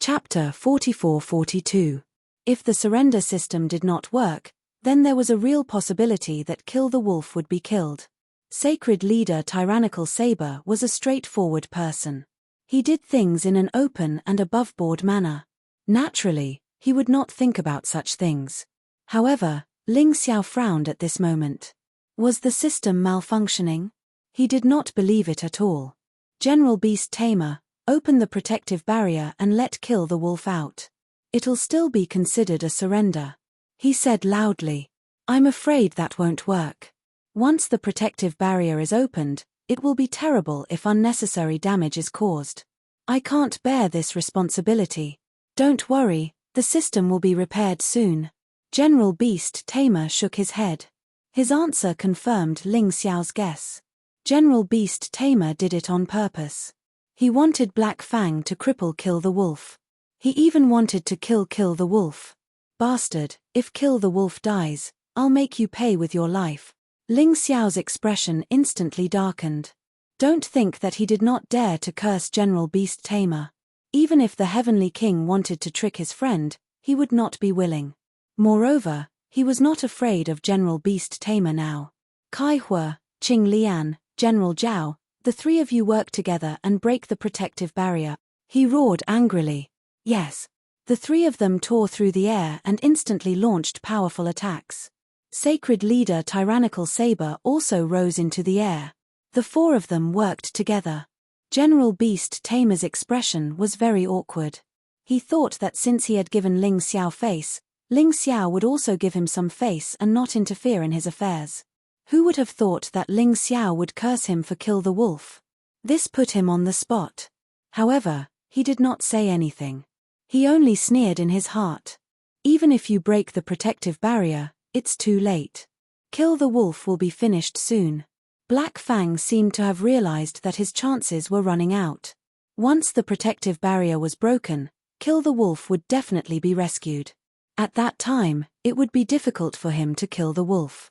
Chapter 44-42. If the surrender system did not work, then there was a real possibility that Kill the Wolf would be killed. Sacred leader Tyrannical Saber was a straightforward person. He did things in an open and above-board manner. Naturally, he would not think about such things. However, Ling Xiao frowned at this moment. Was the system malfunctioning? He did not believe it at all. General Beast Tamer, open the protective barrier and let Kill the Wolf out. It'll still be considered a surrender. He said loudly. I'm afraid that won't work. Once the protective barrier is opened, it will be terrible if unnecessary damage is caused. I can't bear this responsibility. Don't worry, the system will be repaired soon. General Beast Tamer shook his head. His answer confirmed Ling Xiao's guess. General Beast Tamer did it on purpose. He wanted Black Fang to cripple Kill the Wolf. He even wanted to kill the Wolf. Bastard, if Kill the Wolf dies, I'll make you pay with your life. Ling Xiao's expression instantly darkened. Don't think that he did not dare to curse General Beast Tamer. Even if the Heavenly King wanted to trick his friend, he would not be willing. Moreover, he was not afraid of General Beast Tamer now. Kai Hua, Qing Lian, General Zhao, the three of you work together and break the protective barrier. He roared angrily. Yes. The three of them tore through the air and instantly launched powerful attacks. Sacred leader Tyrannical Saber also rose into the air. The four of them worked together. General Beast Tamer's expression was very awkward. He thought that since he had given Ling Xiao face, Ling Xiao would also give him some face and not interfere in his affairs. Who would have thought that Ling Xiao would curse him for Kill the Wolf? This put him on the spot. However, he did not say anything. He only sneered in his heart. Even if you break the protective barrier, it's too late. Kill the Wolf will be finished soon. Black Fang seemed to have realized that his chances were running out. Once the protective barrier was broken, Kill the Wolf would definitely be rescued. At that time, it would be difficult for him to kill the wolf.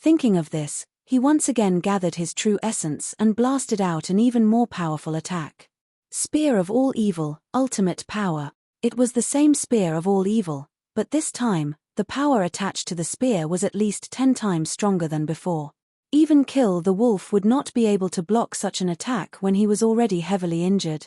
Thinking of this, he once again gathered his true essence and blasted out an even more powerful attack. Spear of All Evil, ultimate power. It was the same Spear of All Evil, but this time, the power attached to the spear was at least 10 times stronger than before. Even Kill the Wolf would not be able to block such an attack when he was already heavily injured.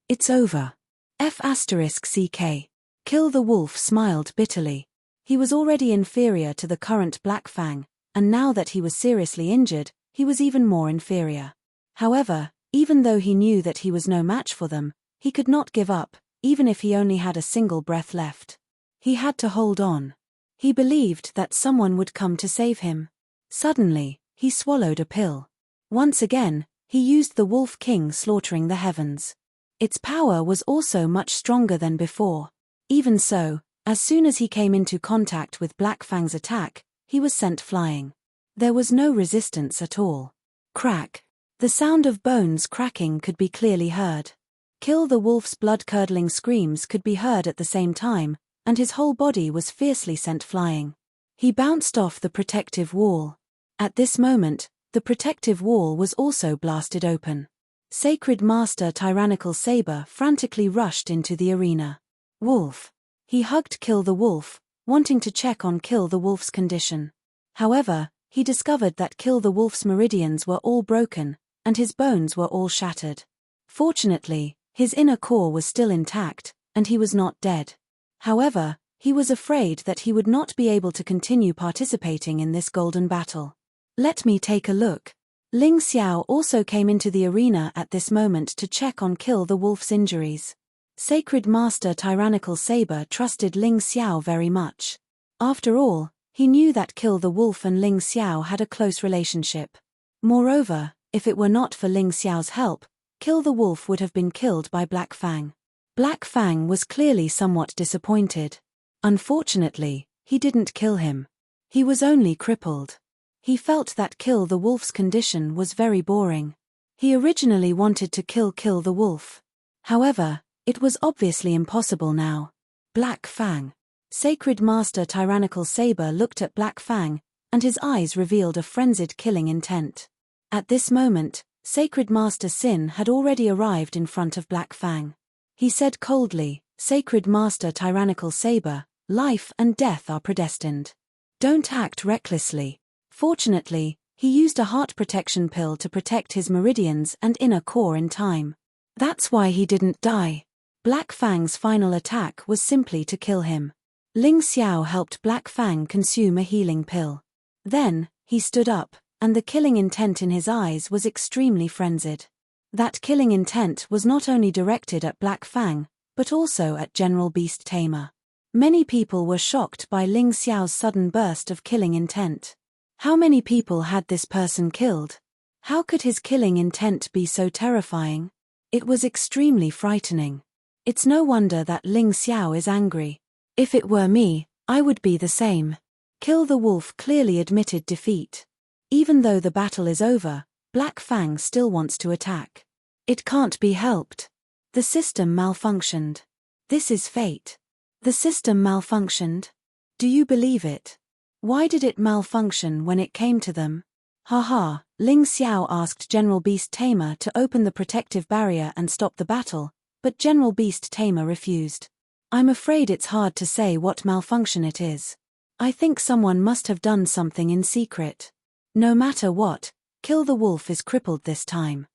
It's over. F***CK. Kill the Wolf smiled bitterly. He was already inferior to the current Black Fang, and now that he was seriously injured, he was even more inferior. However, even though he knew that he was no match for them, he could not give up, even if he only had a single breath left. He had to hold on. He believed that someone would come to save him. Suddenly, he swallowed a pill. Once again, he used the Wolf King slaughtering the heavens. Its power was also much stronger than before. Even so, as soon as he came into contact with Black Fang's attack, he was sent flying. There was no resistance at all. Crack. The sound of bones cracking could be clearly heard. Kill the Wolf's blood-curdling screams could be heard at the same time, and his whole body was fiercely sent flying. He bounced off the protective wall. At this moment, the protective wall was also blasted open. Sacred Master Tyrannical Saber frantically rushed into the arena. Wolf. He hugged Kill the Wolf, wanting to check on Kill the Wolf's condition. However, he discovered that Kill the Wolf's meridians were all broken, and his bones were all shattered. Fortunately, his inner core was still intact, and he was not dead. However, he was afraid that he would not be able to continue participating in this golden battle. Let me take a look. Ling Xiao also came into the arena at this moment to check on Kill the Wolf's injuries. Sacred Master Tyrannical Saber trusted Ling Xiao very much. After all, he knew that Kill the Wolf and Ling Xiao had a close relationship. Moreover, if it were not for Ling Xiao's help, Kill the Wolf would have been killed by Black Fang. Black Fang was clearly somewhat disappointed. Unfortunately, he didn't kill him. He was only crippled. He felt that Kill the Wolf's condition was very boring. He originally wanted to kill the Wolf. However, it was obviously impossible now. Black Fang. Sacred Master Tyrannical Saber looked at Black Fang, and his eyes revealed a frenzied killing intent. At this moment, Sacred Master Sin had already arrived in front of Black Fang. He said coldly, Sacred Master Tyrannical Saber, life and death are predestined. Don't act recklessly. Fortunately, he used a heart protection pill to protect his meridians and inner core in time. That's why he didn't die. Black Fang's final attack was simply to kill him. Ling Xiao helped Black Fang consume a healing pill. Then, he stood up, and the killing intent in his eyes was extremely frenzied. That killing intent was not only directed at Black Fang, but also at General Beast Tamer. Many people were shocked by Ling Xiao's sudden burst of killing intent. How many people had this person killed? How could his killing intent be so terrifying? It was extremely frightening. It's no wonder that Ling Xiao is angry. If it were me, I would be the same. Kill the Wolf clearly admitted defeat. Even though the battle is over, Black Fang still wants to attack. It can't be helped. The system malfunctioned. This is fate. The system malfunctioned? Do you believe it? Why did it malfunction when it came to them? Haha, Ling Xiao asked General Beast Tamer to open the protective barrier and stop the battle, but General Beast Tamer refused. I'm afraid it's hard to say what malfunction it is. I think someone must have done something in secret. No matter what, Kill the Wolf is crippled this time.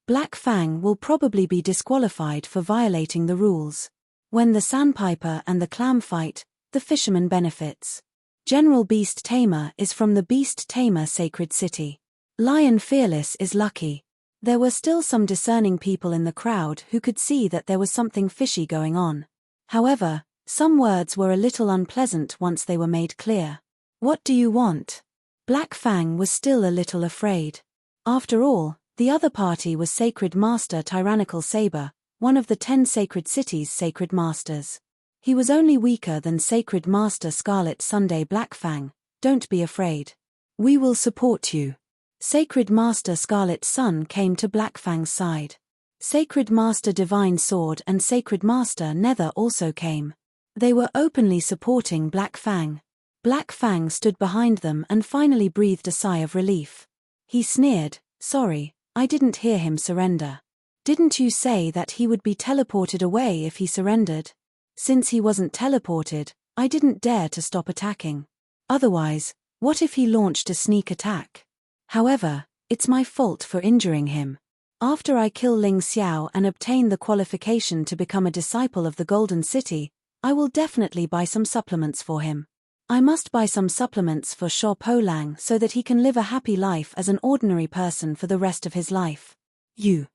Black Fang will probably be disqualified for violating the rules. When the Sandpiper and the Clam fight, the fisherman benefits. General Beast Tamer is from the Beast Tamer Sacred City. Lion Fearless is lucky. There were still some discerning people in the crowd who could see that there was something fishy going on. However, some words were a little unpleasant once they were made clear. What do you want? Black Fang was still a little afraid. After all, the other party was Sacred Master Tyrannical Saber, one of the 10 Sacred Cities' Sacred Masters. He was only weaker than Sacred Master Scarlet Sunday Black Fang. Don't be afraid. We will support you. Sacred Master Scarlet Sun came to Black Fang's side. Sacred Master Divine Sword and Sacred Master Nether also came. They were openly supporting Black Fang. Black Fang stood behind them and finally breathed a sigh of relief. He sneered, "Sorry, I didn't hear him surrender. Didn't you say that he would be teleported away if he surrendered? Since he wasn't teleported, I didn't dare to stop attacking. Otherwise, what if he launched a sneak attack? However, it's my fault for injuring him. After I kill Ling Xiao and obtain the qualification to become a disciple of the Golden City, I will definitely buy some supplements for him. I must buy some supplements for Sho Po Lang so that he can live a happy life as an ordinary person for the rest of his life." You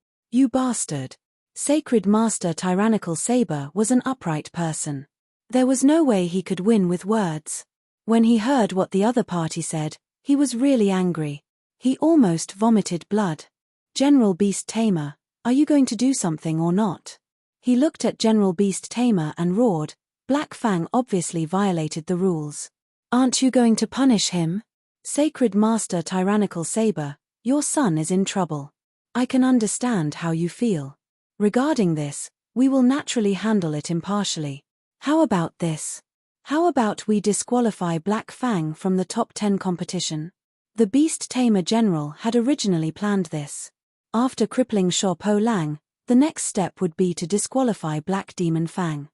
bastard. Sacred Master Tyrannical Saber was an upright person. There was no way he could win with words. When he heard what the other party said, he was really angry. He almost vomited blood. "General Beast Tamer, are you going to do something or not?" He looked at General Beast Tamer and roared, "Black Fang obviously violated the rules. Aren't you going to punish him? Sacred Master Tyrannical Saber, your son is in trouble. I can understand how you feel. Regarding this, we will naturally handle it impartially. How about this? How about we disqualify Black Fang from the top 10 competition?" The Beast Tamer General had originally planned this. After crippling Sho Po Lang, the next step would be to disqualify Black Demon Fang.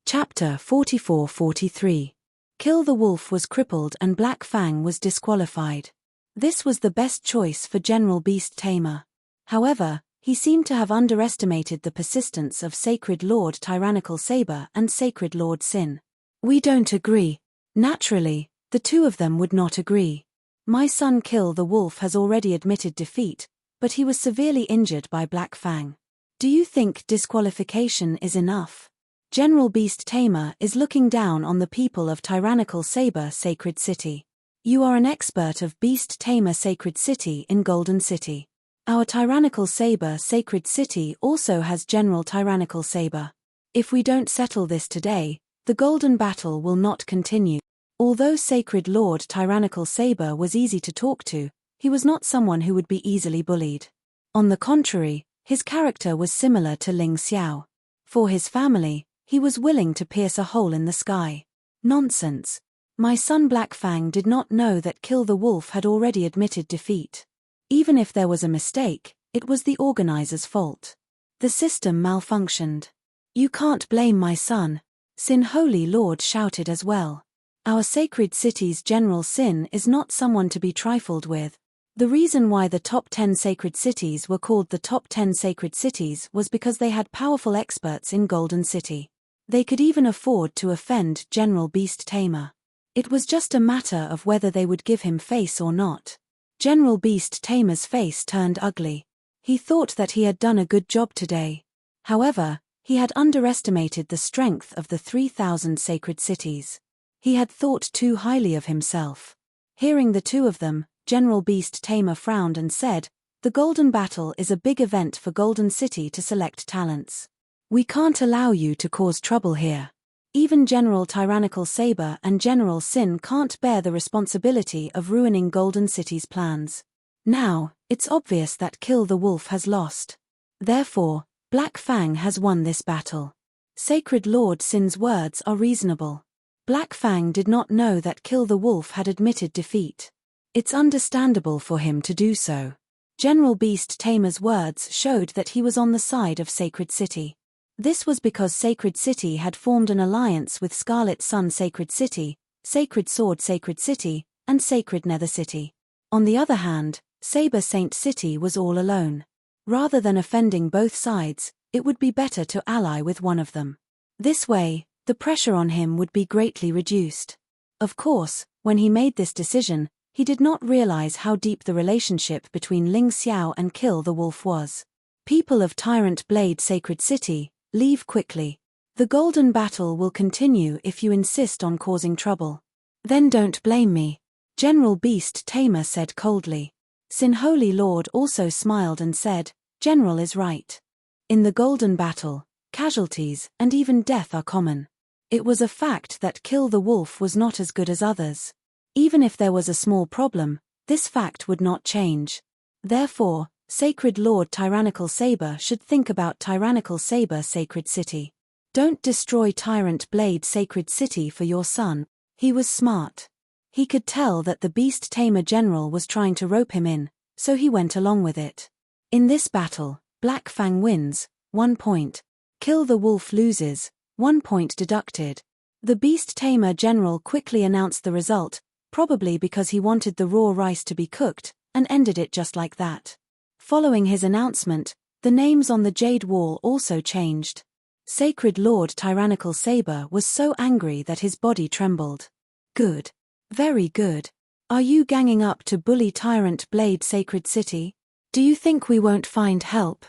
Chapter 44-43. Kill the Wolf was crippled and Black Fang was disqualified. This was the best choice for General Beast Tamer. However, he seemed to have underestimated the persistence of Sacred Lord Tyrannical Saber and Sacred Lord Sin. "We don't agree." Naturally, the two of them would not agree. My son Kill the Wolf has already admitted defeat, but he was severely injured by Black Fang. Do you think disqualification is enough? General Beast Tamer is looking down on the people of Tyrannical Saber Sacred City. You are an expert of Beast Tamer Sacred City in Golden City. Our Tyrannical Saber Sacred City also has General Tyrannical Saber. If we don't settle this today, the Golden Battle will not continue. Although Sacred Lord Tyrannical Saber was easy to talk to, he was not someone who would be easily bullied. On the contrary, his character was similar to Ling Xiao. For his family, he was willing to pierce a hole in the sky. Nonsense. My son Black Fang did not know that Kill the Wolf had already admitted defeat. Even if there was a mistake, it was the organizer's fault. The system malfunctioned. You can't blame my son. Sin Holy Lord shouted as well. Our sacred city's general Sin is not someone to be trifled with. The reason why the top 10 sacred cities were called the top 10 sacred cities was because they had powerful experts in Golden City. They could even afford to offend General Beast Tamer. It was just a matter of whether they would give him face or not. General Beast Tamer's face turned ugly. He thought that he had done a good job today. However, he had underestimated the strength of the 3,000 sacred cities. He had thought too highly of himself. Hearing the two of them, General Beast Tamer frowned and said, "The Golden Battle is a big event for Golden City to select talents. We can't allow you to cause trouble here. Even General Tyrannical Saber and General Sin can't bear the responsibility of ruining Golden City's plans. Now, it's obvious that Kill the Wolf has lost. Therefore, Black Fang has won this battle. Sacred Lord Sin's words are reasonable." Black Fang did not know that Kill the Wolf had admitted defeat. It's understandable for him to do so. General Beast Tamer's words showed that he was on the side of Sacred City. This was because Sacred City had formed an alliance with Scarlet Sun Sacred City, Sacred Sword Sacred City, and Sacred Nether City. On the other hand, Saber Saint City was all alone. Rather than offending both sides, it would be better to ally with one of them. This way, the pressure on him would be greatly reduced. Of course, when he made this decision, he did not realize how deep the relationship between Ling Xiao and Kill the Wolf was. People of Tyrant Blade Sacred City, leave quickly. The Golden Battle will continue if you insist on causing trouble. Then don't blame me, General Beast Tamer said coldly. Sin Holy Lord also smiled and said, "General is right. In the Golden Battle, casualties and even death are common. It was a fact that Kill the Wolf was not as good as others. Even if there was a small problem, this fact would not change. Therefore, Sacred Lord Tyrannical Saber should think about Tyrannical Saber Sacred City. Don't destroy Tyrant Blade Sacred City for your son." He was smart. He could tell that the Beast Tamer General was trying to rope him in, so he went along with it. In this battle, Black Fang wins, 1 point. Kill the Wolf loses, 1 point deducted. The Beast Tamer General quickly announced the result, probably because he wanted the raw rice to be cooked, and ended it just like that. Following his announcement, the names on the Jade Wall also changed. Sacred Lord Tyrannical Saber was so angry that his body trembled. Good. Very good. Are you ganging up to bully Tyrant Blade Sacred City? Do you think we won't find help?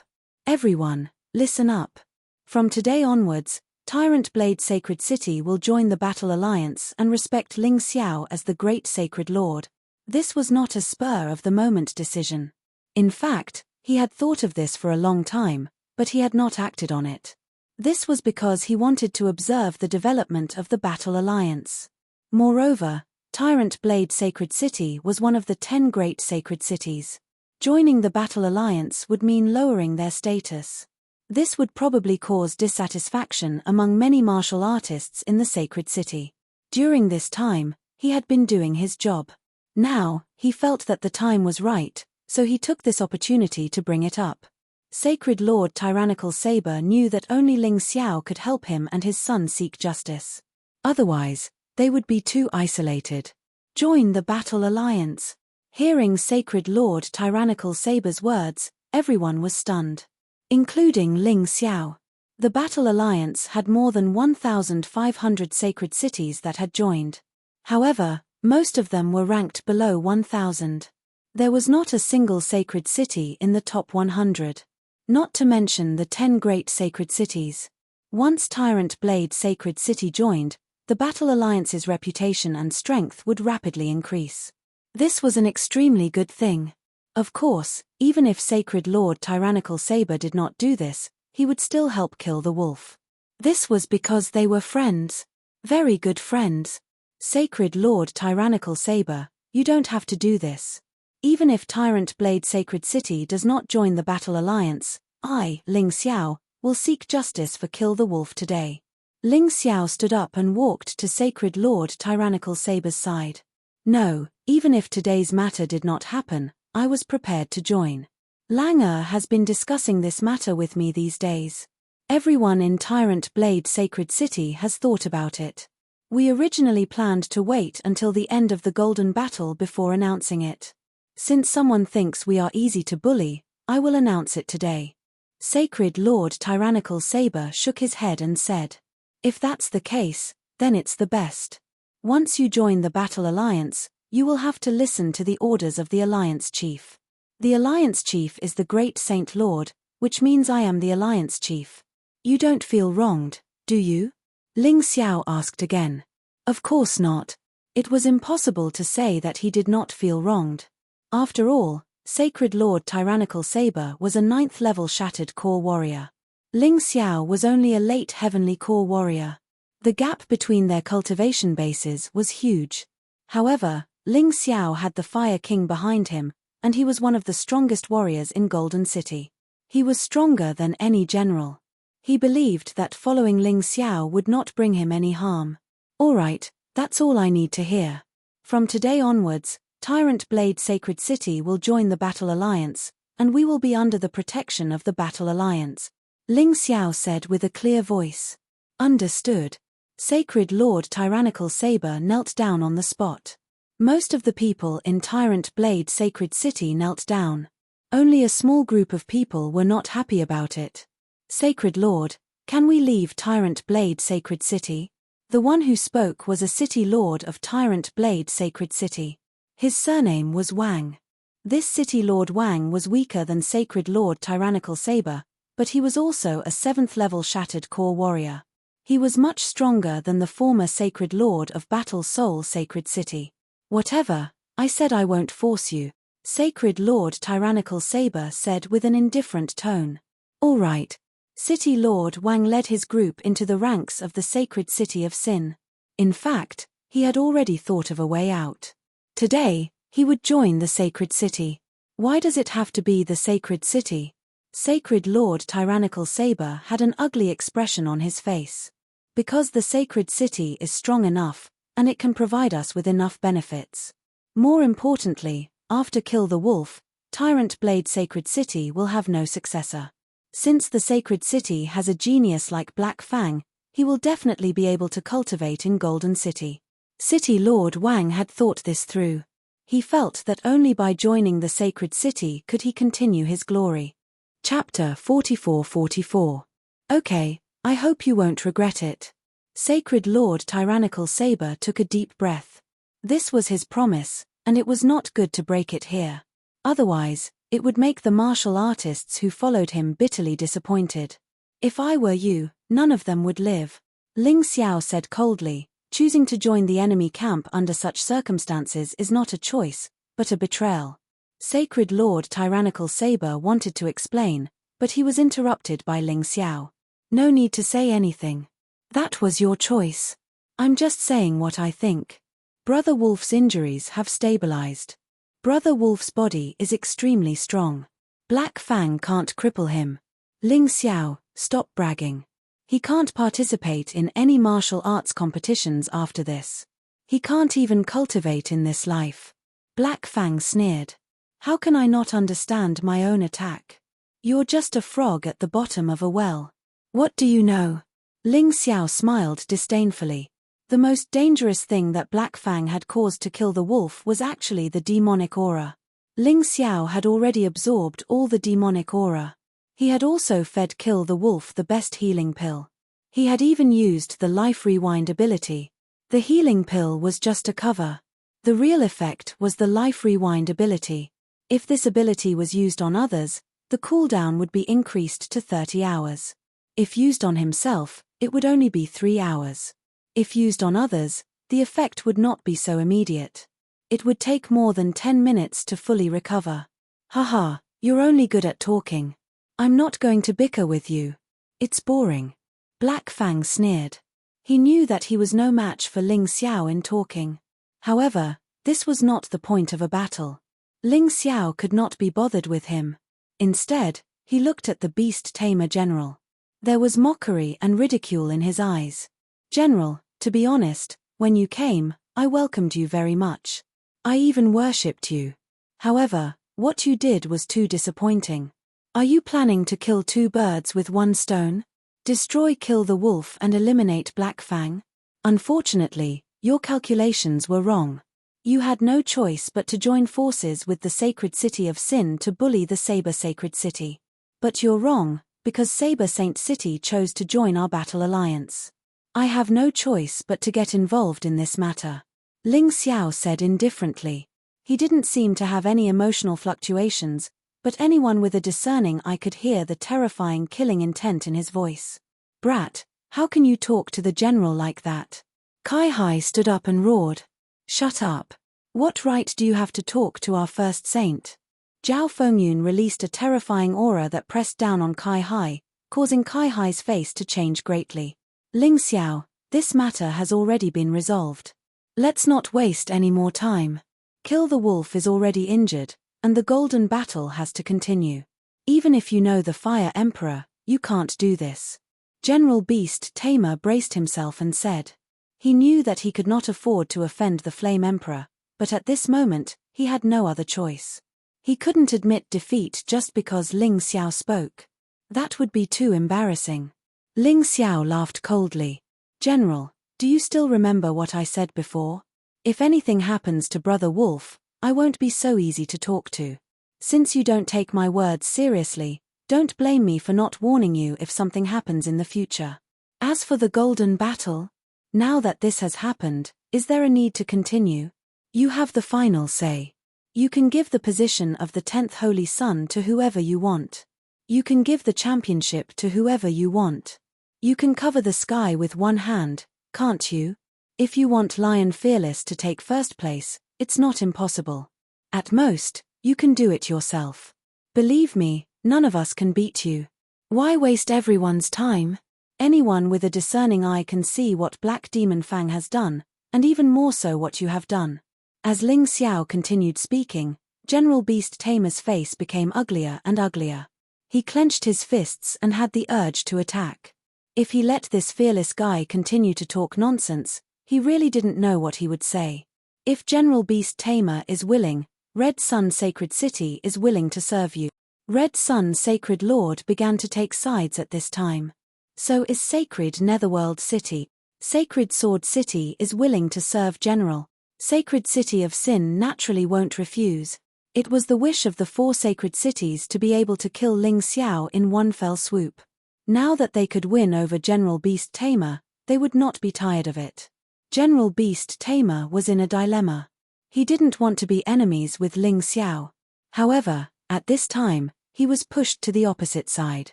Everyone, listen up. From today onwards, Tyrant Blade Sacred City will join the Battle Alliance and respect Ling Xiao as the Great Sacred Lord. This was not a spur-of-the-moment decision. In fact, he had thought of this for a long time, but he had not acted on it. This was because he wanted to observe the development of the Battle Alliance. Moreover, Tyrant Blade Sacred City was one of the 10 great sacred cities. Joining the Battle Alliance would mean lowering their status. This would probably cause dissatisfaction among many martial artists in the sacred city. During this time, he had been doing his job. Now, he felt that the time was right, so he took this opportunity to bring it up. Sacred Lord Tyrannical Saber knew that only Ling Xiao could help him and his son seek justice. Otherwise, they would be too isolated. Join the Battle Alliance. Hearing Sacred Lord Tyrannical Saber's words, everyone was stunned. Including Ling Xiao. The Battle Alliance had more than 1,500 sacred cities that had joined. However, most of them were ranked below 1,000. There was not a single sacred city in the top 100. Not to mention the 10 great sacred cities. Once Tyrant Blade Sacred City joined, the Battle Alliance's reputation and strength would rapidly increase. This was an extremely good thing. Of course, even if Sacred Lord Tyrannical Saber did not do this, he would still help Kill the Wolf. This was because they were friends. Very good friends. Sacred Lord Tyrannical Saber, you don't have to do this. Even if Tyrant Blade Sacred City does not join the Battle Alliance, I, Ling Xiao, will seek justice for Kill the Wolf today. Ling Xiao stood up and walked to Sacred Lord Tyrannical Saber's side. No, even if today's matter did not happen, I was prepared to join. Langer has been discussing this matter with me these days. Everyone in Tyrant Blade Sacred City has thought about it. We originally planned to wait until the end of the Golden Battle before announcing it. Since someone thinks we are easy to bully, I will announce it today. Sacred Lord Tyrannical Saber shook his head and said, "If that's the case, then it's the best. Once you join the Battle Alliance, you will have to listen to the orders of the Alliance Chief. The Alliance Chief is the Great Saint Lord, which means I am the Alliance Chief. You don't feel wronged, do you?" Ling Xiao asked again. Of course not. It was impossible to say that he did not feel wronged. After all, Sacred Lord Tyrannical Saber was a 9th level Shattered Core Warrior. Ling Xiao was only a late Heavenly Core Warrior. The gap between their cultivation bases was huge. However, Ling Xiao had the Fire King behind him, and he was one of the strongest warriors in Golden City. He was stronger than any general. He believed that following Ling Xiao would not bring him any harm. Alright, that's all I need to hear. From today onwards, Tyrant Blade Sacred City will join the Battle Alliance, and we will be under the protection of the Battle Alliance, Ling Xiao said with a clear voice. Understood. Sacred Lord Tyrannical Saber knelt down on the spot. Most of the people in Tyrant Blade Sacred City knelt down. Only a small group of people were not happy about it. Sacred Lord, can we leave Tyrant Blade Sacred City? The one who spoke was a city lord of Tyrant Blade Sacred City. His surname was Wang. This city lord Wang was weaker than Sacred Lord Tyrannical Saber, but he was also a 7th level Shattered Core Warrior. He was much stronger than the former Sacred Lord of Battle Soul Sacred City. Whatever, I said I won't force you, Sacred Lord Tyrannical Saber said with an indifferent tone. All right. City Lord Wang led his group into the ranks of the Sacred City of Sin. In fact, he had already thought of a way out. Today, he would join the Sacred City. Why does it have to be the Sacred City? Sacred Lord Tyrannical Saber had an ugly expression on his face. Because the Sacred City is strong enough, and it can provide us with enough benefits. More importantly, after Kill the Wolf, Tyrant Blade Sacred City will have no successor. Since the Sacred City has a genius like Black Fang, he will definitely be able to cultivate in Golden City. City Lord Wang had thought this through. He felt that only by joining the Sacred City could he continue his glory. Chapter 44-44. Okay, I hope you won't regret it. Sacred Lord Tyrannical Saber took a deep breath. This was his promise, and it was not good to break it here. Otherwise, it would make the martial artists who followed him bitterly disappointed. If I were you, none of them would live. Ling Xiao said coldly, choosing to join the enemy camp under such circumstances is not a choice, but a betrayal. Sacred Lord Tyrannical Saber wanted to explain, but he was interrupted by Ling Xiao. No need to say anything. That was your choice. I'm just saying what I think. Brother Wolf's injuries have stabilized. Brother Wolf's body is extremely strong. Black Fang can't cripple him. Ling Xiao, stop bragging. He can't participate in any martial arts competitions after this. He can't even cultivate in this life. Black Fang sneered. How can I not understand my own attack? You're just a frog at the bottom of a well. What do you know? Ling Xiao smiled disdainfully. The most dangerous thing that Black Fang had caused to kill the wolf was actually the demonic aura. Ling Xiao had already absorbed all the demonic aura. He had also fed Kill the Wolf the best healing pill. He had even used the Life Rewind ability. The healing pill was just a cover. The real effect was the Life Rewind ability. If this ability was used on others, the cooldown would be increased to 30 hours. If used on himself, it would only be 3 hours. If used on others, the effect would not be so immediate. It would take more than 10 minutes to fully recover. Haha, you're only good at talking. I'm not going to bicker with you. It's boring. Black Fang sneered. He knew that he was no match for Ling Xiao in talking. However, this was not the point of a battle. Ling Xiao could not be bothered with him. Instead, he looked at the Beast Tamer General. There was mockery and ridicule in his eyes. General, to be honest, when you came, I welcomed you very much. I even worshipped you. However, what you did was too disappointing. Are you planning to kill 2 birds with 1 stone? Destroy, kill the wolf and eliminate Black Fang? Unfortunately, your calculations were wrong. You had no choice but to join forces with the sacred city of Sin to bully the Saber Sacred City. But you're wrong, because Saber Saint City chose to join our battle alliance. I have no choice but to get involved in this matter. Ling Xiao said indifferently. He didn't seem to have any emotional fluctuations, but anyone with a discerning eye could hear the terrifying killing intent in his voice. Brat, how can you talk to the general like that? Kai Hai stood up and roared. Shut up. What right do you have to talk to our first saint? Zhao Fengyun released a terrifying aura that pressed down on Kai Hai, causing Kai Hai's face to change greatly. Ling Xiao, this matter has already been resolved. Let's not waste any more time. Kill the wolf is already injured, and the golden battle has to continue. Even if you know the Fire Emperor, you can't do this. General Beast Tamer braced himself and said. He knew that he could not afford to offend the Flame Emperor, but at this moment, he had no other choice. He couldn't admit defeat just because Ling Xiao spoke. That would be too embarrassing. Ling Xiao laughed coldly. General, do you still remember what I said before? If anything happens to Brother Wolf, I won't be so easy to talk to. Since you don't take my words seriously, don't blame me for not warning you if something happens in the future. As for the golden battle, now that this has happened, is there a need to continue? You have the final say. You can give the position of the 10th Holy Sun to whoever you want. You can give the championship to whoever you want. You can cover the sky with one hand, can't you? If you want Lion Fearless to take first place, it's not impossible. At most, you can do it yourself. Believe me, none of us can beat you. Why waste everyone's time? Anyone with a discerning eye can see what Black Demon Fang has done, and even more so what you have done. As Ling Xiao continued speaking, General Beast Tamer's face became uglier and uglier. He clenched his fists and had the urge to attack. If he let this fearless guy continue to talk nonsense, he really didn't know what he would say. If General Beast Tamer is willing, Red Sun Sacred City is willing to serve you. Red Sun Sacred Lord began to take sides at this time. So is Sacred Netherworld City. Sacred Sword City is willing to serve General. Sacred City of Sin naturally won't refuse. It was the wish of the 4 sacred cities to be able to kill Ling Xiao in one fell swoop. Now that they could win over General Beast Tamer, they would not be tired of it. General Beast Tamer was in a dilemma. He didn't want to be enemies with Ling Xiao. However, at this time, he was pushed to the opposite side.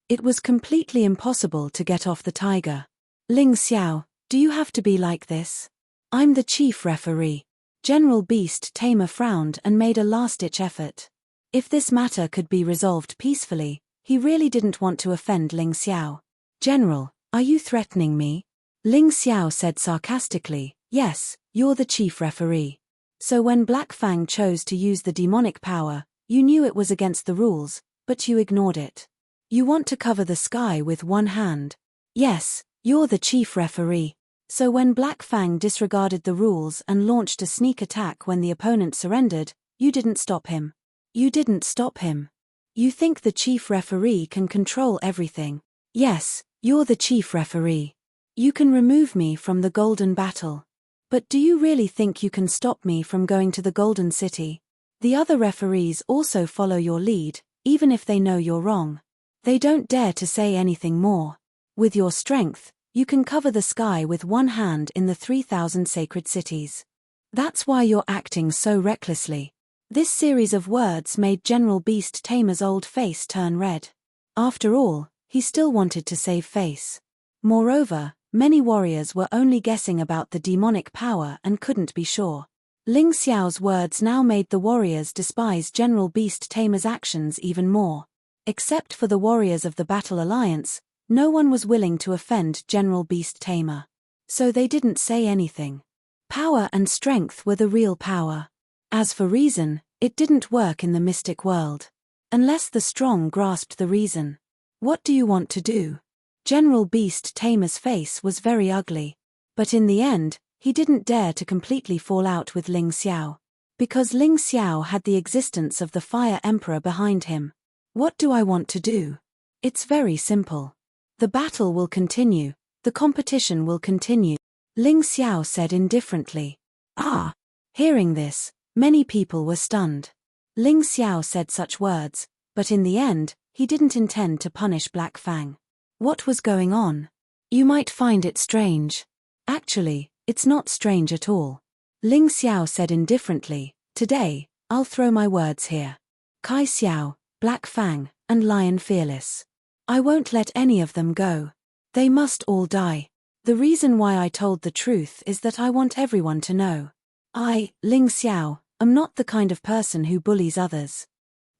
It was completely impossible to get off the tiger. Ling Xiao, do you have to be like this? I'm the chief referee. General Beast Tamer frowned and made a last-ditch effort. If this matter could be resolved peacefully, he really didn't want to offend Ling Xiao. General, are you threatening me? Ling Xiao said sarcastically, yes, you're the chief referee. So when Black Fang chose to use the demonic power, you knew it was against the rules, but you ignored it. You want to cover the sky with one hand. Yes, you're the chief referee. So when Black Fang disregarded the rules and launched a sneak attack when the opponent surrendered, you didn't stop him. You didn't stop him. You think the chief referee can control everything. Yes, you're the chief referee. You can remove me from the Golden Battle. But do you really think you can stop me from going to the Golden City? The other referees also follow your lead, even if they know you're wrong. They don't dare to say anything more. With your strength, you can cover the sky with one hand in the 3,000 sacred cities. That's why you're acting so recklessly. This series of words made General Beast Tamer's old face turn red. After all, he still wanted to save face. Moreover, many warriors were only guessing about the demonic power and couldn't be sure. Ling Xiao's words now made the warriors despise General Beast Tamer's actions even more. Except for the warriors of the Battle Alliance, no one was willing to offend General Beast Tamer. So they didn't say anything. Power and strength were the real power. As for reason, it didn't work in the mystic world. Unless the strong grasped the reason. What do you want to do? General Beast Tamer's face was very ugly. But in the end, he didn't dare to completely fall out with Ling Xiao. Because Ling Xiao had the existence of the Fire Emperor behind him. What do I want to do? It's very simple. The battle will continue, the competition will continue, Ling Xiao said indifferently. Ah! Hearing this, many people were stunned. Ling Xiao said such words, but in the end, he didn't intend to punish Black Fang. What was going on? You might find it strange. Actually, it's not strange at all. Ling Xiao said indifferently, today, I'll throw my words here. Kai Xiao, Black Fang, and Lion Fearless. I won't let any of them go. They must all die. The reason why I told the truth is that I want everyone to know. I, Ling Xiao, am not the kind of person who bullies others.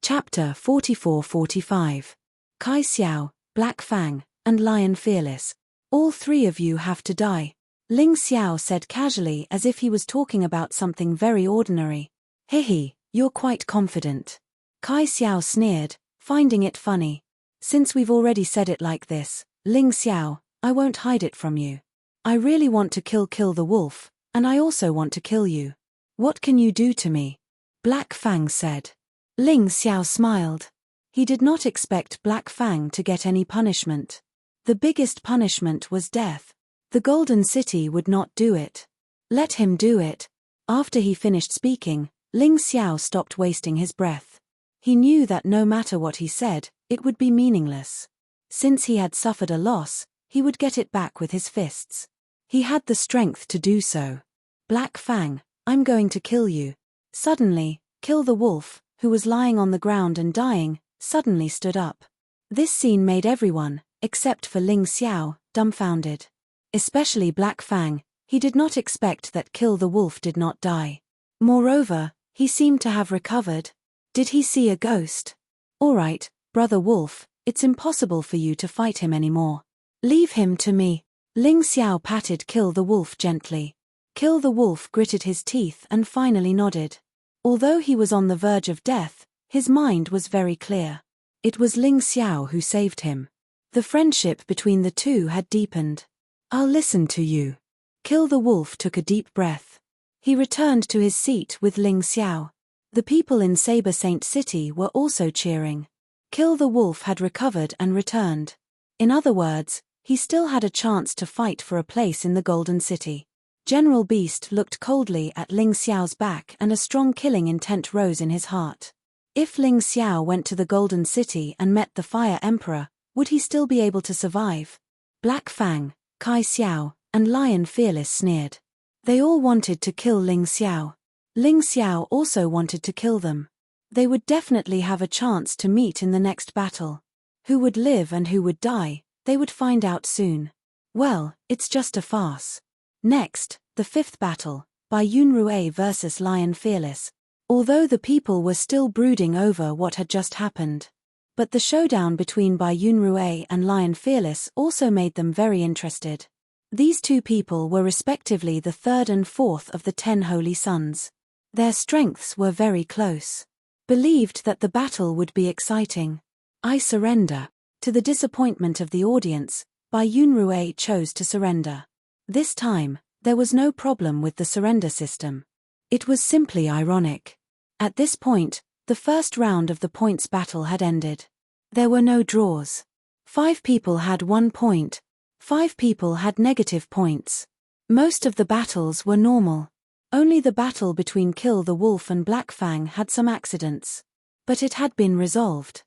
Chapter 44-45. Kai Xiao, Black Fang, and Lion Fearless. All three of you have to die. Ling Xiao said casually as if he was talking about something very ordinary. Hehe, you're quite confident. Kai Xiao sneered, finding it funny. Since we've already said it like this, Ling Xiao, I won't hide it from you. I really want to kill the wolf, and I also want to kill you. What can you do to me? Black Fang said. Ling Xiao smiled. He did not expect Black Fang to get any punishment. The biggest punishment was death. The Golden City would not do it. Let him do it. After he finished speaking, Ling Xiao stopped wasting his breath. He knew that no matter what he said, it would be meaningless. Since he had suffered a loss, he would get it back with his fists. He had the strength to do so. Black Fang, I'm going to kill you. Suddenly, Kill the Wolf, who was lying on the ground and dying, suddenly stood up. This scene made everyone, except for Ling Xiao, dumbfounded. Especially Black Fang. He did not expect that Kill the Wolf did not die. Moreover, he seemed to have recovered. Did he see a ghost? All right, Brother Wolf, it's impossible for you to fight him anymore. Leave him to me. Ling Xiao patted Kill the Wolf gently. Kill the Wolf gritted his teeth and finally nodded. Although he was on the verge of death, his mind was very clear. It was Ling Xiao who saved him. The friendship between the two had deepened. I'll listen to you. Kill the Wolf took a deep breath. He returned to his seat with Ling Xiao. The people in Saber Saint City were also cheering. Kill the Wolf had recovered and returned. In other words, he still had a chance to fight for a place in the Golden City. General Beast looked coldly at Ling Xiao's back and a strong killing intent rose in his heart. If Ling Xiao went to the Golden City and met the Fire Emperor, would he still be able to survive? Black Fang, Kai Xiao, and Lion Fearless sneered. They all wanted to kill Ling Xiao. Ling Xiao also wanted to kill them. They would definitely have a chance to meet in the next battle. Who would live and who would die, they would find out soon. Well, it's just a farce. Next, the fifth battle, Bai Yunrui versus Lion Fearless. Although the people were still brooding over what had just happened. But the showdown between Bai Yunrui and Lion Fearless also made them very interested. These two people were respectively the third and fourth of the 10 holy sons. Their strengths were very close. Believed that the battle would be exciting. I surrender. To the disappointment of the audience, Bai Yunrui chose to surrender. This time, there was no problem with the surrender system. It was simply ironic. At this point, the first round of the points battle had ended. There were no draws. 5 people had 1 point. 5 people had negative points. Most of the battles were normal. Only the battle between Kill the Wolf and Black Fang had some accidents. But it had been resolved.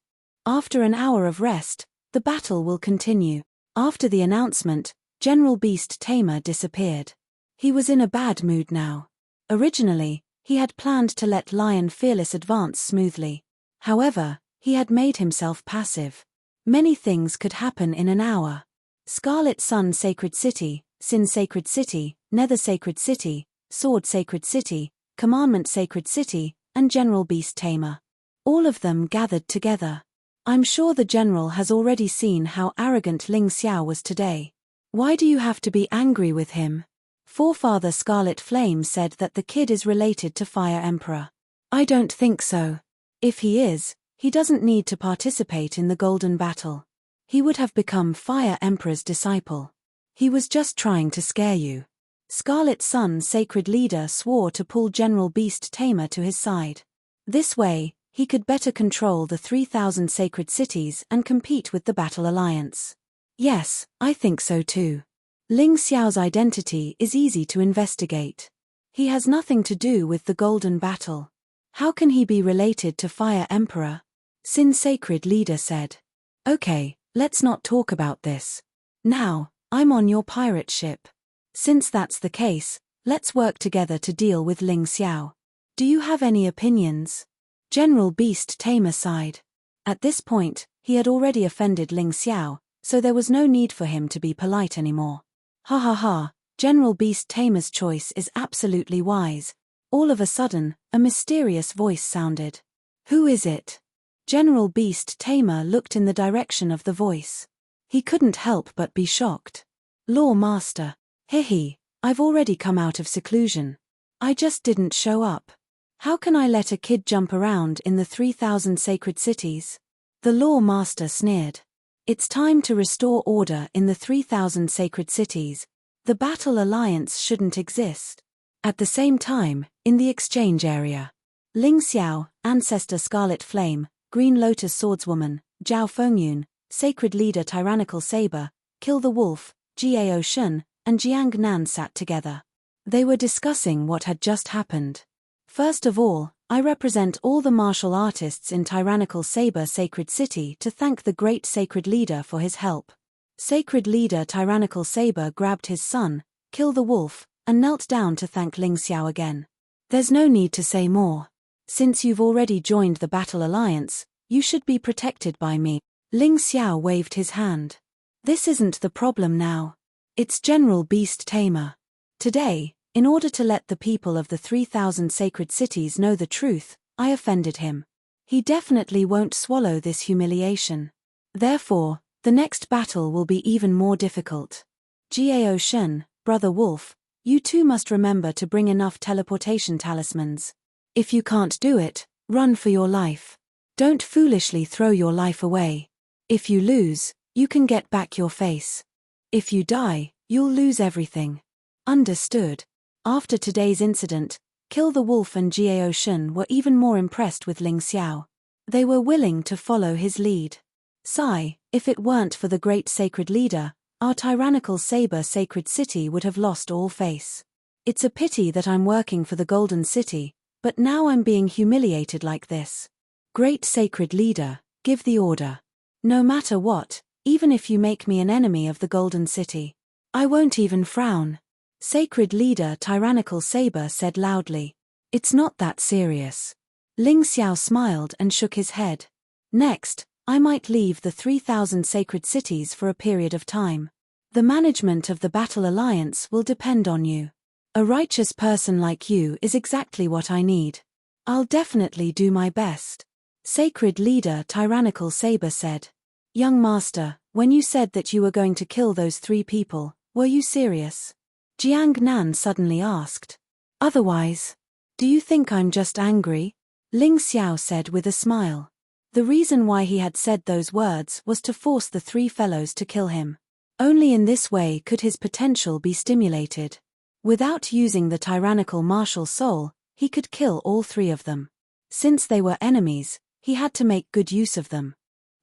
After an hour of rest, the battle will continue. After the announcement, General Beast Tamer disappeared. He was in a bad mood now. Originally, he had planned to let Lion Fearless advance smoothly. However, he had made himself passive. Many things could happen in an hour. Scarlet Sun Sacred City, Sin Sacred City, Nether Sacred City, Sword Sacred City, Commandment Sacred City, and General Beast Tamer. All of them gathered together. I'm sure the general has already seen how arrogant Ling Xiao was today. Why do you have to be angry with him? Forefather Scarlet Flame said that the kid is related to Fire Emperor. I don't think so. If he is, he doesn't need to participate in the Golden Battle. He would have become Fire Emperor's disciple. He was just trying to scare you. Scarlet Sun Sacred Leader swore to pull General Beast Tamer to his side. This way, he could better control the 3,000 sacred cities and compete with the Battle Alliance. Yes, I think so too. Ling Xiao's identity is easy to investigate. He has nothing to do with the Golden Battle. How can he be related to Fire Emperor? Sin's sacred leader said. Okay, let's not talk about this. Now, I'm on your pirate ship. Since that's the case, let's work together to deal with Ling Xiao. Do you have any opinions? General Beast Tamer sighed. At this point, he had already offended Ling Xiao, so there was no need for him to be polite anymore. Ha ha ha, General Beast Tamer's choice is absolutely wise. All of a sudden, a mysterious voice sounded. Who is it? General Beast Tamer looked in the direction of the voice. He couldn't help but be shocked. Law Master. Hehe, I've already come out of seclusion. I just didn't show up. How can I let a kid jump around in the 3,000 sacred cities? The Law Master sneered. It's time to restore order in the 3,000 sacred cities. The Battle Alliance shouldn't exist. At the same time, in the exchange area, Ling Xiao, Ancestor Scarlet Flame, Green Lotus Swordswoman, Zhao Fengyun, Sacred Leader Tyrannical Saber, Kill the Wolf, Gao Shun, and Jiang Nan sat together. They were discussing what had just happened. First of all, I represent all the martial artists in Tyrannical Saber Sacred City to thank the great Sacred Leader for his help. Sacred Leader Tyrannical Saber grabbed his son, Kill the Wolf, and knelt down to thank Ling Xiao again. There's no need to say more. Since you've already joined the Battle Alliance, you should be protected by me. Ling Xiao waved his hand. This isn't the problem now. It's General Beast Tamer. Today, in order to let the people of the 3,000 sacred cities know the truth, I offended him. He definitely won't swallow this humiliation. Therefore, the next battle will be even more difficult. Gao Shun, Brother Wolf, you too must remember to bring enough teleportation talismans. If you can't do it, run for your life. Don't foolishly throw your life away. If you lose, you can get back your face. If you die, you'll lose everything. Understood. After today's incident, Kill the Wolf and Gao Shun were even more impressed with Ling Xiao. They were willing to follow his lead. Sigh, if it weren't for the great sacred leader, our tyrannical saber sacred city would have lost all face. It's a pity that I'm working for the Golden City, but now I'm being humiliated like this. Great sacred leader, give the order. No matter what, even if you make me an enemy of the Golden City, I won't even frown. Sacred Leader Tyrannical Saber said loudly. It's not that serious. Ling Xiao smiled and shook his head. Next, I might leave the 3,000 sacred cities for a period of time. The management of the Battle Alliance will depend on you. A righteous person like you is exactly what I need. I'll definitely do my best. Sacred Leader Tyrannical Saber said. Young Master, when you said that you were going to kill those 3 people, were you serious? Jiang Nan suddenly asked. Otherwise, do you think I'm just angry? Ling Xiao said with a smile. The reason why he had said those words was to force the 3 fellows to kill him. Only in this way could his potential be stimulated. Without using the tyrannical martial soul, he could kill all 3 of them. Since they were enemies, he had to make good use of them.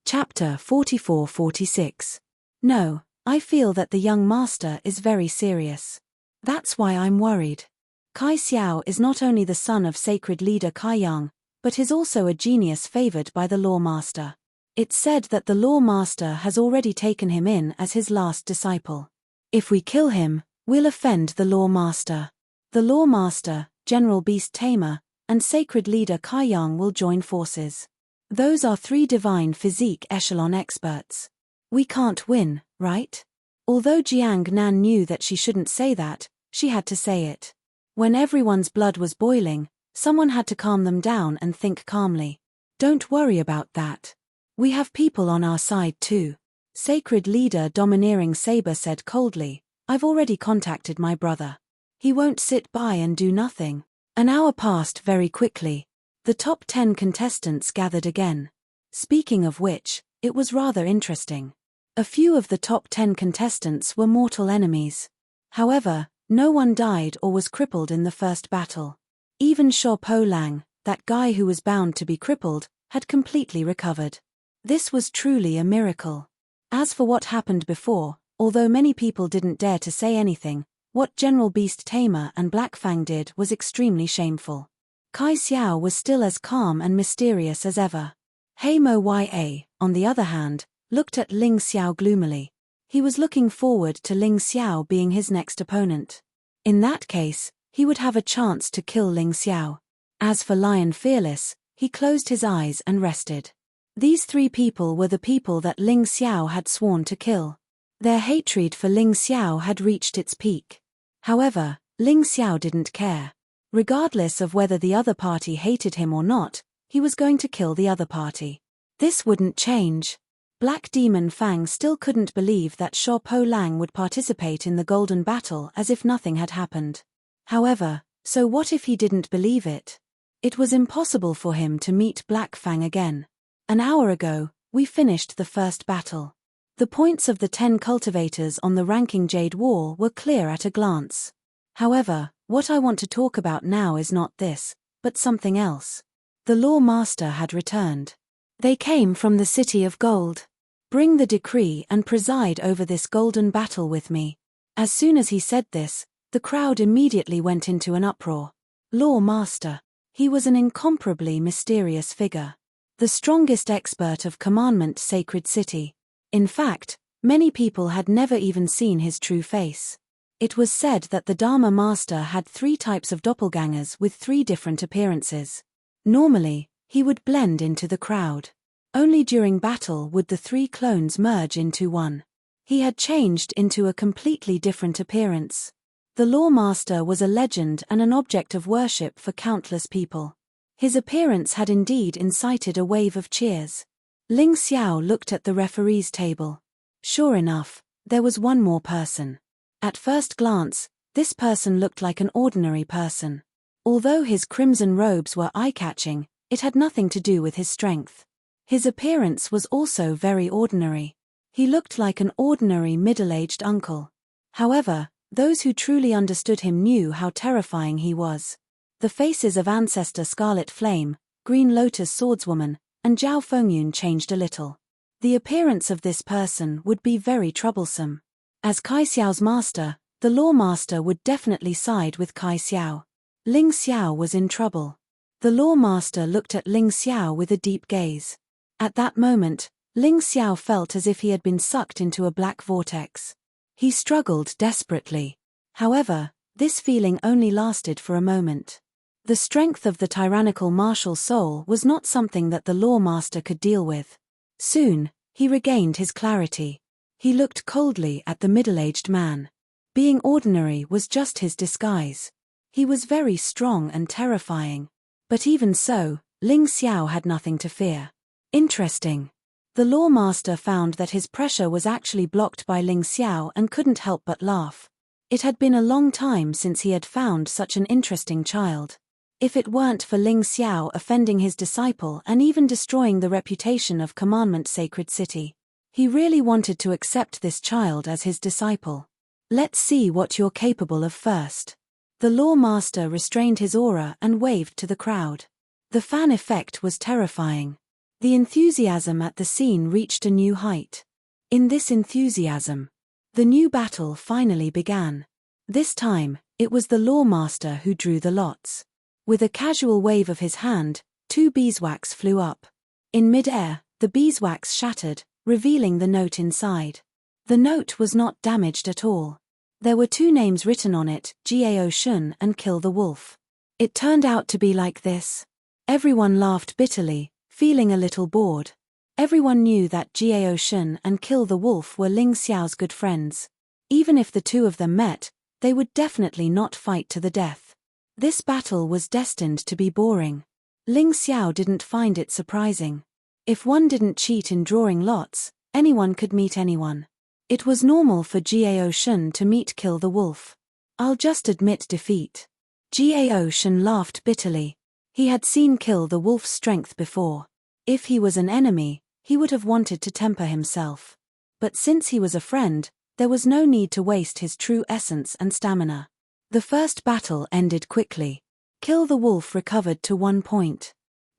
Chapter 44-46. No, I feel that the young master is very serious. That's why I'm worried. Kai Xiao is not only the son of sacred leader Kai Yang, but is also a genius favored by the Law Master. It's said that the Law Master has already taken him in as his last disciple. If we kill him, we'll offend the Law Master. The Law Master, General Beast Tamer, and sacred leader Kai Yang will join forces. Those are 3 divine physique echelon experts. We can't win, right? Although Jiang Nan knew that she shouldn't say that, she had to say it. When everyone's blood was boiling, someone had to calm them down and think calmly. Don't worry about that. We have people on our side too. Sacred Leader Domineering Saber said coldly, I've already contacted my brother. He won't sit by and do nothing. An hour passed very quickly. The top 10 contestants gathered again. Speaking of which, it was rather interesting. A few of the top 10 contestants were mortal enemies. However, no one died or was crippled in the first battle. Even Sho Po Lang, that guy who was bound to be crippled, had completely recovered. This was truly a miracle. As for what happened before, although many people didn't dare to say anything, what General Beast Tamer and Black Fang did was extremely shameful. Kai Xiao was still as calm and mysterious as ever. He Mo Ya, on the other hand, looked at Ling Xiao gloomily. He was looking forward to Ling Xiao being his next opponent. In that case, he would have a chance to kill Ling Xiao. As for Lion Fearless, he closed his eyes and rested. These three people were the people that Ling Xiao had sworn to kill. Their hatred for Ling Xiao had reached its peak. However, Ling Xiao didn't care. Regardless of whether the other party hated him or not, he was going to kill the other party. This wouldn't change. Black Demon Fang still couldn't believe that Sho Po Lang would participate in the Golden Battle as if nothing had happened. However, so what if he didn't believe it? It was impossible for him to meet Black Fang again. An hour ago, we finished the first battle. The points of the 10 cultivators on the ranking Jade Wall were clear at a glance. However, what I want to talk about now is not this, but something else. The Law Master had returned. They came from the City of Gold. Bring the decree and preside over this golden battle with me. As soon as he said this, the crowd immediately went into an uproar. Law Master. He was an incomparably mysterious figure. The strongest expert of Commandment Sacred City. In fact, many people had never even seen his true face. It was said that the Dharma Master had 3 types of doppelgangers with 3 different appearances. Normally, he would blend into the crowd. Only during battle would the 3 clones merge into one. He had changed into a completely different appearance. The Law Master was a legend and an object of worship for countless people. His appearance had indeed incited a wave of cheers. Ling Xiao looked at the referee's table. Sure enough, there was one more person. At first glance, this person looked like an ordinary person. Although his crimson robes were eye-catching, it had nothing to do with his strength. His appearance was also very ordinary. He looked like an ordinary middle-aged uncle. However, those who truly understood him knew how terrifying he was. The faces of Ancestor Scarlet Flame, Green Lotus Swordswoman, and Zhao Fengyun changed a little. The appearance of this person would be very troublesome. As Kai Xiao's master, the Law Master would definitely side with Kai Xiao. Ling Xiao was in trouble. The Law Master looked at Ling Xiao with a deep gaze. At that moment, Ling Xiao felt as if he had been sucked into a black vortex. He struggled desperately. However, this feeling only lasted for a moment. The strength of the tyrannical martial soul was not something that the Law Master could deal with. Soon, he regained his clarity. He looked coldly at the middle-aged man. Being ordinary was just his disguise. He was very strong and terrifying. But even so, Ling Xiao had nothing to fear. Interesting. The Law Master found that his pressure was actually blocked by Ling Xiao and couldn't help but laugh. It had been a long time since he had found such an interesting child. If it weren't for Ling Xiao offending his disciple and even destroying the reputation of Commandment Sacred City, he really wanted to accept this child as his disciple. Let's see what you're capable of first. The Law Master restrained his aura and waved to the crowd. The fan effect was terrifying. The enthusiasm at the scene reached a new height. In this enthusiasm, the new battle finally began. This time, it was the Law Master who drew the lots. With a casual wave of his hand, 2 beeswax flew up. In mid-air, the beeswax shattered, revealing the note inside. The note was not damaged at all. There were 2 names written on it, Gao Shun and Kill the Wolf. It turned out to be like this. Everyone laughed bitterly, feeling a little bored. Everyone knew that Gao Shun and Kill the Wolf were Ling Xiao's good friends. Even if the 2 of them met, they would definitely not fight to the death. This battle was destined to be boring. Ling Xiao didn't find it surprising. If one didn't cheat in drawing lots, anyone could meet anyone. It was normal for Gao Shun to meet Kill the Wolf. I'll just admit defeat. Gao Shun laughed bitterly. He had seen Kill the Wolf's strength before. If he was an enemy, he would have wanted to temper himself. But since he was a friend, there was no need to waste his true essence and stamina. The first battle ended quickly. Kill the Wolf recovered to 1 point.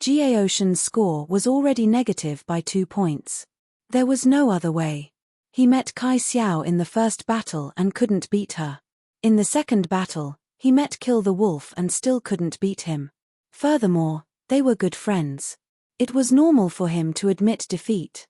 Gao Shun's score was already negative by 2 points. There was no other way. He met Kai Xiao in the first battle and couldn't beat her. In the second battle, he met Kill the Wolf and still couldn't beat him. Furthermore, they were good friends. It was normal for him to admit defeat.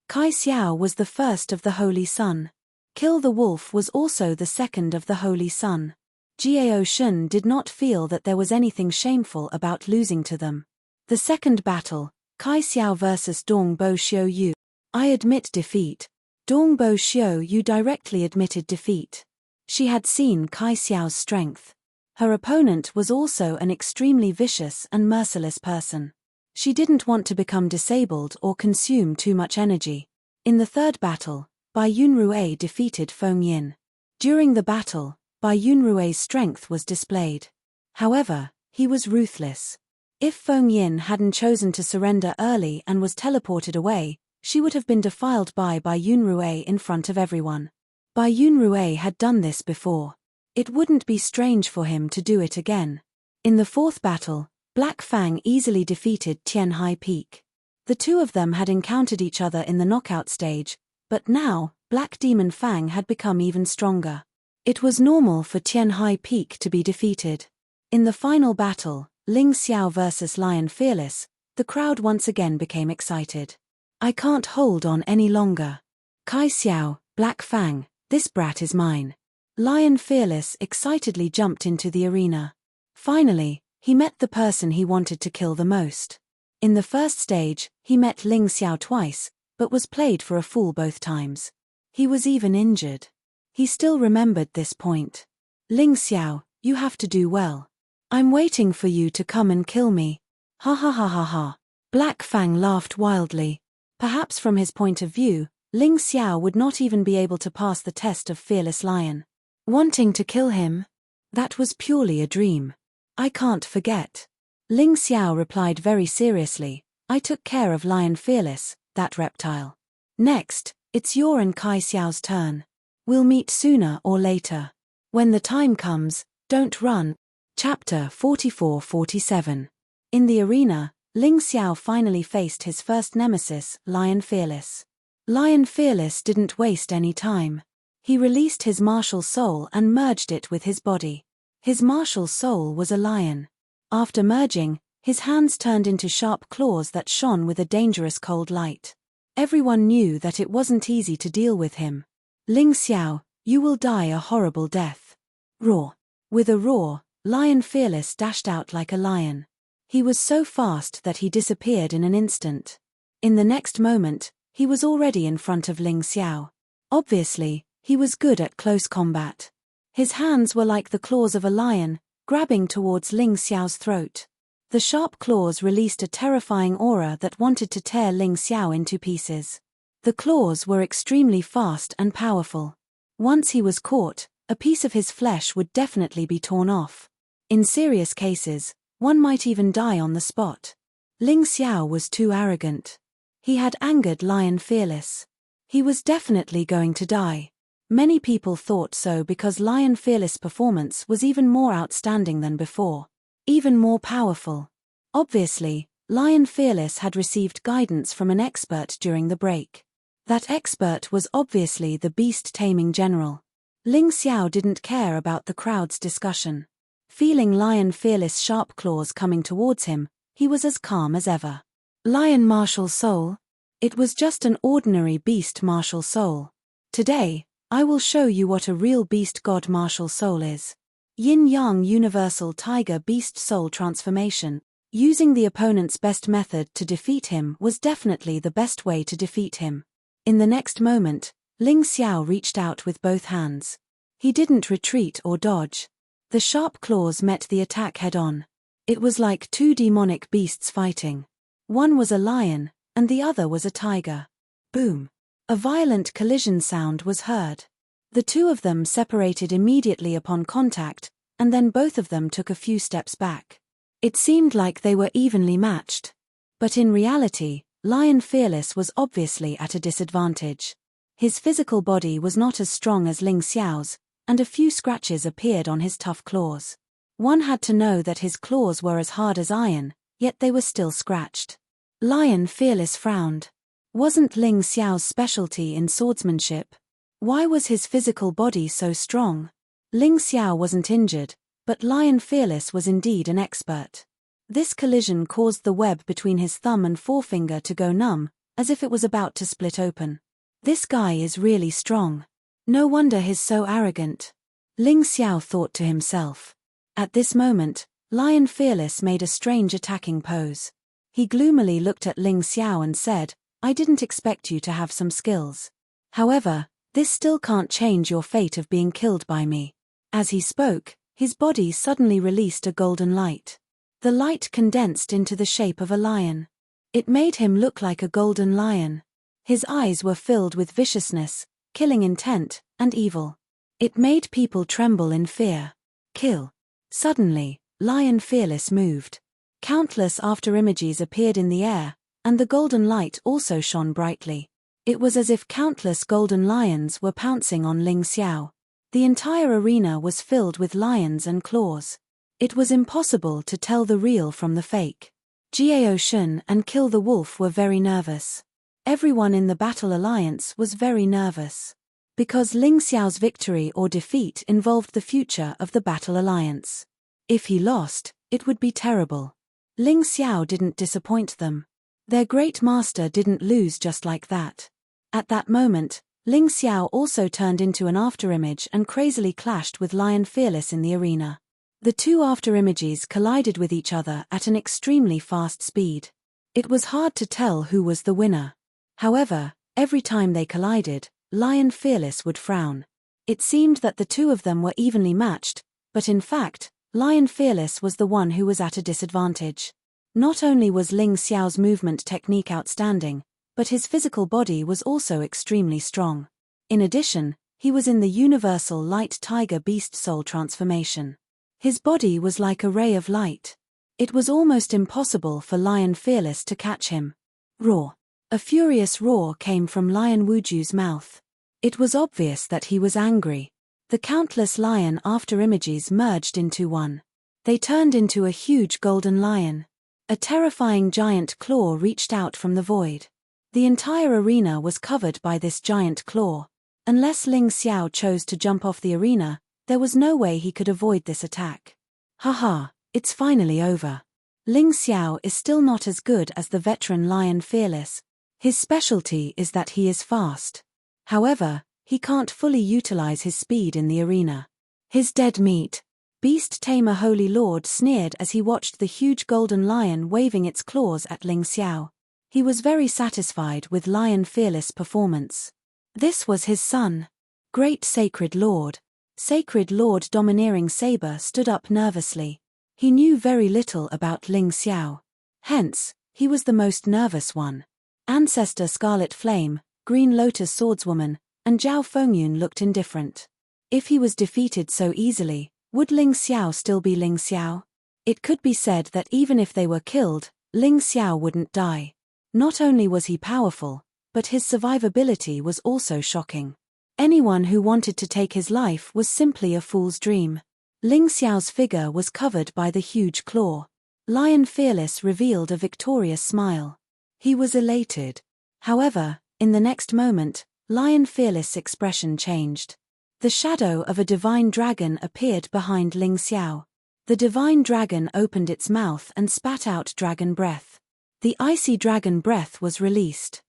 Kai Xiao was the first of the Holy Sun. Kill the Wolf was also the second of the Holy Sun. Jiao Shun did not feel that there was anything shameful about losing to them. The second battle, Kai Xiao vs Dong Bo Xiu Yu. I admit defeat. Dong Bo Xiu Yu directly admitted defeat. She had seen Kai Xiao's strength. Her opponent was also an extremely vicious and merciless person. She didn't want to become disabled or consume too much energy. In the third battle, Bai Yunrui defeated Feng Yin. During the battle, Bai Yunrui's strength was displayed. However, he was ruthless. If Feng Yin hadn't chosen to surrender early and was teleported away, she would have been defiled by Bai Yunrui in front of everyone. Bai Yunrui had done this before. It wouldn't be strange for him to do it again. In the fourth battle, Black Fang easily defeated Tianhai Peak. The two of them had encountered each other in the knockout stage, but now, Black Demon Fang had become even stronger. It was normal for Tianhai Peak to be defeated. In the final battle, Ling Xiao vs Lion Fearless, the crowd once again became excited. I can't hold on any longer. Kai Xiao, Black Fang, this brat is mine. Lion Fearless excitedly jumped into the arena. Finally, he met the person he wanted to kill the most. In the first stage, he met Ling Xiao twice, but was played for a fool both times. He was even injured. He still remembered this point. Ling Xiao, you have to do well. I'm waiting for you to come and kill me. Ha ha ha ha ha. Black Fang laughed wildly. Perhaps from his point of view, Ling Xiao would not even be able to pass the test of Fearless Lion. Wanting to kill him? That was purely a dream. I can't forget. Ling Xiao replied very seriously, I took care of Lion Fearless, that reptile. Next, it's your and Kai Xiao's turn. We'll meet sooner or later. When the time comes, don't run. Chapter 44-47. In the arena, Ling Xiao finally faced his first nemesis, Lion Fearless. Lion Fearless didn't waste any time. He released his martial soul and merged it with his body. His martial soul was a lion. After merging, his hands turned into sharp claws that shone with a dangerous cold light. Everyone knew that it wasn't easy to deal with him. Ling Xiao, you will die a horrible death. Roar. With a roar, Lion Fearless dashed out like a lion. He was so fast that he disappeared in an instant. In the next moment, he was already in front of Ling Xiao. Obviously, he was good at close combat. His hands were like the claws of a lion, grabbing towards Ling Xiao's throat. The sharp claws released a terrifying aura that wanted to tear Ling Xiao into pieces. The claws were extremely fast and powerful. Once he was caught, a piece of his flesh would definitely be torn off. In serious cases, one might even die on the spot. Ling Xiao was too arrogant. He had angered Lion Fearless. He was definitely going to die. Many people thought so because Lion Fearless' performance was even more outstanding than before. Even more powerful. Obviously, Lion Fearless had received guidance from an expert during the break. That expert was obviously the beast-taming general. Ling Xiao didn't care about the crowd's discussion. Feeling Lion Fearless' sharp claws coming towards him, he was as calm as ever. Lion Martial Soul? It was just an ordinary beast martial soul. Today, I will show you what a real beast god martial soul is. Yin-Yang Universal Tiger Beast Soul Transformation. Using the opponent's best method to defeat him was definitely the best way to defeat him. In the next moment, Ling Xiao reached out with both hands. He didn't retreat or dodge. The sharp claws met the attack head-on. It was like two demonic beasts fighting. One was a lion, and the other was a tiger. Boom! A violent collision sound was heard. The two of them separated immediately upon contact, and then both of them took a few steps back. It seemed like they were evenly matched. But in reality, Lion Fearless was obviously at a disadvantage. His physical body was not as strong as Ling Xiao's, and a few scratches appeared on his tough claws. One had to know that his claws were as hard as iron, yet they were still scratched. Lion Fearless frowned. Wasn't Ling Xiao's specialty in swordsmanship? Why was his physical body so strong? Ling Xiao wasn't injured, but Lion Fearless was indeed an expert. This collision caused the web between his thumb and forefinger to go numb, as if it was about to split open. This guy is really strong. No wonder he's so arrogant. Ling Xiao thought to himself. At this moment, Lion Fearless made a strange attacking pose. He gloomily looked at Ling Xiao and said, "I didn't expect you to have some skills. However, this still can't change your fate of being killed by me." As he spoke, his body suddenly released a golden light. The light condensed into the shape of a lion. It made him look like a golden lion. His eyes were filled with viciousness, killing intent, and evil. It made people tremble in fear. Kill. Suddenly, Lion Fearless moved. Countless afterimages appeared in the air, and the golden light also shone brightly. It was as if countless golden lions were pouncing on Ling Xiao. The entire arena was filled with lions and claws. It was impossible to tell the real from the fake. Jiao Shun and Kill the Wolf were very nervous. Everyone in the Battle Alliance was very nervous. Because Ling Xiao's victory or defeat involved the future of the Battle Alliance. If he lost, it would be terrible. Ling Xiao didn't disappoint them. Their great master didn't lose just like that. At that moment, Ling Xiao also turned into an afterimage and crazily clashed with Lion Fearless in the arena. The two afterimages collided with each other at an extremely fast speed. It was hard to tell who was the winner. However, every time they collided, Lion Fearless would frown. It seemed that the two of them were evenly matched, but in fact, Lion Fearless was the one who was at a disadvantage. Not only was Ling Xiao's movement technique outstanding, but his physical body was also extremely strong. In addition, he was in the universal light tiger beast soul transformation. His body was like a ray of light. It was almost impossible for Lion Fearless to catch him. Roar. A furious roar came from Lion Wuju's mouth. It was obvious that he was angry. The countless lion afterimages merged into one. They turned into a huge golden lion. A terrifying giant claw reached out from the void. The entire arena was covered by this giant claw. Unless Ling Xiao chose to jump off the arena, there was no way he could avoid this attack. Haha, it's finally over. Ling Xiao is still not as good as the veteran Lion Fearless. His specialty is that he is fast. However, he can't fully utilize his speed in the arena. His dead meat. Beast Tamer Holy Lord sneered as he watched the huge golden lion waving its claws at Ling Xiao. He was very satisfied with Lion Fearless' performance. This was his son. Great Sacred Lord. Sacred Lord Domineering Saber stood up nervously. He knew very little about Ling Xiao. Hence, he was the most nervous one. Ancestor Scarlet Flame, Green Lotus Swordswoman, and Zhao Fengyun looked indifferent. If he was defeated so easily, would Ling Xiao still be Ling Xiao? It could be said that even if they were killed, Ling Xiao wouldn't die. Not only was he powerful, but his survivability was also shocking. Anyone who wanted to take his life was simply a fool's dream. Ling Xiao's figure was covered by the huge claw. Lion Fearless revealed a victorious smile. He was elated. However, in the next moment, Lion Fearless' expression changed. The shadow of a divine dragon appeared behind Ling Xiao. The divine dragon opened its mouth and spat out dragon breath. The icy dragon breath was released.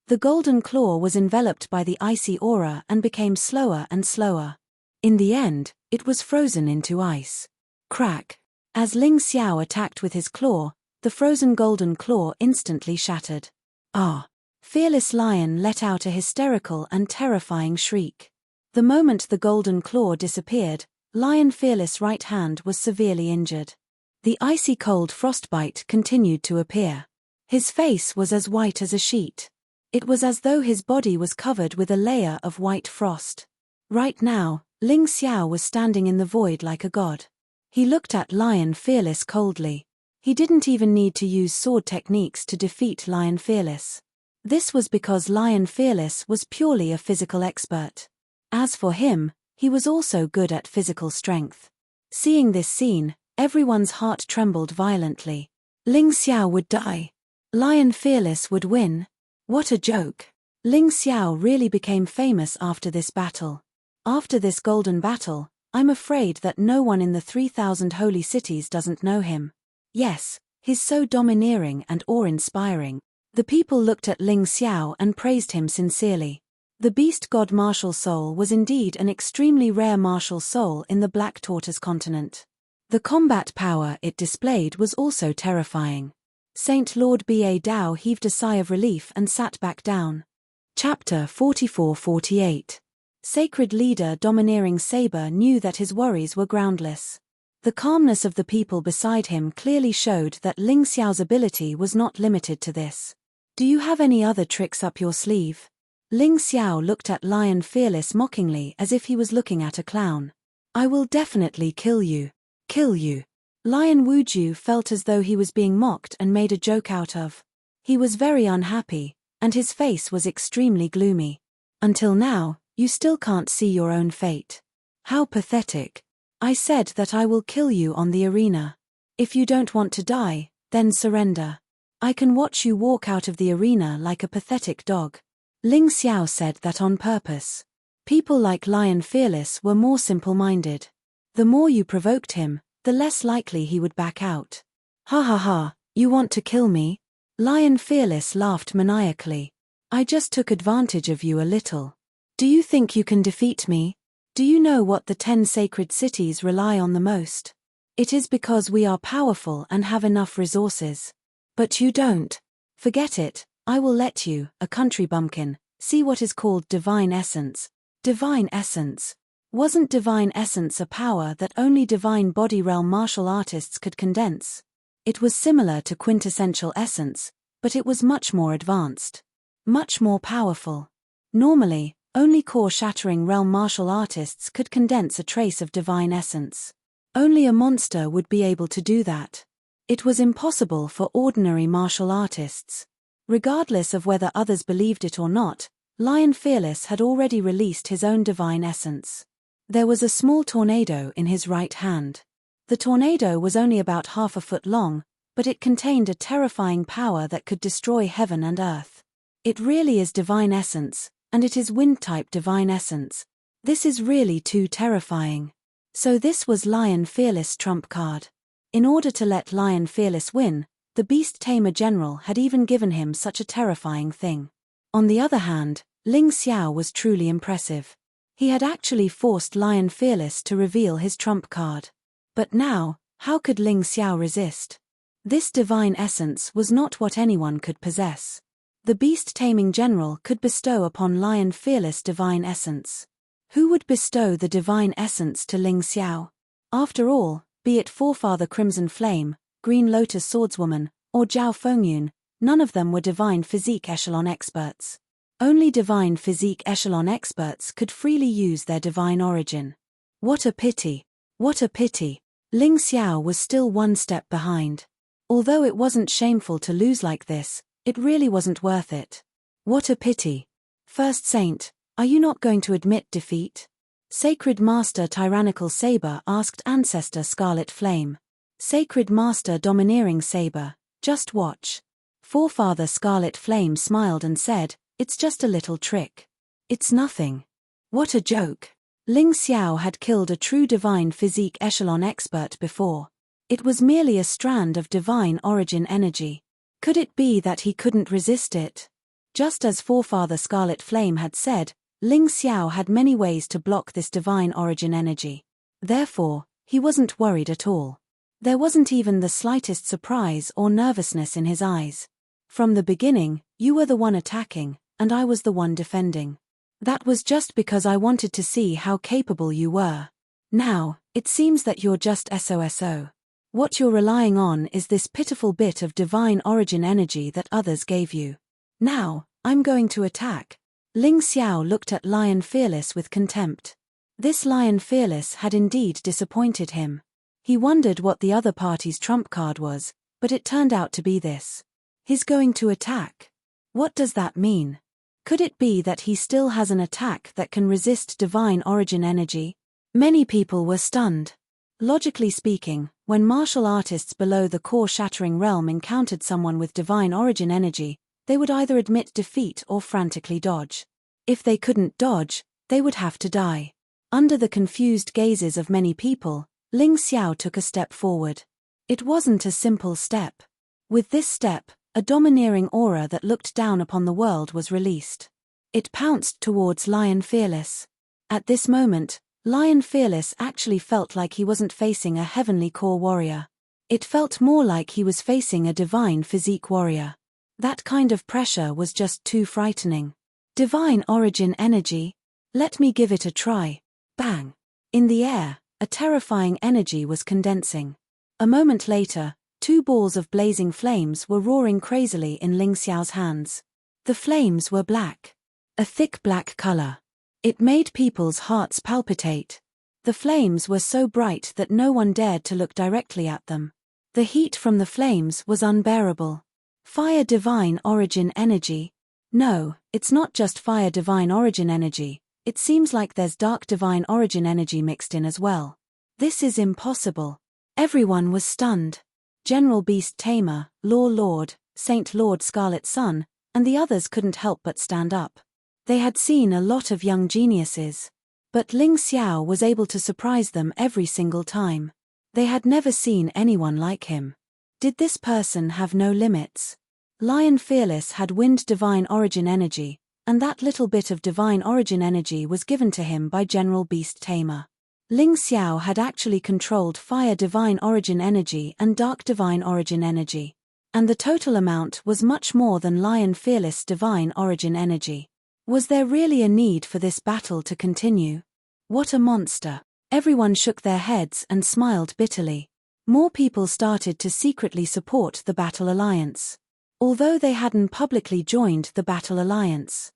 The golden claw was enveloped by the icy aura and became slower and slower. In the end, it was frozen into ice. Crack. As Ling Xiao attacked with his claw, the frozen golden claw instantly shattered. Ah! Fearless Lion let out a hysterical and terrifying shriek. The moment the golden claw disappeared, Lion Fearless' right hand was severely injured. The icy cold frostbite continued to appear. His face was as white as a sheet. It was as though his body was covered with a layer of white frost. Right now, Ling Xiao was standing in the void like a god. He looked at Lion Fearless coldly. He didn't even need to use sword techniques to defeat Lion Fearless. This was because Lion Fearless was purely a physical expert. As for him, he was also good at physical strength. Seeing this scene, everyone's heart trembled violently. Ling Xiao would die. Lion Fearless would win. What a joke. Ling Xiao really became famous after this battle. After this golden battle, I'm afraid that no one in the 3,000 holy cities doesn't know him. Yes, he's so domineering and awe-inspiring. The people looked at Ling Xiao and praised him sincerely. The beast god martial soul was indeed an extremely rare martial soul in the Black Tortoise continent. The combat power it displayed was also terrifying. Saint Lord Ba Dao heaved a sigh of relief and sat back down. Chapter 44-48. Sacred leader Domineering Saber knew that his worries were groundless. The calmness of the people beside him clearly showed that Ling Xiao's ability was not limited to this. Do you have any other tricks up your sleeve? Ling Xiao looked at Lion Fearless mockingly as if he was looking at a clown. I will definitely kill you. Kill you. Lion Wuju felt as though he was being mocked and made a joke out of. He was very unhappy, and his face was extremely gloomy. Until now, you still can't see your own fate. How pathetic. I said that I will kill you on the arena. If you don't want to die, then surrender. I can watch you walk out of the arena like a pathetic dog. Ling Xiao said that on purpose. People like Lion Fearless were more simple-minded. The more you provoked him, the less likely he would back out. Ha ha ha, you want to kill me? Lion Fearless laughed maniacally. I just took advantage of you a little. Do you think you can defeat me? Do you know what the 10 sacred cities rely on the most? It is because we are powerful and have enough resources. But you don't. Forget it, I will let you, a country bumpkin, see what is called divine essence. Divine essence. Wasn't divine essence a power that only divine body realm martial artists could condense? It was similar to quintessential essence, but it was much more advanced. Much more powerful. Normally, only core-shattering realm martial artists could condense a trace of divine essence. Only a monster would be able to do that. It was impossible for ordinary martial artists. Regardless of whether others believed it or not, Lion Fearless had already released his own divine essence. There was a small tornado in his right hand. The tornado was only about half a foot long, but it contained a terrifying power that could destroy heaven and earth. It really is divine essence, and it is wind-type divine essence. This is really too terrifying. So this was Lion Fearless' trump card. In order to let Lion Fearless win, the Beast Tamer General had even given him such a terrifying thing. On the other hand, Ling Xiao was truly impressive. He had actually forced Lion Fearless to reveal his trump card. But now, how could Ling Xiao resist? This divine essence was not what anyone could possess. The beast-taming general could bestow upon Lion Fearless divine essence. Who would bestow the divine essence to Ling Xiao? After all, be it Forefather Crimson Flame, Green Lotus Swordswoman, or Zhao Fengyun, none of them were divine physique echelon experts. Only divine physique echelon experts could freely use their divine origin. What a pity. What a pity. Ling Xiao was still one step behind. Although it wasn't shameful to lose like this, it really wasn't worth it. What a pity. First Saint, are you not going to admit defeat? Sacred Master Tyrannical Saber asked Ancestor Scarlet Flame. Sacred Master Domineering Saber, just watch. Forefather Scarlet Flame smiled and said, it's just a little trick. It's nothing. What a joke. Ling Xiao had killed a true divine physique echelon expert before. It was merely a strand of divine origin energy. Could it be that he couldn't resist it? Just as Forefather Scarlet Flame had said, Ling Xiao had many ways to block this divine origin energy. Therefore, he wasn't worried at all. There wasn't even the slightest surprise or nervousness in his eyes. From the beginning, you were the one attacking, and I was the one defending. That was just because I wanted to see how capable you were. Now, it seems that you're just SOSO. What you're relying on is this pitiful bit of divine origin energy that others gave you. Now, I'm going to attack. Ling Xiao looked at Lion Fearless with contempt. This Lion Fearless had indeed disappointed him. He wondered what the other party's trump card was, but it turned out to be this. He's going to attack. What does that mean? Could it be that he still has an attack that can resist divine origin energy? Many people were stunned. Logically speaking, when martial artists below the core-shattering realm encountered someone with divine origin energy, they would either admit defeat or frantically dodge. If they couldn't dodge, they would have to die. Under the confused gazes of many people, Ling Xiao took a step forward. It wasn't a simple step. With this step, a domineering aura that looked down upon the world was released. It pounced towards Lion Fearless. At this moment, Lion Fearless actually felt like he wasn't facing a heavenly core warrior. It felt more like he was facing a divine physique warrior. That kind of pressure was just too frightening. Divine origin energy? Let me give it a try. Bang! In the air, a terrifying energy was condensing. A moment later, 2 balls of blazing flames were roaring crazily in Ling Xiao's hands. The flames were black. A thick black color. It made people's hearts palpitate. The flames were so bright that no one dared to look directly at them. The heat from the flames was unbearable. Fire divine origin energy? No, it's not just fire divine origin energy, it seems like there's dark divine origin energy mixed in as well. This is impossible. Everyone was stunned. General Beast Tamer, Law Lord, Saint Lord Scarlet Sun, and the others couldn't help but stand up. They had seen a lot of young geniuses. But Ling Xiao was able to surprise them every single time. They had never seen anyone like him. Did this person have no limits? Lion Fearless had wind divine origin energy, and that little bit of divine origin energy was given to him by General Beast Tamer. Ling Xiao had actually controlled fire divine origin energy and dark divine origin energy. And the total amount was much more than Lion Fearless divine origin energy. Was there really a need for this battle to continue? What a monster. Everyone shook their heads and smiled bitterly. More people started to secretly support the Battle Alliance. Although they hadn't publicly joined the Battle Alliance.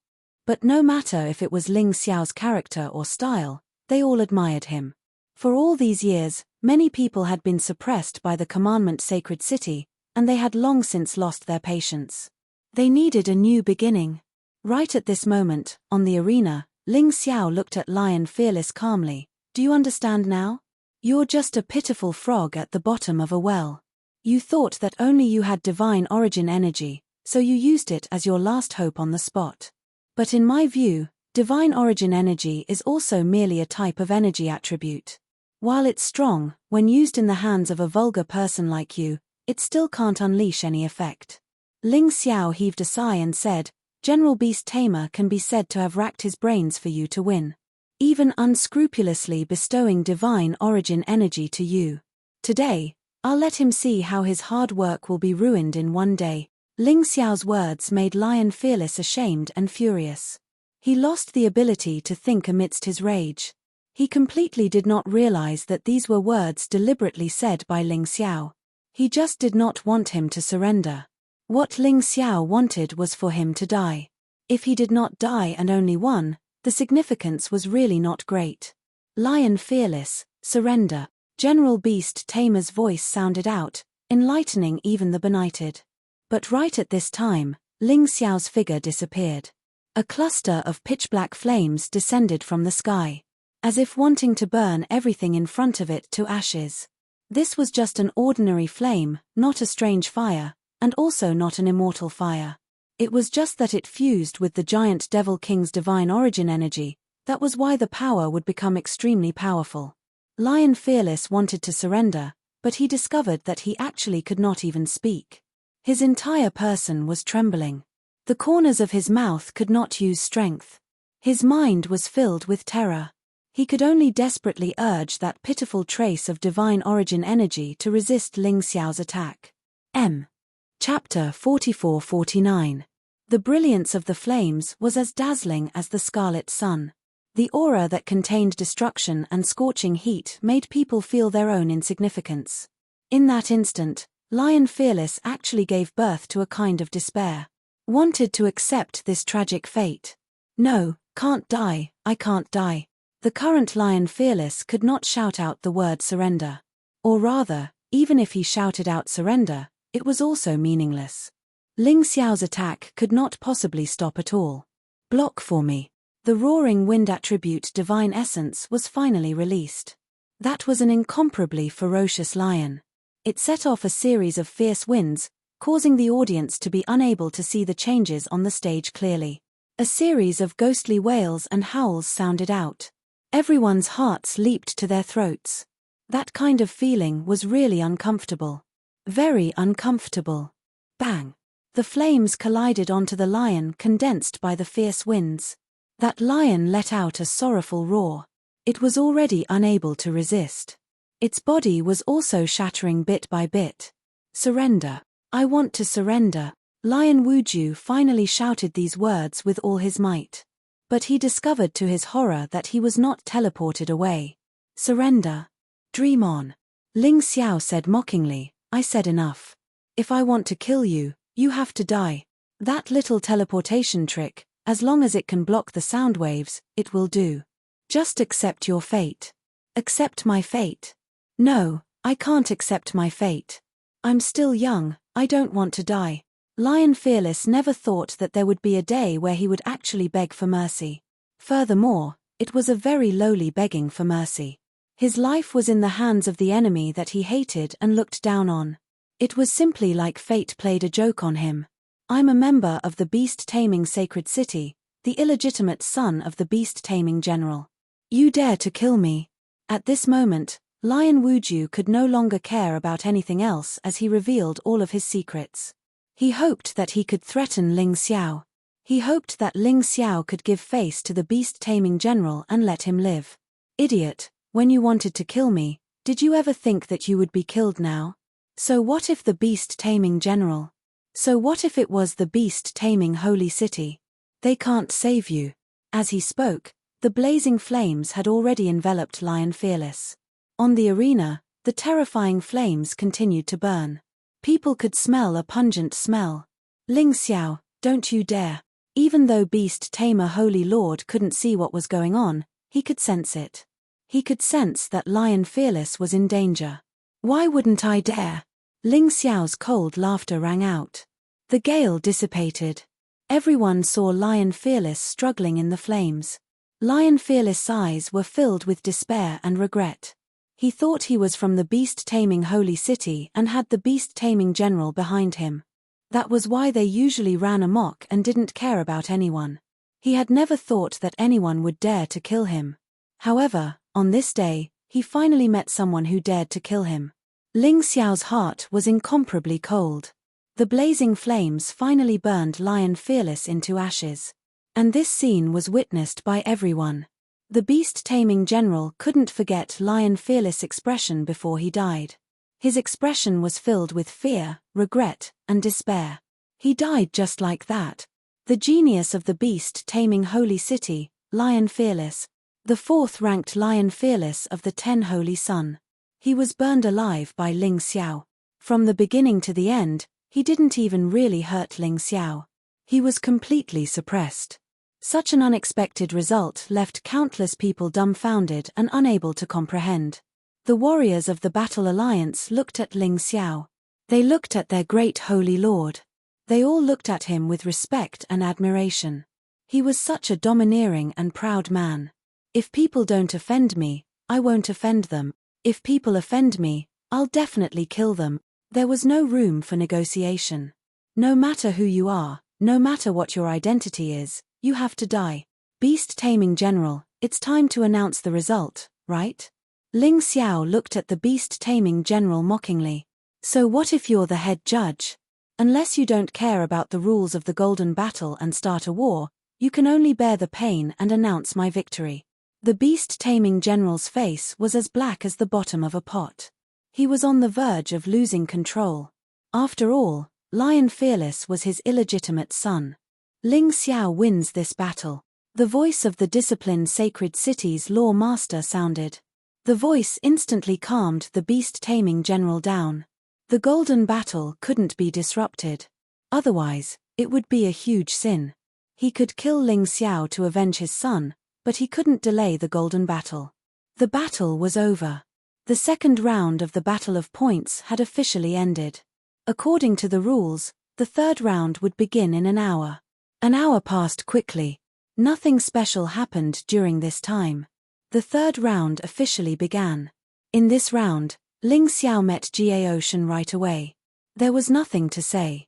But no matter if it was Ling Xiao's character or style, they all admired him. For all these years, many people had been suppressed by the commandment Sacred City, and they had long since lost their patience. They needed a new beginning. Right at this moment, on the arena, Ling Xiao looked at Lion Fearless calmly. Do you understand now? You're just a pitiful frog at the bottom of a well. You thought that only you had divine origin energy, so you used it as your last hope on the spot. But in my view, divine origin energy is also merely a type of energy attribute. While it's strong, when used in the hands of a vulgar person like you, it still can't unleash any effect. Ling Xiao heaved a sigh and said, General Beast Tamer can be said to have racked his brains for you to win. Even unscrupulously bestowing divine origin energy to you. Today, I'll let him see how his hard work will be ruined in one day. Ling Xiao's words made Lion Fearless ashamed and furious. He lost the ability to think amidst his rage. He completely did not realize that these were words deliberately said by Ling Xiao. He just did not want him to surrender. What Ling Xiao wanted was for him to die. If he did not die and only won, the significance was really not great. Lion Fearless, surrender. General Beast Tamer's voice sounded out, enlightening even the benighted. But right at this time, Ling Xiao's figure disappeared. A cluster of pitch-black flames descended from the sky, as if wanting to burn everything in front of it to ashes. This was just an ordinary flame, not a strange fire, and also not an immortal fire. It was just that it fused with the giant Devil King's divine origin energy. That was why the power would become extremely powerful. Lion Fearless wanted to surrender, but he discovered that he actually could not even speak. His entire person was trembling. The corners of his mouth could not use strength. His mind was filled with terror. He could only desperately urge that pitiful trace of divine origin energy to resist Ling Xiao's attack. Chapter 44-49. The brilliance of the flames was as dazzling as the scarlet sun. The aura that contained destruction and scorching heat made people feel their own insignificance. In that instant, Lion Fearless actually gave birth to a kind of despair. Wanted to accept this tragic fate. No, can't die, I can't die. The current Lion Fearless could not shout out the word surrender. Or rather, even if he shouted out surrender, it was also meaningless. Ling Xiao's attack could not possibly stop at all. Block for me. The roaring wind attribute divine essence was finally released. That was an incomparably ferocious lion. It set off a series of fierce winds, causing the audience to be unable to see the changes on the stage clearly. A series of ghostly wails and howls sounded out. Everyone's hearts leaped to their throats. That kind of feeling was really uncomfortable. Very uncomfortable. Bang! The flames collided onto the lion, condensed by the fierce winds. That lion let out a sorrowful roar. It was already unable to resist. Its body was also shattering bit by bit. Surrender. I want to surrender. Lion Wuju finally shouted these words with all his might. But he discovered to his horror that he was not teleported away. Surrender. Dream on. Ling Xiao said mockingly, I said enough. If I want to kill you, you have to die. That little teleportation trick, as long as it can block the sound waves, it will do. Just accept your fate. Accept my fate. No, I can't accept my fate. I'm still young, I don't want to die. Lion Fearless never thought that there would be a day where he would actually beg for mercy. Furthermore, it was a very lowly begging for mercy. His life was in the hands of the enemy that he hated and looked down on. It was simply like fate played a joke on him. I'm a member of the beast-taming sacred city, the illegitimate son of the beast-taming general. You dare to kill me? At this moment, Lion Wuju could no longer care about anything else as he revealed all of his secrets. He hoped that he could threaten Ling Xiao. He hoped that Ling Xiao could give face to the beast-taming general and let him live. Idiot, when you wanted to kill me, did you ever think that you would be killed now? So what if the beast-taming general? So what if it was the beast-taming holy city? They can't save you. As he spoke, the blazing flames had already enveloped Lion Fearless. On the arena, the terrifying flames continued to burn. People could smell a pungent smell. Ling Xiao, don't you dare. Even though Beast-Tamer Holy Lord couldn't see what was going on, he could sense it. He could sense that Lion Fearless was in danger. Why wouldn't I dare? Ling Xiao's cold laughter rang out. The gale dissipated. Everyone saw Lion Fearless struggling in the flames. Lion Fearless' eyes were filled with despair and regret. He thought he was from the beast-taming holy city and had the beast-taming general behind him. That was why they usually ran amok and didn't care about anyone. He had never thought that anyone would dare to kill him. However, on this day, he finally met someone who dared to kill him. Ling Xiao's heart was incomparably cold. The blazing flames finally burned Lion Fearless into ashes. And this scene was witnessed by everyone. The beast-taming general couldn't forget Lion Fearless' expression before he died. His expression was filled with fear, regret, and despair. He died just like that. The genius of the beast-taming holy city, Lion Fearless. The fourth-ranked Lion Fearless of the 10 Holy Sun. He was burned alive by Ling Xiao. From the beginning to the end, he didn't even really hurt Ling Xiao. He was completely suppressed. Such an unexpected result left countless people dumbfounded and unable to comprehend. The warriors of the Battle Alliance looked at Ling Xiao. They looked at their great holy lord. They all looked at him with respect and admiration. He was such a domineering and proud man. If people don't offend me, I won't offend them. If people offend me, I'll definitely kill them. There was no room for negotiation. No matter who you are, no matter what your identity is, you have to die. Beast-taming general, it's time to announce the result, right? Ling Xiao looked at the beast-taming general mockingly. So what if you're the head judge? Unless you don't care about the rules of the Golden Battle and start a war, you can only bear the pain and announce my victory. The beast-taming general's face was as black as the bottom of a pot. He was on the verge of losing control. After all, Lion Fearless was his illegitimate son. Ling Xiao wins this battle. The voice of the disciplined sacred city's law master sounded. The voice instantly calmed the beast-taming general down. The Golden Battle couldn't be disrupted. Otherwise, it would be a huge sin. He could kill Ling Xiao to avenge his son, but he couldn't delay the Golden Battle. The battle was over. The second round of the Battle of Points had officially ended. According to the rules, the third round would begin in an hour. An hour passed quickly. Nothing special happened during this time. The third round officially began. In this round, Ling Xiao met Jie Ocean right away. There was nothing to say.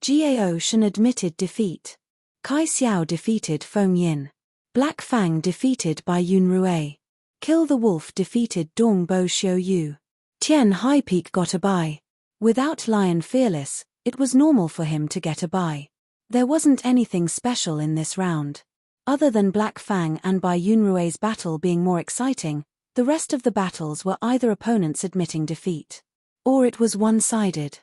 Gao Shen admitted defeat. Kai Xiao defeated Feng Yin. Black Fang defeated Bai Yunrui. Kill the Wolf defeated Dong Bo Xiu Yu. Tian High Peak got a bye. Without Lion Fearless, it was normal for him to get a bye. There wasn't anything special in this round. Other than Black Fang and Bai Yunrui's battle being more exciting, the rest of the battles were either opponents admitting defeat, or it was one-sided.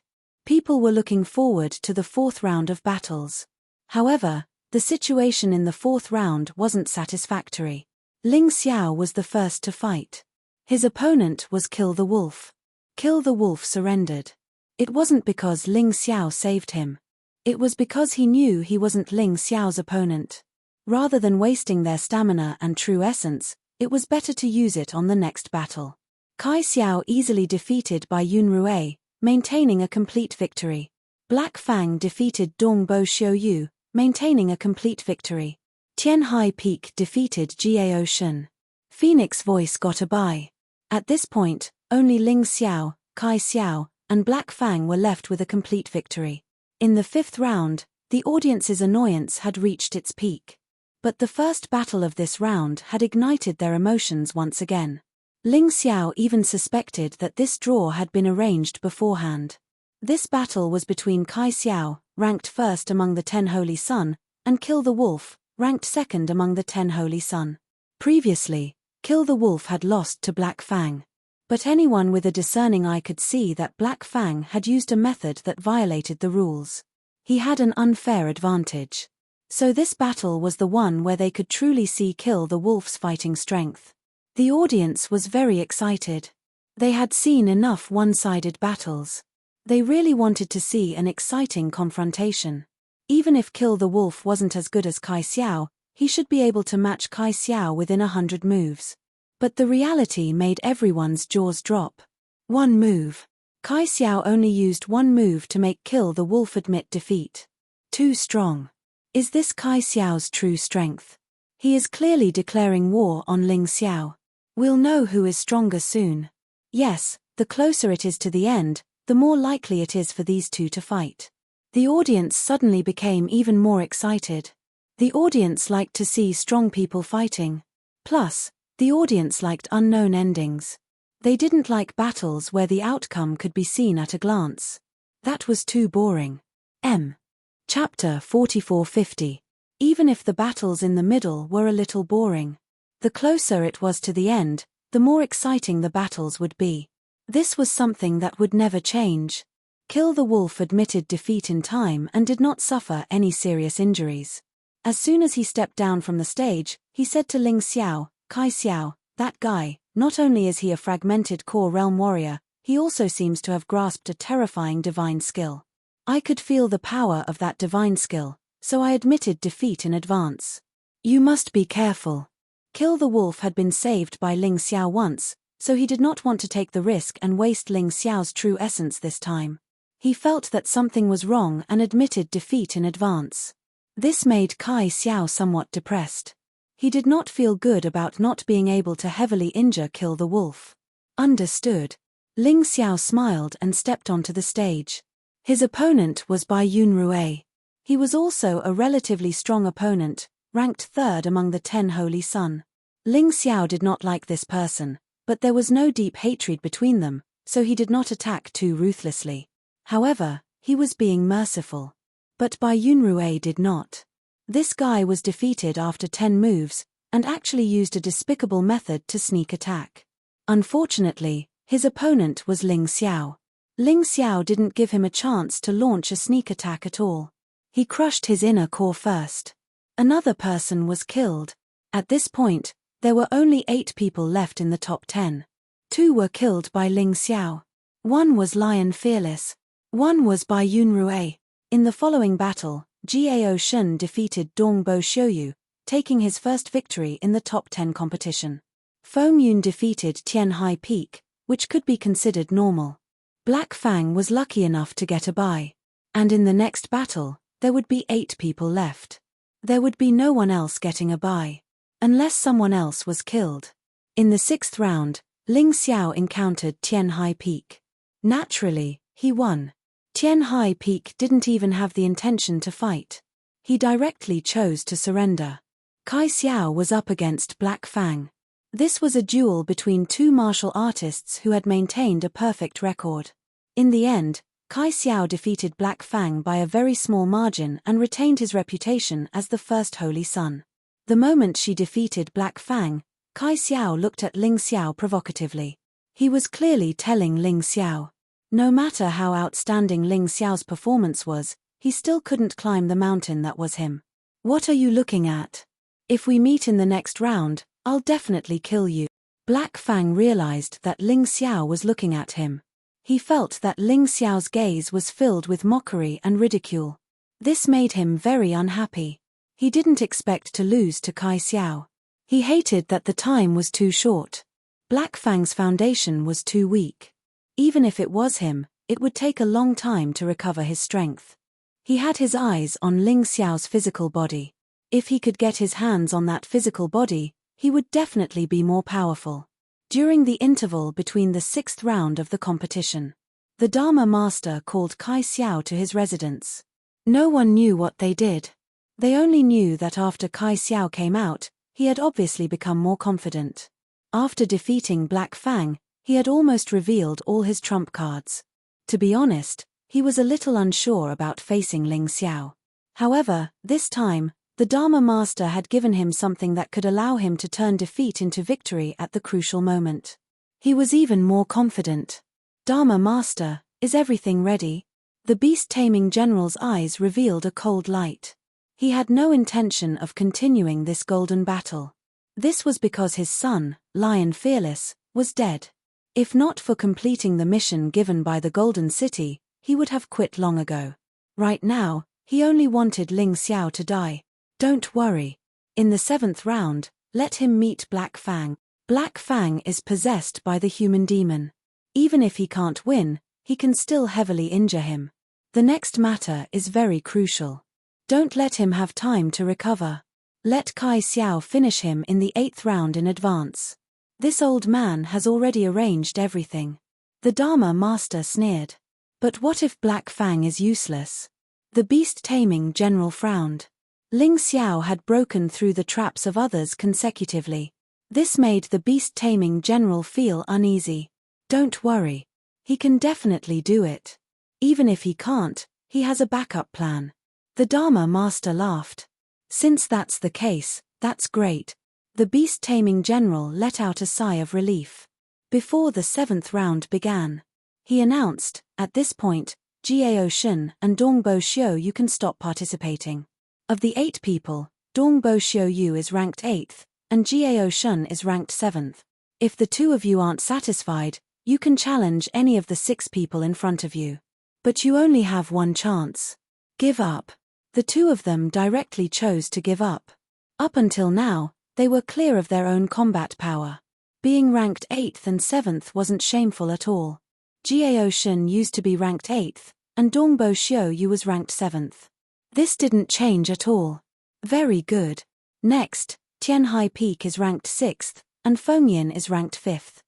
People were looking forward to the fourth round of battles. However, the situation in the fourth round wasn't satisfactory. Ling Xiao was the first to fight. His opponent was Kill the Wolf. Kill the Wolf surrendered. It wasn't because Ling Xiao saved him. It was because he knew he wasn't Ling Xiao's opponent. Rather than wasting their stamina and true essence, it was better to use it on the next battle. Kai Xiao easily defeated Bai Yunrui, maintaining a complete victory. Black Fang defeated Dong Bo Xiu Yu, maintaining a complete victory. Tian High Peak defeated Gao Shen. Phoenix Voice got a bye. At this point, only Ling Xiao, Kai Xiao, and Black Fang were left with a complete victory. In the fifth round, the audience's annoyance had reached its peak. But the first battle of this round had ignited their emotions once again. Ling Xiao even suspected that this draw had been arranged beforehand. This battle was between Kai Xiao, ranked first among the 10 Holy Sun, and Kill the Wolf, ranked second among the 10 Holy Sun. Previously, Kill the Wolf had lost to Black Fang. But anyone with a discerning eye could see that Black Fang had used a method that violated the rules. He had an unfair advantage. So this battle was the one where they could truly see Kill the Wolf's fighting strength. The audience was very excited. They had seen enough one-sided battles. They really wanted to see an exciting confrontation. Even if Kill the Wolf wasn't as good as Kai Xiao, he should be able to match Kai Xiao within 100 moves. But the reality made everyone's jaws drop. One move. Kai Xiao only used one move to make Kill the Wolf admit defeat. Too strong. Is this Kai Xiao's true strength? He is clearly declaring war on Ling Xiao. We'll know who is stronger soon. Yes, the closer it is to the end, the more likely it is for these two to fight. The audience suddenly became even more excited. The audience liked to see strong people fighting. Plus, the audience liked unknown endings. They didn't like battles where the outcome could be seen at a glance. That was too boring. Chapter 4450. Even if the battles in the middle were a little boring, the closer it was to the end, the more exciting the battles would be. This was something that would never change. Kill the Wolf admitted defeat in time and did not suffer any serious injuries. As soon as he stepped down from the stage, he said to Ling Xiao, Kai Xiao, that guy, not only is he a fragmented core realm warrior, he also seems to have grasped a terrifying divine skill. I could feel the power of that divine skill, so I admitted defeat in advance. You must be careful. Kill the Wolf had been saved by Ling Xiao once, so he did not want to take the risk and waste Ling Xiao's true essence this time. He felt that something was wrong and admitted defeat in advance. This made Kai Xiao somewhat depressed. He did not feel good about not being able to heavily injure Kill the Wolf. Understood. Ling Xiao smiled and stepped onto the stage. His opponent was Bai Yunrui. He was also a relatively strong opponent, ranked third among the 10 Holy Sun. Ling Xiao did not like this person, but there was no deep hatred between them, so he did not attack too ruthlessly. However, he was being merciful. But Bai Yunrui did not. This guy was defeated after 10 moves, and actually used a despicable method to sneak attack. Unfortunately, his opponent was Ling Xiao. Ling Xiao didn't give him a chance to launch a sneak attack at all. He crushed his inner core first. Another person was killed. At this point, there were only 8 people left in the top 10. 2 were killed by Ling Xiao. 1 was Lion Fearless. 1 was Bai Yunrui. In the following battle, Gao Shen defeated Dong Bo Xiu Yu, taking his first victory in the top 10 competition. Feng Yun defeated Tian High Peak, which could be considered normal. Black Fang was lucky enough to get a bye. And in the next battle, there would be 8 people left. There would be no one else getting a bye. Unless someone else was killed. In the 6th round, Ling Xiao encountered Tian High Peak. Naturally, he won. Tian Hai Peak didn't even have the intention to fight. He directly chose to surrender. Kai Xiao was up against Black Fang. This was a duel between two martial artists who had maintained a perfect record. In the end, Kai Xiao defeated Black Fang by a very small margin and retained his reputation as the first Holy Son. The moment she defeated Black Fang, Kai Xiao looked at Ling Xiao provocatively. He was clearly telling Ling Xiao. No matter how outstanding Ling Xiao's performance was, he still couldn't climb the mountain that was him. What are you looking at? If we meet in the next round, I'll definitely kill you. Black Fang realized that Ling Xiao was looking at him. He felt that Ling Xiao's gaze was filled with mockery and ridicule. This made him very unhappy. He didn't expect to lose to Kai Xiao. He hated that the time was too short. Black Fang's foundation was too weak. Even if it was him, it would take a long time to recover his strength. He had his eyes on Ling Xiao's physical body. If he could get his hands on that physical body, he would definitely be more powerful. During the interval between the 6th round of the competition, the Dharma Master called Kai Xiao to his residence. No one knew what they did. They only knew that after Kai Xiao came out, he had obviously become more confident. After defeating Black Fang, he had almost revealed all his trump cards. To be honest, he was a little unsure about facing Ling Xiao. However, this time, the Dharma Master had given him something that could allow him to turn defeat into victory at the crucial moment. He was even more confident. Dharma Master, is everything ready? The beast-taming general's eyes revealed a cold light. He had no intention of continuing this golden battle. This was because his son, Lion Fearless, was dead. If not for completing the mission given by the Golden City, he would have quit long ago. Right now, he only wanted Ling Xiao to die. Don't worry. In the 7th round, let him meet Black Fang. Black Fang is possessed by the human demon. Even if he can't win, he can still heavily injure him. The next matter is very crucial. Don't let him have time to recover. Let Kai Xiao finish him in the 8th round in advance. This old man has already arranged everything. The Dharma Master sneered. But what if Black Fang is useless? The beast-taming general frowned. Ling Xiao had broken through the traps of others consecutively. This made the beast-taming general feel uneasy. Don't worry. He can definitely do it. Even if he can't, he has a backup plan. The Dharma Master laughed. Since that's the case, that's great. The beast-taming general let out a sigh of relief. Before the 7th round began, he announced, at this point, Jiao Shen and Dongbo Xiu you can stop participating. Of the 8 people, Dongbo Xiu Yu is ranked 8th, and Jiao Shen is ranked 7th. If the two of you aren't satisfied, you can challenge any of the 6 people in front of you. But you only have one chance. Give up. The two of them directly chose to give up. Up until now, they were clear of their own combat power. Being ranked 8th and 7th wasn't shameful at all. Jiao Shen used to be ranked 8th, and Dongbo Xiu Yu was ranked 7th. This didn't change at all. Very good. Next, Tian Hai Peak is ranked 6th, and Fengyin is ranked 5th.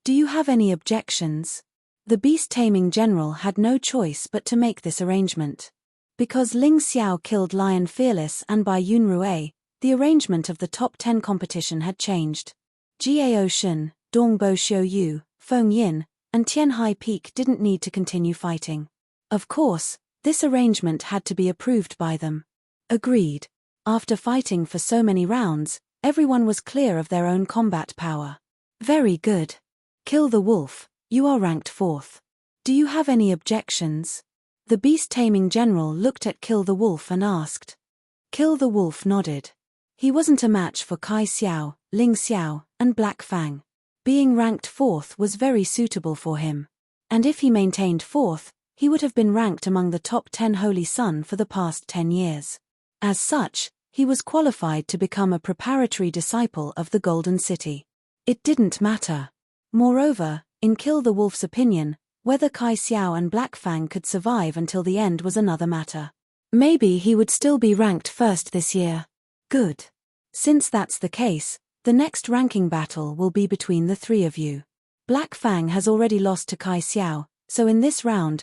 Do you have any objections? The beast-taming general had no choice but to make this arrangement. Because Ling Xiao killed Lion Fearless and by Yunrui, the arrangement of the top 10 competition had changed. Jiao Shen, Dongbo Xiu Yu, Fengyin, and Tian Hai Peak didn't need to continue fighting. Of course, this arrangement had to be approved by them. Agreed. After fighting for so many rounds, everyone was clear of their own combat power. Very good. Kill the wolf, you are ranked 4th. Do you have any objections? The beast-taming general looked at Kill the Wolf and asked. Kill the Wolf nodded. He wasn't a match for Kai Xiao, Ling Xiao, and Black Fang. Being ranked 4th was very suitable for him. And if he maintained 4th, he would have been ranked among the top 10 Holy Sun for the past 10 years. As such, he was qualified to become a preparatory disciple of the Golden City. It didn't matter. Moreover, in Kill the Wolf's opinion, whether Kai Xiao and Black Fang could survive until the end was another matter. Maybe he would still be ranked 1st this year. Good. Since that's the case, the next ranking battle will be between the 3 of you. Black Fang has already lost to Kai Xiao, so in this round,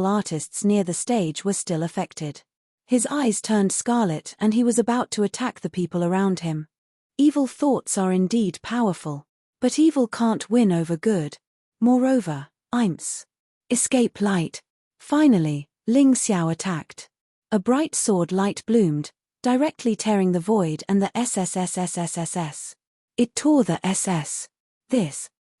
martial artists near the stage were still affected. His eyes turned scarlet and he was about to attack the people around him. Evil thoughts are indeed powerful. But evil can't win over good. Moreover, escape light. Finally, Ling Xiao attacked. A bright sword light bloomed, directly tearing the void and the SSSSSSS. It tore the SS.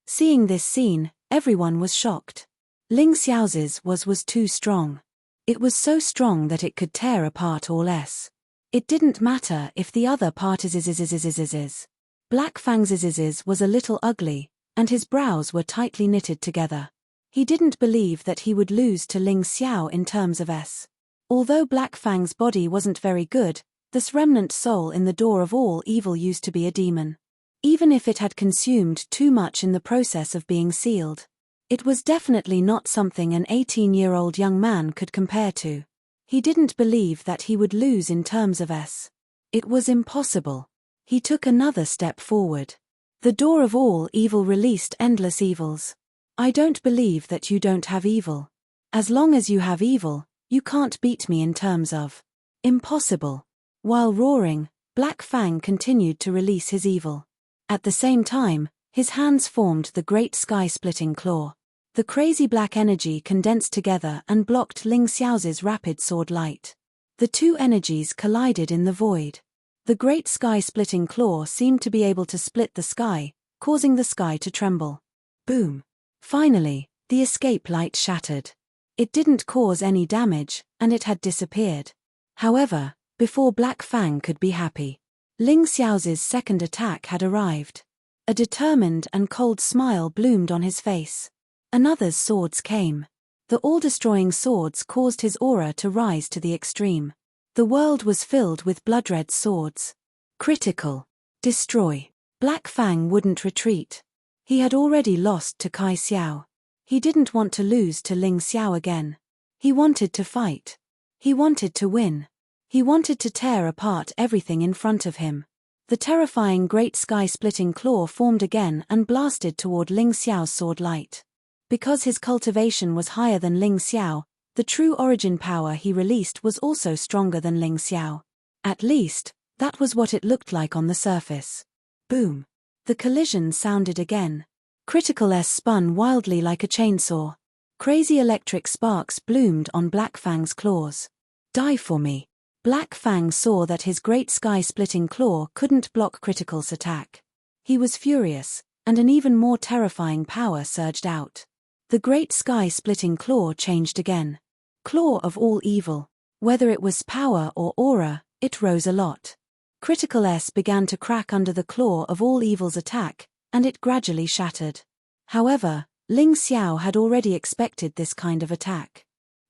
Seeing this scene, everyone was shocked. Ling Xiao's was too strong. It was so strong that it could tear apart all S. It didn't matter if the other part is. Black Fang's was a little ugly, and his brows were tightly knitted together. He didn't believe that he would lose to Ling Xiao in terms of S. Although Black Fang's body wasn't very good, this remnant soul in the door of all evil used to be a demon. Even if it had consumed too much in the process of being sealed, it was definitely not something an 18-year-old young man could compare to. He didn't believe that he would lose in terms of S. It was impossible. He took another step forward. The door of all evil released endless evils. I don't believe that you don't have evil. As long as you have evil, you can't beat me in terms of. Impossible. While roaring, Black Fang continued to release his evil. At the same time, his hands formed the great sky-splitting claw. The crazy black energy condensed together and blocked Ling Xiao's rapid sword light. The two energies collided in the void. The great sky-splitting claw seemed to be able to split the sky, causing the sky to tremble. Boom! Finally, the escape light shattered. It didn't cause any damage, and it had disappeared. However, before Black Fang could be happy, Ling Xiao's second attack had arrived. A determined and cold smile bloomed on his face. Another's swords came. The all-destroying swords caused his aura to rise to the extreme. The world was filled with blood-red swords. Critical. Destroy. Black Fang wouldn't retreat. He had already lost to Kai Xiao. He didn't want to lose to Ling Xiao again. He wanted to fight. He wanted to win. He wanted to tear apart everything in front of him. The terrifying great sky-splitting claw formed again and blasted toward Ling Xiao's sword light. Because his cultivation was higher than Ling Xiao, the true origin power he released was also stronger than Ling Xiao. At least, that was what it looked like on the surface. Boom! The collision sounded again. Critical S spun wildly like a chainsaw. Crazy electric sparks bloomed on Black Fang's claws. Die for me. Black Fang saw that his great sky-splitting claw couldn't block Critical's attack. He was furious, and an even more terrifying power surged out. The great sky-splitting claw changed again. Claw of all evil. Whether it was power or aura, it rose a lot. Critical S began to crack under the claw of all evil's attack, and it gradually shattered. However, Ling Xiao had already expected this kind of attack.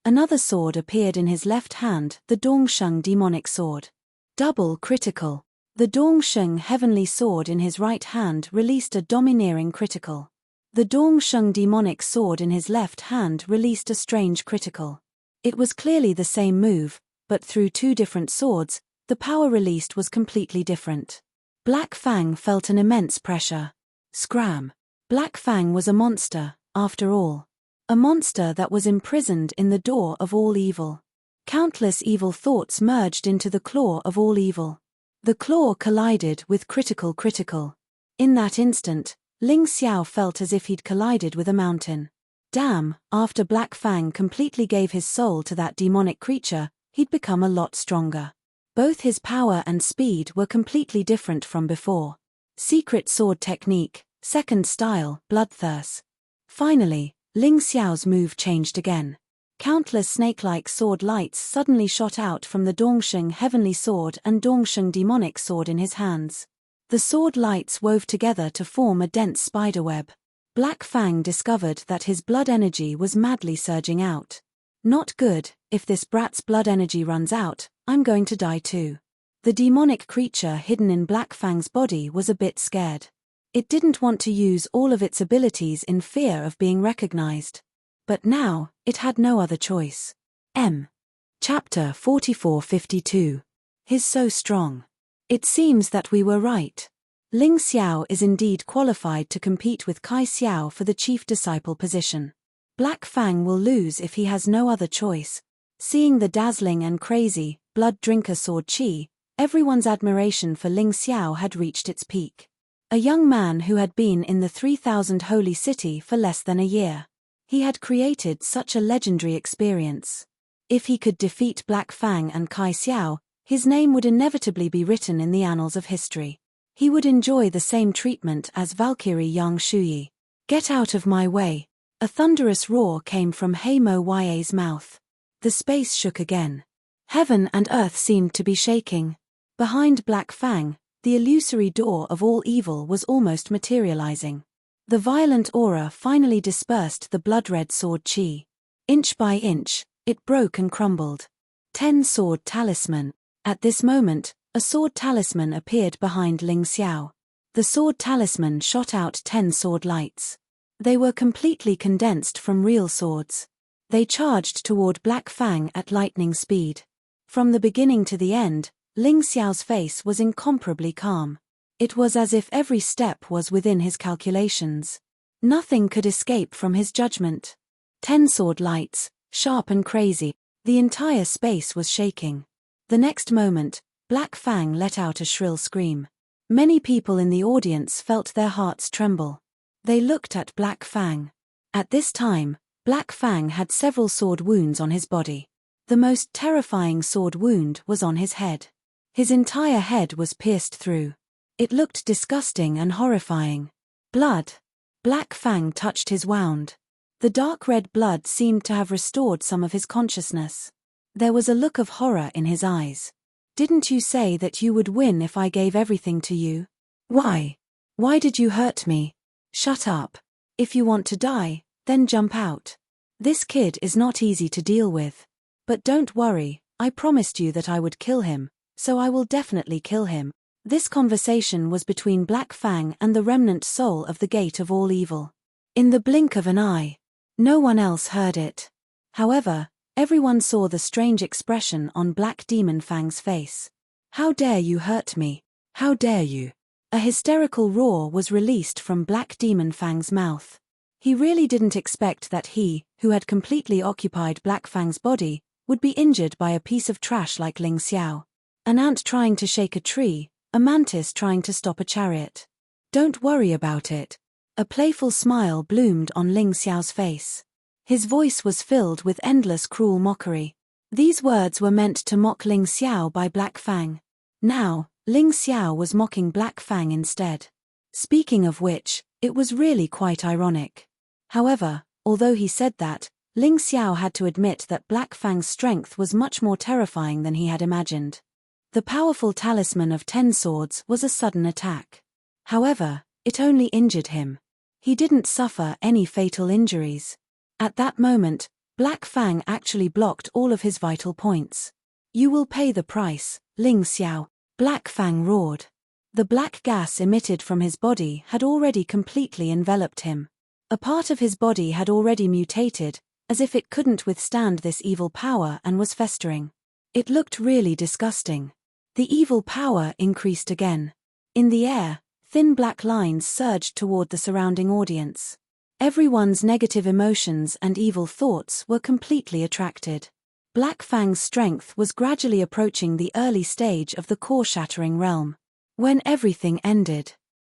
Another sword appeared in his left hand, the Dongsheng demonic sword. Double critical. The Dongsheng heavenly sword in his right hand released a domineering critical. The Dongsheng demonic sword in his left hand released a strange critical. It was clearly the same move, but through two different swords, the power released was completely different. Black Fang felt an immense pressure. Scram! Black Fang was a monster, after all. A monster that was imprisoned in the door of all evil. Countless evil thoughts merged into the claw of all evil. The claw collided with critical. In that instant, Ling Xiao felt as if he'd collided with a mountain. Damn, after Black Fang completely gave his soul to that demonic creature, he'd become a lot stronger. Both his power and speed were completely different from before. Secret sword technique, second style, bloodthirst. Finally, Ling Xiao's move changed again. Countless snake-like sword lights suddenly shot out from the Dongsheng heavenly sword and Dongsheng demonic sword in his hands. The sword lights wove together to form a dense spiderweb. Black Fang discovered that his blood energy was madly surging out. Not good, if this brat's blood energy runs out, I'm going to die too. The demonic creature hidden in Black Fang's body was a bit scared. It didn't want to use all of its abilities in fear of being recognized. But now, it had no other choice. Chapter 4452. He's so strong. It seems that we were right. Ling Xiao is indeed qualified to compete with Kai Xiao for the chief disciple position. Black Fang will lose if he has no other choice. Seeing the dazzling and crazy, blood-drinker sword Qi, everyone's admiration for Ling Xiao had reached its peak. A young man who had been in the 3000 Holy City for less than a year. He had created such a legendary experience. If he could defeat Black Fang and Kai Xiao, his name would inevitably be written in the annals of history. He would enjoy the same treatment as Valkyrie Yang Shuyi. Get out of my way. A thunderous roar came from Heimo Ya's mouth. The space shook again. Heaven and earth seemed to be shaking. Behind Black Fang, the illusory door of all evil was almost materializing. The violent aura finally dispersed the blood-red sword chi. Inch by inch, it broke and crumbled. 10-sword talisman. At this moment, a sword talisman appeared behind Ling Xiao. The sword talisman shot out 10 sword lights. They were completely condensed from real swords. They charged toward Black Fang at lightning speed. From the beginning to the end, Ling Xiao's face was incomparably calm. It was as if every step was within his calculations. Nothing could escape from his judgment. 10 sword lights, sharp and crazy, the entire space was shaking. The next moment, Black Fang let out a shrill scream. Many people in the audience felt their hearts tremble. They looked at Black Fang. At this time, Black Fang had several sword wounds on his body. The most terrifying sword wound was on his head. His entire head was pierced through. It looked disgusting and horrifying. Blood. Black Fang touched his wound. The dark red blood seemed to have restored some of his consciousness. There was a look of horror in his eyes. Didn't you say that you would win if I gave everything to you? Why? Why did you hurt me? Shut up. If you want to die, then jump out. This kid is not easy to deal with. But don't worry, I promised you that I would kill him, so I will definitely kill him. This conversation was between Black Fang and the remnant soul of the Gate of All Evil. In the blink of an eye. No one else heard it. However, everyone saw the strange expression on Black Demon Fang's face. How dare you hurt me? How dare you? A hysterical roar was released from Black Demon Fang's mouth. He really didn't expect that he, who had completely occupied Black Fang's body, would be injured by a piece of trash like Ling Xiao. An ant trying to shake a tree, a mantis trying to stop a chariot. Don't worry about it. A playful smile bloomed on Ling Xiao's face. His voice was filled with endless cruel mockery. These words were meant to mock Ling Xiao by Black Fang. Now, Ling Xiao was mocking Black Fang instead. Speaking of which, it was really quite ironic. However, although he said that, Ling Xiao had to admit that Black Fang's strength was much more terrifying than he had imagined. The powerful talisman of 10 swords was a sudden attack. However, it only injured him. He didn't suffer any fatal injuries. At that moment, Black Fang actually blocked all of his vital points. You will pay the price, Ling Xiao, Black Fang roared. The black gas emitted from his body had already completely enveloped him. A part of his body had already mutated, as if it couldn't withstand this evil power and was festering. It looked really disgusting. The evil power increased again. In the air, thin black lines surged toward the surrounding audience. Everyone's negative emotions and evil thoughts were completely attracted. Black Fang's strength was gradually approaching the early stage of the core-shattering realm. When everything ended,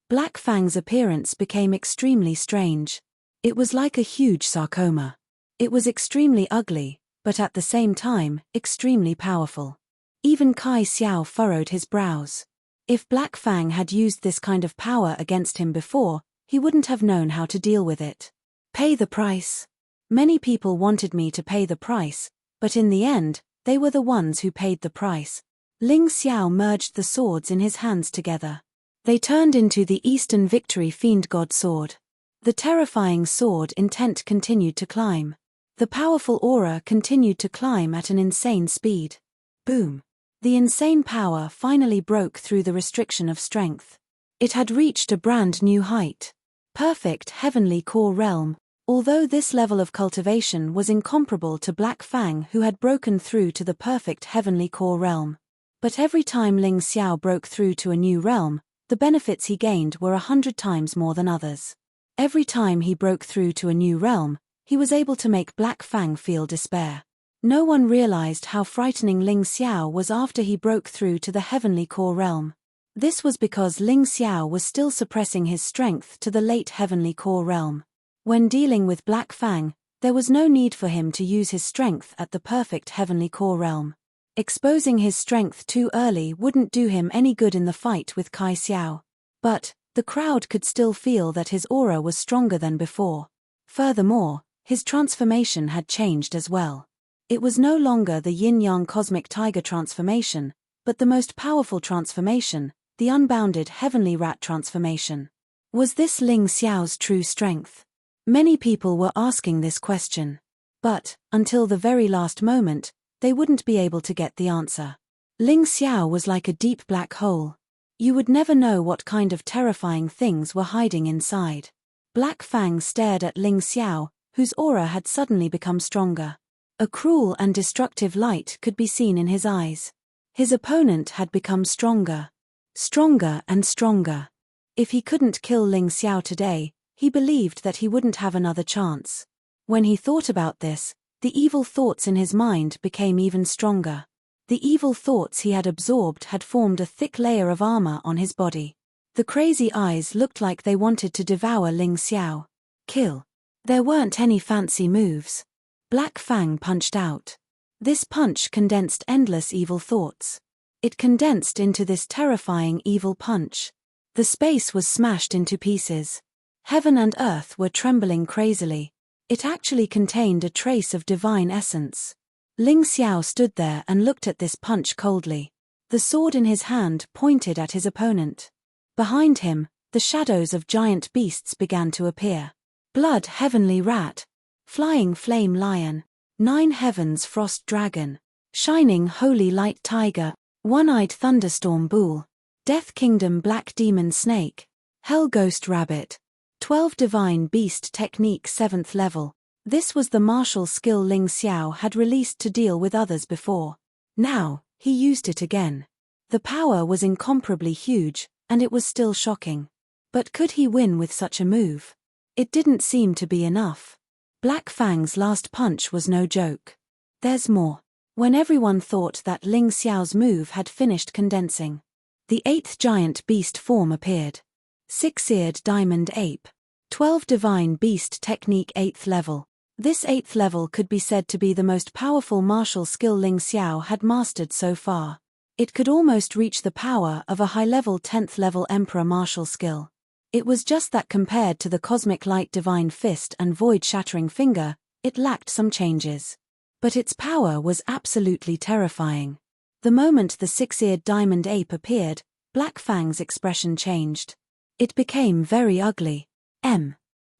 Black Fang's appearance became extremely strange. It was like a huge sarcoma. It was extremely ugly, but at the same time, extremely powerful. Even Kai Xiao furrowed his brows. If Black Fang had used this kind of power against him before, he wouldn't have known how to deal with it. Pay the price. Many people wanted me to pay the price, but in the end, they were the ones who paid the price. Ling Xiao merged the swords in his hands together. They turned into the Eastern Victory Fiend God Sword. The terrifying sword intent continued to climb. The powerful aura continued to climb at an insane speed. Boom. The insane power finally broke through the restriction of strength. It had reached a brand new height. Perfect heavenly core realm. Although this level of cultivation was incomparable to Black Fang, who had broken through to the perfect heavenly core realm. But every time Ling Xiao broke through to a new realm, the benefits he gained were 100 times more than others. Every time he broke through to a new realm, he was able to make Black Fang feel despair. No one realized how frightening Ling Xiao was after he broke through to the heavenly core realm. This was because Ling Xiao was still suppressing his strength to the late heavenly core realm. When dealing with Black Fang, there was no need for him to use his strength at the perfect heavenly core realm. Exposing his strength too early wouldn't do him any good in the fight with Kai Xiao. But the crowd could still feel that his aura was stronger than before. Furthermore, his transformation had changed as well. It was no longer the yin-yang cosmic tiger transformation, but the most powerful transformation, the unbounded heavenly rat transformation. Was this Ling Xiao's true strength? Many people were asking this question. But, until the very last moment, they wouldn't be able to get the answer. Ling Xiao was like a deep black hole. You would never know what kind of terrifying things were hiding inside. Black Fang stared at Ling Xiao, whose aura had suddenly become stronger. A cruel and destructive light could be seen in his eyes. His opponent had become stronger. Stronger and stronger. If he couldn't kill Ling Xiao today, he believed that he wouldn't have another chance. When he thought about this, the evil thoughts in his mind became even stronger. The evil thoughts he had absorbed had formed a thick layer of armor on his body. The crazy eyes looked like they wanted to devour Ling Xiao. Kill. There weren't any fancy moves. Black Fang punched out. This punch condensed endless evil thoughts. It condensed into this terrifying evil punch. The space was smashed into pieces. Heaven and earth were trembling crazily. It actually contained a trace of divine essence. Ling Xiao stood there and looked at this punch coldly. The sword in his hand pointed at his opponent. Behind him, the shadows of giant beasts began to appear. Blood heavenly rat. Flying flame lion. 9 heavens frost dragon. Shining holy light tiger. One-eyed thunderstorm bull. Death kingdom black demon snake. Hell ghost rabbit. 12 divine beast technique 7th level. This was the martial skill Ling Xiao had released to deal with others before. Now, he used it again. The power was incomparably huge, and it was still shocking. But could he win with such a move? It didn't seem to be enough. Black Fang's last punch was no joke. There's more. When everyone thought that Ling Xiao's move had finished condensing, the 8th giant beast form appeared. 6-eared diamond ape. 12 divine beast technique 8th level. This 8th level could be said to be the most powerful martial skill Ling Xiao had mastered so far. It could almost reach the power of a high-level 10th level emperor martial skill. It was just that compared to the cosmic light divine fist and void-shattering finger, it lacked some changes. But its power was absolutely terrifying. The moment the 6-eared diamond ape appeared, Black Fang's expression changed. It became very ugly.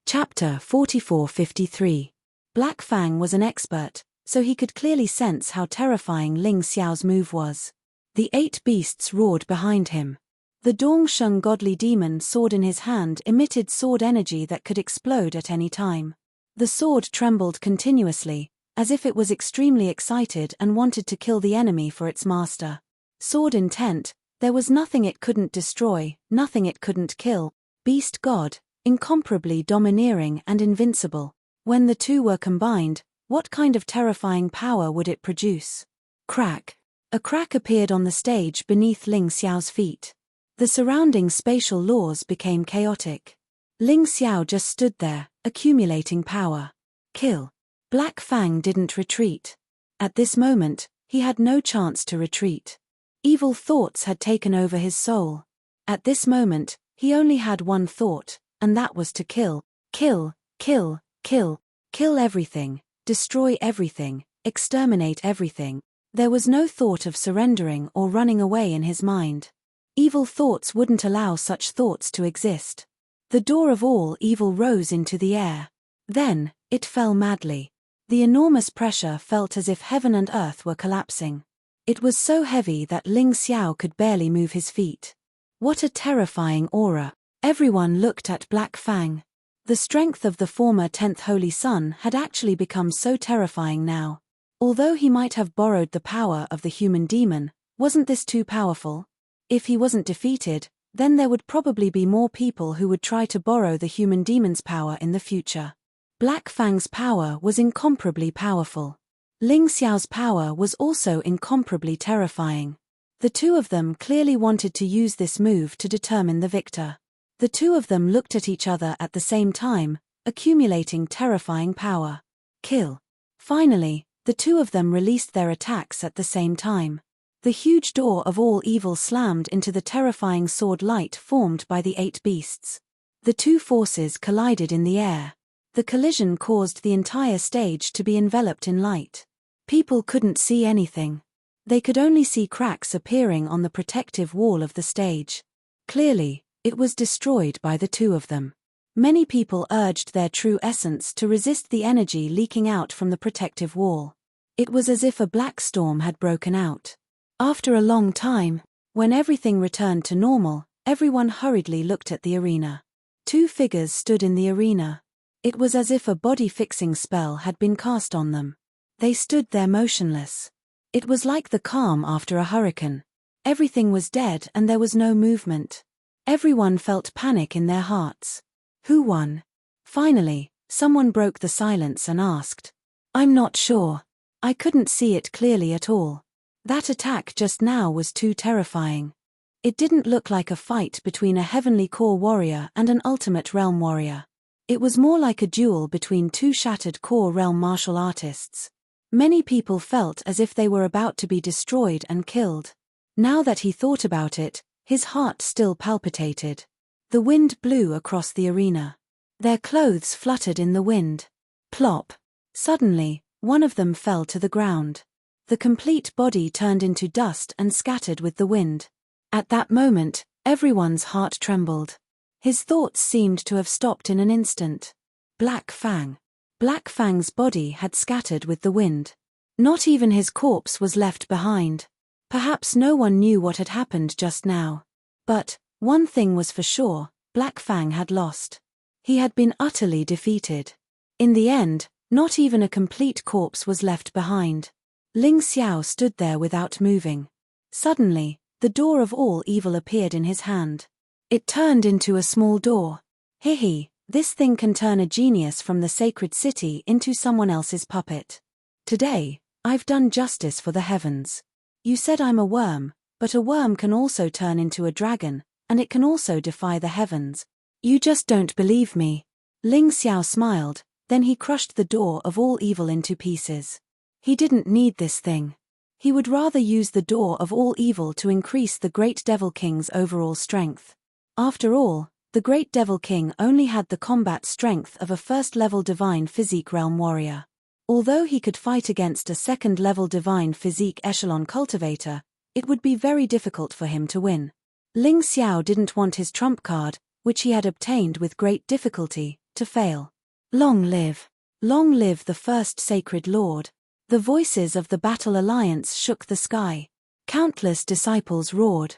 Chapter 4453. Black Fang was an expert, so he could clearly sense how terrifying Ling Xiao's move was. The 8 beasts roared behind him. The Dongsheng godly demon sword in his hand emitted sword energy that could explode at any time. The sword trembled continuously, as if it was extremely excited and wanted to kill the enemy for its master. Sword intent, there was nothing it couldn't destroy, nothing it couldn't kill. Beast god, incomparably domineering and invincible. When the two were combined, what kind of terrifying power would it produce? Crack. A crack appeared on the stage beneath Ling Xiao's feet. The surrounding spatial laws became chaotic. Ling Xiao just stood there, accumulating power. Kill. Black Fang didn't retreat. At this moment, he had no chance to retreat. Evil thoughts had taken over his soul. At this moment, he only had one thought, and that was to kill. Kill, kill, kill, kill everything, destroy everything, exterminate everything. There was no thought of surrendering or running away in his mind. Evil thoughts wouldn't allow such thoughts to exist. The door of all evil rose into the air. Then, it fell madly. The enormous pressure felt as if heaven and earth were collapsing. It was so heavy that Ling Xiao could barely move his feet. What a terrifying aura. Everyone looked at Black Fang. The strength of the former 10th Holy Sun had actually become so terrifying now. Although he might have borrowed the power of the human demon, wasn't this too powerful? If he wasn't defeated, then there would probably be more people who would try to borrow the human demon's power in the future. Black Fang's power was incomparably powerful. Ling Xiao's power was also incomparably terrifying. The two of them clearly wanted to use this move to determine the victor. The two of them looked at each other at the same time, accumulating terrifying power. Kill. Finally, the two of them released their attacks at the same time. The huge door of all evil slammed into the terrifying sword light formed by the 8 beasts. The two forces collided in the air. The collision caused the entire stage to be enveloped in light. People couldn't see anything. They could only see cracks appearing on the protective wall of the stage. Clearly, it was destroyed by the two of them. Many people urged their true essence to resist the energy leaking out from the protective wall. It was as if a black storm had broken out. After a long time, when everything returned to normal, everyone hurriedly looked at the arena. 2 figures stood in the arena. It was as if a body-fixing spell had been cast on them. They stood there motionless. It was like the calm after a hurricane. Everything was dead and there was no movement. Everyone felt panic in their hearts. Who won? Finally, someone broke the silence and asked. I'm not sure. I couldn't see it clearly at all. That attack just now was too terrifying. It didn't look like a fight between a heavenly core warrior and an ultimate realm warrior. It was more like a duel between 2 shattered core realm martial artists. Many people felt as if they were about to be destroyed and killed. Now that he thought about it, his heart still palpitated. The wind blew across the arena. Their clothes fluttered in the wind. Plop! Suddenly, one of them fell to the ground. The complete body turned into dust and scattered with the wind. At that moment, everyone's heart trembled. His thoughts seemed to have stopped in an instant. Black Fang. Black Fang's body had scattered with the wind. Not even his corpse was left behind. Perhaps no one knew what had happened just now. But, one thing was for sure, Black Fang had lost. He had been utterly defeated. In the end, not even a complete corpse was left behind. Ling Xiao stood there without moving. Suddenly, the door of all evil appeared in his hand. It turned into a small door. Hihi, this thing can turn a genius from the sacred city into someone else's puppet. Today, I've done justice for the heavens. You said I'm a worm, but a worm can also turn into a dragon, and it can also defy the heavens. You just don't believe me. Ling Xiao smiled, then he crushed the door of all evil into pieces. He didn't need this thing. He would rather use the door of all evil to increase the Great Devil King's overall strength. After all, the Great Devil King only had the combat strength of a first-level Divine Physique Realm warrior. Although he could fight against a second-level Divine Physique Echelon Cultivator, it would be very difficult for him to win. Ling Xiao didn't want his trump card, which he had obtained with great difficulty, to fail. Long live the first Sacred Lord. The voices of the Battle Alliance shook the sky. Countless disciples roared.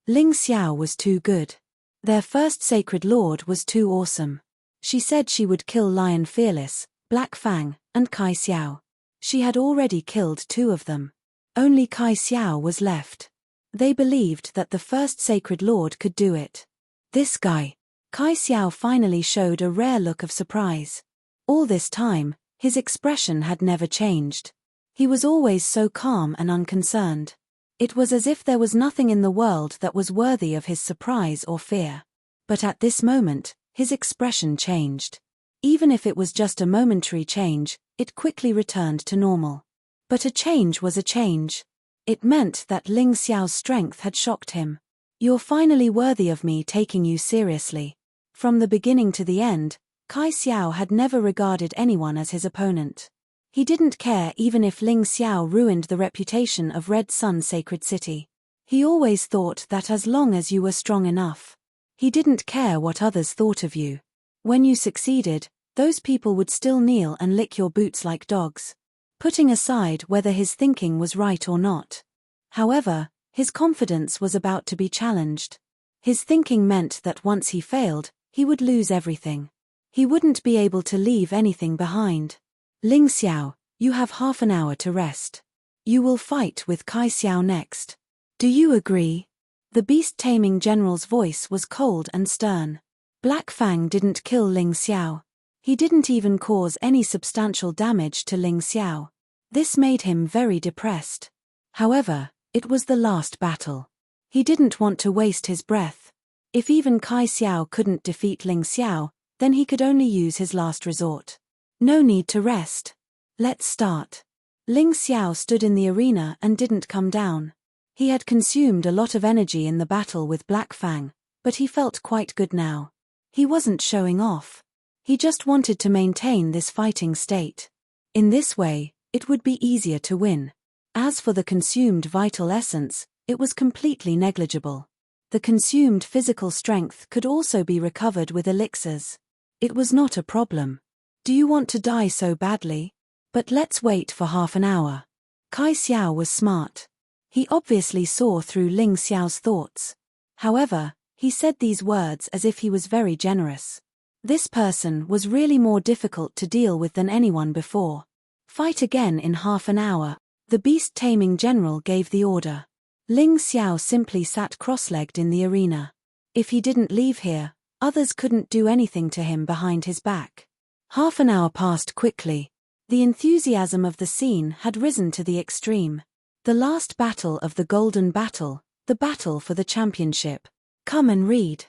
Ling Xiao was too good. Their first Sacred Lord was too awesome. She said she would kill Lion Fearless, Black Fang, and Kai Xiao. She had already killed 2 of them. Only Kai Xiao was left. They believed that the first Sacred Lord could do it. This guy. Kai Xiao finally showed a rare look of surprise. All this time, his expression had never changed. He was always so calm and unconcerned. It was as if there was nothing in the world that was worthy of his surprise or fear. But at this moment, his expression changed. Even if it was just a momentary change, it quickly returned to normal. But a change was a change. It meant that Ling Xiao's strength had shocked him. You're finally worthy of me taking you seriously. From the beginning to the end, Kai Xiao had never regarded anyone as his opponent. He didn't care even if Ling Xiao ruined the reputation of Red Sun Sacred City. He always thought that as long as you were strong enough. He didn't care what others thought of you. When you succeeded, those people would still kneel and lick your boots like dogs. Putting aside whether his thinking was right or not. However, his confidence was about to be challenged. His thinking meant that once he failed, he would lose everything. He wouldn't be able to leave anything behind. Ling Xiao, you have half an hour to rest. You will fight with Kai Xiao next. Do you agree? The beast-taming general's voice was cold and stern. Black Fang didn't kill Ling Xiao. He didn't even cause any substantial damage to Ling Xiao. This made him very depressed. However, it was the last battle. He didn't want to waste his breath. If even Kai Xiao couldn't defeat Ling Xiao, then he could only use his last resort. No need to rest. Let's start. Ling Xiao stood in the arena and didn't come down. He had consumed a lot of energy in the battle with Black Fang, but he felt quite good now. He wasn't showing off. He just wanted to maintain this fighting state. In this way, it would be easier to win. As for the consumed vital essence, it was completely negligible. The consumed physical strength could also be recovered with elixirs. It was not a problem. Do you want to die so badly? But let's wait for half an hour. Kai Xiao was smart. He obviously saw through Ling Xiao's thoughts. However, he said these words as if he was very generous. This person was really more difficult to deal with than anyone before. Fight again in half an hour. The beast-taming general gave the order. Ling Xiao simply sat cross-legged in the arena. If he didn't leave here, others couldn't do anything to him behind his back. Half an hour passed quickly. The enthusiasm of the scene had risen to the extreme. The last battle of the Golden Battle, the battle for the championship. Come and read.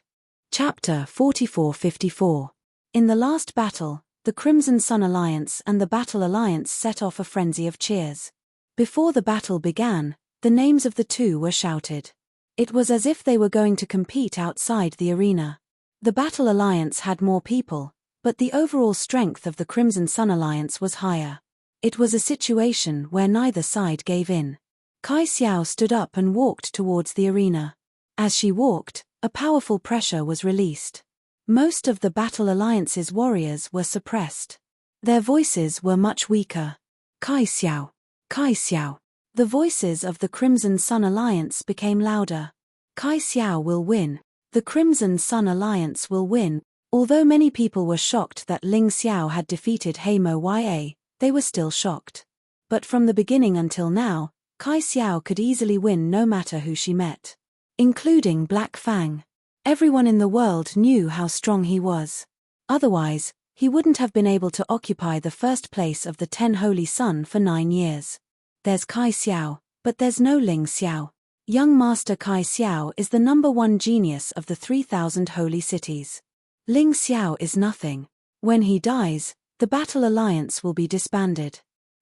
Chapter 44-54. In the last battle, the Crimson Sun Alliance and the Battle Alliance set off a frenzy of cheers. Before the battle began, the names of the two were shouted. It was as if they were going to compete outside the arena. The Battle Alliance had more people, but the overall strength of the Crimson Sun Alliance was higher. It was a situation where neither side gave in. Kai Xiao stood up and walked towards the arena. As she walked, a powerful pressure was released. Most of the Battle Alliance's warriors were suppressed. Their voices were much weaker. Kai Xiao. Kai Xiao. The voices of the Crimson Sun Alliance became louder. Kai Xiao will win. The Crimson Sun Alliance will win. Although many people were shocked that Ling Xiao had defeated Heimo Ya, they were still shocked. But from the beginning until now, Kai Xiao could easily win no matter who she met. Including Black Fang. Everyone in the world knew how strong he was. Otherwise, he wouldn't have been able to occupy the first place of the 10 Holy Sun for 9 years. There's Kai Xiao, but there's no Ling Xiao. Young Master Kai Xiao is the #1 genius of the 3,000 holy cities. Ling Xiao is nothing. When he dies, the Battle Alliance will be disbanded.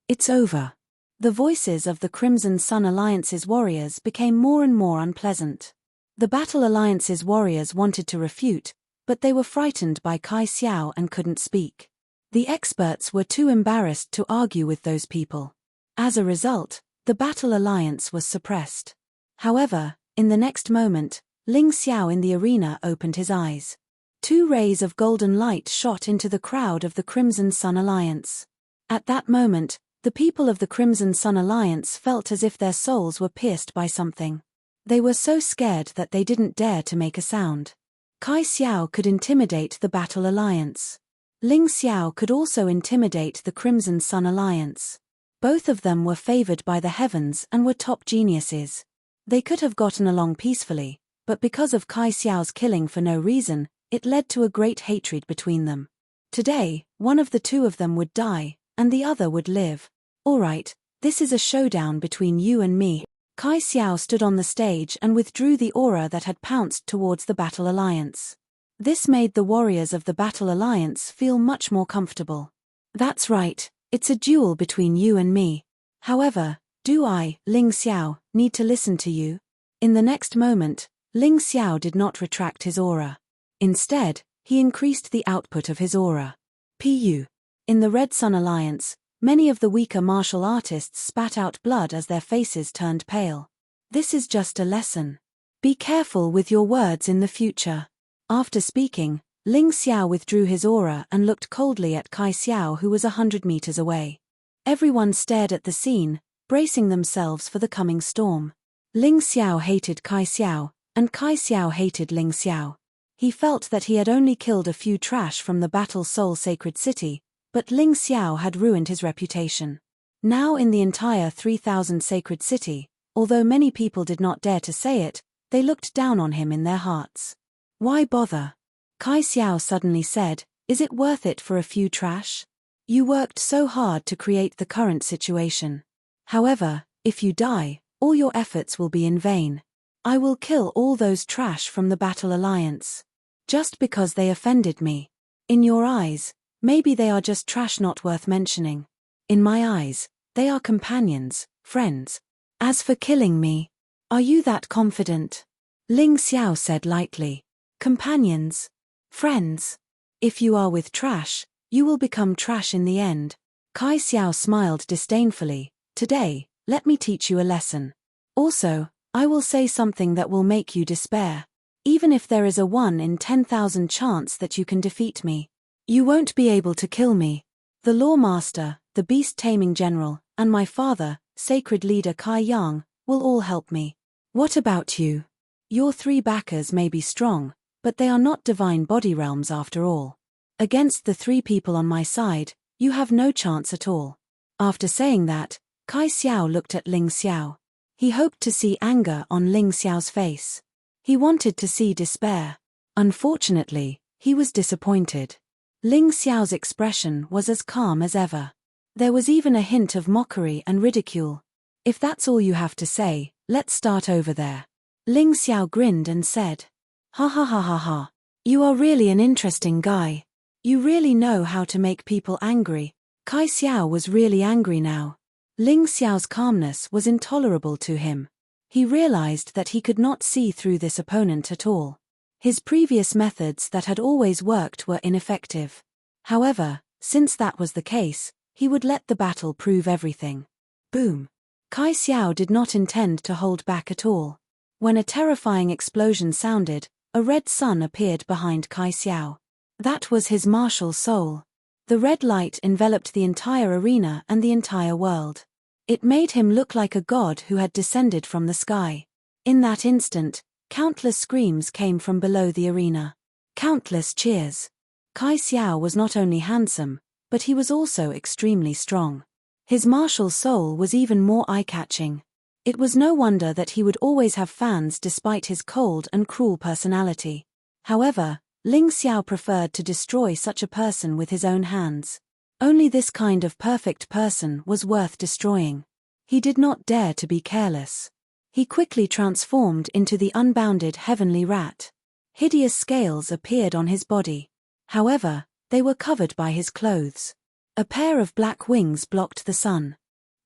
It's over. The voices of the Crimson Sun Alliance's warriors became more and more unpleasant. The Battle Alliance's warriors wanted to refute, but they were frightened by Kai Xiao and couldn't speak. The experts were too embarrassed to argue with those people. As a result, the Battle Alliance was suppressed. However, in the next moment, Ling Xiao in the arena opened his eyes. 2 rays of golden light shot into the crowd of the Crimson Sun Alliance. At that moment, the people of the Crimson Sun Alliance felt as if their souls were pierced by something. They were so scared that they didn't dare to make a sound. Kai Xiao could intimidate the Battle Alliance. Ling Xiao could also intimidate the Crimson Sun Alliance. Both of them were favored by the heavens and were top geniuses. They could have gotten along peacefully, but because of Kai Xiao's killing for no reason, it led to a great hatred between them. Today, one of the two of them would die, and the other would live. Alright, this is a showdown between you and me. Kai Xiao stood on the stage and withdrew the aura that had pounced towards the Battle Alliance. This made the warriors of the Battle Alliance feel much more comfortable. That's right, it's a duel between you and me. However, do I, Ling Xiao, need to listen to you? In the next moment, Ling Xiao did not retract his aura. Instead, he increased the output of his aura. Pu. In the Red Sun Alliance, many of the weaker martial artists spat out blood as their faces turned pale. This is just a lesson. Be careful with your words in the future. After speaking, Ling Xiao withdrew his aura and looked coldly at Kai Xiao, who was 100 meters away. Everyone stared at the scene, bracing themselves for the coming storm. Ling Xiao hated Kai Xiao, and Kai Xiao hated Ling Xiao. He felt that he had only killed a few trash from the Battle Soul Sacred City, but Ling Xiao had ruined his reputation. Now in the entire 3,000 Sacred City, although many people did not dare to say it, they looked down on him in their hearts. Why bother? Kai Xiao suddenly said, is it worth it for a few trash? You worked so hard to create the current situation. However, if you die, all your efforts will be in vain. I will kill all those trash from the Battle Alliance. Just because they offended me. In your eyes, maybe they are just trash not worth mentioning. In my eyes, they are companions, friends. As for killing me, Are you that confident? Ling Xiao said lightly. Companions? Friends? If you are with trash, you will become trash in the end. Kai Xiao smiled disdainfully. Today, let me teach you a lesson. Also, I will say something that will make you despair. Even if there is a 1 in 10,000 chance that you can defeat me, you won't be able to kill me. The Lawmaster, the beast-taming general, and my father, sacred leader Kai Yang, will all help me. What about you? Your 3 backers may be strong, but they are not divine body realms after all. Against the 3 people on my side, you have no chance at all. After saying that, Kai Xiao looked at Ling Xiao. He hoped to see anger on Ling Xiao's face. He wanted to see despair. Unfortunately, he was disappointed. Ling Xiao's expression was as calm as ever. There was even a hint of mockery and ridicule. If that's all you have to say, let's start over there. Ling Xiao grinned and said, Ha ha ha ha ha. You are really an interesting guy. You really know how to make people angry. Kai Xiao was really angry now. Ling Xiao's calmness was intolerable to him. He realized that he could not see through this opponent at all. His previous methods that had always worked were ineffective. However, since that was the case, he would let the battle prove everything. Boom. Kai Xiao did not intend to hold back at all. When a terrifying explosion sounded, a red sun appeared behind Kai Xiao. That was his martial soul. The red light enveloped the entire arena and the entire world. It made him look like a god who had descended from the sky. In that instant, countless screams came from below the arena. Countless cheers. Kai Xiao was not only handsome, but he was also extremely strong. His martial soul was even more eye-catching. It was no wonder that he would always have fans despite his cold and cruel personality. However, Ling Xiao preferred to destroy such a person with his own hands. Only this kind of perfect person was worth destroying. He did not dare to be careless. He quickly transformed into the unbounded heavenly rat. Hideous scales appeared on his body. However, they were covered by his clothes. A pair of black wings blocked the sun.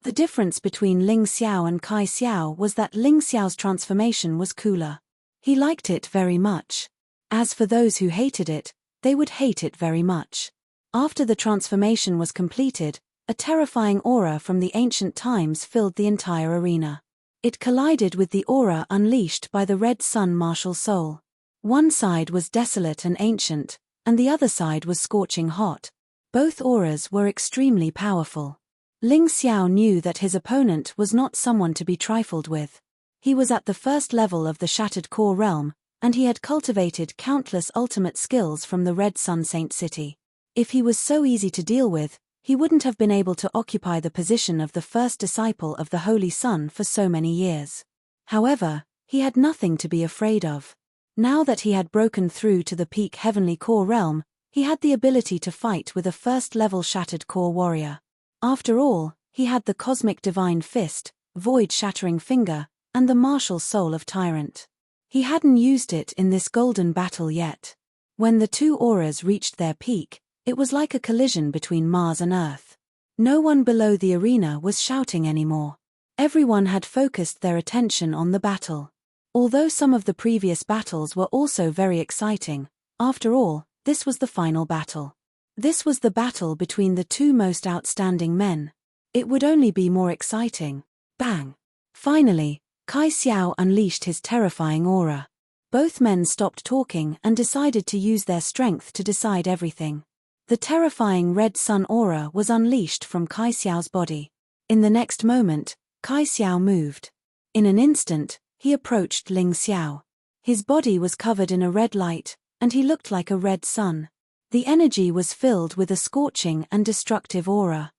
The difference between Ling Xiao and Kai Xiao was that Ling Xiao's transformation was cooler. He liked it very much. As for those who hated it, they would hate it very much. After the transformation was completed, a terrifying aura from the ancient times filled the entire arena. It collided with the aura unleashed by the red sun martial soul. One side was desolate and ancient, and the other side was scorching hot. Both auras were extremely powerful. Ling Xiao knew that his opponent was not someone to be trifled with. He was at the first level of the Shattered Core realm, and he had cultivated countless ultimate skills from the Red Sun Saint City. If he was so easy to deal with, he wouldn't have been able to occupy the position of the first disciple of the Holy Sun for so many years. However, he had nothing to be afraid of. Now that he had broken through to the peak Heavenly Core realm, he had the ability to fight with a first-level Shattered Core warrior. After all, he had the Cosmic Divine Fist, Void-Shattering Finger, and the martial soul of Tyrant. He hadn't used it in this golden battle yet. When the 2 auras reached their peak, it was like a collision between Mars and Earth. No one below the arena was shouting anymore. Everyone had focused their attention on the battle. Although some of the previous battles were also very exciting, after all, this was the final battle. This was the battle between the 2 most outstanding men. It would only be more exciting. Bang! Finally, Kai Xiao unleashed his terrifying aura. Both men stopped talking and decided to use their strength to decide everything. The terrifying red sun aura was unleashed from Kai Xiao's body. In the next moment, Kai Xiao moved. In an instant, he approached Ling Xiao. His body was covered in a red light, and he looked like a red sun. The energy was filled with a scorching and destructive aura.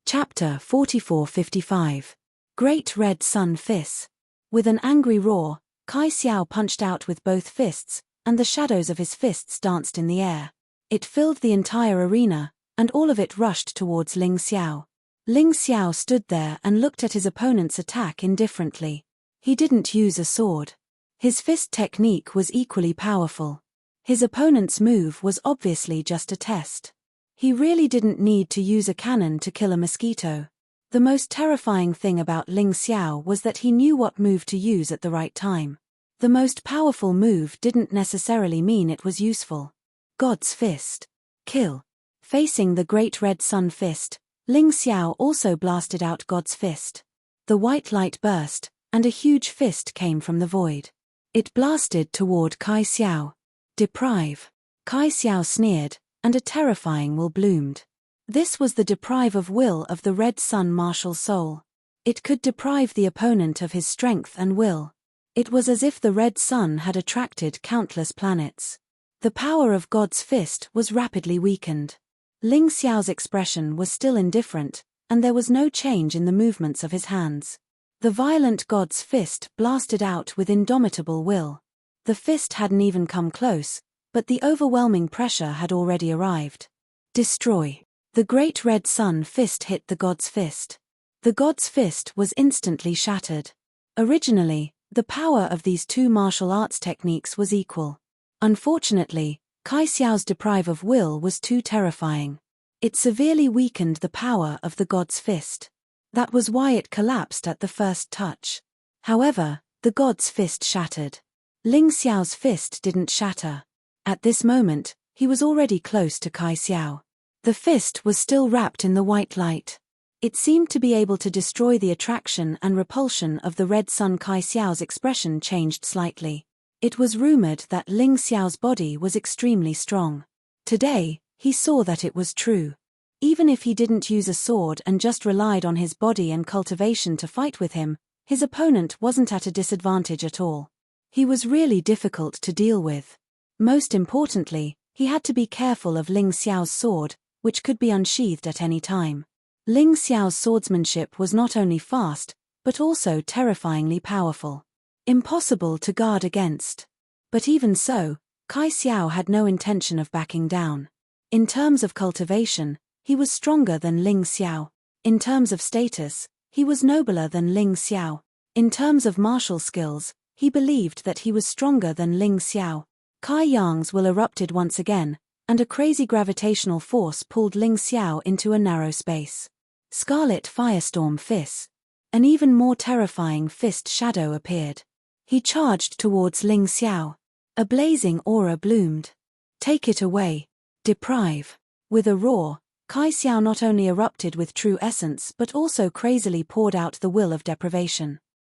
Chapter 44-55. Great Red Sun Fists. With an angry roar, Kai Xiao punched out with both fists, and the shadows of his fists danced in the air. It filled the entire arena, and all of it rushed towards Ling Xiao. Ling Xiao stood there and looked at his opponent's attack indifferently. He didn't use a sword. His fist technique was equally powerful. His opponent's move was obviously just a test. He really didn't need to use a cannon to kill a mosquito. The most terrifying thing about Ling Xiao was that he knew what move to use at the right time. The most powerful move didn't necessarily mean it was useful. God's Fist. Kill. Facing the Great Red Sun Fist, Ling Xiao also blasted out God's Fist. The white light burst, and a huge fist came from the void. It blasted toward Kai Xiao. Deprive. Kai Xiao sneered, and a terrifying will bloomed. This was the deprive of will of the Red Sun martial soul. It could deprive the opponent of his strength and will. It was as if the Red Sun had attracted countless planets. The power of God's Fist was rapidly weakened. Ling Xiao's expression was still indifferent, and there was no change in the movements of his hands. The violent God's Fist blasted out with indomitable will. The fist hadn't even come close, but the overwhelming pressure had already arrived. Destroy. The Great Red Sun Fist hit the God's Fist. The God's Fist was instantly shattered. Originally, the power of these two martial arts techniques was equal. Unfortunately, Kai Xiao's deprive of will was too terrifying. It severely weakened the power of the God's Fist. That was why it collapsed at the first touch. However, the God's Fist shattered. Ling Xiao's fist didn't shatter. At this moment, he was already close to Kai Xiao. The fist was still wrapped in the white light. It seemed to be able to destroy the attraction and repulsion of the Red Sun. Kai Xiao's expression changed slightly. It was rumored that Ling Xiao's body was extremely strong. Today, he saw that it was true. Even if he didn't use a sword and just relied on his body and cultivation to fight with him, his opponent wasn't at a disadvantage at all. He was really difficult to deal with. Most importantly, he had to be careful of Ling Xiao's sword, which could be unsheathed at any time. Ling Xiao's swordsmanship was not only fast, but also terrifyingly powerful. Impossible to guard against. But even so, Kai Xiao had no intention of backing down. In terms of cultivation, he was stronger than Ling Xiao. In terms of status, he was nobler than Ling Xiao. In terms of martial skills, he believed that he was stronger than Ling Xiao. Kai Yang's will erupted once again, and a crazy gravitational force pulled Ling Xiao into a narrow space. Scarlet Firestorm Fist. An even more terrifying fist shadow appeared. He charged towards Ling Xiao. A blazing aura bloomed. Take it away. Deprive. With a roar, Kai Xiao not only erupted with true essence but also crazily poured out the will of deprivation.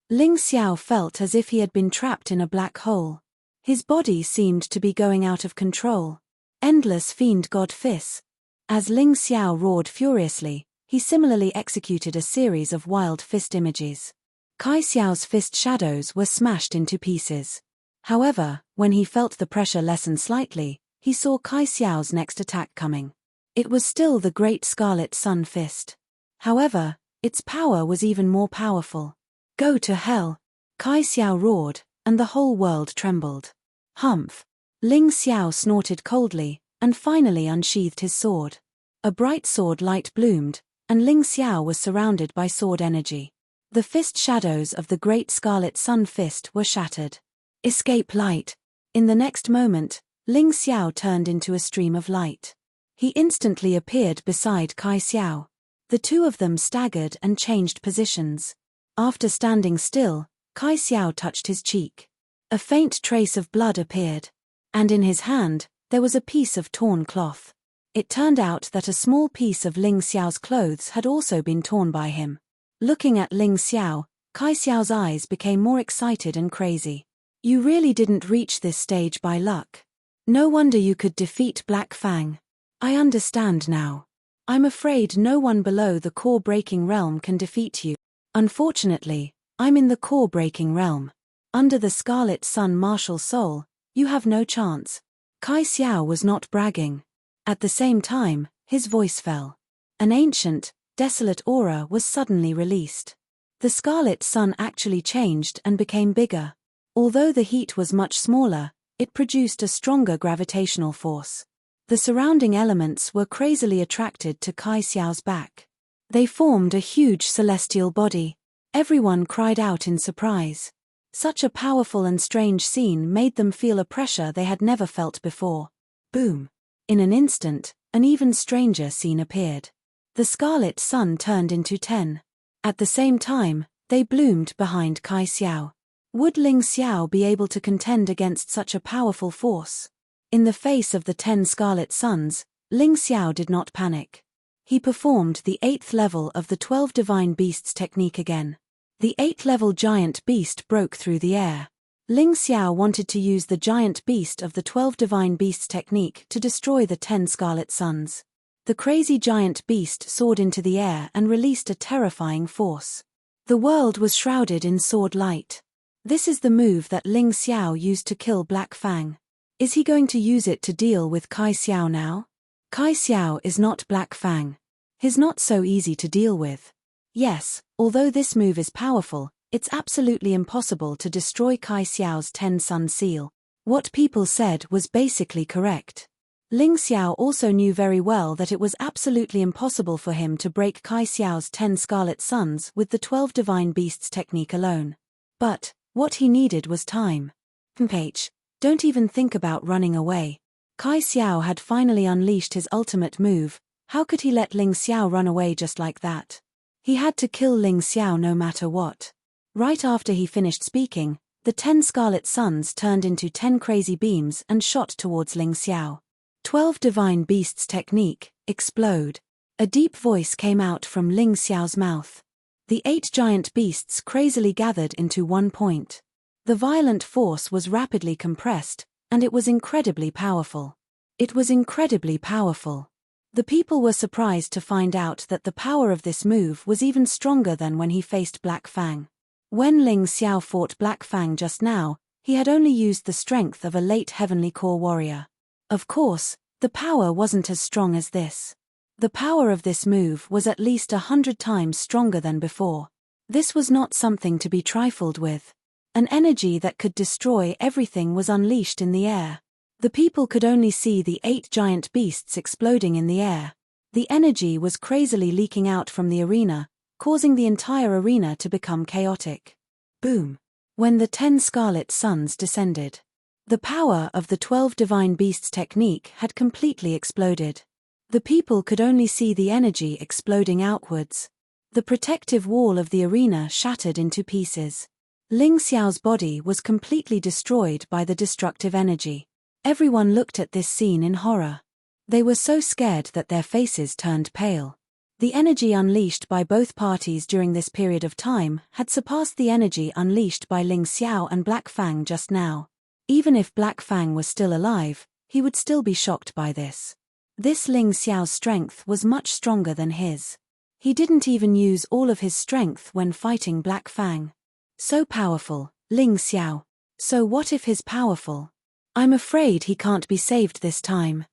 Ling Xiao felt as if he had been trapped in a black hole. His body seemed to be going out of control. Endless Fiend God Fist. As Ling Xiao roared furiously, he similarly executed a series of wild fist images. Kai Xiao's fist shadows were smashed into pieces. However, when he felt the pressure lessen slightly, he saw Kai Xiao's next attack coming. It was still the Great Scarlet Sun Fist. However, its power was even more powerful. Go to hell! Kai Xiao roared, and the whole world trembled. Humph! Ling Xiao snorted coldly, and finally unsheathed his sword. A bright sword light bloomed, and Ling Xiao was surrounded by sword energy. The fist shadows of the Great Scarlet Sun Fist were shattered. Escape light! In the next moment, Ling Xiao turned into a stream of light. He instantly appeared beside Kai Xiao. The two of them staggered and changed positions. After standing still, Kai Xiao touched his cheek. A faint trace of blood appeared. And in his hand, there was a piece of torn cloth. It turned out that a small piece of Ling Xiao's clothes had also been torn by him. Looking at Ling Xiao, Kai Xiao's eyes became more excited and crazy. You really didn't reach this stage by luck. No wonder you could defeat Black Fang. I understand now. I'm afraid no one below the core-breaking realm can defeat you. Unfortunately, I'm in the core-breaking realm. Under the Scarlet Sun martial soul, you have no chance. Kai Xiao was not bragging. At the same time, his voice fell. An ancient, desolate aura was suddenly released. The Scarlet Sun actually changed and became bigger. Although the heat was much smaller, it produced a stronger gravitational force. The surrounding elements were crazily attracted to Kai Xiao's back. They formed a huge celestial body. Everyone cried out in surprise. Such a powerful and strange scene made them feel a pressure they had never felt before. Boom! In an instant, an even stranger scene appeared. The scarlet sun turned into 10. At the same time, they bloomed behind Kai Xiao. Would Ling Xiao be able to contend against such a powerful force? In the face of the 10 scarlet suns, Ling Xiao did not panic. He performed the 8th level of the 12 divine beasts technique again. The 8th level giant beast broke through the air. Ling Xiao wanted to use the giant beast of the 12 divine beasts technique to destroy the 10 scarlet suns. The crazy giant beast soared into the air and released a terrifying force. The world was shrouded in sword light. This is the move that Ling Xiao used to kill Black Fang. Is he going to use it to deal with Kai Xiao now? Kai Xiao is not Black Fang. He's not so easy to deal with. Yes, although this move is powerful, it's absolutely impossible to destroy Kai Xiao's 10 sun seal. What people said was basically correct. Ling Xiao also knew very well that it was absolutely impossible for him to break Kai Xiao's 10 scarlet suns with the 12 divine beasts technique alone. But what he needed was time. Don't even think about running away. Kai Xiao had finally unleashed his ultimate move. How could he let Ling Xiao run away just like that? He had to kill Ling Xiao no matter what. Right after he finished speaking, the 10 scarlet suns turned into 10 crazy beams and shot towards Ling Xiao. 12 divine beasts technique, explode. A deep voice came out from Ling Xiao's mouth. The 8 giant beasts crazily gathered into one point. The violent force was rapidly compressed, and it was incredibly powerful. It was incredibly powerful. The people were surprised to find out that the power of this move was even stronger than when he faced Black Fang. When Ling Xiao fought Black Fang just now, he had only used the strength of a late heavenly core warrior. Of course, the power wasn't as strong as this. The power of this move was at least 100 times stronger than before. This was not something to be trifled with. An energy that could destroy everything was unleashed in the air. The people could only see the 8 giant beasts exploding in the air. The energy was crazily leaking out from the arena, causing the entire arena to become chaotic. Boom! When the 10 scarlet suns descended, the power of the 12 divine beasts technique had completely exploded. The people could only see the energy exploding outwards. The protective wall of the arena shattered into pieces. Ling Xiao's body was completely destroyed by the destructive energy. Everyone looked at this scene in horror. They were so scared that their faces turned pale. The energy unleashed by both parties during this period of time had surpassed the energy unleashed by Ling Xiao and Black Fang just now. Even if Black Fang was still alive, he would still be shocked by this. This Ling Xiao's strength was much stronger than his. He didn't even use all of his strength when fighting Black Fang. So powerful, Ling Xiao. So what if he's powerful? I'm afraid he can't be saved this time.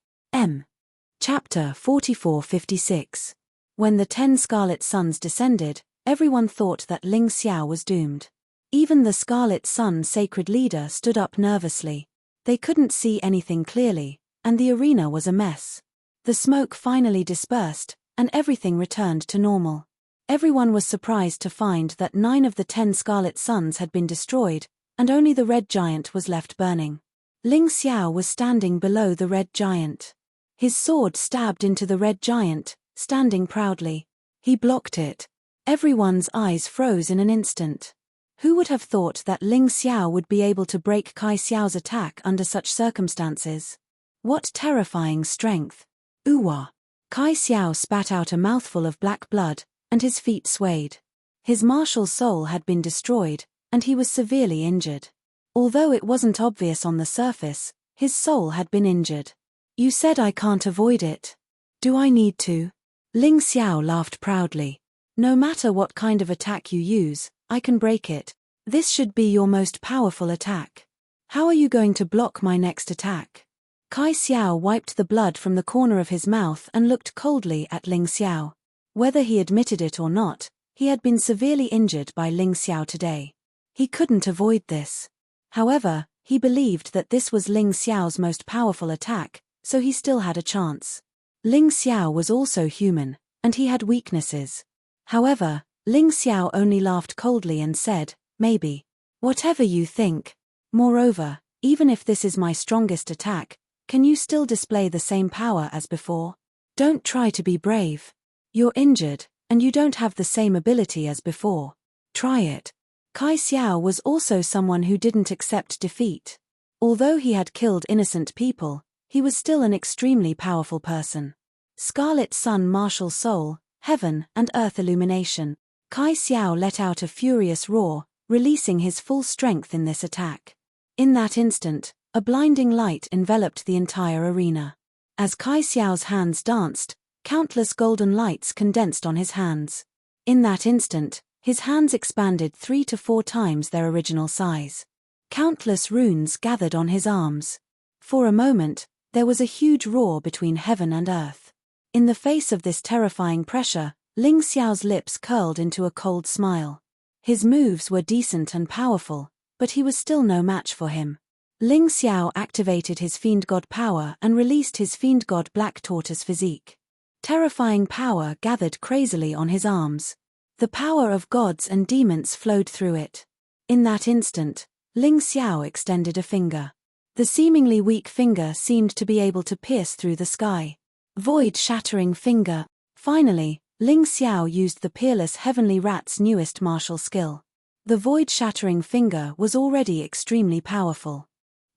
Chapter 44-56. When the 10 scarlet suns descended, everyone thought that Ling Xiao was doomed. Even the Scarlet Sun sacred leader stood up nervously. They couldn't see anything clearly, and the arena was a mess. The smoke finally dispersed, and everything returned to normal. Everyone was surprised to find that 9 of the 10 scarlet suns had been destroyed, and only the red giant was left burning. Ling Xiao was standing below the red giant. His sword stabbed into the red giant, standing proudly. He blocked it. Everyone's eyes froze in an instant. Who would have thought that Ling Xiao would be able to break Kai Xiao's attack under such circumstances? What terrifying strength! Ooh-wah! Kai Xiao spat out a mouthful of black blood, and his feet swayed. His martial soul had been destroyed, and he was severely injured. Although it wasn't obvious on the surface, his soul had been injured. You said I can't avoid it. Do I need to? Ling Xiao laughed proudly. No matter what kind of attack you use, I can break it. This should be your most powerful attack. How are you going to block my next attack? Kai Xiao wiped the blood from the corner of his mouth and looked coldly at Ling Xiao. Whether he admitted it or not, he had been severely injured by Ling Xiao today. He couldn't avoid this. However, he believed that this was Ling Xiao's most powerful attack, so he still had a chance. Ling Xiao was also human, and he had weaknesses. However, Ling Xiao only laughed coldly and said, "Maybe. Whatever you think. Moreover, even if this is my strongest attack, can you still display the same power as before? Don't try to be brave. You're injured, and you don't have the same ability as before. Try it. Kai Xiao was also someone who didn't accept defeat. Although he had killed innocent people, he was still an extremely powerful person. Scarlet Sun Martial Soul, Heaven and Earth Illumination. Kai Xiao let out a furious roar, releasing his full strength in this attack. In that instant, a blinding light enveloped the entire arena. As Kai Xiao's hands danced, countless golden lights condensed on his hands. In that instant, his hands expanded 3 to 4 times their original size. Countless runes gathered on his arms. For a moment, there was a huge roar between heaven and earth. In the face of this terrifying pressure, Ling Xiao's lips curled into a cold smile. His moves were decent and powerful, but he was still no match for him. Ling Xiao activated his Fiend God power and released his Fiend God Black Tortoise physique. Terrifying power gathered crazily on his arms. The power of gods and demons flowed through it. In that instant, Ling Xiao extended a finger. The seemingly weak finger seemed to be able to pierce through the sky. Void-shattering finger. Finally, Ling Xiao used the peerless Heavenly Rat's newest martial skill. The void-shattering finger was already extremely powerful.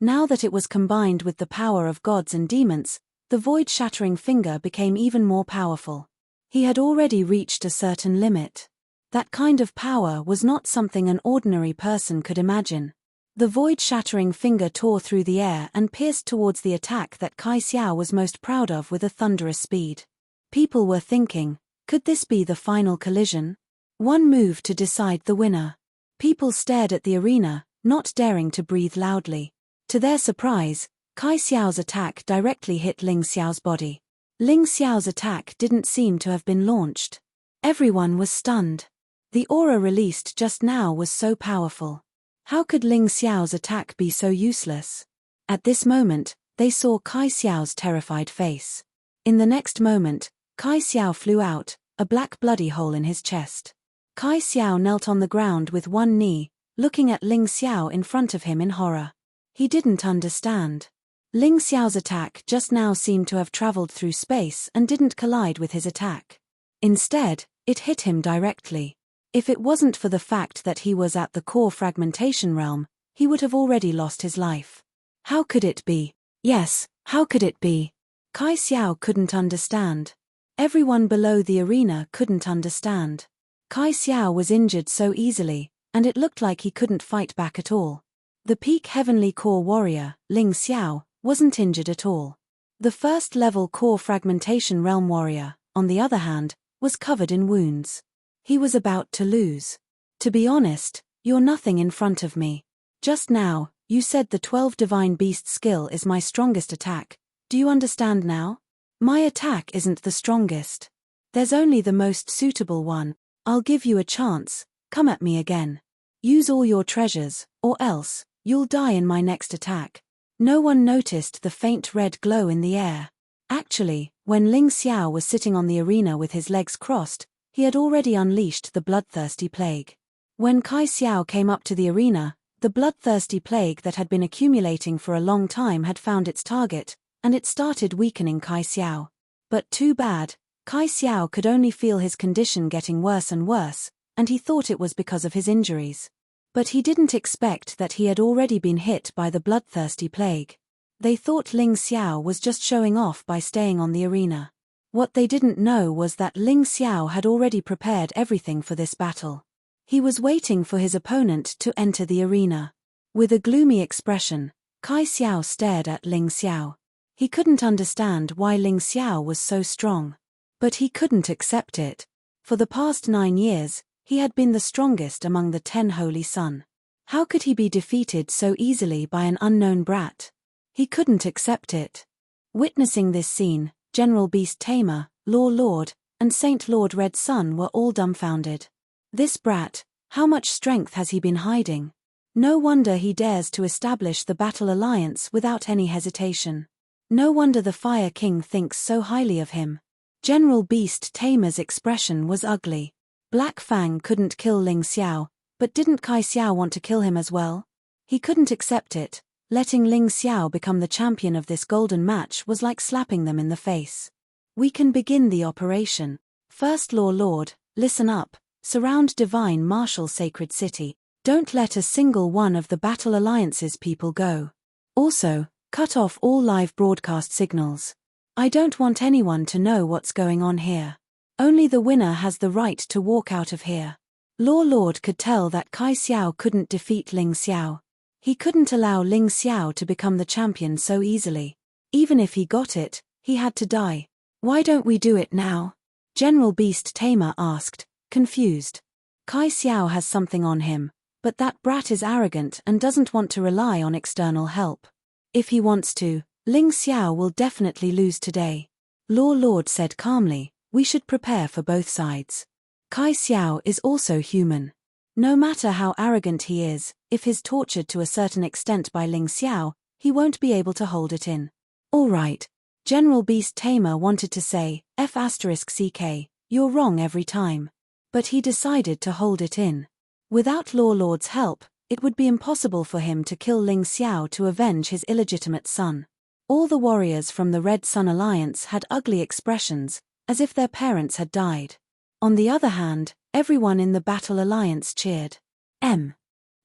Now that it was combined with the power of gods and demons, the void-shattering finger became even more powerful. He had already reached a certain limit. That kind of power was not something an ordinary person could imagine. The void-shattering finger tore through the air and pierced towards the attack that Kai Xiao was most proud of with a thunderous speed. People were thinking, could this be the final collision? One move to decide the winner. People stared at the arena, not daring to breathe loudly. To their surprise, Kai Xiao's attack directly hit Ling Xiao's body. Ling Xiao's attack didn't seem to have been launched. Everyone was stunned. The aura released just now was so powerful. How could Ling Xiao's attack be so useless? At this moment, they saw Kai Xiao's terrified face. In the next moment, Kai Xiao flew out, a black bloody hole in his chest. Kai Xiao knelt on the ground with one knee, looking at Ling Xiao in front of him in horror. He didn't understand. Ling Xiao's attack just now seemed to have traveled through space and didn't collide with his attack. Instead, it hit him directly. If it wasn't for the fact that he was at the core fragmentation realm, he would have already lost his life. How could it be? Yes, how could it be? Kai Xiao couldn't understand. Everyone below the arena couldn't understand. Kai Xiao was injured so easily, and it looked like he couldn't fight back at all. The peak heavenly core warrior, Ling Xiao, wasn't injured at all. The first level core fragmentation realm warrior, on the other hand, was covered in wounds. He was about to lose. To be honest, you're nothing in front of me. Just now, you said the 12 Divine Beast skill is my strongest attack. Do you understand now? My attack isn't the strongest. There's only the most suitable one. I'll give you a chance, come at me again. Use all your treasures, or else, you'll die in my next attack. No one noticed the faint red glow in the air. Actually, when Ling Xiao was sitting on the arena with his legs crossed, he had already unleashed the bloodthirsty plague. When Kai Xiao came up to the arena, the bloodthirsty plague that had been accumulating for a long time had found its target, and it started weakening Kai Xiao. But too bad, Kai Xiao could only feel his condition getting worse and worse, and he thought it was because of his injuries. But he didn't expect that he had already been hit by the bloodthirsty plague. They thought Ling Xiao was just showing off by staying on the arena. What they didn't know was that Ling Xiao had already prepared everything for this battle. He was waiting for his opponent to enter the arena. With a gloomy expression, Kai Xiao stared at Ling Xiao. He couldn't understand why Ling Xiao was so strong. But he couldn't accept it. For the past 9 years, he had been the strongest among the 10 Holy Sun. How could he be defeated so easily by an unknown brat? He couldn't accept it. Witnessing this scene, General Beast Tamer, Law Lord, and Saint Lord Red Sun were all dumbfounded. This brat, how much strength has he been hiding? No wonder he dares to establish the Battle Alliance without any hesitation. No wonder the Fire King thinks so highly of him. General Beast Tamer's expression was ugly. Black Fang couldn't kill Ling Xiao, but didn't Kai Xiao want to kill him as well? He couldn't accept it. Letting Ling Xiao become the champion of this golden match was like slapping them in the face. We can begin the operation. First Law Lord, listen up, surround divine marshal sacred city. Don't let a single one of the Battle Alliance's people go. Also, cut off all live broadcast signals. I don't want anyone to know what's going on here. Only the winner has the right to walk out of here. Law Lord could tell that Kai Xiao couldn't defeat Ling Xiao. He couldn't allow Ling Xiao to become the champion so easily. Even if he got it, he had to die. Why don't we do it now? General Beast Tamer asked, confused. Kai Xiao has something on him, but that brat is arrogant and doesn't want to rely on external help. If he wants to, Ling Xiao will definitely lose today. Law Lord said calmly, we should prepare for both sides. Kai Xiao is also human. No matter how arrogant he is, if he's tortured to a certain extent by Ling Xiao, he won't be able to hold it in. All right. General Beast Tamer wanted to say, F***CK, you're wrong every time. But he decided to hold it in. Without Law Lord's help, it would be impossible for him to kill Ling Xiao to avenge his illegitimate son. All the warriors from the Red Sun Alliance had ugly expressions, as if their parents had died. On the other hand, everyone in the Battle Alliance cheered.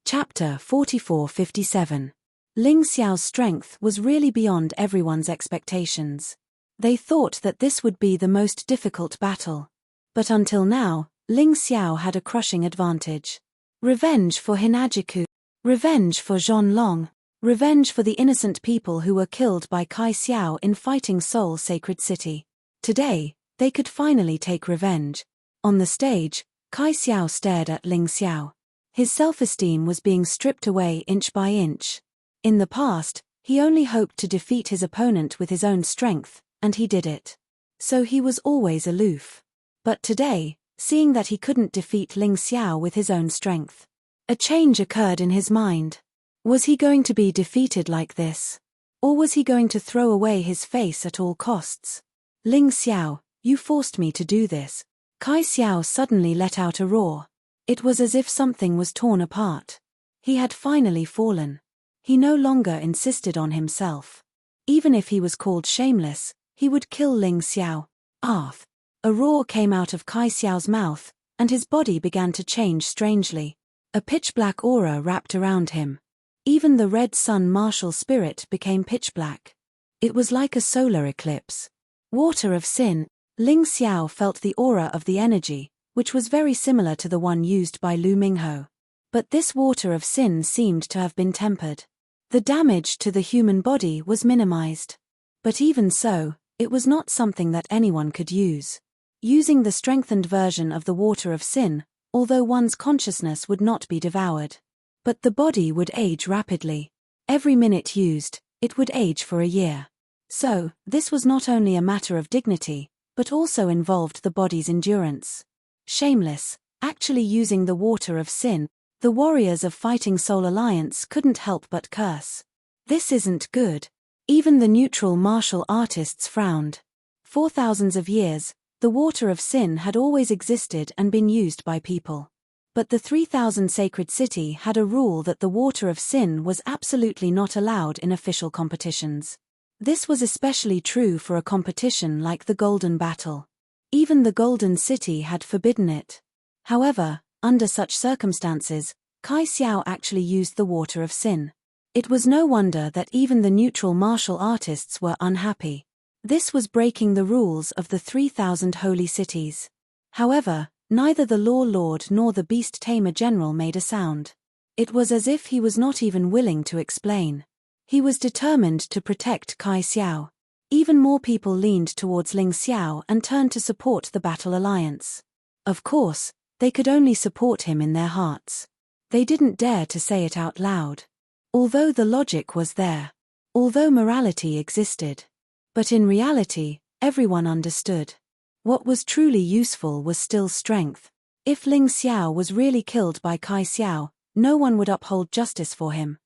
Chapter 4457. Ling Xiao's strength was really beyond everyone's expectations. They thought that this would be the most difficult battle. But until now, Ling Xiao had a crushing advantage. Revenge for Hinajiku. Revenge for Zhonlong. Revenge for the innocent people who were killed by Kai Xiao in fighting Seoul Sacred City. Today, they could finally take revenge. On the stage, Kai Xiao stared at Ling Xiao. His self-esteem was being stripped away inch by inch. In the past, he only hoped to defeat his opponent with his own strength, and he did it. So he was always aloof. But today, seeing that he couldn't defeat Ling Xiao with his own strength, a change occurred in his mind. Was he going to be defeated like this? Or was he going to throw away his face at all costs? Ling Xiao, you forced me to do this. Kai Xiao suddenly let out a roar. It was as if something was torn apart. He had finally fallen. He no longer insisted on himself. Even if he was called shameless, he would kill Ling Xiao. Arth. A roar came out of Kai Xiao's mouth, and his body began to change strangely. A pitch-black aura wrapped around him. Even the Red Sun martial spirit became pitch-black. It was like a solar eclipse. Water of Sin. Ling Xiao felt the aura of the energy, which was very similar to the one used by Lu Mingho. But this water of sin seemed to have been tempered. The damage to the human body was minimized. But even so, it was not something that anyone could use. Using the strengthened version of the water of sin, although one's consciousness would not be devoured. But the body would age rapidly. Every minute used, it would age for a year. So, this was not only a matter of dignity, but also involved the body's endurance. Shameless, actually using the water of sin, the warriors of Fighting Soul Alliance couldn't help but curse. This isn't good. Even the neutral martial artists frowned. For thousands of years, the water of sin had always existed and been used by people. But the 3000 Sacred City had a rule that the water of sin was absolutely not allowed in official competitions. This was especially true for a competition like the Golden Battle. Even the Golden City had forbidden it. However, under such circumstances, Kai Xiao actually used the water of sin. It was no wonder that even the neutral martial artists were unhappy. This was breaking the rules of the 3000 holy cities. However, neither the Law Lord nor the Beast Tamer General made a sound. It was as if he was not even willing to explain. He was determined to protect Kai Xiao. Even more people leaned towards Ling Xiao and turned to support the Battle Alliance. Of course, they could only support him in their hearts. They didn't dare to say it out loud. Although the logic was there. Although morality existed. But in reality, everyone understood. What was truly useful was still strength. If Ling Xiao was really killed by Kai Xiao, no one would uphold justice for him.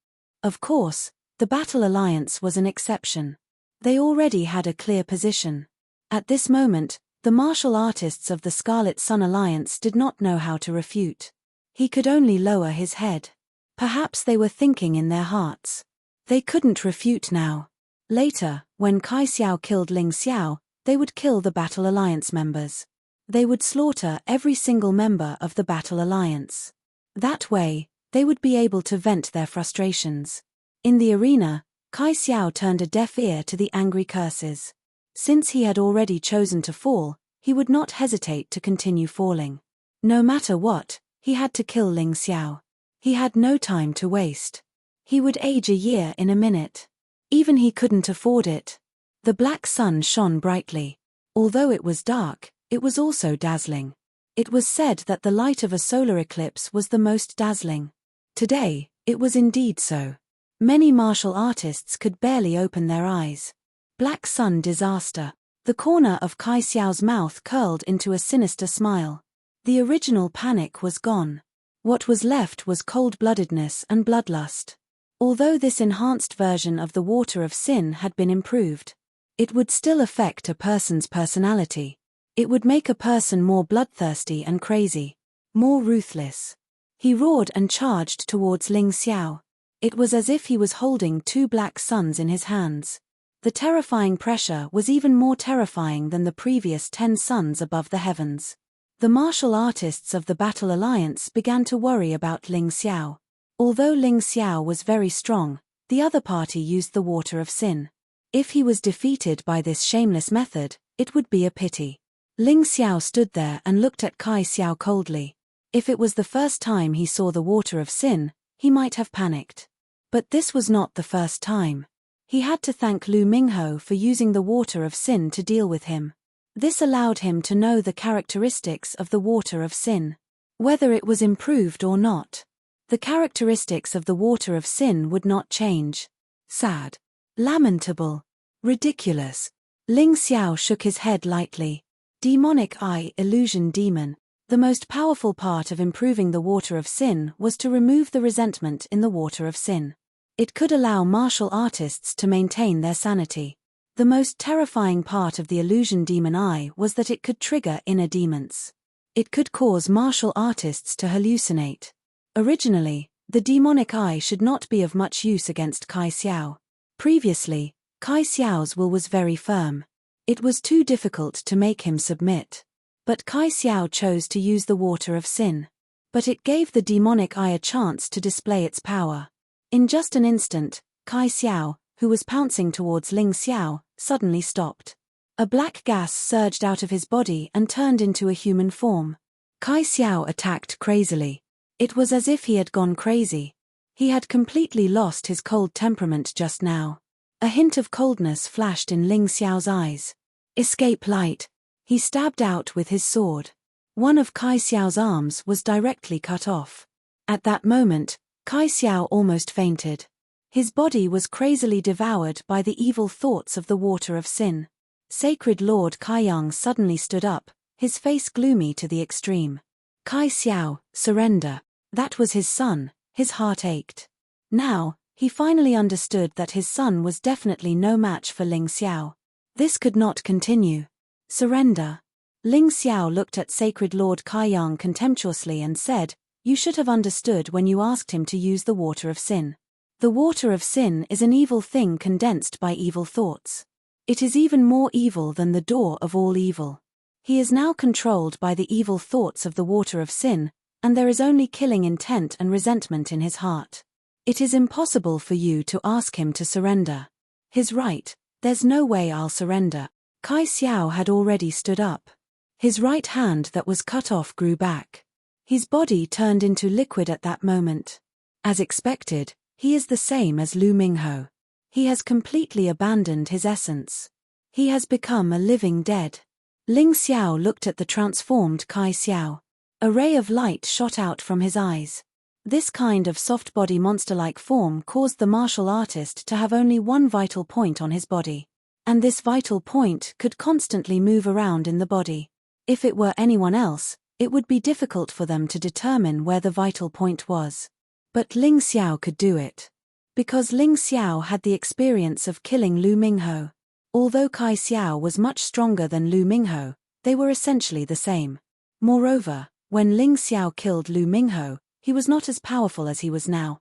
Of course, the Battle Alliance was an exception. They already had a clear position. At this moment, the martial artists of the Scarlet Sun Alliance did not know how to refute. He could only lower his head. Perhaps they were thinking in their hearts. They couldn't refute now. Later, when Kai Xiao killed Ling Xiao, they would kill the Battle Alliance members. They would slaughter every single member of the Battle Alliance. That way, they would be able to vent their frustrations. In the arena, Kai Xiao turned a deaf ear to the angry curses. Since he had already chosen to fall, he would not hesitate to continue falling. No matter what, he had to kill Ling Xiao. He had no time to waste. He would age a year in a minute. Even he couldn't afford it. The black sun shone brightly. Although it was dark, it was also dazzling. It was said that the light of a solar eclipse was the most dazzling. Today, it was indeed so. Many martial artists could barely open their eyes. Black sun disaster. The corner of Kai Xiao's mouth curled into a sinister smile. The original panic was gone. What was left was cold-bloodedness and bloodlust. Although this enhanced version of the water of sin had been improved, it would still affect a person's personality. It would make a person more bloodthirsty and crazy, more ruthless. He roared and charged towards Ling Xiao. It was as if he was holding two black suns in his hands. The terrifying pressure was even more terrifying than the previous 10 suns above the heavens. The martial artists of the Battle Alliance began to worry about Ling Xiao. Although Ling Xiao was very strong, the other party used the water of sin. If he was defeated by this shameless method, it would be a pity. Ling Xiao stood there and looked at Kai Xiao coldly. If it was the first time he saw the water of sin, he might have panicked. But this was not the first time. He had to thank Lu Mingho for using the water of sin to deal with him. This allowed him to know the characteristics of the water of sin. Whether it was improved or not, the characteristics of the water of sin would not change. Sad. Lamentable. Ridiculous. Ling Xiao shook his head lightly. Demonic Eye Illusion Demon. The most powerful part of improving the water of sin was to remove the resentment in the water of sin. It could allow martial artists to maintain their sanity. The most terrifying part of the Illusion Demon Eye was that it could trigger inner demons. It could cause martial artists to hallucinate. Originally, the demonic eye should not be of much use against Kai Xiao. Previously, Kai Xiao's will was very firm. It was too difficult to make him submit. But Kai Xiao chose to use the water of sin. But it gave the demonic eye a chance to display its power. In just an instant, Kai Xiao, who was pouncing towards Ling Xiao, suddenly stopped. A black gas surged out of his body and turned into a human form. Kai Xiao attacked crazily. It was as if he had gone crazy. He had completely lost his cold temperament just now. A hint of coldness flashed in Ling Xiao's eyes. Escape light. He stabbed out with his sword. One of Kai Xiao's arms was directly cut off. At that moment, Kai Xiao almost fainted. His body was crazily devoured by the evil thoughts of the water of sin. Sacred Lord Kai Yang suddenly stood up, his face gloomy to the extreme. Kai Xiao, surrender. That was his son. His heart ached. Now, he finally understood that his son was definitely no match for Ling Xiao. This could not continue. Surrender. Ling Xiao looked at Sacred Lord Kai Yang contemptuously and said, "You should have understood when you asked him to use the water of sin. The water of sin is an evil thing condensed by evil thoughts. It is even more evil than the door of all evil. He is now controlled by the evil thoughts of the water of sin, and there is only killing intent and resentment in his heart. It is impossible for you to ask him to surrender." He's right, there's no way I'll surrender. Kai Xiao had already stood up. His right hand that was cut off grew back. His body turned into liquid at that moment. As expected, he is the same as Lu Mingho. He has completely abandoned his essence. He has become a living dead. Ling Xiao looked at the transformed Kai Xiao. A ray of light shot out from his eyes. This kind of soft-body monster-like form caused the martial artist to have only one vital point on his body. And this vital point could constantly move around in the body. If it were anyone else, it would be difficult for them to determine where the vital point was. But Ling Xiao could do it. Because Ling Xiao had the experience of killing Lu Mingho. Although Kai Xiao was much stronger than Lu Mingho, they were essentially the same. Moreover, when Ling Xiao killed Lu Mingho, he was not as powerful as he was now.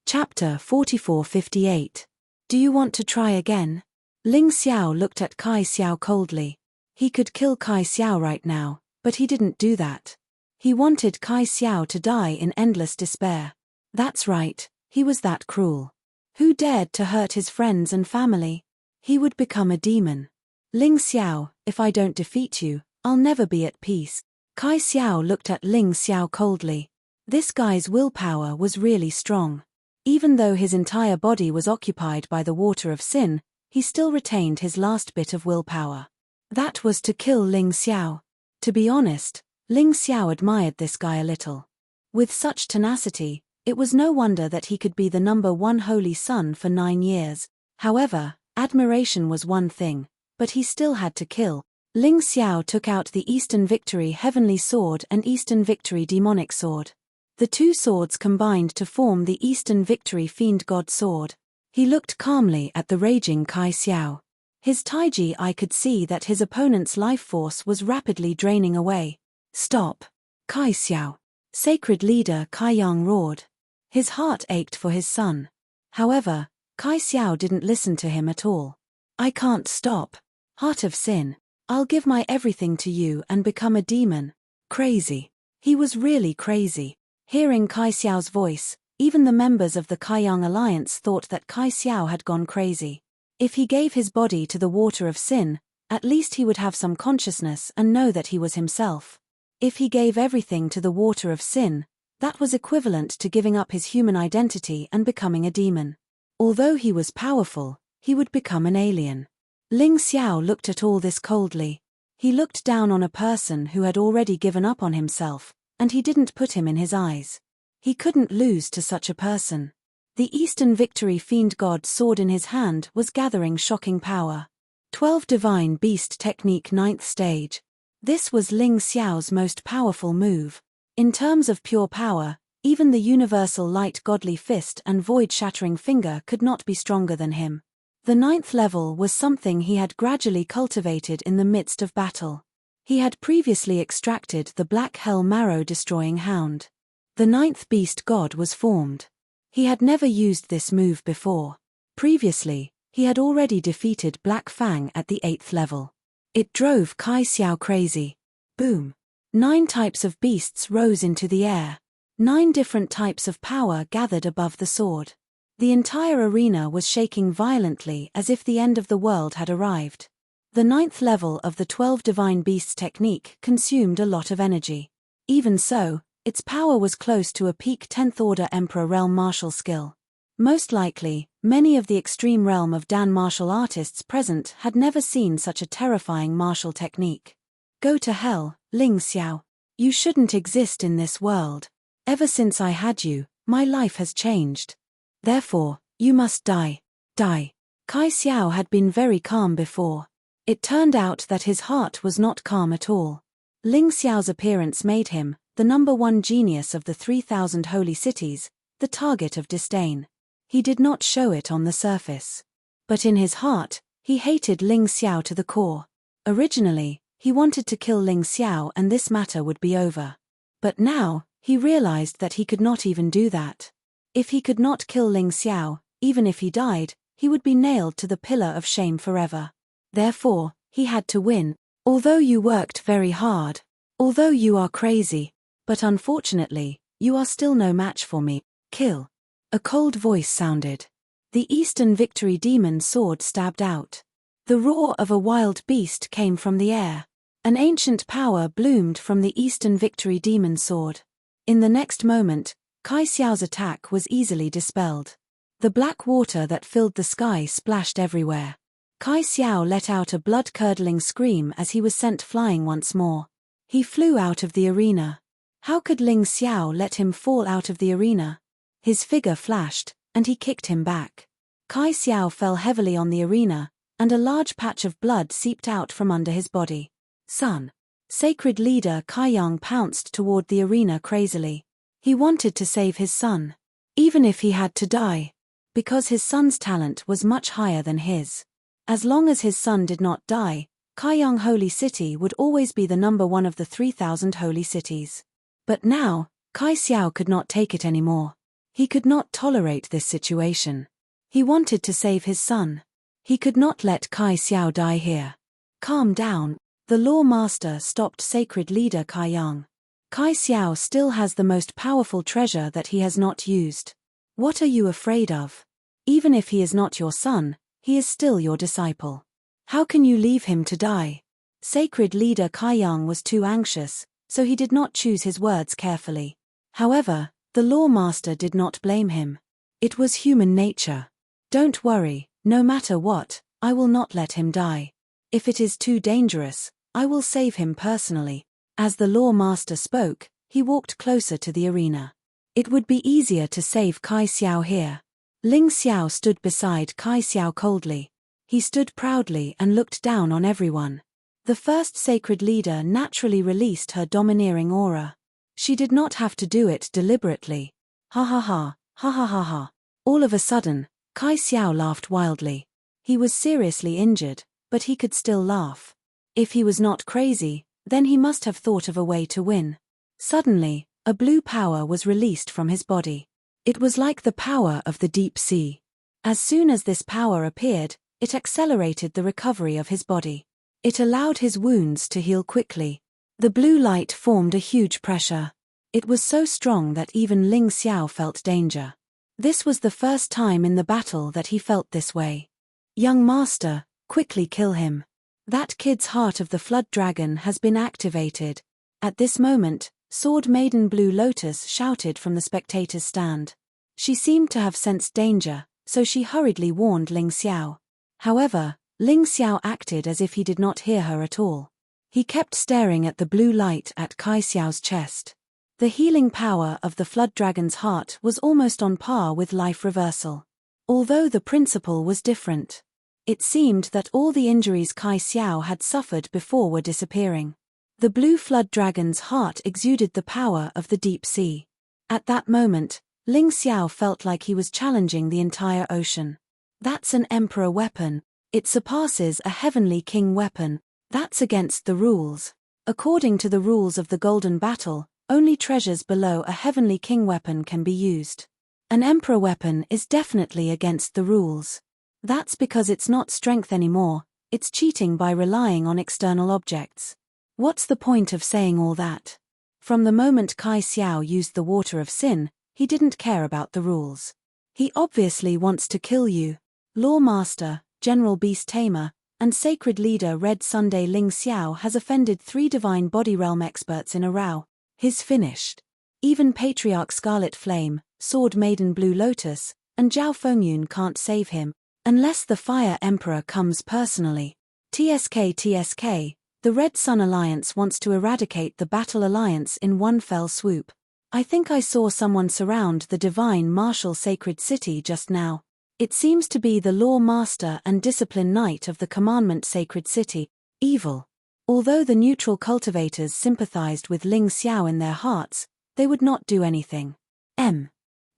Chapter 4458. Do you want to try again? Ling Xiao looked at Kai Xiao coldly. He could kill Kai Xiao right now, but he didn't do that. He wanted Kai Xiao to die in endless despair. That's right, he was that cruel. Who dared to hurt his friends and family? He would become a demon. Ling Xiao, if I don't defeat you, I'll never be at peace. Kai Xiao looked at Ling Xiao coldly. This guy's willpower was really strong. Even though his entire body was occupied by the water of sin, he still retained his last bit of willpower. That was to kill Ling Xiao. To be honest, Ling Xiao admired this guy a little. With such tenacity, it was no wonder that he could be the #1 holy son for 9 years. However, admiration was one thing, but he still had to kill. Ling Xiao took out the Eastern Victory Heavenly Sword and Eastern Victory Demonic Sword. The two swords combined to form the Eastern Victory Fiend God Sword. He looked calmly at the raging Kai Xiao. His Taiji eye could see that his opponent's life force was rapidly draining away. Stop! Kai Xiao! Sacred leader Kai Yang roared. His heart ached for his son. However, Kai Xiao didn't listen to him at all. I can't stop. Heart of sin. I'll give my everything to you and become a demon. Crazy. He was really crazy. Hearing Kai Xiao's voice, even the members of the Kai Yang Alliance thought that Kai Xiao had gone crazy. If he gave his body to the water of sin, at least he would have some consciousness and know that he was himself. If he gave everything to the water of sin, that was equivalent to giving up his human identity and becoming a demon. Although he was powerful, he would become an alien. Ling Xiao looked at all this coldly. He looked down on a person who had already given up on himself, and he didn't put him in his eyes. He couldn't lose to such a person. The Eastern Victory Fiend God Sword in his hand was gathering shocking power. 12 Divine Beast Technique 9th Stage. This was Ling Xiao's most powerful move. In terms of pure power, even the Universal Light Godly Fist and Void-Shattering Finger could not be stronger than him. The 9th level was something he had gradually cultivated in the midst of battle. He had previously extracted the Black Hell Marrow Destroying Hound. The 9th Beast God was formed. He had never used this move before. Previously, he had already defeated Black Fang at the 8th level. It drove Kai Xiao crazy. Boom! 9 types of beasts rose into the air. 9 different types of power gathered above the sword. The entire arena was shaking violently as if the end of the world had arrived. The 9th level of the 12 Divine Beasts technique consumed a lot of energy. Even so, its power was close to a peak 10th Order Emperor realm martial skill. Most likely, many of the extreme realm of Dan martial artists present had never seen such a terrifying martial technique. Go to hell, Ling Xiao. You shouldn't exist in this world. Ever since I had you, my life has changed. Therefore, you must die. Die. Kai Xiao had been very calm before. It turned out that his heart was not calm at all. Ling Xiao's appearance made him, the #1 genius of the 3,000 holy cities, the target of disdain. He did not show it on the surface. But in his heart, he hated Ling Xiao to the core. Originally, he wanted to kill Ling Xiao and this matter would be over. But now, he realized that he could not even do that. If he could not kill Ling Xiao, even if he died, he would be nailed to the pillar of shame forever. Therefore, he had to win. Although you worked very hard, although you are crazy, but unfortunately, you are still no match for me. Kill. A cold voice sounded. The Eastern Victory Demon Sword stabbed out. The roar of a wild beast came from the air. An ancient power bloomed from the Eastern Victory Demon Sword. In the next moment, Kai Xiao's attack was easily dispelled. The black water that filled the sky splashed everywhere. Kai Xiao let out a blood-curdling scream as he was sent flying once more. He flew out of the arena. How could Ling Xiao let him fall out of the arena? His figure flashed, and he kicked him back. Kai Xiao fell heavily on the arena, and a large patch of blood seeped out from under his body. Son. Sacred leader Kai Yang pounced toward the arena crazily. He wanted to save his son. Even if he had to die. Because his son's talent was much higher than his. As long as his son did not die, Kai Yang Holy City would always be the #1 of the 3,000 holy cities. But now, Kai Xiao could not take it anymore. He could not tolerate this situation. He wanted to save his son. He could not let Kai Xiao die here. Calm down. The Law Master stopped sacred leader Kai Yang. Kai Xiao still has the most powerful treasure that he has not used. What are you afraid of? Even if he is not your son, he is still your disciple. How can you leave him to die? Sacred leader Kai Yang was too anxious, so he did not choose his words carefully. However, the Law Master did not blame him. It was human nature. Don't worry, no matter what, I will not let him die. If it is too dangerous, I will save him personally. As the Law Master spoke, he walked closer to the arena. It would be easier to save Kai Xiao here. Ling Xiao stood beside Kai Xiao coldly. He stood proudly and looked down on everyone. The first sacred leader naturally released her domineering aura. She did not have to do it deliberately. Ha ha ha, ha ha ha ha. All of a sudden, Kai Xiao laughed wildly. He was seriously injured, but he could still laugh. If he was not crazy, then he must have thought of a way to win. Suddenly, a blue power was released from his body. It was like the power of the deep sea. As soon as this power appeared, it accelerated the recovery of his body. It allowed his wounds to heal quickly. The blue light formed a huge pressure. It was so strong that even Ling Xiao felt danger. This was the first time in the battle that he felt this way. Young master, quickly kill him. That kid's heart of the flood dragon has been activated. At this moment, Sword Maiden Blue Lotus shouted from the spectators' stand. She seemed to have sensed danger, so she hurriedly warned Ling Xiao. However, Ling Xiao acted as if he did not hear her at all. He kept staring at the blue light at Kai Xiao's chest. The healing power of the flood dragon's heart was almost on par with life reversal. Although the principle was different. It seemed that all the injuries Kai Xiao had suffered before were disappearing. The blue flood dragon's heart exuded the power of the deep sea. At that moment, Ling Xiao felt like he was challenging the entire ocean. That's an emperor weapon. It surpasses a heavenly king weapon. That's against the rules. According to the rules of the Golden Battle, only treasures below a heavenly king weapon can be used. An emperor weapon is definitely against the rules. That's because it's not strength anymore, it's cheating by relying on external objects. What's the point of saying all that? From the moment Kai Xiao used the water of sin, he didn't care about the rules. He obviously wants to kill you. Law Master, General Beast Tamer, and Sacred Leader Red Sunday Ling Xiao has offended 3 Divine Body Realm experts in a row. He's finished. Even Patriarch Scarlet Flame, Sword Maiden Blue Lotus, and Zhao Fengyun can't save him. Unless the Fire Emperor comes personally. TSK, the Red Sun Alliance wants to eradicate the Battle Alliance in one fell swoop. I think I saw someone surround the Divine Martial Sacred City just now. It seems to be the Law Master and Discipline Knight of the Commandment Sacred City, evil. Although the neutral cultivators sympathized with Ling Xiao in their hearts, they would not do anything.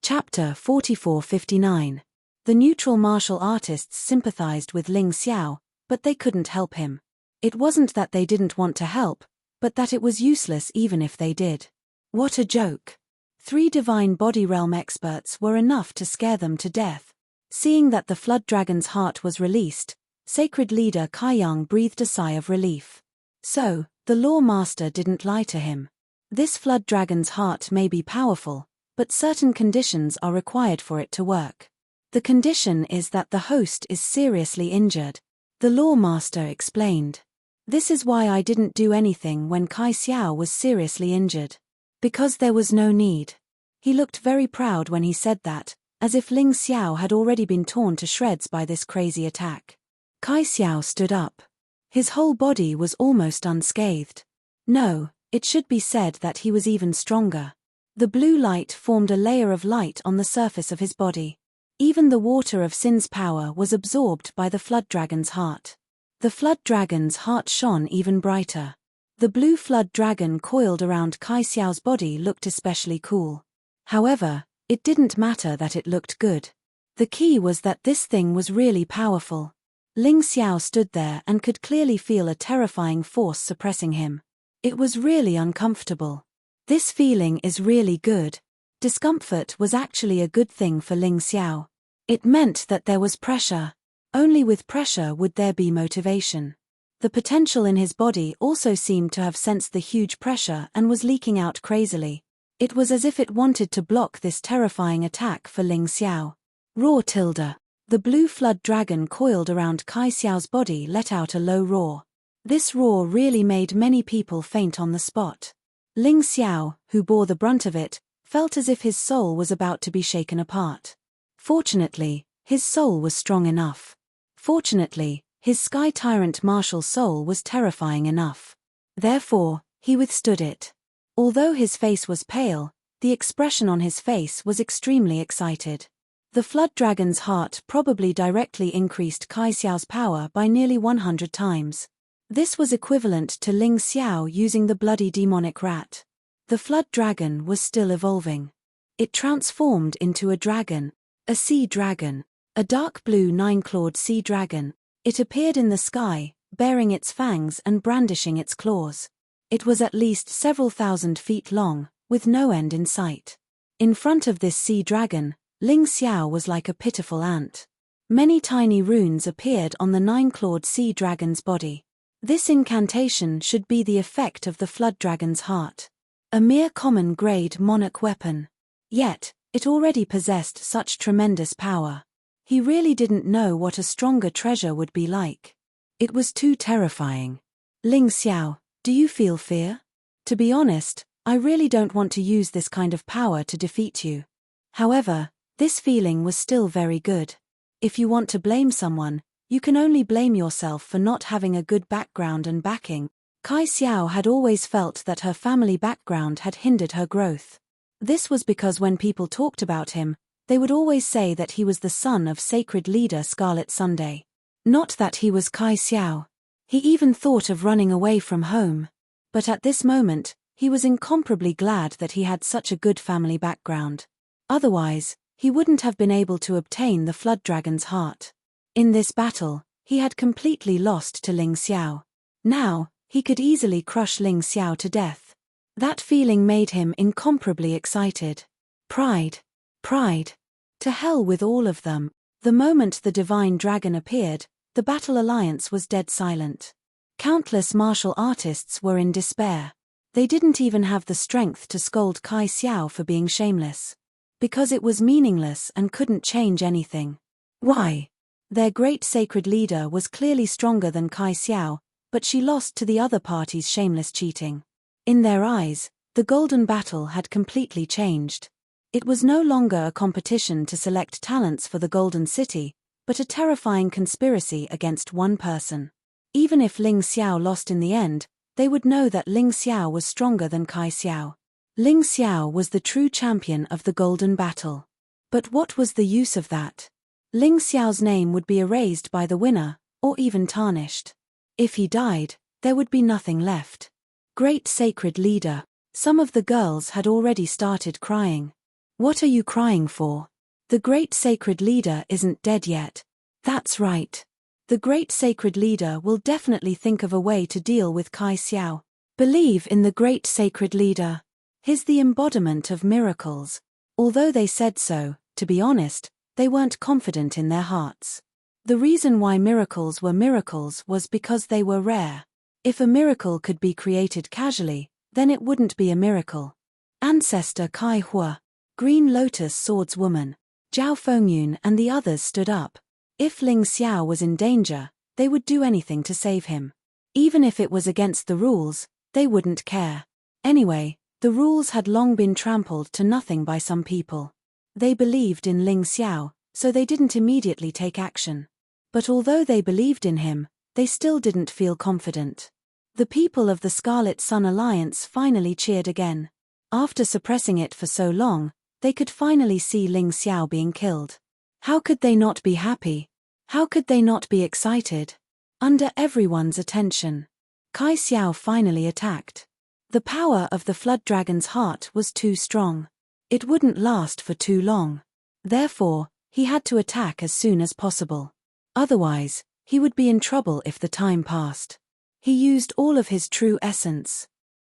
Chapter 4459. The neutral martial artists sympathized with Ling Xiao, but they couldn't help him. It wasn't that they didn't want to help, but that it was useless even if they did. What a joke. 3 Divine Body Realm experts were enough to scare them to death. Seeing that the Flood Dragon's heart was released, Sacred Leader Kai Yang breathed a sigh of relief. So, the Law Master didn't lie to him. This Flood Dragon's heart may be powerful, but certain conditions are required for it to work. The condition is that the host is seriously injured. The Law Master explained. This is why I didn't do anything when Kai Xiao was seriously injured. Because there was no need. He looked very proud when he said that, as if Ling Xiao had already been torn to shreds by this crazy attack. Kai Xiao stood up. His whole body was almost unscathed. No, it should be said that he was even stronger. The blue light formed a layer of light on the surface of his body. Even the water of sin's power was absorbed by the Flood Dragon's heart. The Flood Dragon's heart shone even brighter. The blue Flood Dragon coiled around Kai Xiao's body looked especially cool. However, it didn't matter that it looked good. The key was that this thing was really powerful. Ling Xiao stood there and could clearly feel a terrifying force suppressing him. It was really uncomfortable. This feeling is really good. Discomfort was actually a good thing for Ling Xiao. It meant that there was pressure. Only with pressure would there be motivation. The potential in his body also seemed to have sensed the huge pressure and was leaking out crazily. It was as if it wanted to block this terrifying attack for Ling Xiao. Roar tilde. The blue flood dragon coiled around Kai Xiao's body let out a low roar. This roar really made many people faint on the spot. Ling Xiao, who bore the brunt of it, felt as if his soul was about to be shaken apart. Fortunately, his soul was strong enough. Fortunately, his Sky Tyrant martial soul was terrifying enough. Therefore, he withstood it. Although his face was pale, the expression on his face was extremely excited. The flood dragon's heart probably directly increased Kai Xiao's power by nearly 100 times. This was equivalent to Ling Xiao using the bloody demonic rat. The flood dragon was still evolving. It transformed into a dragon, a sea dragon, a dark blue 9-clawed sea dragon. It appeared in the sky, baring its fangs and brandishing its claws. It was at least several thousand feet long, with no end in sight. In front of this sea dragon, Ling Xiao was like a pitiful ant. Many tiny runes appeared on the 9-clawed sea dragon's body. This incantation should be the effect of the flood dragon's heart. A mere common grade monarch weapon. Yet, it already possessed such tremendous power. He really didn't know what a stronger treasure would be like. It was too terrifying. Ling Xiao, do you feel fear? To be honest, I really don't want to use this kind of power to defeat you. However, this feeling was still very good. If you want to blame someone, you can only blame yourself for not having a good background and backing. Kai Xiao had always felt that her family background had hindered her growth. This was because when people talked about him, they would always say that he was the son of sacred leader Scarlet Sunday. Not that he was Kai Xiao. He even thought of running away from home. But at this moment, he was incomparably glad that he had such a good family background. Otherwise, he wouldn't have been able to obtain the flood dragon's heart. In this battle, he had completely lost to Ling Xiao. Now, he could easily crush Ling Xiao to death. That feeling made him incomparably excited. Pride. Pride. To hell with all of them. The moment the divine dragon appeared, the battle alliance was dead silent. Countless martial artists were in despair. They didn't even have the strength to scold Kai Xiao for being shameless. Because it was meaningless and couldn't change anything. Why? Their great sacred leader was clearly stronger than Kai Xiao, but she lost to the other party's shameless cheating. In their eyes, the golden battle had completely changed. It was no longer a competition to select talents for the Golden City, but a terrifying conspiracy against one person. Even if Ling Xiao lost in the end, they would know that Ling Xiao was stronger than Kai Xiao. Ling Xiao was the true champion of the golden battle. But what was the use of that? Ling Xiao's name would be erased by the winner, or even tarnished. If he died, there would be nothing left. Great sacred leader. Some of the girls had already started crying. What are you crying for? The great sacred leader isn't dead yet. That's right. The great sacred leader will definitely think of a way to deal with Kai Xiao. Believe in the great sacred leader. He's the embodiment of miracles. Although they said so, to be honest, they weren't confident in their hearts. The reason why miracles were miracles was because they were rare. If a miracle could be created casually, then it wouldn't be a miracle. Ancestor Kai Hua, Green Lotus Swordswoman, Zhao Fengyun and the others stood up. If Ling Xiao was in danger, they would do anything to save him. Even if it was against the rules, they wouldn't care. Anyway, the rules had long been trampled to nothing by some people. They believed in Ling Xiao, so they didn't immediately take action. But although they believed in him, they still didn't feel confident. The people of the Scarlet Sun Alliance finally cheered again. After suppressing it for so long, they could finally see Ling Xiao being killed. How could they not be happy? How could they not be excited? Under everyone's attention, Kai Xiao finally attacked. The power of the flood dragon's heart was too strong. It wouldn't last for too long. Therefore, he had to attack as soon as possible. Otherwise, he would be in trouble if the time passed. He used all of his true essence.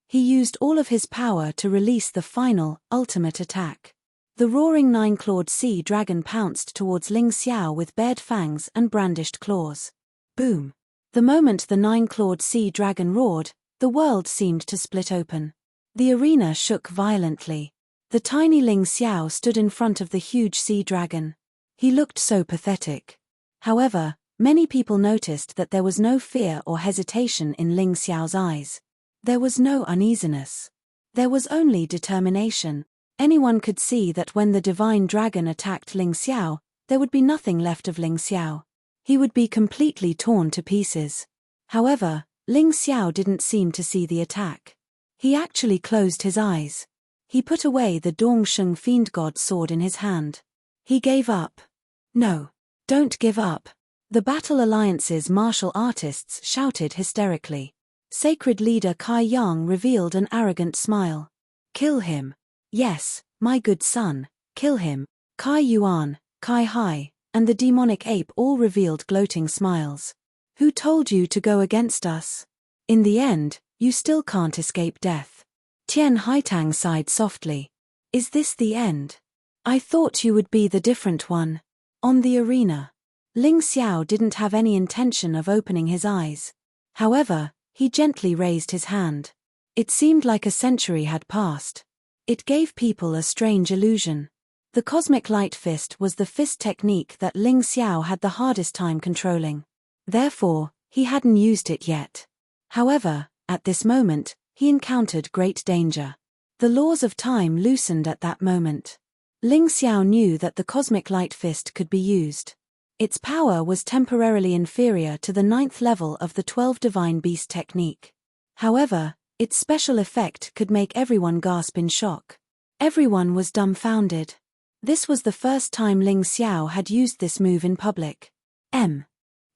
He used all of his power to release the final, ultimate attack. The roaring 9-clawed sea dragon pounced towards Ling Xiao with bared fangs and brandished claws. Boom! The moment the nine-clawed sea dragon roared, the world seemed to split open. The arena shook violently. The tiny Ling Xiao stood in front of the huge sea dragon. He looked so pathetic. However, many people noticed that there was no fear or hesitation in Ling Xiao's eyes. There was no uneasiness. There was only determination. Anyone could see that when the divine dragon attacked Ling Xiao, there would be nothing left of Ling Xiao. He would be completely torn to pieces. However, Ling Xiao didn't seem to see the attack. He actually closed his eyes. He put away the Dongsheng Fiend God sword in his hand. He gave up. No. Don't give up. The Battle Alliance's martial artists shouted hysterically. Sacred leader Kai Yang revealed an arrogant smile. Kill him. Yes, my good son, kill him. Kai Yuan, Kai Hai, and the demonic ape all revealed gloating smiles. Who told you to go against us? In the end, you still can't escape death. Tian Haitang sighed softly. Is this the end? I thought you would be the different one. On the arena. Ling Xiao didn't have any intention of opening his eyes. However, he gently raised his hand. It seemed like a century had passed. It gave people a strange illusion. The cosmic light fist was the fist technique that Ling Xiao had the hardest time controlling. Therefore, he hadn't used it yet. However, at this moment, he encountered great danger. The laws of time loosened at that moment. Ling Xiao knew that the cosmic light fist could be used. Its power was temporarily inferior to the 9th level of the 12 Divine Beast technique. However, its special effect could make everyone gasp in shock. Everyone was dumbfounded. This was the first time Ling Xiao had used this move in public.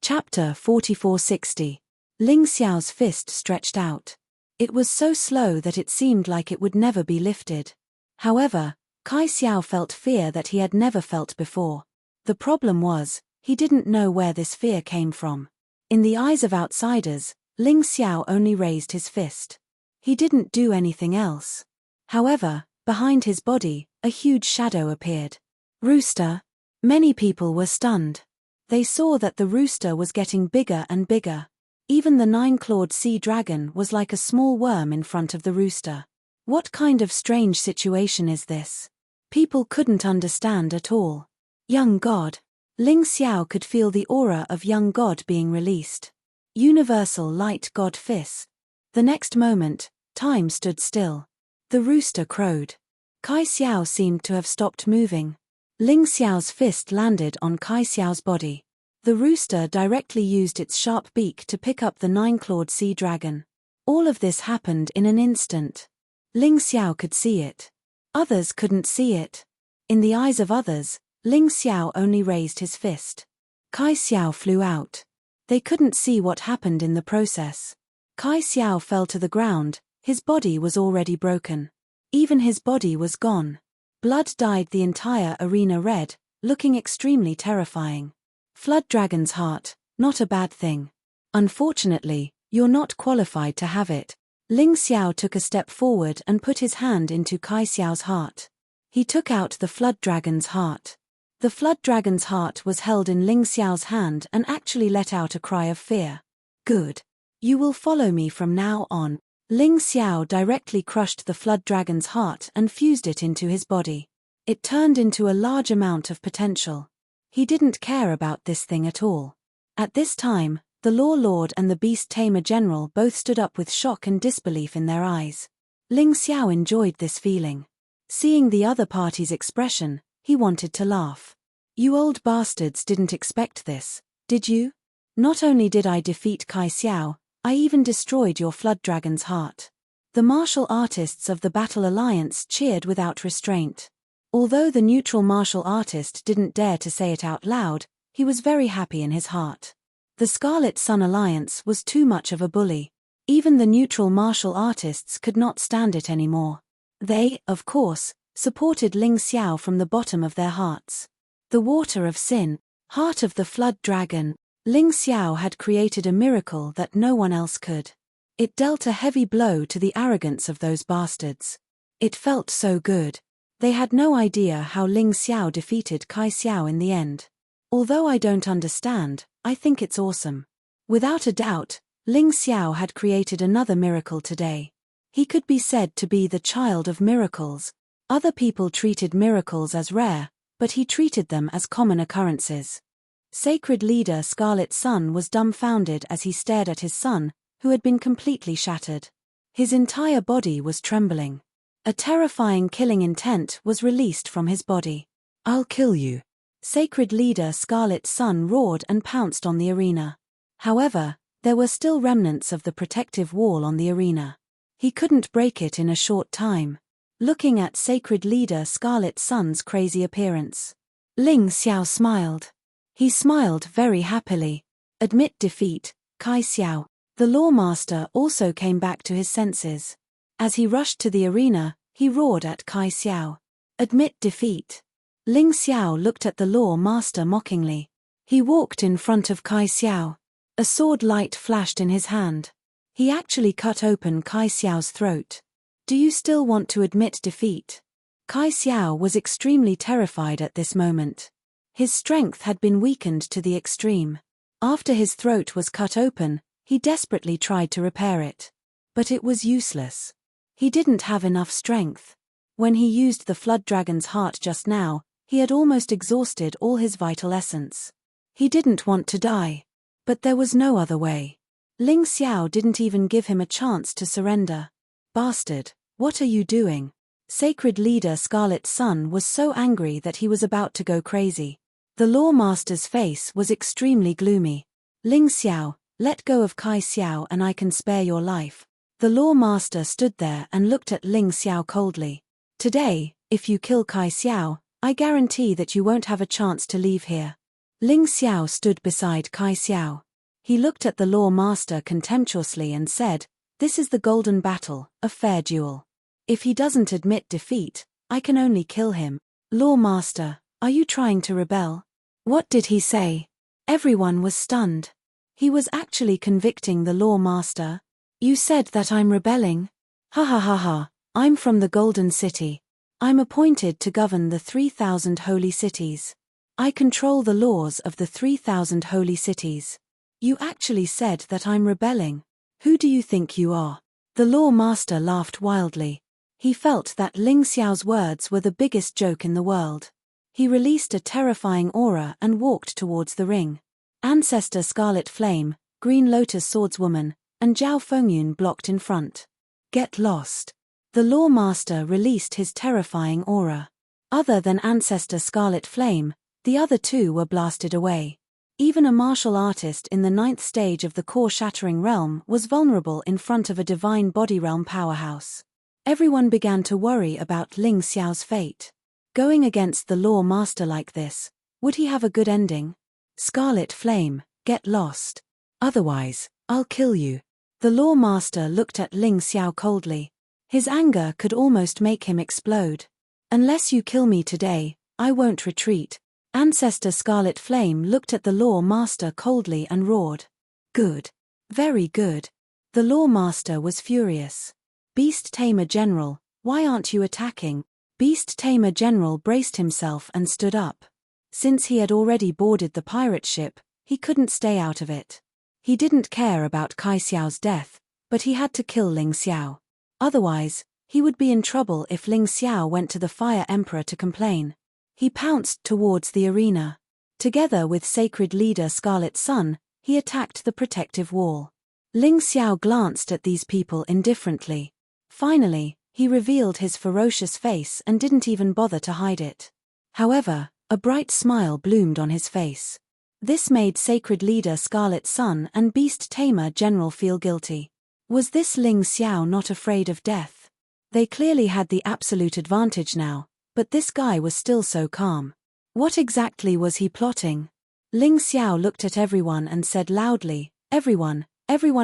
Chapter 4460. Ling Xiao's fist stretched out. It was so slow that it seemed like it would never be lifted. However, Kai Xiao felt fear that he had never felt before. The problem was, he didn't know where this fear came from. In the eyes of outsiders, Ling Xiao only raised his fist. He didn't do anything else. However, behind his body, a huge shadow appeared. Rooster. Many people were stunned. They saw that the rooster was getting bigger and bigger. Even the 9-clawed sea dragon was like a small worm in front of the rooster. What kind of strange situation is this? People couldn't understand at all. Young God. Ling Xiao could feel the aura of young God being released. Universal light God fist. The next moment, time stood still. The rooster crowed. Kai Xiao seemed to have stopped moving. Ling Xiao's fist landed on Kai Xiao's body. The rooster directly used its sharp beak to pick up the 9-clawed sea dragon. All of this happened in an instant. Ling Xiao could see it. Others couldn't see it. In the eyes of others, Ling Xiao only raised his fist. Kai Xiao flew out. They couldn't see what happened in the process. Kai Xiao fell to the ground, his body was already broken. Even his body was gone. Blood dyed the entire arena red, looking extremely terrifying. Flood Dragon's heart, not a bad thing. Unfortunately, you're not qualified to have it. Ling Xiao took a step forward and put his hand into Kai Xiao's heart. He took out the Flood Dragon's heart. The Flood Dragon's heart was held in Ling Xiao's hand and actually let out a cry of fear. Good. You will follow me from now on. Ling Xiao directly crushed the Flood Dragon's heart and fused it into his body. It turned into a large amount of potential. He didn't care about this thing at all. At this time, the Law Lord and the Beast Tamer General both stood up with shock and disbelief in their eyes. Ling Xiao enjoyed this feeling. Seeing the other party's expression, he wanted to laugh. You old bastards didn't expect this, did you? Not only did I defeat Kai Xiao, I even destroyed your Flood Dragon's heart. The martial artists of the Battle Alliance cheered without restraint. Although the neutral martial artist didn't dare to say it out loud, he was very happy in his heart. The Scarlet Sun Alliance was too much of a bully. Even the neutral martial artists could not stand it anymore. They, of course, supported Ling Xiao from the bottom of their hearts. The Water of Sin, Heart of the Flood Dragon, Ling Xiao had created a miracle that no one else could. It dealt a heavy blow to the arrogance of those bastards. It felt so good. They had no idea how Ling Xiao defeated Kai Xiao in the end. Although I don't understand, I think it's awesome. Without a doubt, Ling Xiao had created another miracle today. He could be said to be the child of miracles. Other people treated miracles as rare, but he treated them as common occurrences. Sacred leader Scarlet Sun was dumbfounded as he stared at his son, who had been completely shattered. His entire body was trembling. A terrifying killing intent was released from his body. "I'll kill you." Sacred leader Scarlet Sun roared and pounced on the arena. However, there were still remnants of the protective wall on the arena. He couldn't break it in a short time. Looking at Sacred Leader Scarlet Sun's crazy appearance, Ling Xiao smiled. He smiled very happily. Admit defeat, Kai Xiao. The Lawmaster also came back to his senses. As he rushed to the arena, he roared at Kai Xiao. Admit defeat. Ling Xiao looked at the Lawmaster mockingly. He walked in front of Kai Xiao. A sword light flashed in his hand. He actually cut open Kai Xiao's throat. "Do you still want to admit defeat?" Kai Xiao was extremely terrified at this moment. His strength had been weakened to the extreme. After his throat was cut open, he desperately tried to repair it. But it was useless. He didn't have enough strength. When he used the Flood Dragon's heart just now, he had almost exhausted all his vital essence. He didn't want to die. But there was no other way. Ling Xiao didn't even give him a chance to surrender. "Bastard, what are you doing?" Sacred leader Scarlet Sun was so angry that he was about to go crazy. The Lawmaster's face was extremely gloomy. "Ling Xiao, let go of Kai Xiao and I can spare your life." The Lawmaster stood there and looked at Ling Xiao coldly. "Today, if you kill Kai Xiao, I guarantee that you won't have a chance to leave here." Ling Xiao stood beside Kai Xiao. He looked at the Lawmaster contemptuously and said, "This is the Golden Battle, a fair duel. If he doesn't admit defeat, I can only kill him." "Lawmaster, are you trying to rebel?" What did he say? Everyone was stunned. He was actually convicting the Lawmaster. "You said that I'm rebelling? Ha ha ha ha, I'm from the Golden City. I'm appointed to govern the 3,000 holy cities. I control the laws of the 3,000 holy cities. You actually said that I'm rebelling. Who do you think you are?" The Lawmaster laughed wildly. He felt that Ling Xiao's words were the biggest joke in the world. He released a terrifying aura and walked towards the ring. Ancestor Scarlet Flame, Green Lotus Swordswoman, and Zhao Fengyun blocked in front. "Get lost." The Lawmaster released his terrifying aura. Other than Ancestor Scarlet Flame, the other two were blasted away. Even a martial artist in the 9th stage of the core-shattering realm was vulnerable in front of a divine body realm powerhouse. Everyone began to worry about Ling Xiao's fate. Going against the Lawmaster like this, would he have a good ending? "Scarlet Flame, get lost. Otherwise, I'll kill you." The Lawmaster looked at Ling Xiao coldly. His anger could almost make him explode. "Unless you kill me today, I won't retreat." Ancestor Scarlet Flame looked at the Lawmaster coldly and roared. "Good. Very good." The Lawmaster was furious. "Beast Tamer General, why aren't you attacking?" Beast Tamer General braced himself and stood up. Since he had already boarded the pirate ship, he couldn't stay out of it. He didn't care about Kai Xiao's death, but he had to kill Ling Xiao. Otherwise, he would be in trouble if Ling Xiao went to the Fire Emperor to complain. He pounced towards the arena. Together with Sacred Leader Scarlet Sun, he attacked the protective wall. Ling Xiao glanced at these people indifferently. Finally, he revealed his ferocious face and didn't even bother to hide it. However, a bright smile bloomed on his face. This made Sacred Leader Scarlet Sun and Beast Tamer General feel guilty. Was this Ling Xiao not afraid of death? They clearly had the absolute advantage now, but this guy was still so calm. What exactly was he plotting? Ling Xiao looked at everyone and said loudly, everyone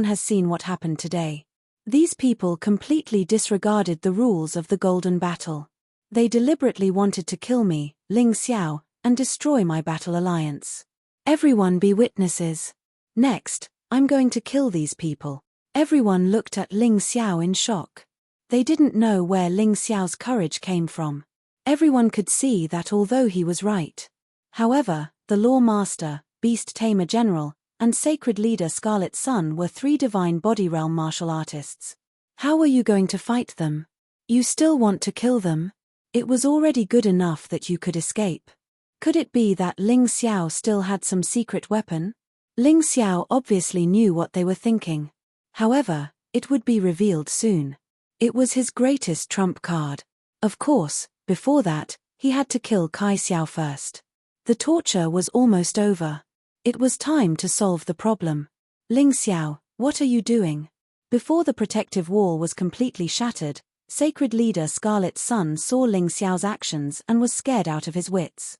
has seen what happened today. These people completely disregarded the rules of the Golden Battle. They deliberately wanted to kill me, Ling Xiao, and destroy my battle alliance. Everyone be witnesses. Next, I'm going to kill these people." Everyone looked at Ling Xiao in shock. They didn't know where Ling Xiao's courage came from. Everyone could see that although he was right. However, the Lawmaster, Beast Tamer General, and Sacred Leader Scarlet Sun were three divine body realm martial artists. How were you going to fight them? You still want to kill them? It was already good enough that you could escape. Could it be that Ling Xiao still had some secret weapon? Ling Xiao obviously knew what they were thinking. However, it would be revealed soon. It was his greatest trump card. Of course, before that, he had to kill Kai Xiao first. The torture was almost over. It was time to solve the problem. Ling Xiao, what are you doing? Before the protective wall was completely shattered, Sacred Leader Scarlet Sun saw Ling Xiao's actions and was scared out of his wits.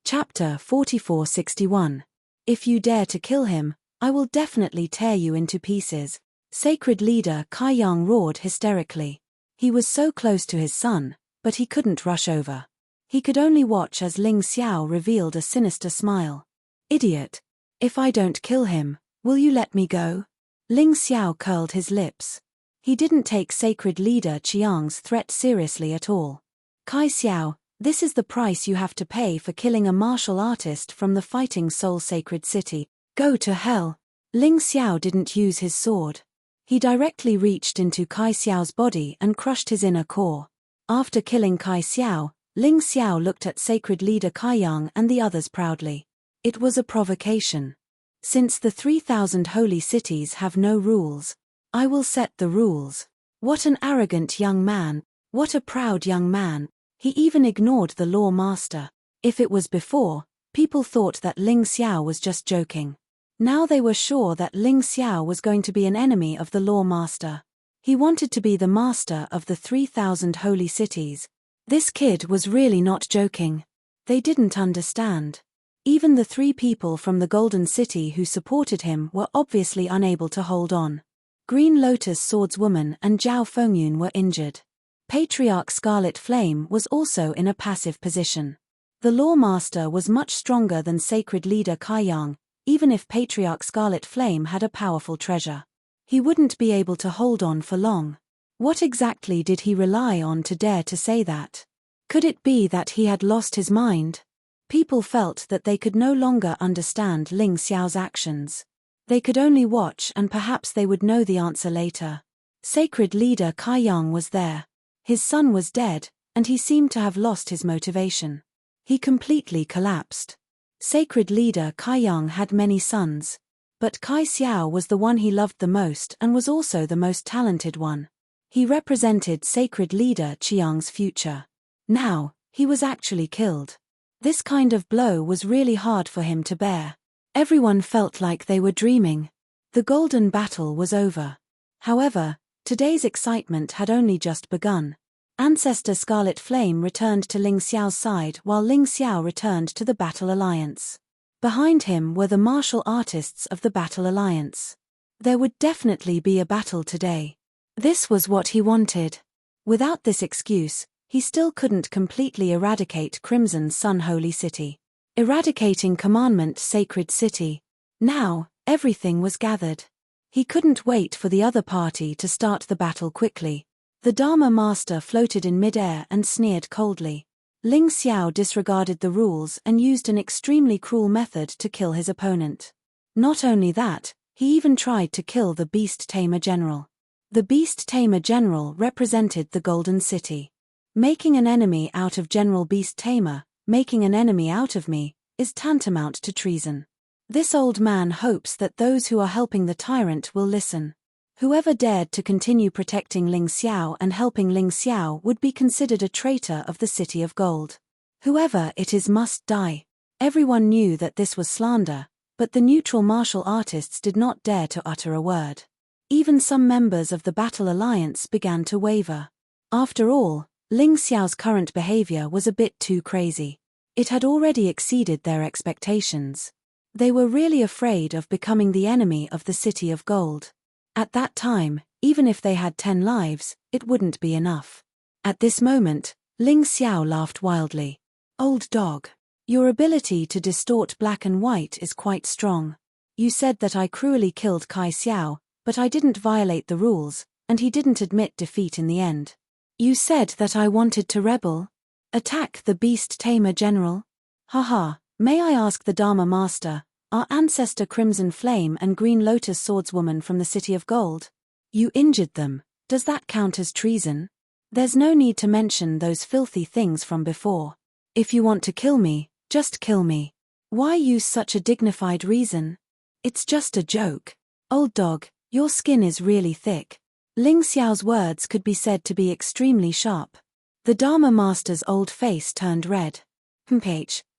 Chapter 4461. If you dare to kill him, I will definitely tear you into pieces. Sacred Leader Kai Yang roared hysterically. He was so close to his son, but he couldn't rush over. He could only watch as Ling Xiao revealed a sinister smile. Idiot! If I don't kill him, will you let me go? Ling Xiao curled his lips. He didn't take Sacred Leader Qiang's threat seriously at all. Kai Xiao, this is the price you have to pay for killing a martial artist from the Fighting Soul Sacred City. Go to hell. Ling Xiao didn't use his sword. He directly reached into Kai Xiao's body and crushed his inner core. After killing Kai Xiao, Ling Xiao looked at Sacred Leader Kai Yang and the others proudly. It was a provocation. Since the 3,000 holy cities have no rules, I will set the rules. What an arrogant young man, what a proud young man. He even ignored the law master. If it was before, people thought that Ling Xiao was just joking. Now they were sure that Ling Xiao was going to be an enemy of the law master. He wanted to be the master of the 3,000 holy cities. This kid was really not joking. They didn't understand. Even the three people from the Golden City who supported him were obviously unable to hold on. Green Lotus Swordswoman and Zhao Fengyun were injured. Patriarch Scarlet Flame was also in a passive position. The Law Master was much stronger than Sacred Leader Kai Yang. Even if Patriarch Scarlet Flame had a powerful treasure, he wouldn't be able to hold on for long. What exactly did he rely on to dare to say that? Could it be that he had lost his mind? People felt that they could no longer understand Ling Xiao's actions. They could only watch and perhaps they would know the answer later. Sacred Leader Kai Yang was there. His son was dead, and he seemed to have lost his motivation. He completely collapsed. Sacred Leader Kai Yang had many sons. But Kai Xiao was the one he loved the most and was also the most talented one. He represented Sacred Leader Qiang's future. Now, he was actually killed. This kind of blow was really hard for him to bear. Everyone felt like they were dreaming. The golden battle was over. However, today's excitement had only just begun. Ancestor Scarlet Flame returned to Ling Xiao's side while Ling Xiao returned to the Battle Alliance. Behind him were the martial artists of the Battle Alliance. There would definitely be a battle today. This was what he wanted. Without this excuse, he still couldn't completely eradicate Crimson Sun Holy City. Eradicating Commandment Sacred City. Now, everything was gathered. He couldn't wait for the other party to start the battle quickly. The Dharma Master floated in mid-air and sneered coldly. Ling Xiao disregarded the rules and used an extremely cruel method to kill his opponent. Not only that, he even tried to kill the Beast Tamer General. The Beast Tamer General represented the Golden City. Making an enemy out of General Beast Tamer, making an enemy out of me, is tantamount to treason. This old man hopes that those who are helping the tyrant will listen. Whoever dared to continue protecting Ling Xiao and helping Ling Xiao would be considered a traitor of the City of Gold. Whoever it is must die. Everyone knew that this was slander, but the neutral martial artists did not dare to utter a word. Even some members of the Battle Alliance began to waver. After all, Ling Xiao's current behavior was a bit too crazy. It had already exceeded their expectations. They were really afraid of becoming the enemy of the City of Gold. At that time, even if they had 10 lives, it wouldn't be enough. At this moment, Ling Xiao laughed wildly. Old dog. Your ability to distort black and white is quite strong. You said that I cruelly killed Kai Xiao, but I didn't violate the rules, and he didn't admit defeat in the end. You said that I wanted to rebel? Attack the Beast Tamer General? Haha, may I ask the Dharma Master, Our ancestor Crimson Flame and Green Lotus swordswoman from the City of Gold. You injured them. Does that count as treason? There's no need to mention those filthy things from before. If you want to kill me, just kill me. Why use such a dignified reason? It's just a joke. Old dog, your skin is really thick. Ling Xiao's words could be said to be extremely sharp. The Dharma Master's old face turned red.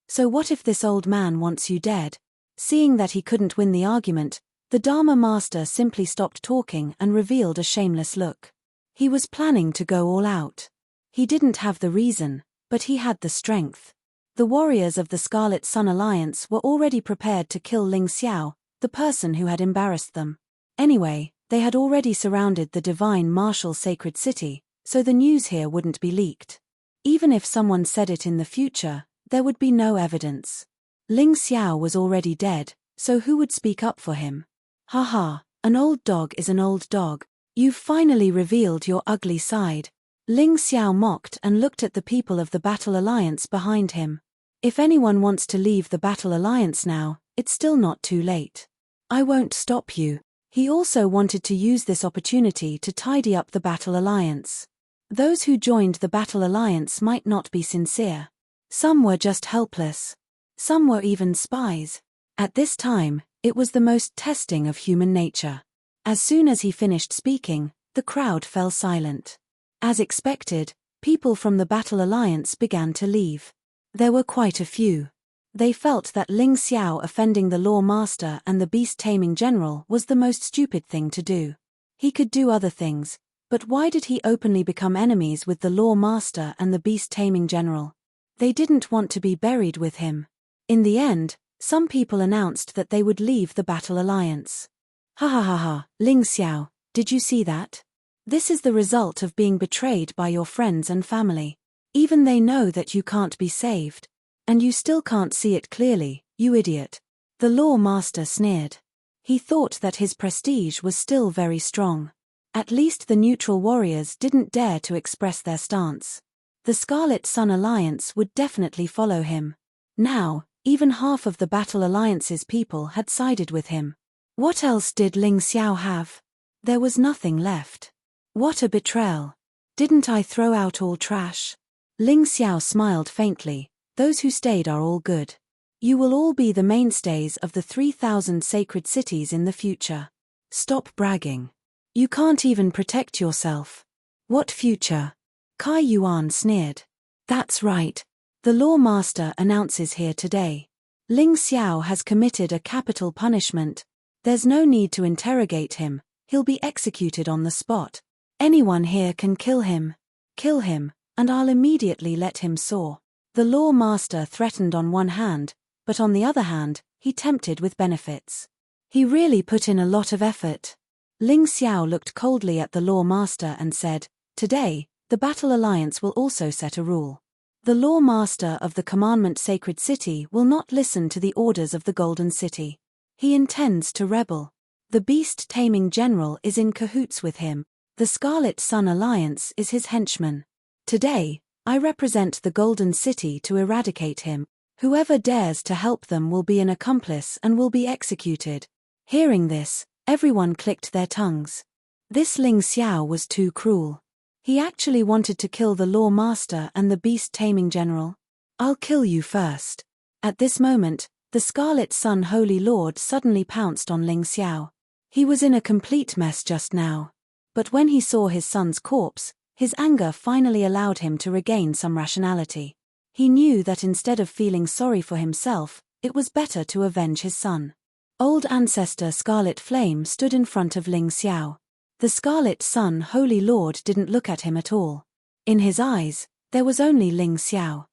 So what if this old man wants you dead? Seeing that he couldn't win the argument, the Dharma Master simply stopped talking and revealed a shameless look. He was planning to go all out. He didn't have the reason, but he had the strength. The warriors of the Scarlet Sun Alliance were already prepared to kill Ling Xiao, the person who had embarrassed them. Anyway, they had already surrounded the divine martial sacred city, so the news here wouldn't be leaked. Even if someone said it in the future, there would be no evidence. Ling Xiao was already dead, so who would speak up for him? Haha, an old dog is an old dog. You've finally revealed your ugly side. Ling Xiao mocked and looked at the people of the Battle Alliance behind him. If anyone wants to leave the Battle Alliance now, it's still not too late. I won't stop you. He also wanted to use this opportunity to tidy up the Battle Alliance. Those who joined the Battle Alliance might not be sincere. Some were just helpless. Some were even spies. At this time, it was the most testing of human nature. As soon as he finished speaking, the crowd fell silent. As expected, people from the Battle Alliance began to leave. There were quite a few. They felt that Ling Xiao offending the Law Master and the beast-taming general was the most stupid thing to do. He could do other things, but why did he openly become enemies with the Law Master and the beast-taming general? They didn't want to be buried with him. In the end, some people announced that they would leave the Battle Alliance. Ha ha ha ha, Ling Xiao, did you see that? This is the result of being betrayed by your friends and family. Even they know that you can't be saved. And you still can't see it clearly, you idiot. The Law Master sneered. He thought that his prestige was still very strong. At least the neutral warriors didn't dare to express their stance. The Scarlet Sun Alliance would definitely follow him. Now, even half of the Battle Alliance's people had sided with him. What else did Ling Xiao have? There was nothing left. What a betrayal. Didn't I throw out all trash? Ling Xiao smiled faintly. Those who stayed are all good. You will all be the mainstays of the 3,000 sacred cities in the future. Stop bragging. You can't even protect yourself. What future? Kai Yuan sneered. That's right. The Law Master announces here today. Ling Xiao has committed a capital punishment. There's no need to interrogate him, he'll be executed on the spot. Anyone here can kill him. Kill him, and I'll immediately let him soar. The Law Master threatened on one hand, but on the other hand, he tempted with benefits. He really put in a lot of effort. Ling Xiao looked coldly at the Law Master and said, Today, the Battle Alliance will also set a rule. The Law Master of the Commandment Sacred City will not listen to the orders of the Golden City. He intends to rebel. The beast-taming general is in cahoots with him. The Scarlet Sun Alliance is his henchman. Today, I represent the Golden City to eradicate him. Whoever dares to help them will be an accomplice and will be executed. Hearing this, everyone clicked their tongues. This Ling Xiao was too cruel. He actually wanted to kill the Law Master and the beast-taming general. I'll kill you first. At this moment, the Scarlet Sun Holy Lord suddenly pounced on Ling Xiao. He was in a complete mess just now. But when he saw his son's corpse, his anger finally allowed him to regain some rationality. He knew that instead of feeling sorry for himself, it was better to avenge his son. Old ancestor Scarlet Flame stood in front of Ling Xiao. The Scarlet Sun Holy Lord didn't look at him at all. In his eyes, there was only Ling Xiao.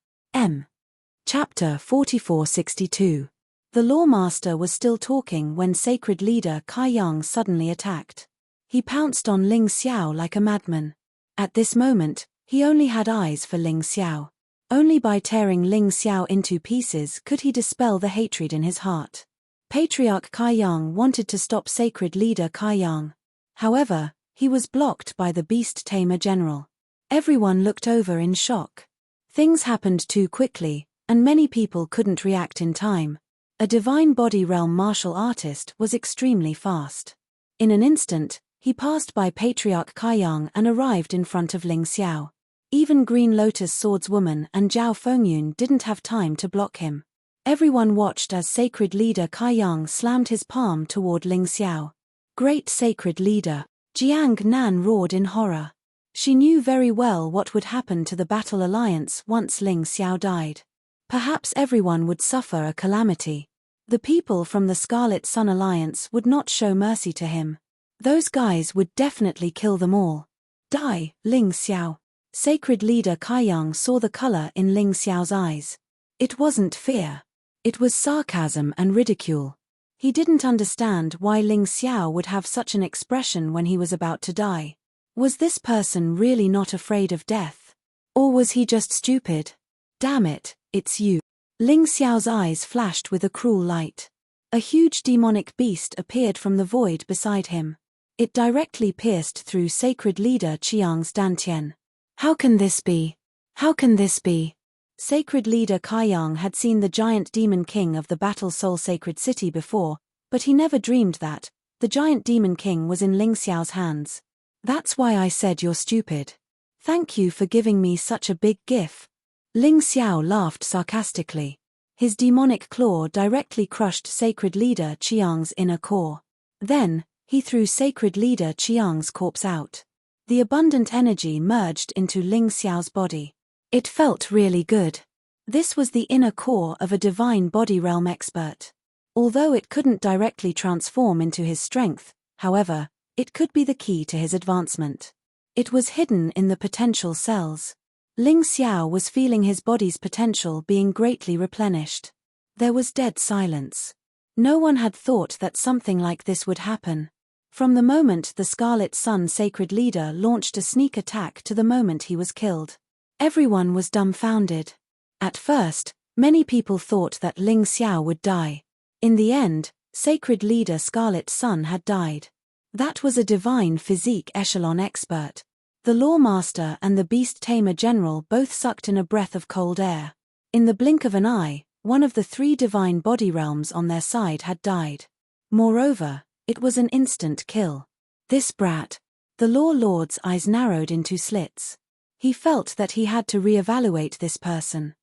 Chapter 4462. The Law Master was still talking when Sacred Leader Kai Yang suddenly attacked. He pounced on Ling Xiao like a madman. At this moment, he only had eyes for Ling Xiao. Only by tearing Ling Xiao into pieces could he dispel the hatred in his heart. Patriarch Kai Yang wanted to stop Sacred Leader Kai Yang. However, he was blocked by the Beast Tamer General. Everyone looked over in shock. Things happened too quickly, and many people couldn't react in time. A divine body realm martial artist was extremely fast. In an instant, he passed by Patriarch Kaiyang and arrived in front of Ling Xiao. Even Green Lotus Swordswoman and Zhao Fengyun didn't have time to block him. Everyone watched as Sacred Leader Kaiyang slammed his palm toward Ling Xiao. Great Sacred Leader! Jiang Nan roared in horror. She knew very well what would happen to the Battle Alliance once Ling Xiao died. Perhaps everyone would suffer a calamity. The people from the Scarlet Sun Alliance would not show mercy to him. Those guys would definitely kill them all. Die, Ling Xiao. Sacred Leader Kaiyang saw the color in Ling Xiao's eyes. It wasn't fear. It was sarcasm and ridicule. He didn't understand why Ling Xiao would have such an expression when he was about to die. Was this person really not afraid of death? Or was he just stupid? Damn it, it's you. Ling Xiao's eyes flashed with a cruel light. A huge demonic beast appeared from the void beside him. It directly pierced through Sacred Leader Qiang's dantian. How can this be? How can this be? Sacred Leader Kaiyang had seen the giant demon king of the Battle Soul Sacred City before, but he never dreamed that the giant demon king was in Ling Xiao's hands. That's why I said you're stupid. Thank you for giving me such a big gift. Ling Xiao laughed sarcastically. His demonic claw directly crushed Sacred Leader Qiang's inner core. Then, he threw Sacred Leader Qiang's corpse out. The abundant energy merged into Ling Xiao's body. It felt really good. This was the inner core of a divine body realm expert. Although it couldn't directly transform into his strength, however, it could be the key to his advancement. It was hidden in the potential cells. Ling Xiao was feeling his body's potential being greatly replenished. There was dead silence. No one had thought that something like this would happen. From the moment the Scarlet Sun Sacred Leader launched a sneak attack to the moment he was killed, everyone was dumbfounded. At first, many people thought that Ling Xiao would die. In the end, Sacred Leader Scarlet Sun had died. That was a divine physique echelon expert. The Lawmaster and the Beast Tamer General both sucked in a breath of cold air. In the blink of an eye, one of the 3 divine body realms on their side had died. Moreover, it was an instant kill. This brat. The Law Lord's eyes narrowed into slits. He felt that he had to re-evaluate this person.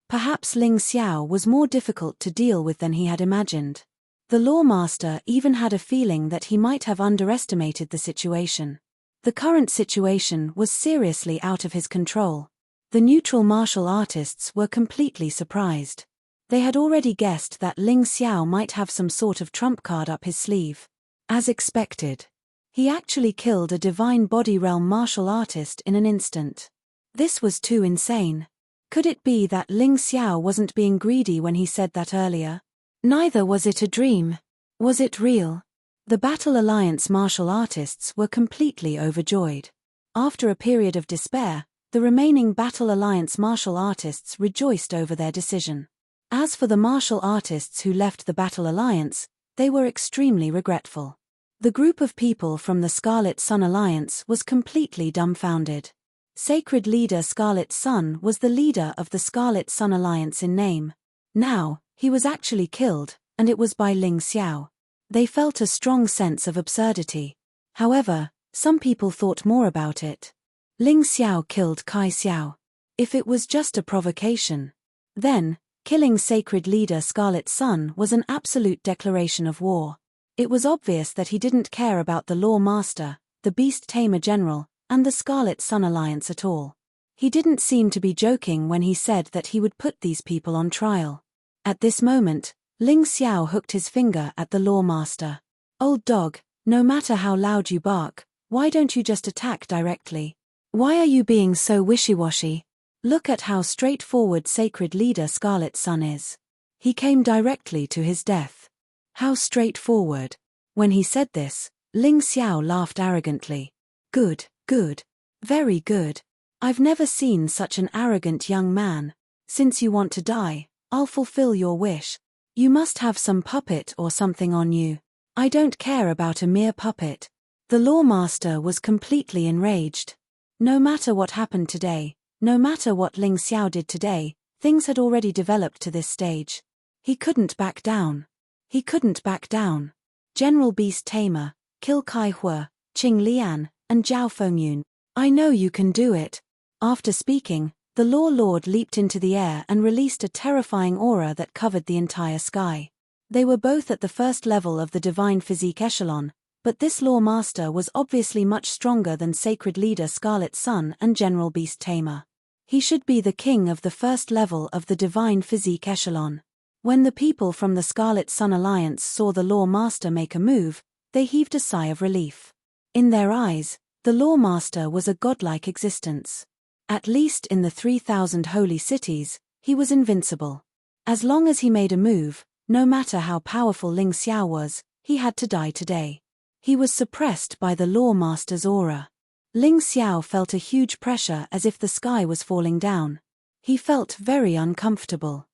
Perhaps Ling Xiao was more difficult to deal with than he had imagined. The Lawmaster even had a feeling that he might have underestimated the situation. The current situation was seriously out of his control. The neutral martial artists were completely surprised. They had already guessed that Ling Xiao might have some sort of trump card up his sleeve. As expected, he actually killed a divine body realm martial artist in an instant. This was too insane. Could it be that Ling Xiao wasn't being greedy when he said that earlier? Neither was it a dream. Was it real? The Battle Alliance martial artists were completely overjoyed. After a period of despair, the remaining Battle Alliance martial artists rejoiced over their decision. As for the martial artists who left the Battle Alliance, they were extremely regretful. The group of people from the Scarlet Sun Alliance was completely dumbfounded. Sacred Leader Scarlet Sun was the leader of the Scarlet Sun Alliance in name. Now, he was actually killed, and it was by Ling Xiao. They felt a strong sense of absurdity. However, some people thought more about it. Ling Xiao killed Kai Xiao. If it was just a provocation, then, killing Sacred Leader Scarlet Sun was an absolute declaration of war. It was obvious that he didn't care about the Law Master, the Beast Tamer General, and the Scarlet Sun Alliance at all. He didn't seem to be joking when he said that he would put these people on trial. At this moment, Ling Xiao hooked his finger at the Law Master. Old dog, no matter how loud you bark, why don't you just attack directly? Why are you being so wishy-washy? Look at how straightforward Sacred Leader Scarlet Sun is. He came directly to his death. How straightforward. When he said this, Ling Xiao laughed arrogantly. Good, good. Very good. I've never seen such an arrogant young man. Since you want to die, I'll fulfill your wish. You must have some puppet or something on you. I don't care about a mere puppet. The Lawmaster was completely enraged. No matter what happened today, no matter what Ling Xiao did today, things had already developed to this stage. He couldn't back down. He couldn't back down. General Beast Tamer, kill Kai Hua, Qing Lian, and Zhao Fengyun. I know you can do it. After speaking, the Law Lord leaped into the air and released a terrifying aura that covered the entire sky. They were both at the first level of the divine physique echelon, but this Law Master was obviously much stronger than Sacred Leader Scarlet Sun and General Beast Tamer. He should be the king of the first level of the divine physique echelon. When the people from the Scarlet Sun Alliance saw the Law Master make a move, they heaved a sigh of relief. In their eyes, the Law Master was a godlike existence. At least in the 3,000 holy cities, he was invincible. As long as he made a move, no matter how powerful Ling Xiao was, he had to die today. He was suppressed by the Law Master's aura. Ling Xiao felt a huge pressure as if the sky was falling down. He felt very uncomfortable.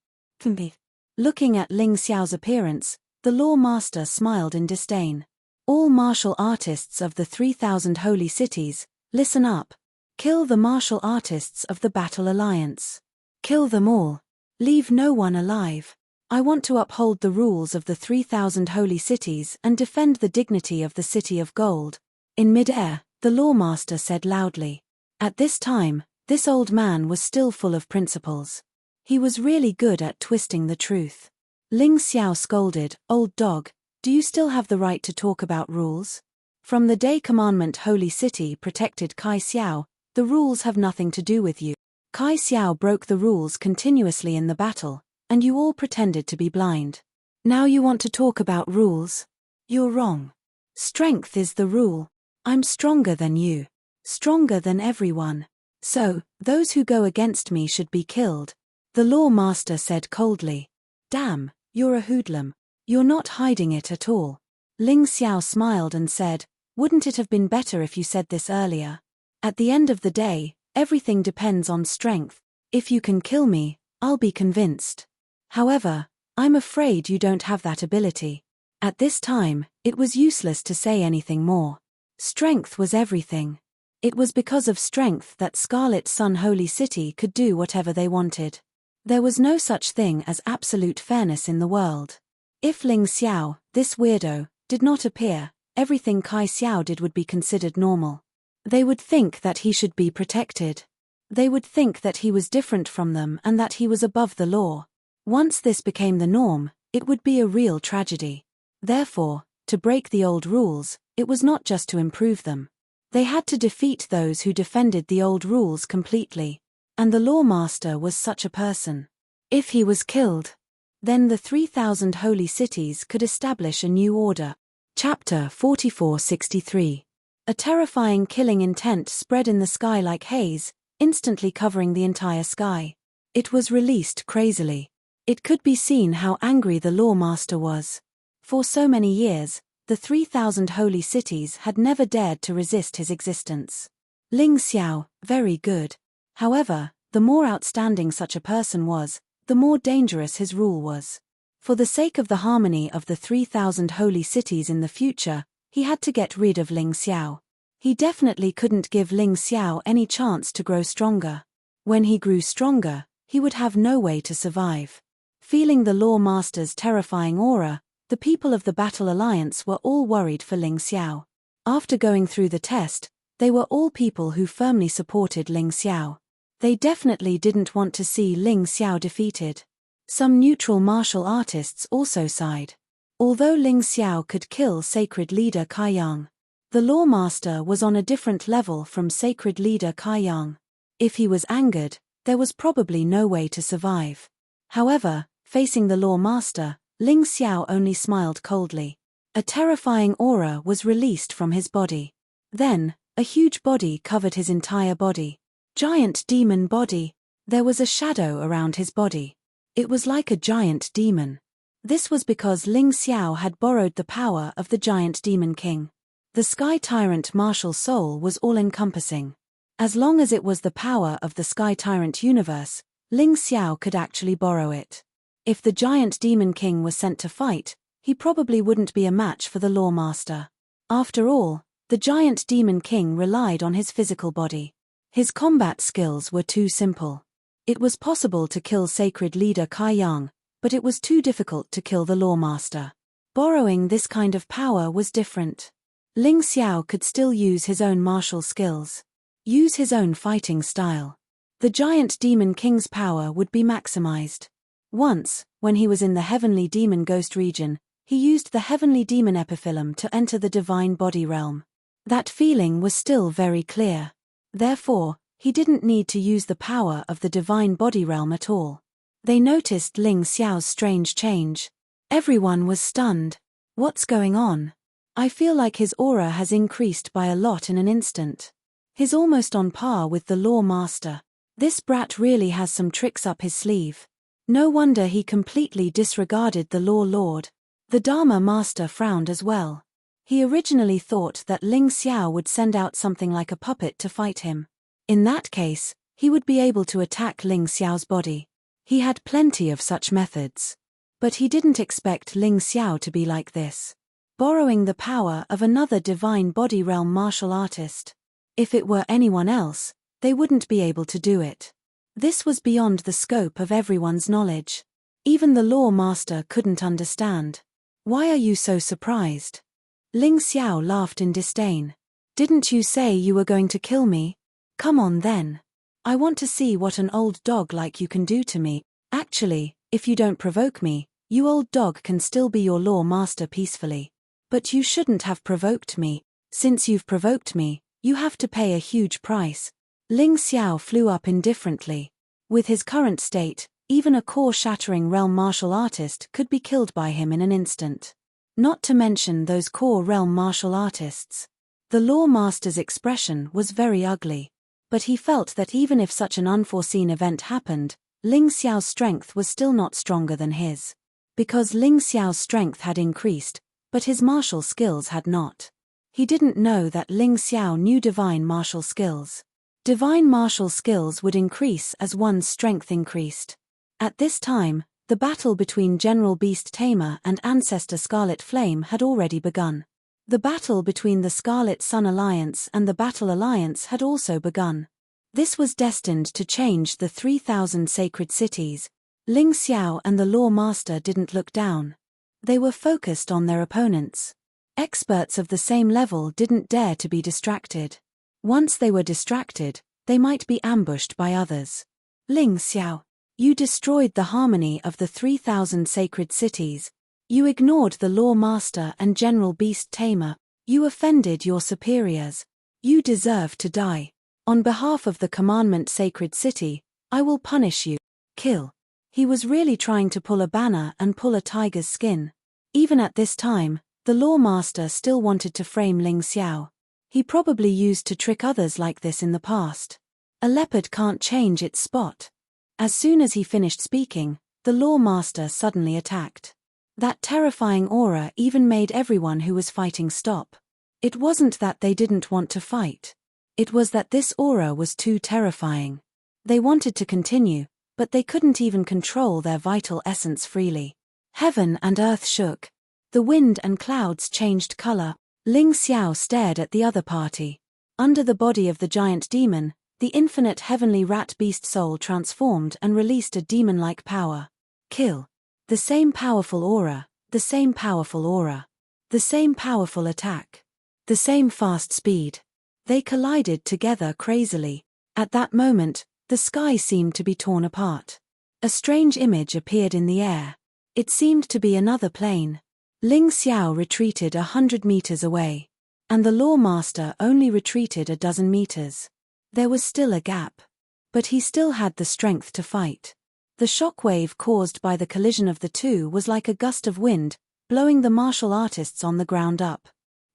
Looking at Ling Xiao's appearance, the Law Master smiled in disdain. All martial artists of the 3,000 holy cities, listen up. Kill the martial artists of the Battle Alliance. Kill them all. Leave no one alive. I want to uphold the rules of the 3,000 holy cities and defend the dignity of the City of Gold. In mid-air, the Law Master said loudly. At this time, this old man was still full of principles. He was really good at twisting the truth. Ling Xiao scolded, "Old dog, do you still have the right to talk about rules? From the day Commandment Holy City protected Kai Xiao, the rules have nothing to do with you. Kai Xiao broke the rules continuously in the battle, and you all pretended to be blind. Now you want to talk about rules? You're wrong. Strength is the rule. I'm stronger than you. Stronger than everyone. So, those who go against me should be killed." The Law Master said coldly. "Damn, you're a hoodlum. You're not hiding it at all." Ling Xiao smiled and said, "Wouldn't it have been better if you said this earlier? At the end of the day, everything depends on strength. If you can kill me, I'll be convinced. However, I'm afraid you don't have that ability." At this time, it was useless to say anything more. Strength was everything. It was because of strength that Scarlet Sun Holy City could do whatever they wanted. There was no such thing as absolute fairness in the world. If Ling Xiao, this weirdo, did not appear, everything Kai Xiao did would be considered normal. They would think that he should be protected. They would think that he was different from them and that he was above the law. Once this became the norm, it would be a real tragedy. Therefore, to break the old rules, it was not just to improve them. They had to defeat those who defended the old rules completely. And the Law Master was such a person. If he was killed, then the 3,000 holy cities could establish a new order. Chapter 4463. A terrifying killing intent spread in the sky like haze, instantly covering the entire sky. It was released crazily. It could be seen how angry the Law Master was. For so many years, the 3,000 holy cities had never dared to resist his existence. Ling Xiao, very good. However, the more outstanding such a person was, the more dangerous his rule was. For the sake of the harmony of the 3,000 holy cities in the future, he had to get rid of Ling Xiao. He definitely couldn't give Ling Xiao any chance to grow stronger. When he grew stronger, he would have no way to survive. Feeling the Law Master's terrifying aura, the people of the Battle Alliance were all worried for Ling Xiao. After going through the test, they were all people who firmly supported Ling Xiao. They definitely didn't want to see Ling Xiao defeated. Some neutral martial artists also sighed. Although Ling Xiao could kill Sacred Leader Kai Yang, the Law Master was on a different level from Sacred Leader Kai Yang. If he was angered, there was probably no way to survive. However, facing the Law Master, Ling Xiao only smiled coldly. A terrifying aura was released from his body. Then, a huge body covered his entire body. Giant demon body. There was a shadow around his body. It was like a giant demon. This was because Ling Xiao had borrowed the power of the giant demon king. The Sky Tyrant martial soul was all-encompassing. As long as it was the power of the Sky Tyrant universe, Ling Xiao could actually borrow it. If the giant demon king was sent to fight, he probably wouldn't be a match for the Law Master. After all, the giant demon king relied on his physical body. His combat skills were too simple. It was possible to kill Sacred Leader Kai Yang, but it was too difficult to kill the Lawmaster. Borrowing this kind of power was different. Ling Xiao could still use his own martial skills, use his own fighting style. The giant demon king's power would be maximized. Once, when he was in the heavenly demon ghost region, he used the heavenly demon epiphyllum to enter the divine body realm. That feeling was still very clear. Therefore, he didn't need to use the power of the divine body realm at all. They noticed Ling Xiao's strange change. Everyone was stunned. What's going on? I feel like his aura has increased by a lot in an instant. He's almost on par with the Law Master. This brat really has some tricks up his sleeve. No wonder he completely disregarded the Law Lord. The Dharma Master frowned as well. He originally thought that Ling Xiao would send out something like a puppet to fight him. In that case, he would be able to attack Ling Xiao's body. He had plenty of such methods. But he didn't expect Ling Xiao to be like this, borrowing the power of another divine body realm martial artist. If it were anyone else, they wouldn't be able to do it. This was beyond the scope of everyone's knowledge. Even the Law Master couldn't understand. Why are you so surprised? Ling Xiao laughed in disdain. Didn't you say you were going to kill me? Come on then. I want to see what an old dog like you can do to me. Actually, if you don't provoke me, you old dog can still be your Law Master peacefully. But you shouldn't have provoked me. Since you've provoked me, you have to pay a huge price. Ling Xiao flew up indifferently. With his current state, even a core-shattering realm martial artist could be killed by him in an instant. Not to mention those core realm martial artists. The Law Master's expression was very ugly. But he felt that even if such an unforeseen event happened, Ling Xiao's strength was still not stronger than his. Because Ling Xiao's strength had increased, but his martial skills had not. He didn't know that Ling Xiao knew divine martial skills. Divine martial skills would increase as one's strength increased. At this time, the battle between General Beast Tamer and Ancestor Scarlet Flame had already begun. The battle between the Scarlet Sun Alliance and the Battle Alliance had also begun. This was destined to change the 3,000 sacred cities. Ling Xiao and the Law Master didn't look down. They were focused on their opponents. Experts of the same level didn't dare to be distracted. Once they were distracted, they might be ambushed by others. Ling Xiao, you destroyed the harmony of the 3,000 sacred cities. You ignored the Law Master and General Beast Tamer. You offended your superiors. You deserve to die. On behalf of the Commandment Sacred City, I will punish you. Kill. He was really trying to pull a banner and pull a tiger's skin. Even at this time, the Law Master still wanted to frame Ling Xiao. He probably used to trick others like this in the past. A leopard can't change its spot. As soon as he finished speaking, the Law Master suddenly attacked. That terrifying aura even made everyone who was fighting stop. It wasn't that they didn't want to fight. It was that this aura was too terrifying. They wanted to continue, but they couldn't even control their vital essence freely. Heaven and earth shook. The wind and clouds changed color. Ling Xiao stared at the other party. Under the body of the giant demon, the infinite heavenly rat beast soul transformed and released a demon-like power. Kill. The same powerful aura, the same powerful aura. The same powerful attack. The same fast speed. They collided together crazily. At that moment, the sky seemed to be torn apart. A strange image appeared in the air. It seemed to be another plane. Ling Xiao retreated 100 meters away. And the Law Master only retreated a dozen meters. There was still a gap. But he still had the strength to fight. The shockwave caused by the collision of the two was like a gust of wind, blowing the martial artists on the ground up.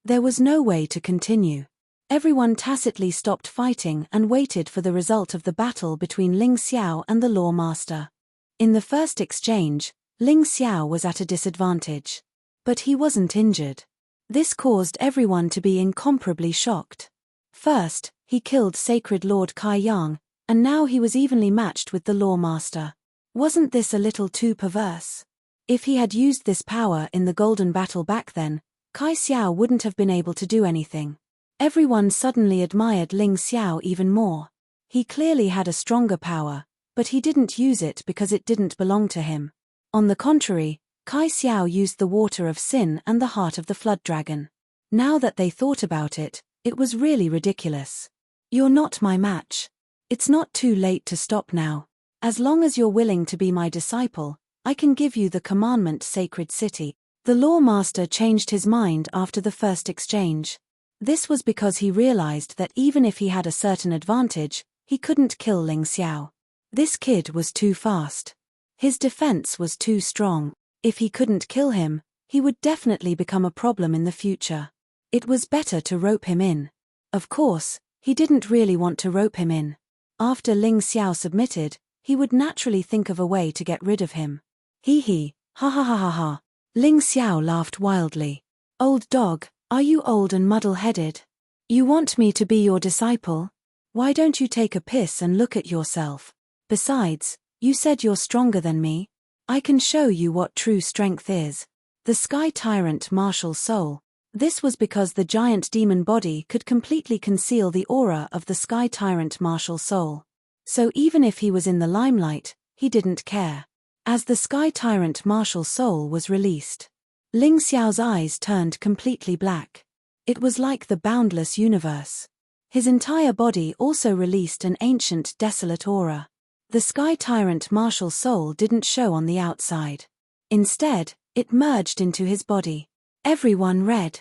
There was no way to continue. Everyone tacitly stopped fighting and waited for the result of the battle between Ling Xiao and the Law Master. In the first exchange, Ling Xiao was at a disadvantage. But he wasn't injured. This caused everyone to be incomparably shocked. First, he killed Sacred Lord Kai Yang, and now he was evenly matched with the Law Master. Wasn't this a little too perverse? If he had used this power in the Golden Battle back then, Kai Xiao wouldn't have been able to do anything. Everyone suddenly admired Ling Xiao even more. He clearly had a stronger power, but he didn't use it because it didn't belong to him. On the contrary, Kai Xiao used the water of sin and the heart of the flood dragon. Now that they thought about it, it was really ridiculous. You're not my match. It's not too late to stop now. As long as you're willing to be my disciple, I can give you the commandment sacred city. The law master changed his mind after the first exchange. This was because he realized that even if he had a certain advantage, he couldn't kill Ling Xiao. This kid was too fast. His defense was too strong. If he couldn't kill him, he would definitely become a problem in the future. It was better to rope him in. Of course, he didn't really want to rope him in. After Ling Xiao submitted, he would naturally think of a way to get rid of him. Hee, ha ha ha ha ha. Ling Xiao laughed wildly. Old dog, are you old and muddle-headed? You want me to be your disciple? Why don't you take a piss and look at yourself? Besides, you said you're stronger than me. I can show you what true strength is. The Sky Tyrant martial soul. This was because the giant demon body could completely conceal the aura of the Sky Tyrant martial soul. So even if he was in the limelight, he didn't care. As the Sky Tyrant martial soul was released, Ling Xiao's eyes turned completely black. It was like the boundless universe. His entire body also released an ancient desolate aura. The Sky Tyrant martial soul didn't show on the outside. Instead, it merged into his body. Everyone read.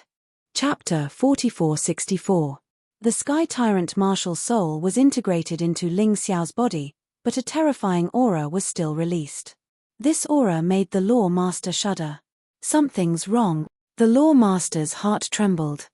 Chapter 4464. The Sky Tyrant martial soul was integrated into Ling Xiao's body, but a terrifying aura was still released. This aura made the law master shudder. Something's wrong. The law master's heart trembled.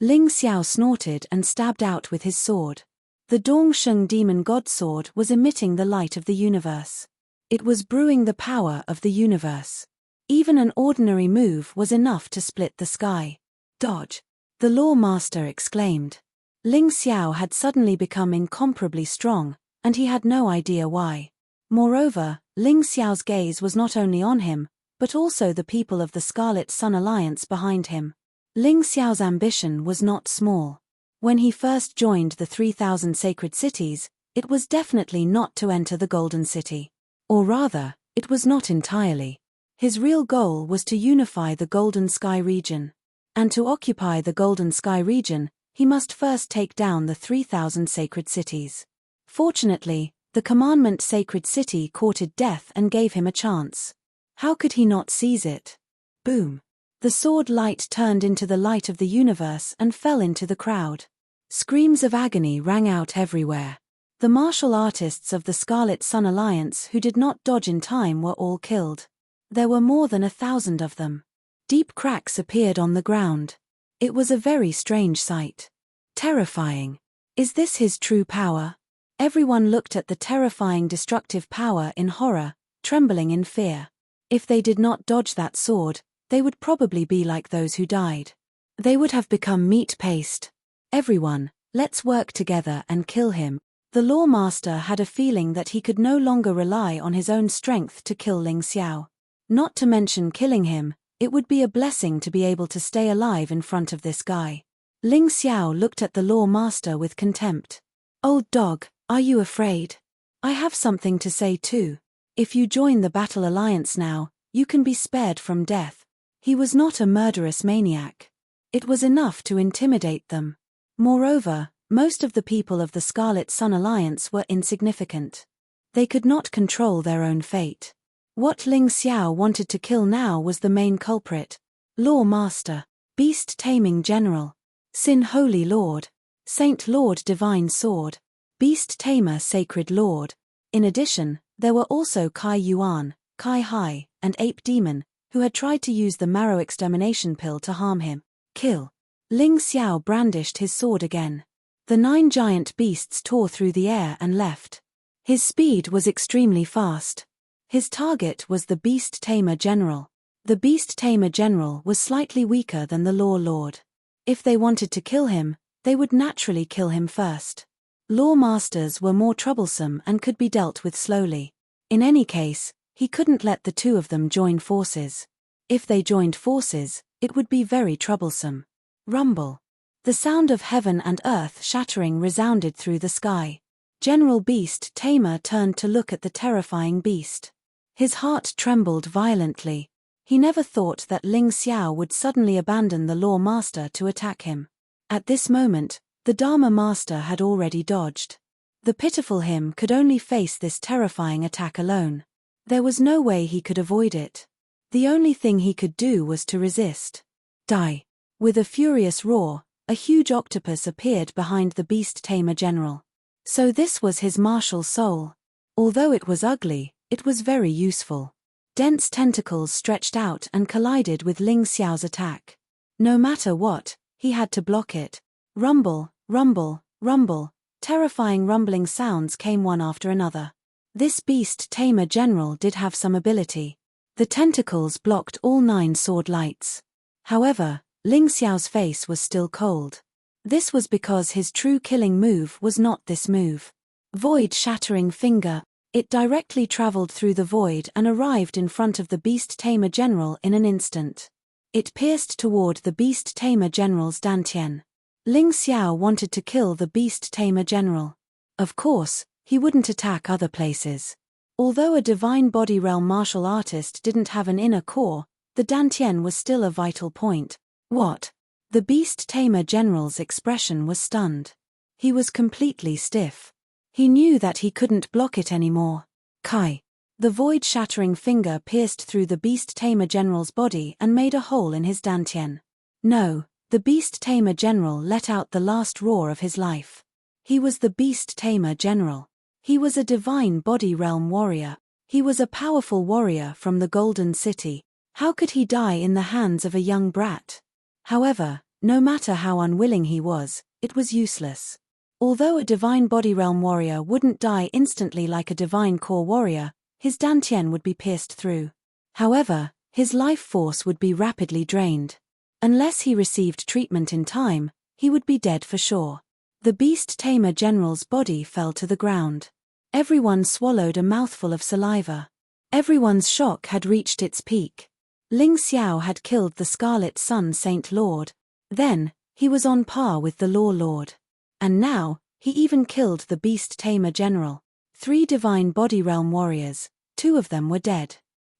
Ling Xiao snorted and stabbed out with his sword. The Dongsheng demon god sword was emitting the light of the universe. It was brewing the power of the universe. Even an ordinary move was enough to split the sky. Dodge! The law master exclaimed. Ling Xiao had suddenly become incomparably strong, and he had no idea why. Moreover, Ling Xiao's gaze was not only on him, but also the people of the Scarlet Sun Alliance behind him. Ling Xiao's ambition was not small. When he first joined the 3,000 sacred cities, it was definitely not to enter the Golden City. Or rather, it was not entirely. His real goal was to unify the Golden Sky region. And to occupy the Golden Sky region, he must first take down the 3,000 sacred cities. Fortunately, the commandment sacred city courted death and gave him a chance. How could he not seize it? Boom! The sword light turned into the light of the universe and fell into the crowd. Screams of agony rang out everywhere. The martial artists of the Scarlet Sun Alliance who did not dodge in time were all killed. There were more than 1,000 of them. Deep cracks appeared on the ground. It was a very strange sight. Terrifying. Is this his true power? Everyone looked at the terrifying destructive power in horror, trembling in fear. If they did not dodge that sword, they would probably be like those who died. They would have become meat paste. Everyone, let's work together and kill him. The law master had a feeling that he could no longer rely on his own strength to kill Ling Xiao. Not to mention killing him, it would be a blessing to be able to stay alive in front of this guy. Ling Xiao looked at the law master with contempt. Old dog, are you afraid? I have something to say too. If you join the Battle Alliance now, you can be spared from death. He was not a murderous maniac. It was enough to intimidate them. Moreover, most of the people of the Scarlet Sun Alliance were insignificant. They could not control their own fate. What Ling Xiao wanted to kill now was the main culprit. Law Master, Beast Taming General, Sin Holy Lord, Saint Lord Divine Sword, Beast Tamer Sacred Lord. In addition, there were also Kai Yuan, Kai Hai, and Ape Demon, who had tried to use the marrow extermination pill to harm him. Kill. Ling Xiao brandished his sword again. The 9 giant beasts tore through the air and left. His speed was extremely fast. His target was the Beast Tamer General. The Beast Tamer General was slightly weaker than the Law Lord. If they wanted to kill him, they would naturally kill him first. Law Masters were more troublesome and could be dealt with slowly. In any case, he couldn't let the two of them join forces. If they joined forces, it would be very troublesome. Rumble. The sound of heaven and earth shattering resounded through the sky. General Beast Tamer turned to look at the terrifying beast. His heart trembled violently. He never thought that Ling Xiao would suddenly abandon the Law Master to attack him. At this moment, the Dharma Master had already dodged. The pitiful him could only face this terrifying attack alone. There was no way he could avoid it. The only thing he could do was to resist. Die. With a furious roar, a huge octopus appeared behind the beast tamer general. So this was his martial soul. Although it was ugly, it was very useful. Dense tentacles stretched out and collided with Ling Xiao's attack. No matter what, he had to block it. Rumble, rumble, rumble. Terrifying rumbling sounds came one after another. This beast tamer general did have some ability. The tentacles blocked all 9 sword lights. However, Ling Xiao's face was still cold. This was because his true killing move was not this move. Void shattering finger. It directly traveled through the void and arrived in front of the beast tamer general in an instant. It pierced toward the beast tamer general's dantian. Ling Xiao wanted to kill the beast tamer general. Of course, he wouldn't attack other places. Although a divine body realm martial artist didn't have an inner core, the dantian was still a vital point. What? The beast tamer general's expression was stunned. He was completely stiff. He knew that he couldn't block it anymore. Kai. The void-shattering finger pierced through the beast tamer general's body and made a hole in his dantian. No, the beast tamer general let out the last roar of his life. He was the beast tamer general. He was a divine body realm warrior. He was a powerful warrior from the Golden City. How could he die in the hands of a young brat? However, no matter how unwilling he was, it was useless. Although a divine body realm warrior wouldn't die instantly like a divine core warrior, his dantian would be pierced through. However, his life force would be rapidly drained. Unless he received treatment in time, he would be dead for sure. The beast tamer general's body fell to the ground. Everyone swallowed a mouthful of saliva. Everyone's shock had reached its peak. Ling Xiao had killed the Scarlet Sun Saint Lord. Then, he was on par with the Law Lord. And now, he even killed the beast tamer general. 3 divine body realm warriors, 2 of them were dead.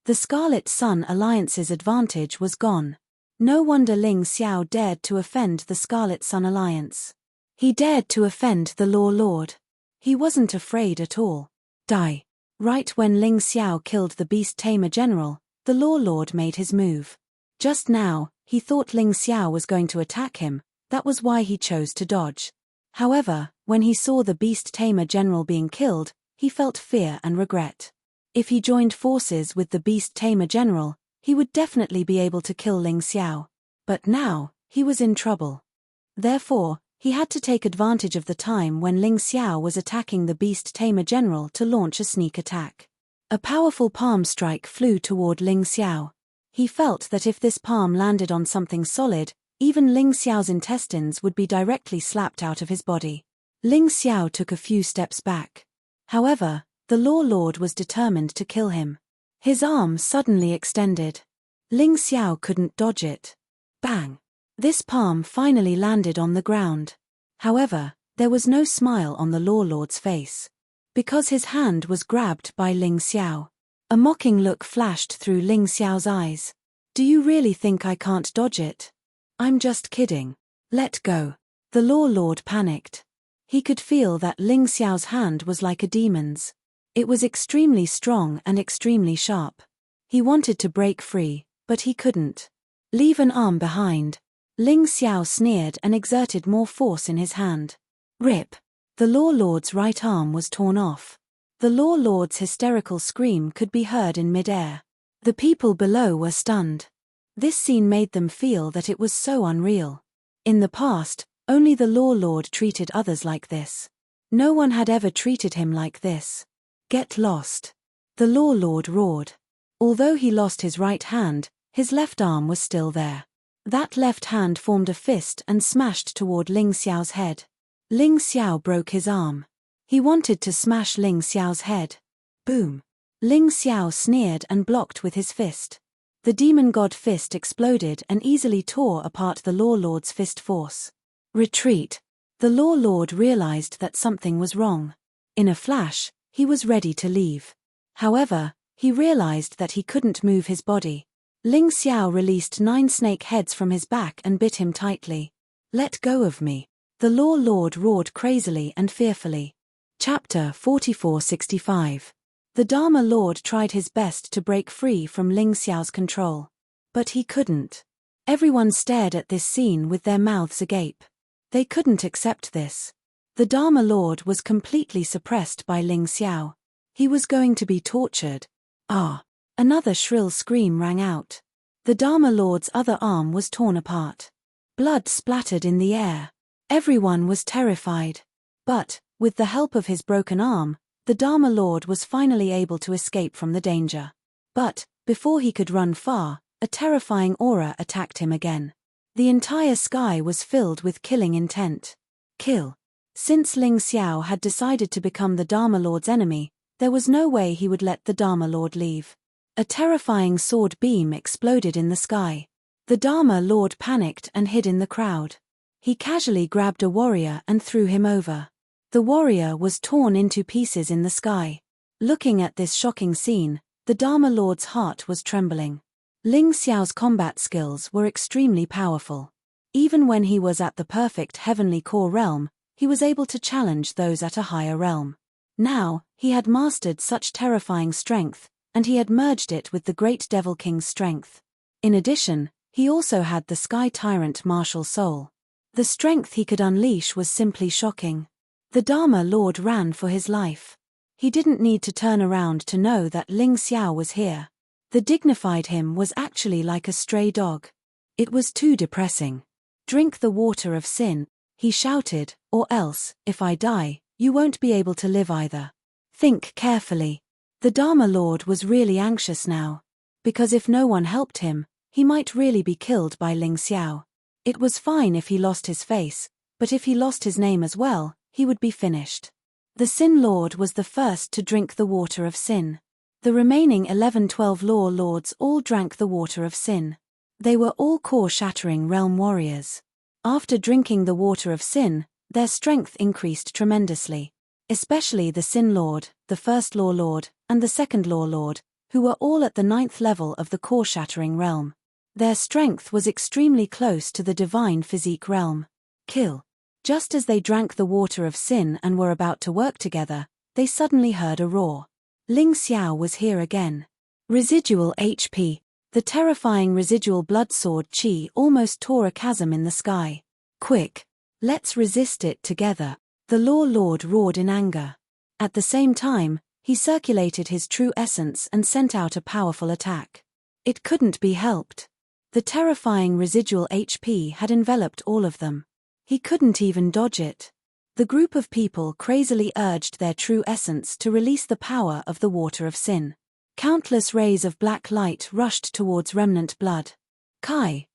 The Scarlet Sun Alliance's advantage was gone. No wonder Ling Xiao dared to offend the Scarlet Sun Alliance. He dared to offend the Law Lord. He wasn't afraid at all. Die. Right when Ling Xiao killed the beast tamer general, the Law Lord made his move. Just now, he thought Ling Xiao was going to attack him, that was why he chose to dodge. However, when he saw the beast tamer general being killed, he felt fear and regret. If he joined forces with the beast tamer general, he would definitely be able to kill Ling Xiao. But now, he was in trouble. Therefore, he had to take advantage of the time when Ling Xiao was attacking the beast tamer general to launch a sneak attack. A powerful palm strike flew toward Ling Xiao. He felt that if this palm landed on something solid, even Ling Xiao's intestines would be directly slapped out of his body. Ling Xiao took a few steps back. However, the Law Lord was determined to kill him. His arm suddenly extended. Ling Xiao couldn't dodge it. Bang! This palm finally landed on the ground. However, there was no smile on the Law Lord's face. Because his hand was grabbed by Ling Xiao. A mocking look flashed through Ling Xiao's eyes. Do you really think I can't dodge it? I'm just kidding. Let go. The Law Lord panicked. He could feel that Ling Xiao's hand was like a demon's. It was extremely strong and extremely sharp. He wanted to break free, but he couldn't. Leave an arm behind. Ling Xiao sneered and exerted more force in his hand. Rip! The Law Lord's right arm was torn off. The Law Lord's hysterical scream could be heard in mid-air. The people below were stunned. This scene made them feel that it was so unreal. In the past, only the Law Lord treated others like this. No one had ever treated him like this. Get lost. The Law Lord roared. Although he lost his right hand, his left arm was still there. That left hand formed a fist and smashed toward Ling Xiao's head. Ling Xiao broke his arm. He wanted to smash Ling Xiao's head. Boom. Ling Xiao sneered and blocked with his fist. The demon god fist exploded and easily tore apart the Law Lord's fist force. Retreat. The Law Lord realized that something was wrong. In a flash, he was ready to leave. However, He realized that he couldn't move his body. Ling Xiao released 9 snake heads from his back and bit him tightly. "Let go of me," the Law Lord roared crazily and fearfully. Chapter 4465. The Dharma Lord tried his best to break free from Ling Xiao's control. But he couldn't. Everyone stared at this scene with their mouths agape. They couldn't accept this. The Dharma Lord was completely suppressed by Ling Xiao. He was going to be tortured. Ah! Another shrill scream rang out. The Dharma Lord's other arm was torn apart. Blood splattered in the air. Everyone was terrified. But, with the help of his broken arm, the Dharma Lord was finally able to escape from the danger. But, before he could run far, a terrifying aura attacked him again. The entire sky was filled with killing intent. Kill. Since Ling Xiao had decided to become the Dharma Lord's enemy, there was no way he would let the Dharma Lord leave. A terrifying sword beam exploded in the sky. The Dharma Lord panicked and hid in the crowd. He casually grabbed a warrior and threw him over. The warrior was torn into pieces in the sky. Looking at this shocking scene, the Dharma Lord's heart was trembling. Ling Xiao's combat skills were extremely powerful. Even when he was at the perfect heavenly core realm, he was able to challenge those at a higher realm. Now, he had mastered such terrifying strength, and he had merged it with the great Devil King's strength. In addition, he also had the Sky Tyrant martial soul. The strength he could unleash was simply shocking. The Dharma Lord ran for his life. He didn't need to turn around to know that Ling Xiao was here. The dignified him was actually like a stray dog. It was too depressing. "Drink the water of sin," he shouted, "or else, if I die, you won't be able to live either. Think carefully." The Dharma Lord was really anxious now. Because if no one helped him, he might really be killed by Ling Xiao. It was fine if he lost his face, but if he lost his name as well, he would be finished. The Sin Lord was the first to drink the water of sin. The remaining 11-12 Law Lords all drank the water of sin. They were all core-shattering realm warriors. After drinking the water of sin, their strength increased tremendously. Especially the Sin Lord, the First Law Lord, and the Second Law Lord, who were all at the 9th level of the core-shattering realm. Their strength was extremely close to the divine physique realm. Kill. Just as they drank the water of sin and were about to work together, they suddenly heard a roar. Ling Xiao was here again. Residual HP. The terrifying residual blood sword chi almost tore a chasm in the sky. "Quick! Let's resist it together," the Law Lord roared in anger. At the same time, he circulated his true essence and sent out a powerful attack. It couldn't be helped. The terrifying residual HP had enveloped all of them. He couldn't even dodge it. The group of people crazily urged their true essence to release the power of the water of sin. Countless rays of black light rushed towards remnant blood. Kai,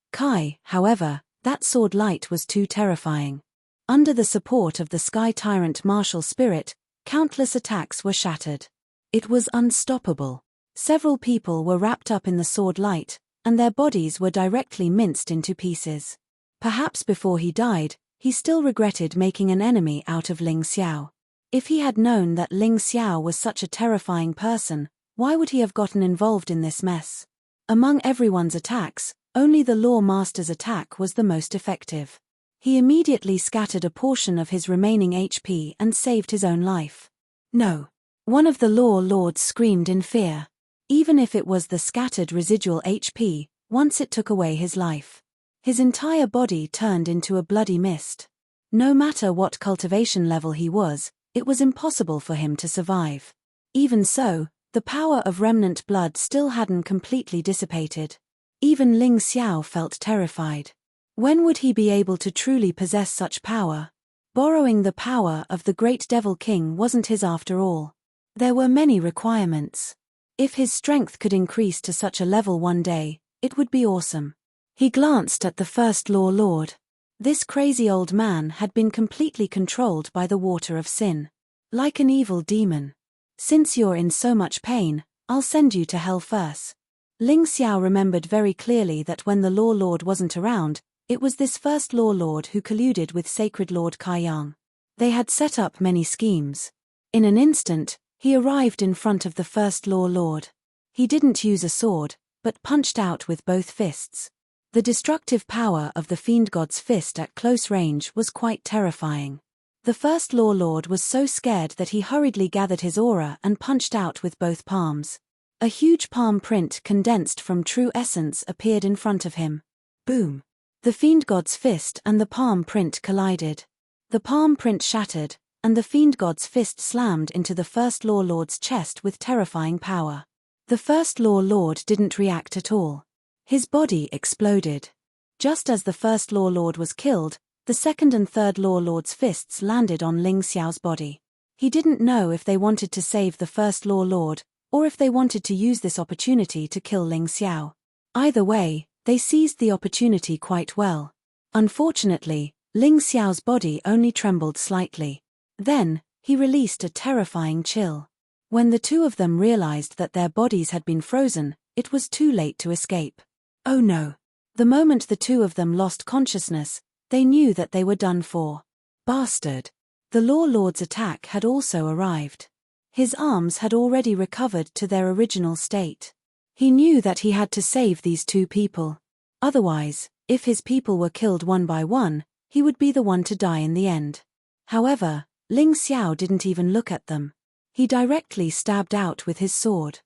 however, that sword light was too terrifying. Under the support of the Sky Tyrant martial spirit, countless attacks were shattered. It was unstoppable. Several people were wrapped up in the sword light, and their bodies were directly minced into pieces. Perhaps before he died, he still regretted making an enemy out of Ling Xiao. If he had known that Ling Xiao was such a terrifying person, why would he have gotten involved in this mess? Among everyone's attacks, only the Law Master's attack was the most effective. He immediately scattered a portion of his remaining HP and saved his own life. "No!" One of the Law Lords screamed in fear. Even if it was the scattered residual HP, once it took away his life. His entire body turned into a bloody mist. No matter what cultivation level he was, it was impossible for him to survive. Even so, the power of remnant blood still hadn't completely dissipated. Even Ling Xiao felt terrified. When would he be able to truly possess such power? Borrowing the power of the great Devil King wasn't his after all. There were many requirements. If his strength could increase to such a level one day, it would be awesome. He glanced at the First Law Lord. This crazy old man had been completely controlled by the water of sin. Like an evil demon. "Since you're in so much pain, I'll send you to hell first." Ling Xiao remembered very clearly that when the Law Lord wasn't around, it was this First Law Lord who colluded with Sacred Lord Kaiyang. They had set up many schemes. In an instant, he arrived in front of the First Law Lord. He didn't use a sword, but punched out with both fists. The destructive power of the fiend god's fist at close range was quite terrifying. The first Law Lord was so scared that he hurriedly gathered his aura and punched out with both palms. A huge palm print condensed from true essence appeared in front of him. Boom! The fiend god's fist and the palm print collided. The palm print shattered, and the fiend god's fist slammed into the first Law Lord's chest with terrifying power. The first Law Lord didn't react at all. His body exploded. Just as the first Law Lord was killed, the second and third Law Lord's fists landed on Ling Xiao's body. He didn't know if they wanted to save the first Law Lord, or if they wanted to use this opportunity to kill Ling Xiao. Either way, they seized the opportunity quite well. Unfortunately, Ling Xiao's body only trembled slightly. Then, he released a terrifying chill. When the two of them realized that their bodies had been frozen, it was too late to escape. Oh no! The moment the two of them lost consciousness, they knew that they were done for. Bastard! The Law Lord's attack had also arrived. His arms had already recovered to their original state. He knew that he had to save these two people. Otherwise, if his people were killed one by one, he would be the one to die in the end. However, Ling Xiao didn't even look at them. He directly stabbed out with his sword.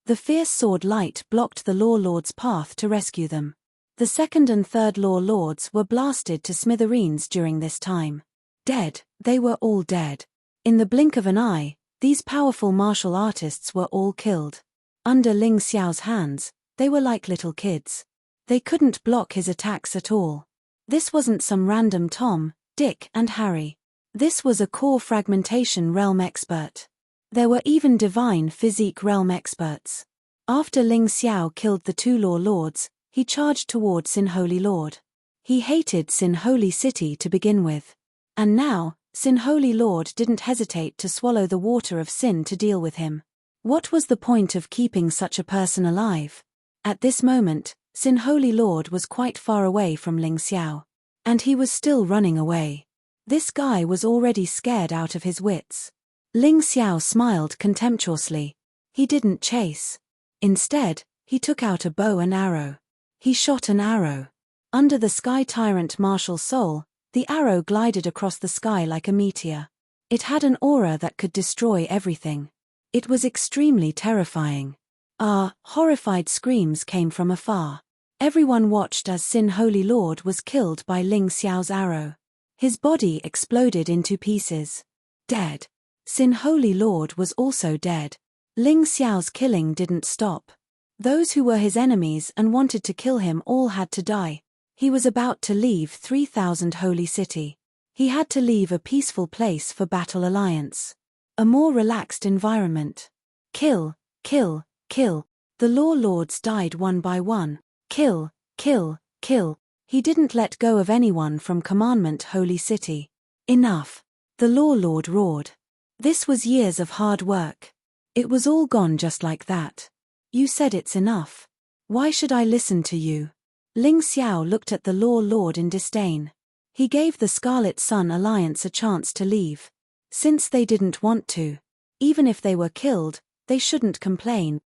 The fierce sword light blocked the Law Lord's path to rescue them. The second and third Law Lords were blasted to smithereens during this time. Dead, they were all dead. In the blink of an eye, these powerful martial artists were all killed. Under Ling Xiao's hands, they were like little kids. They couldn't block his attacks at all. This wasn't some random Tom, Dick, and Harry. This was a core fragmentation realm expert. There were even divine physique realm experts. After Ling Xiao killed the two Law Lords, he charged toward Sin Holy Lord. He hated Sin Holy City to begin with. And now, Sin Holy Lord didn't hesitate to swallow the water of sin to deal with him. What was the point of keeping such a person alive? At this moment, Sin Holy Lord was quite far away from Ling Xiao. And he was still running away. This guy was already scared out of his wits. Ling Xiao smiled contemptuously. He didn't chase. Instead, he took out a bow and arrow. He shot an arrow. Under the Sky Tyrant martial soul, the arrow glided across the sky like a meteor. It had an aura that could destroy everything. It was extremely terrifying. Horrified screams came from afar. Everyone watched as Sin Holy Lord was killed by Ling Xiao's arrow. His body exploded into pieces. Dead. Sin Holy Lord was also dead. Ling Xiao's killing didn't stop. Those who were his enemies and wanted to kill him all had to die. He was about to leave 3000 Holy City. He had to leave a peaceful place for Battle Alliance. A more relaxed environment. Kill, kill, kill. The Law Lords died one by one. Kill, kill, kill. He didn't let go of anyone from Commandment Holy City. Enough. The Law Lord roared. This was years of hard work. It was all gone just like that. You said it's enough. Why should I listen to you? Ling Xiao looked at the Law Lord in disdain. He gave the Scarlet Sun Alliance a chance to leave. Since they didn't want to. Even if they were killed, they shouldn't complain.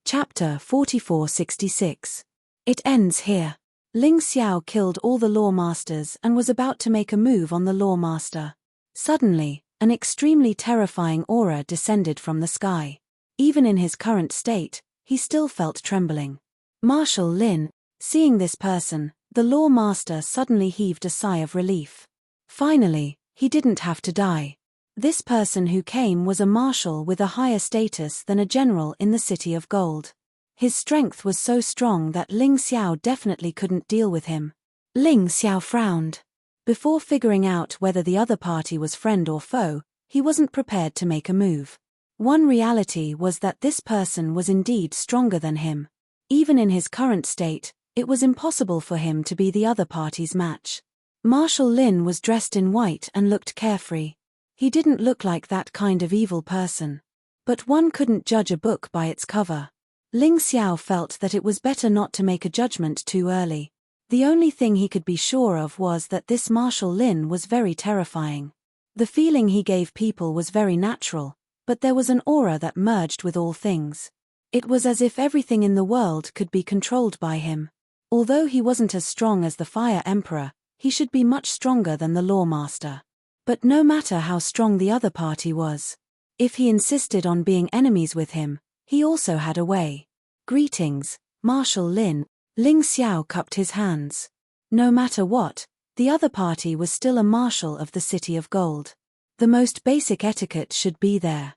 Chapter 4466. It ends here. Ling Xiao killed all the Law Masters and was about to make a move on the Law Master. Suddenly, an extremely terrifying aura descended from the sky. Even in his current state, he still felt trembling. Marshal Lin, seeing this person, the Law Master suddenly heaved a sigh of relief. Finally, he didn't have to die. This person who came was a marshal with a higher status than a general in the City of Gold. His strength was so strong that Ling Xiao definitely couldn't deal with him. Ling Xiao frowned. Before figuring out whether the other party was friend or foe, he wasn't prepared to make a move. One reality was that this person was indeed stronger than him. Even in his current state, it was impossible for him to be the other party's match. Marshal Lin was dressed in white and looked carefree. He didn't look like that kind of evil person. But one couldn't judge a book by its cover. Ling Xiao felt that it was better not to make a judgment too early. The only thing he could be sure of was that this Marshal Lin was very terrifying. The feeling he gave people was very natural, but there was an aura that merged with all things. It was as if everything in the world could be controlled by him. Although he wasn't as strong as the Fire Emperor, he should be much stronger than the Lawmaster. But no matter how strong the other party was, if he insisted on being enemies with him, he also had a way. Greetings, Marshal Lin. Ling Xiao cupped his hands. No matter what, the other party was still a marshal of the City of Gold. The most basic etiquette should be there.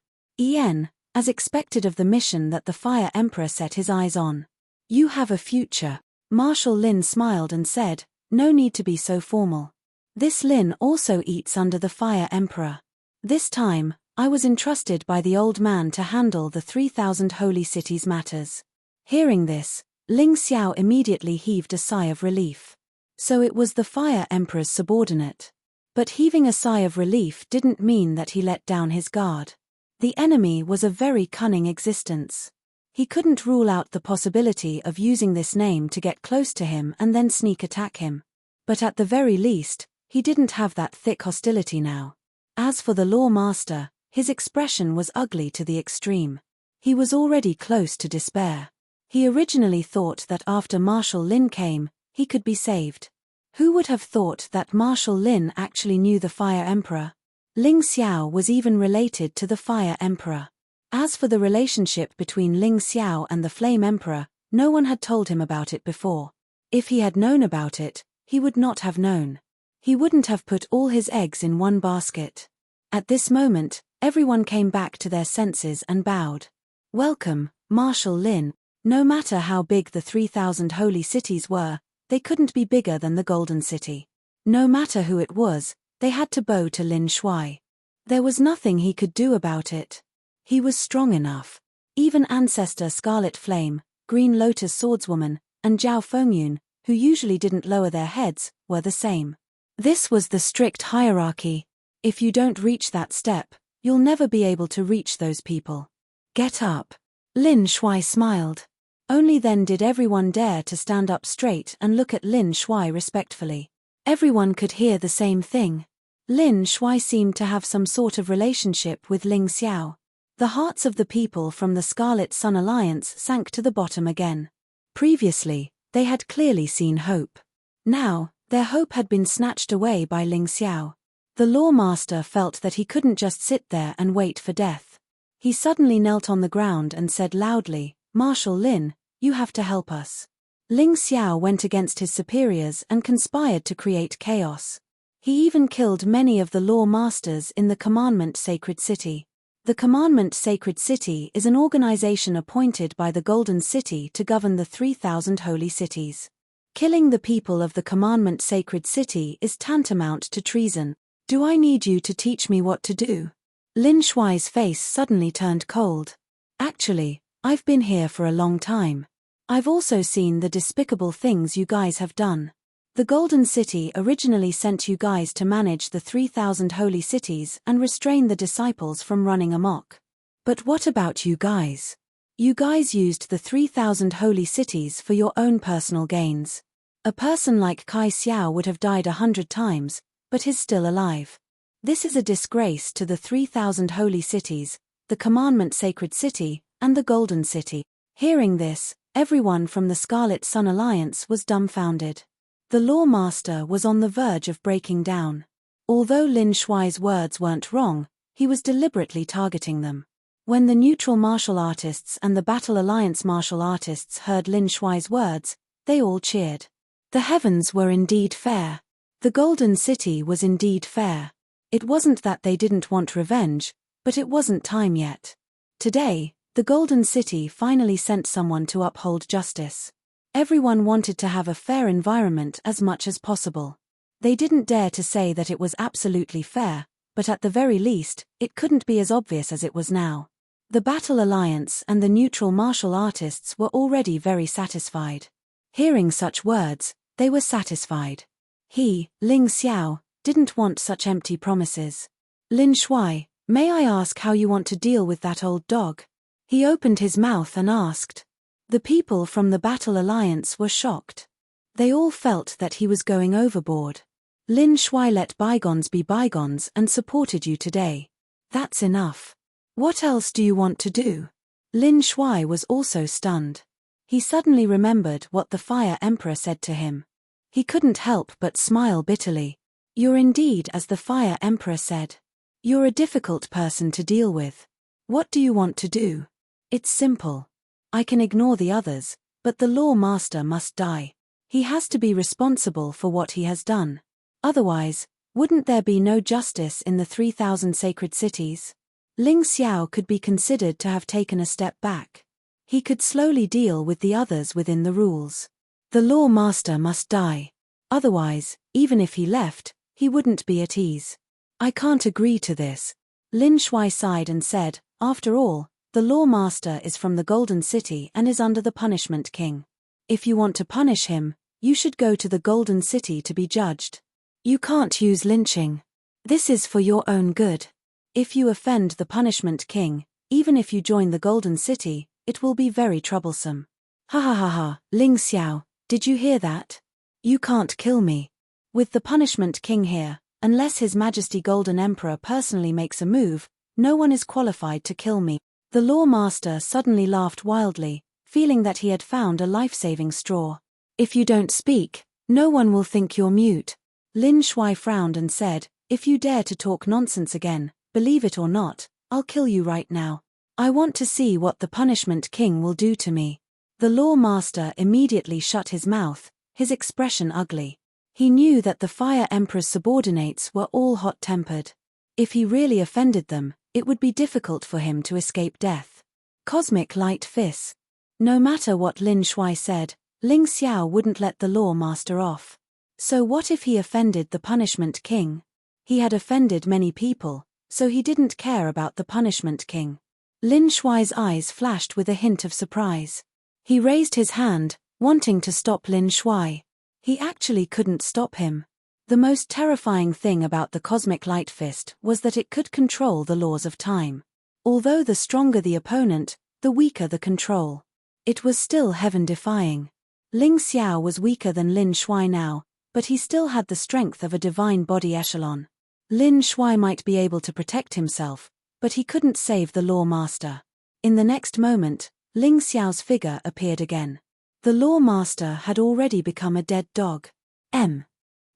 As expected of the mission that the Fire Emperor set his eyes on. You have a future. Marshal Lin smiled and said, no need to be so formal. This Lin also eats under the Fire Emperor. This time, I was entrusted by the old man to handle the 3,000 holy cities matters. Hearing this, Ling Xiao immediately heaved a sigh of relief. So it was the Fire Emperor's subordinate. But heaving a sigh of relief didn't mean that he let down his guard. The enemy was a very cunning existence. He couldn't rule out the possibility of using this name to get close to him and then sneak attack him. But at the very least, he didn't have that thick hostility now. As for the Lawmaster, his expression was ugly to the extreme. He was already close to despair. He originally thought that after Marshal Lin came, he could be saved. Who would have thought that Marshal Lin actually knew the Fire Emperor? Ling Xiao was even related to the Fire Emperor. As for the relationship between Ling Xiao and the Flame Emperor, no one had told him about it before. If he had known about it, he would not have known. He wouldn't have put all his eggs in one basket. At this moment, everyone came back to their senses and bowed. Welcome, Marshal Lin. No matter how big the 3,000 holy cities were, they couldn't be bigger than the Golden City. No matter who it was, they had to bow to Lin Shuai. There was nothing he could do about it. He was strong enough. Even Ancestor Scarlet Flame, Green Lotus Swordswoman, and Zhao Fengyun, who usually didn't lower their heads, were the same. This was the strict hierarchy. If you don't reach that step, you'll never be able to reach those people. Get up. Lin Shuai smiled. Only then did everyone dare to stand up straight and look at Lin Shuai respectfully. Everyone could hear the same thing. Lin Shuai seemed to have some sort of relationship with Ling Xiao. The hearts of the people from the Scarlet Sun Alliance sank to the bottom again. Previously, they had clearly seen hope. Now, their hope had been snatched away by Ling Xiao. The Lawmaster felt that he couldn't just sit there and wait for death. He suddenly knelt on the ground and said loudly, Marshal Lin, you have to help us. Ling Xiao went against his superiors and conspired to create chaos. He even killed many of the Lawmasters in the Commandment Sacred City. The Commandment Sacred City is an organization appointed by the Golden City to govern the 3,000 holy cities. Killing the people of the Commandment Sacred City is tantamount to treason. Do I need you to teach me what to do? Lin Shuai's face suddenly turned cold. Actually, I've been here for a long time. I've also seen the despicable things you guys have done. The Golden City originally sent you guys to manage the 3,000 holy cities and restrain the disciples from running amok. But what about you guys? You guys used the 3,000 holy cities for your own personal gains. A person like Kai Xiao would have died 100 times, but is still alive. This is a disgrace to the 3,000 holy cities, the Commandment Sacred City, and the Golden City. Hearing this, everyone from the Scarlet Sun Alliance was dumbfounded. The Lawmaster was on the verge of breaking down. Although Lin Shuai's words weren't wrong, he was deliberately targeting them. When the neutral martial artists and the Battle Alliance martial artists heard Lin Shuai's words, they all cheered. The heavens were indeed fair. The Golden City was indeed fair. It wasn't that they didn't want revenge, but it wasn't time yet. Today, the Golden City finally sent someone to uphold justice. Everyone wanted to have a fair environment as much as possible. They didn't dare to say that it was absolutely fair, but at the very least, it couldn't be as obvious as it was now. The Battle Alliance and the neutral martial artists were already very satisfied. Hearing such words, they were satisfied. He, Ling Xiao, didn't want such empty promises. Lin Shuai, may I ask how you want to deal with that old dog? He opened his mouth and asked. The people from the Battle Alliance were shocked. They all felt that he was going overboard. Lin Shuai let bygones be bygones and supported you today. That's enough. What else do you want to do? Lin Shuai was also stunned. He suddenly remembered what the Fire Emperor said to him. He couldn't help but smile bitterly. You're indeed as the Fire Emperor said. You're a difficult person to deal with. What do you want to do? It's simple. I can ignore the others, but the Law Master must die. He has to be responsible for what he has done. Otherwise, wouldn't there be no justice in the 3,000 sacred cities? Ling Xiao could be considered to have taken a step back. He could slowly deal with the others within the rules. The Law Master must die. Otherwise, even if he left, he wouldn't be at ease. I can't agree to this. Lin Shuai sighed and said, after all, the Law Master is from the Golden City and is under the Punishment King. If you want to punish him, you should go to the Golden City to be judged. You can't use lynching. This is for your own good. If you offend the Punishment King, even if you join the Golden City, it will be very troublesome. Ha ha ha ha, Ling Xiao, did you hear that? You can't kill me. With the Punishment King here, unless His Majesty Golden Emperor personally makes a move, no one is qualified to kill me. The Law Master suddenly laughed wildly, feeling that he had found a life-saving straw. If you don't speak, no one will think you're mute. Lin Shuai frowned and said, if you dare to talk nonsense again, believe it or not, I'll kill you right now. I want to see what the Punishment King will do to me. The Law Master immediately shut his mouth, his expression ugly. He knew that the Fire Emperor's subordinates were all hot-tempered. If he really offended them, it would be difficult for him to escape death. Cosmic Light Fist. No matter what Lin Shuai said, Ling Xiao wouldn't let the Law Master off. So what if he offended the Punishment King? He had offended many people, so he didn't care about the Punishment King. Lin Shuai's eyes flashed with a hint of surprise. He raised his hand, wanting to stop Lin Shuai. He actually couldn't stop him. The most terrifying thing about the Cosmic Light Fist was that it could control the laws of time. Although the stronger the opponent, the weaker the control. It was still heaven-defying. Ling Xiao was weaker than Lin Shuai now, but he still had the strength of a divine body echelon. Lin Shuai might be able to protect himself, but he couldn't save the Law Master. In the next moment, Ling Xiao's figure appeared again. The Law Master had already become a dead dog.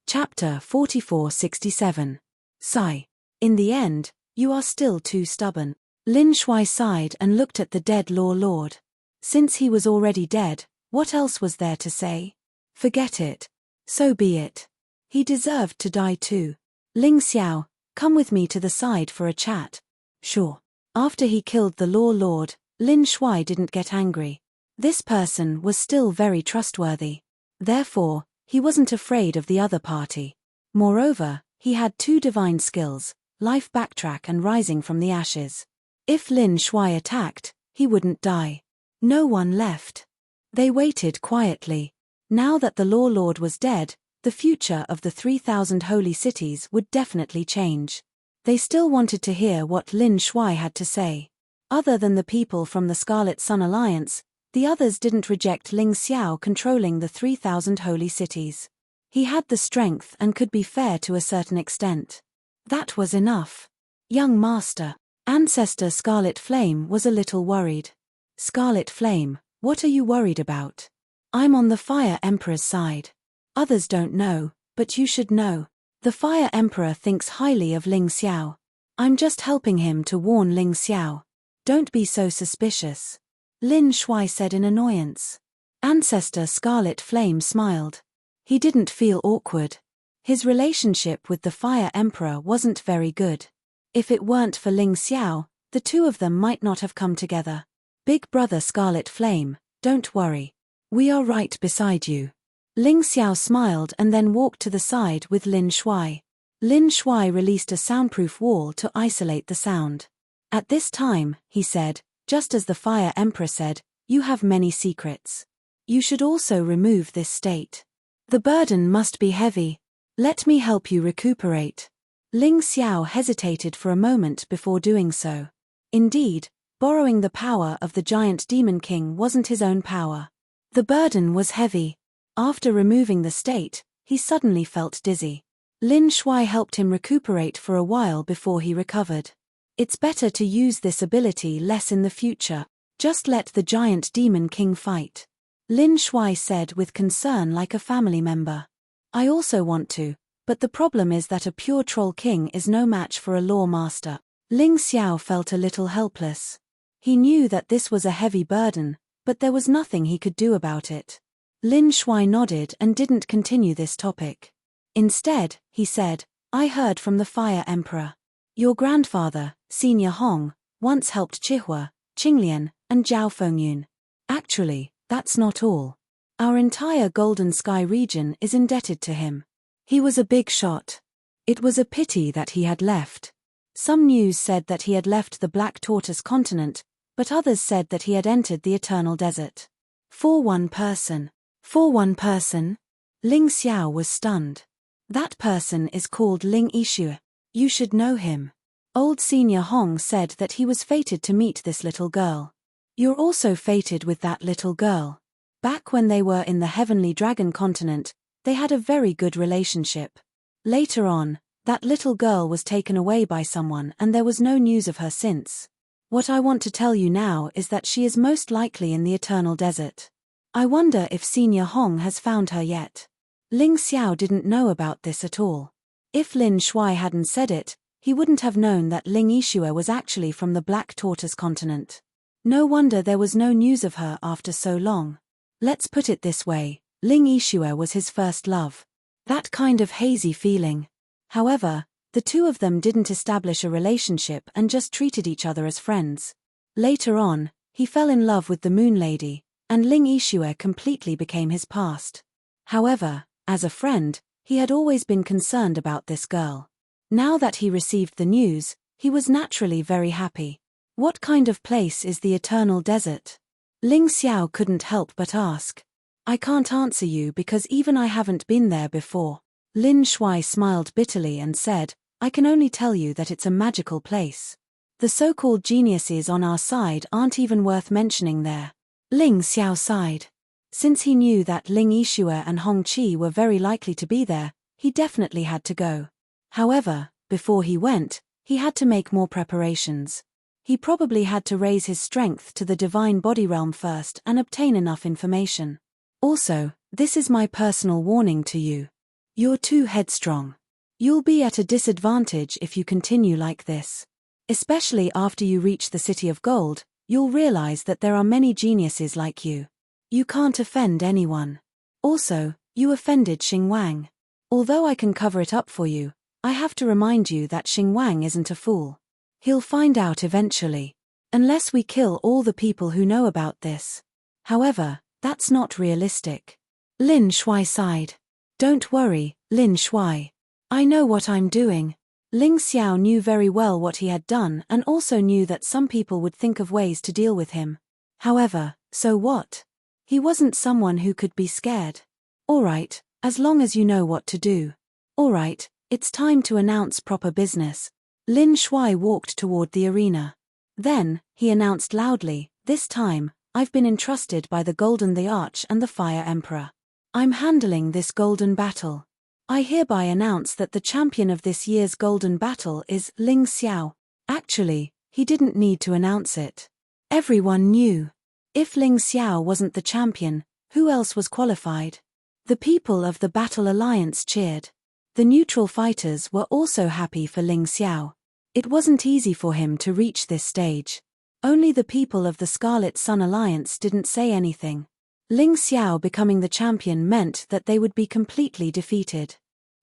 Chapter 4467. Sigh. In the end, you are still too stubborn. Lin Shuai sighed and looked at the dead Law Lord. Since he was already dead, what else was there to say? Forget it. So be it. He deserved to die too. Ling Xiao, come with me to the side for a chat. Sure. After he killed the Law Lord, Lin Shuai didn't get angry. This person was still very trustworthy. Therefore, he wasn't afraid of the other party. Moreover, he had two divine skills, life backtrack and rising from the ashes. If Lin Shuai attacked, he wouldn't die. No one left. They waited quietly. Now that the Law Lord was dead, the future of the 3,000 holy cities would definitely change. They still wanted to hear what Lin Shuai had to say. Other than the people from the Scarlet Sun Alliance, the others didn't reject Ling Xiao controlling the 3,000 holy cities. He had the strength and could be fair to a certain extent. That was enough. Young Master, Ancestor Scarlet Flame was a little worried. Scarlet Flame, what are you worried about? I'm on the Fire Emperor's side. Others don't know, but you should know. The Fire Emperor thinks highly of Ling Xiao. I'm just helping him to warn Ling Xiao. Don't be so suspicious. Lin Shuai said in annoyance. Ancestor Scarlet Flame smiled. He didn't feel awkward. His relationship with the Fire Emperor wasn't very good. If it weren't for Ling Xiao, the two of them might not have come together. Big brother Scarlet Flame, don't worry. We are right beside you. Ling Xiao smiled and then walked to the side with Lin Shuai. Lin Shuai released a soundproof wall to isolate the sound. At this time, he said, just as the Fire Emperor said, you have many secrets. You should also remove this state. The burden must be heavy. Let me help you recuperate. Ling Xiao hesitated for a moment before doing so. Indeed, borrowing the power of the giant demon king wasn't his own power. The burden was heavy. After removing the state, he suddenly felt dizzy. Lin Shuai helped him recuperate for a while before he recovered. It's better to use this ability less in the future. Just let the giant demon king fight. Lin Shuai said with concern like a family member. I also want to, but the problem is that a pure troll king is no match for a law master. Ling Xiao felt a little helpless. He knew that this was a heavy burden, but there was nothing he could do about it. Lin Shuai nodded and didn't continue this topic. Instead, he said, I heard from the Fire Emperor. Your grandfather, Senior Hong, once helped Chihua, Qinglian, and Zhao Fengyun. Actually, that's not all. Our entire Golden Sky region is indebted to him. He was a big shot. It was a pity that he had left. Some news said that he had left the Black Tortoise continent, but others said that he had entered the Eternal Desert. For one person. Ling Xiao was stunned. That person is called Ling Yixue. You should know him. Old Senior Hong said that he was fated to meet this little girl. You're also fated with that little girl. Back when they were in the Heavenly Dragon continent, they had a very good relationship. Later on, that little girl was taken away by someone and there was no news of her since. What I want to tell you now is that she is most likely in the Eternal Desert. I wonder if Senior Hong has found her yet. Ling Xiao didn't know about this at all. If Lin Shuai hadn't said it, he wouldn't have known that Ling Yixue was actually from the Black Tortoise continent. No wonder there was no news of her after so long. Let's put it this way, Ling Yixue was his first love. That kind of hazy feeling. However, the two of them didn't establish a relationship and just treated each other as friends. Later on, he fell in love with the Moon Lady, and Ling Yixue completely became his past. However, as a friend, he had always been concerned about this girl. Now that he received the news, he was naturally very happy. What kind of place is the Eternal Desert? Ling Xiao couldn't help but ask. I can't answer you because even I haven't been there before. Lin Shuai smiled bitterly and said, I can only tell you that it's a magical place. The so-called geniuses on our side aren't even worth mentioning there. Ling Xiao sighed. Since he knew that Ling Yixue and Hong Qi were very likely to be there, he definitely had to go. However, before he went, he had to make more preparations. He probably had to raise his strength to the divine body realm first and obtain enough information. Also, this is my personal warning to you. You're too headstrong. You'll be at a disadvantage if you continue like this. Especially after you reach the City of Gold, you'll realize that there are many geniuses like you. You can't offend anyone. Also, you offended Xing Wang. Although I can cover it up for you, I have to remind you that Xing Wang isn't a fool. He'll find out eventually. Unless we kill all the people who know about this. However, that's not realistic. Lin Shuai sighed. Don't worry, Lin Shuai. I know what I'm doing. Ling Xiao knew very well what he had done and also knew that some people would think of ways to deal with him. However, so what? He wasn't someone who could be scared. Alright, as long as you know what to do. Alright, it's time to announce proper business. Lin Shuai walked toward the arena. Then, he announced loudly, this time, I've been entrusted by the Golden the Arch and the Fire Emperor. I'm handling this golden battle. I hereby announce that the champion of this year's golden battle is Ling Xiao. Actually, he didn't need to announce it. Everyone knew. If Ling Xiao wasn't the champion, who else was qualified? The people of the Battle Alliance cheered. The neutral fighters were also happy for Ling Xiao. It wasn't easy for him to reach this stage. Only the people of the Scarlet Sun Alliance didn't say anything. Ling Xiao becoming the champion meant that they would be completely defeated.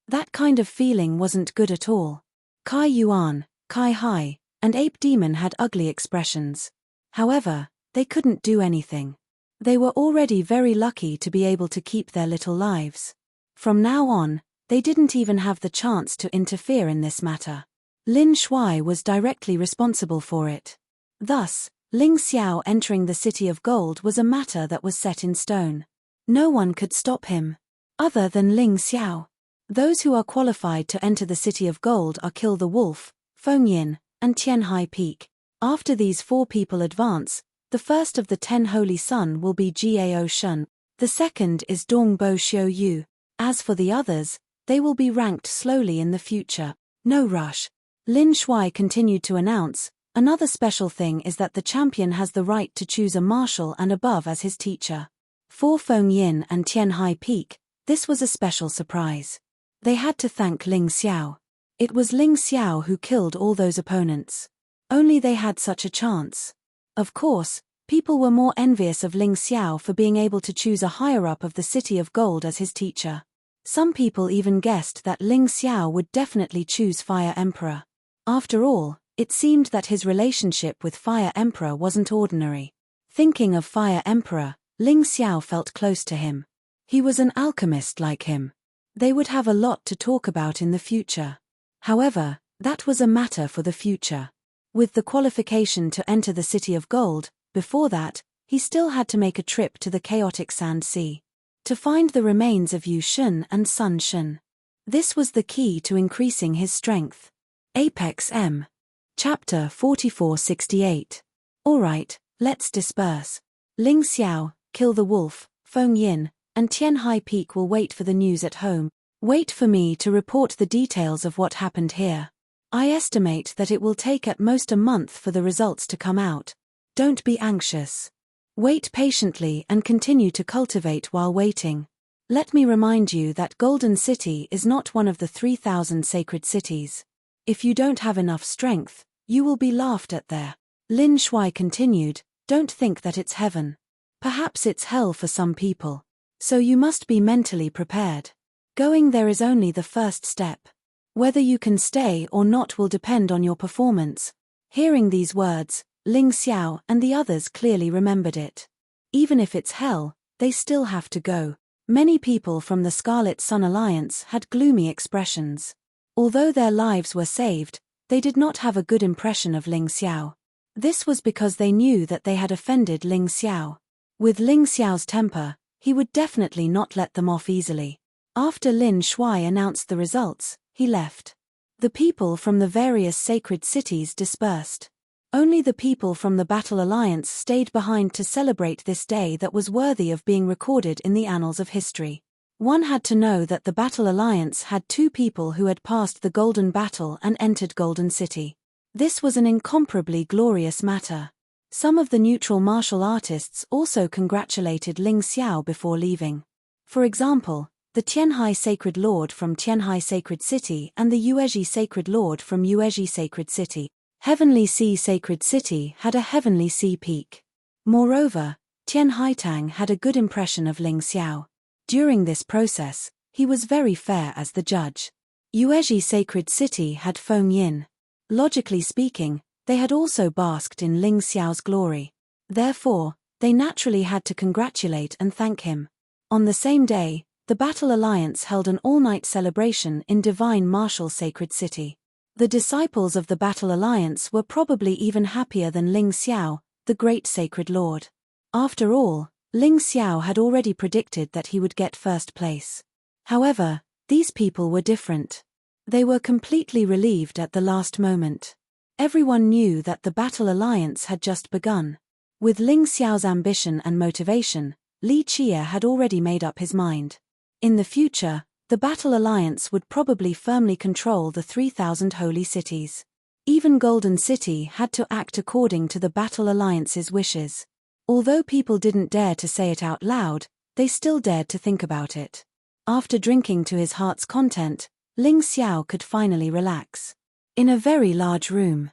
That kind of feeling wasn't good at all. Kai Yuan, Kai Hai, and Ape Demon had ugly expressions. However, they couldn't do anything. They were already very lucky to be able to keep their little lives. From now on, they didn't even have the chance to interfere in this matter. Lin Shuai was directly responsible for it. Thus, Ling Xiao entering the City of Gold was a matter that was set in stone. No one could stop him. Other than Ling Xiao. Those who are qualified to enter the City of Gold are Kill the Wolf, Fengyin, and Tianhai Peak. After these 4 people advance, the first of the 10 Holy Sun will be Gao Shun. The second is Dongbo Xiu Yu. As for the others, they will be ranked slowly in the future. No rush. Lin Shuai continued to announce, Another special thing is that the champion has the right to choose a marshal and above as his teacher. For Feng Yin and Tianhai Peak, this was a special surprise. They had to thank Ling Xiao. It was Ling Xiao who killed all those opponents. Only they had such a chance. Of course, people were more envious of Ling Xiao for being able to choose a higher-up of the City of Gold as his teacher. Some people even guessed that Ling Xiao would definitely choose Fire Emperor. After all, it seemed that his relationship with Fire Emperor wasn't ordinary. Thinking of Fire Emperor, Ling Xiao felt close to him. He was an alchemist like him. They would have a lot to talk about in the future. However, that was a matter for the future. With the qualification to enter the City of Gold, before that, he still had to make a trip to the chaotic Sand Sea to find the remains of Yu Shun and Sun Shun. This was the key to increasing his strength. Apex M. Chapter 4468. Alright, let's disperse. Ling Xiao, kill the wolf, Feng Yin, and Tianhai Peak will wait for the news at home. Wait for me to report the details of what happened here. I estimate that it will take at most a month for the results to come out. Don't be anxious. Wait patiently and continue to cultivate while waiting. Let me remind you that Golden City is not one of the 3,000 sacred cities. If you don't have enough strength, you will be laughed at there. Lin Shuai continued, don't think that it's heaven. Perhaps it's hell for some people. So you must be mentally prepared. Going there is only the first step. Whether you can stay or not will depend on your performance. Hearing these words, Ling Xiao and the others clearly remembered it. Even if it's hell, they still have to go. Many people from the Scarlet Sun Alliance had gloomy expressions. Although their lives were saved, they did not have a good impression of Ling Xiao. This was because they knew that they had offended Ling Xiao. With Ling Xiao's temper, he would definitely not let them off easily. After Lin Shuai announced the results, he left. The people from the various sacred cities dispersed. Only the people from the Battle Alliance stayed behind to celebrate this day that was worthy of being recorded in the annals of history. One had to know that the Battle Alliance had 2 people who had passed the Golden Battle and entered Golden City. This was an incomparably glorious matter. Some of the neutral martial artists also congratulated Ling Xiao before leaving. For example, the Tianhai Sacred Lord from Tianhai Sacred City and the Yuezhi Sacred Lord from Yuezhi Sacred City. Heavenly Sea Sacred City had a Heavenly Sea peak. Moreover, Tianhai Tang had a good impression of Ling Xiao. During this process, he was very fair as the judge. Yuezhi Sacred City had Feng Yin. Logically speaking, they had also basked in Ling Xiao's glory. Therefore, they naturally had to congratulate and thank him. On the same day, the Battle Alliance held an all-night celebration in Divine Martial Sacred City. The disciples of the Battle Alliance were probably even happier than Ling Xiao, the great sacred lord. After all, Ling Xiao had already predicted that he would get first place. However, these people were different. They were completely relieved at the last moment. Everyone knew that the Battle Alliance had just begun. With Ling Xiao's ambition and motivation, Li Chia had already made up his mind. In the future, the Battle Alliance would probably firmly control the 3,000 holy cities. Even Golden City had to act according to the Battle Alliance's wishes. Although people didn't dare to say it out loud, they still dared to think about it. After drinking to his heart's content, Ling Xiao could finally relax. In a very large room,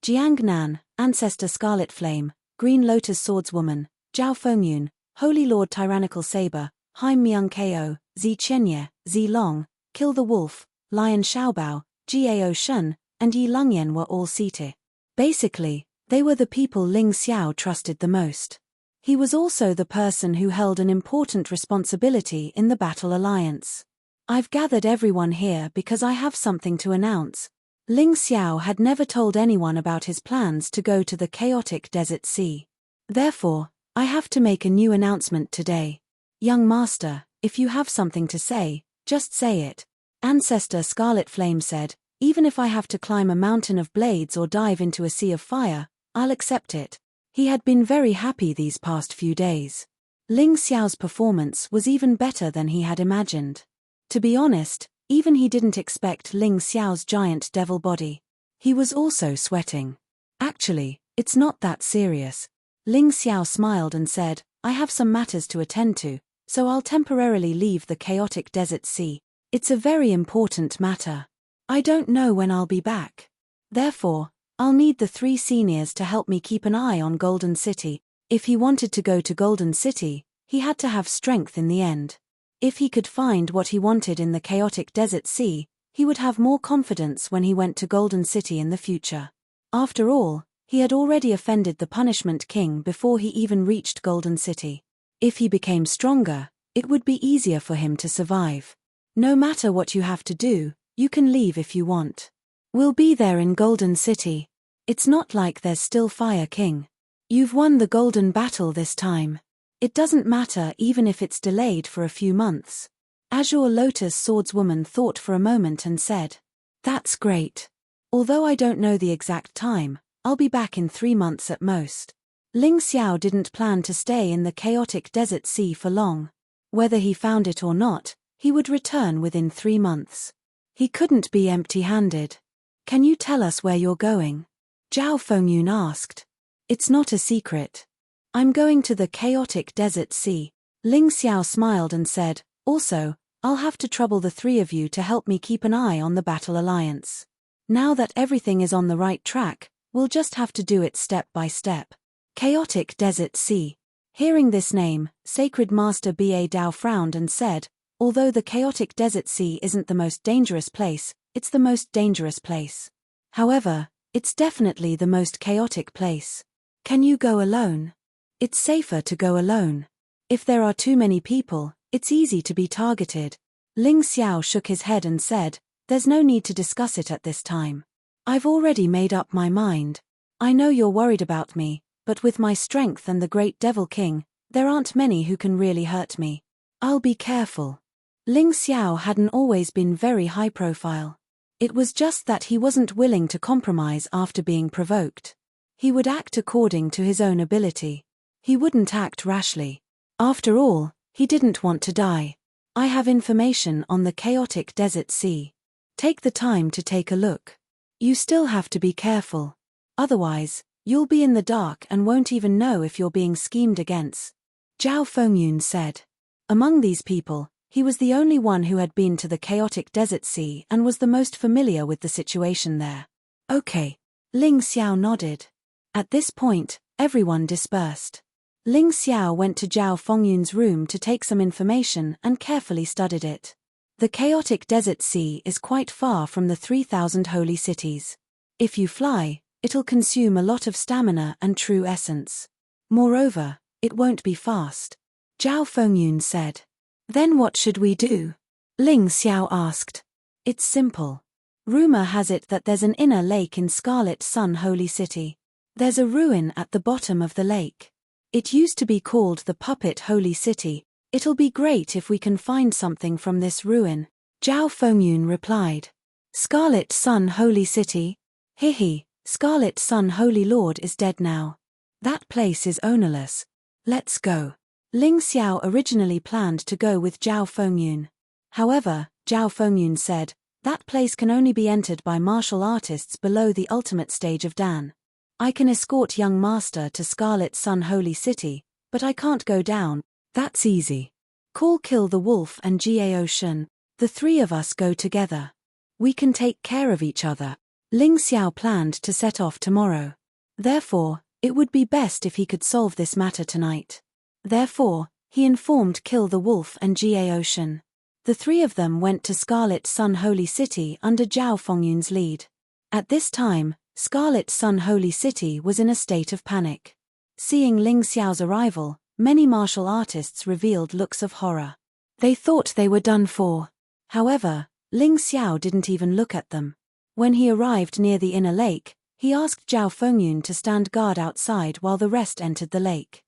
Jiangnan, Ancestor Scarlet Flame, Green Lotus Swordswoman, Zhao Fengyun, Holy Lord Tyrannical Saber, Haim Myung Ko, Zi Chenye, Zi Long, Kill the Wolf, Lion Xiaobao, Gao Shun, and Yi Lungyan were all seated. Basically, they were the people Ling Xiao trusted the most. He was also the person who held an important responsibility in the Battle Alliance. I've gathered everyone here because I have something to announce. Ling Xiao had never told anyone about his plans to go to the chaotic Desert Sea. Therefore, I have to make a new announcement today. Young master, if you have something to say, just say it. Ancestor Scarlet Flame said, even if I have to climb a mountain of blades or dive into a sea of fire, I'll accept it. He had been very happy these past few days. Ling Xiao's performance was even better than he had imagined. To be honest, even he didn't expect Ling Xiao's giant devil body. He was also sweating. Actually, it's not that serious. Ling Xiao smiled and said, I have some matters to attend to, so I'll temporarily leave the chaotic desert sea. It's a very important matter. I don't know when I'll be back. Therefore, I'll need the 3 seniors to help me keep an eye on Golden City. If he wanted to go to Golden City, he had to have strength in the end. If he could find what he wanted in the chaotic desert sea, he would have more confidence when he went to Golden City in the future. After all, he had already offended the Punishment King before he even reached Golden City. If he became stronger, it would be easier for him to survive. No matter what you have to do, you can leave if you want. We'll be there in Golden City. It's not like there's still Fire King. You've won the Golden Battle this time. It doesn't matter even if it's delayed for a few months. Azure Lotus Swordswoman thought for a moment and said, That's great. Although I don't know the exact time, I'll be back in 3 months at most. Ling Xiao didn't plan to stay in the chaotic desert sea for long. Whether he found it or not, he would return within 3 months. He couldn't be empty-handed. Can you tell us where you're going? Zhao Fengyun asked. It's not a secret. I'm going to the chaotic desert sea. Ling Xiao smiled and said, Also, I'll have to trouble the 3 of you to help me keep an eye on the Battle Alliance. Now that everything is on the right track, we'll just have to do it step by step. Chaotic Desert Sea. Hearing this name, Sacred Master Ba Dao frowned and said, Although the chaotic desert sea isn't the most dangerous place, it's the most dangerous place. However, it's definitely the most chaotic place. Can you go alone? It's safer to go alone. If there are too many people, it's easy to be targeted. Ling Xiao shook his head and said, There's no need to discuss it at this time. I've already made up my mind. I know you're worried about me, but with my strength and the great Devil King, there aren't many who can really hurt me. I'll be careful. Ling Xiao hadn't always been very high profile. It was just that he wasn't willing to compromise after being provoked. He would act according to his own ability. He wouldn't act rashly. After all, he didn't want to die. I have information on the chaotic desert sea. Take the time to take a look. You still have to be careful. Otherwise, you'll be in the dark and won't even know if you're being schemed against. Zhao Fengyun said. Among these people, he was the only one who had been to the chaotic desert sea and was the most familiar with the situation there. Okay. Ling Xiao nodded. At this point, everyone dispersed. Ling Xiao went to Zhao Fengyun's room to take some information and carefully studied it. The chaotic desert sea is quite far from the 3,000 holy cities. If you fly, it'll consume a lot of stamina and true essence. Moreover, it won't be fast. Zhao Fengyun said. Then what should we do? Ling Xiao asked. It's simple. Rumor has it that there's an inner lake in Scarlet Sun Holy City. There's a ruin at the bottom of the lake. It used to be called the Puppet Holy City. It'll be great if we can find something from this ruin. Zhao Fengyun replied. Scarlet Sun Holy City? Hihi, Scarlet Sun Holy Lord is dead now. That place is ownerless. Let's go. Ling Xiao originally planned to go with Zhao Fengyun. However, Zhao Fengyun said, that place can only be entered by martial artists below the ultimate stage of Dan. I can escort young master to Scarlet Sun Holy City, but I can't go down. That's easy. Call Kill the Wolf and Gao Shen. The 3 of us go together. We can take care of each other. Ling Xiao planned to set off tomorrow. Therefore, it would be best if he could solve this matter tonight. Therefore, he informed Kill the Wolf and Gao Shen. The 3 of them went to Scarlet Sun Holy City under Zhao Fengyun's lead. At this time, Scarlet Sun Holy City was in a state of panic. Seeing Ling Xiao's arrival, many martial artists revealed looks of horror. They thought they were done for. However, Ling Xiao didn't even look at them. When he arrived near the inner lake, he asked Zhao Fengyun to stand guard outside while the rest entered the lake.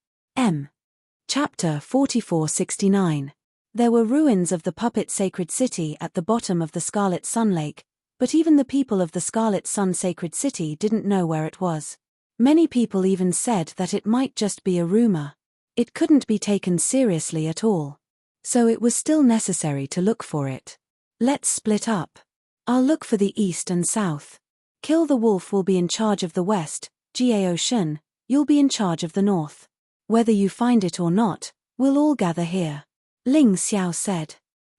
Chapter 4469. There were ruins of the Puppet Sacred City at the bottom of the Scarlet Sun Lake, but even the people of the Scarlet Sun Sacred City didn't know where it was. Many people even said that it might just be a rumor. It couldn't be taken seriously at all. So it was still necessary to look for it. Let's split up. I'll look for the east and south. Kill the Wolf will be in charge of the west, Gao Shen, you'll be in charge of the north. Whether you find it or not, we'll all gather here. Ling Xiao said.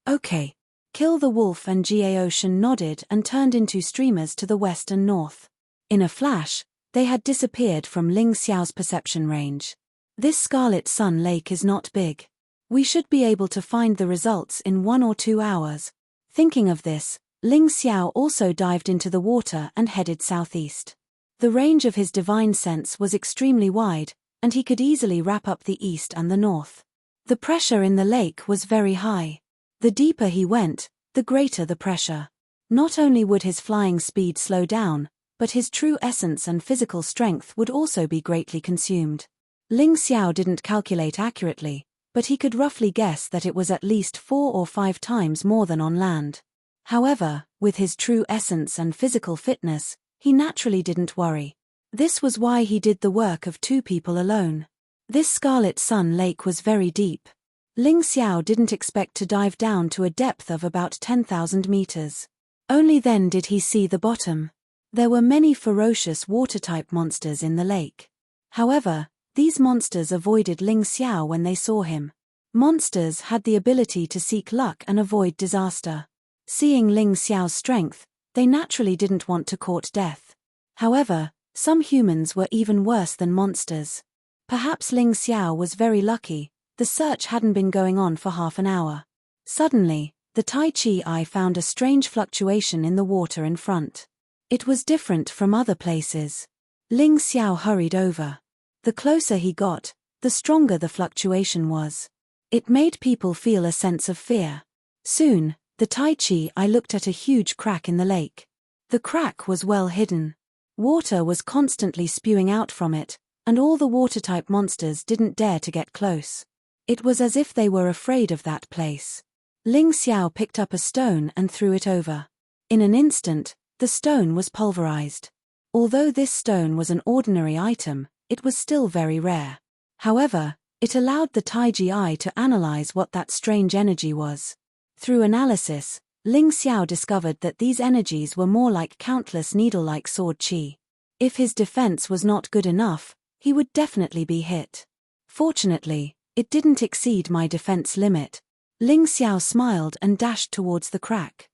Okay. Kill the wolf and Gao Shen nodded and turned into streamers to the west and north. In a flash, they had disappeared from Ling Xiao's perception range. This Scarlet Sun Lake is not big. We should be able to find the results in 1 or 2 hours. Thinking of this, Ling Xiao also dived into the water and headed southeast. The range of his divine sense was extremely wide, and he could easily wrap up the east and the north. The pressure in the lake was very high. The deeper he went, the greater the pressure. Not only would his flying speed slow down, but his true essence and physical strength would also be greatly consumed. Ling Xiao didn't calculate accurately, but he could roughly guess that it was at least 4 or 5 times more than on land. However, with his true essence and physical fitness, he naturally didn't worry. This was why he did the work of 2 people alone. This Scarlet Sun Lake was very deep. Ling Xiao didn't expect to dive down to a depth of about 10,000 meters. Only then did he see the bottom. There were many ferocious water-type monsters in the lake. However, these monsters avoided Ling Xiao when they saw him. Monsters had the ability to seek luck and avoid disaster. Seeing Ling Xiao's strength, they naturally didn't want to court death. However, some humans were even worse than monsters. Perhaps Ling Xiao was very lucky. The search hadn't been going on for half an hour. Suddenly, the Tai Chi eye found a strange fluctuation in the water in front. It was different from other places. Ling Xiao hurried over. The closer he got, the stronger the fluctuation was. It made people feel a sense of fear. Soon, the Tai Chi eye looked at a huge crack in the lake. The crack was well hidden. Water was constantly spewing out from it, and all the water-type monsters didn't dare to get close. It was as if they were afraid of that place. Ling Xiao picked up a stone and threw it over. In an instant, the stone was pulverized. Although this stone was an ordinary item, it was still very rare. However, it allowed the Taiji eye to analyze what that strange energy was. Through analysis, Ling Xiao discovered that these energies were more like countless needle-like sword qi. If his defense was not good enough, he would definitely be hit. Fortunately, it didn't exceed my defense limit. Ling Xiao smiled and dashed towards the crack.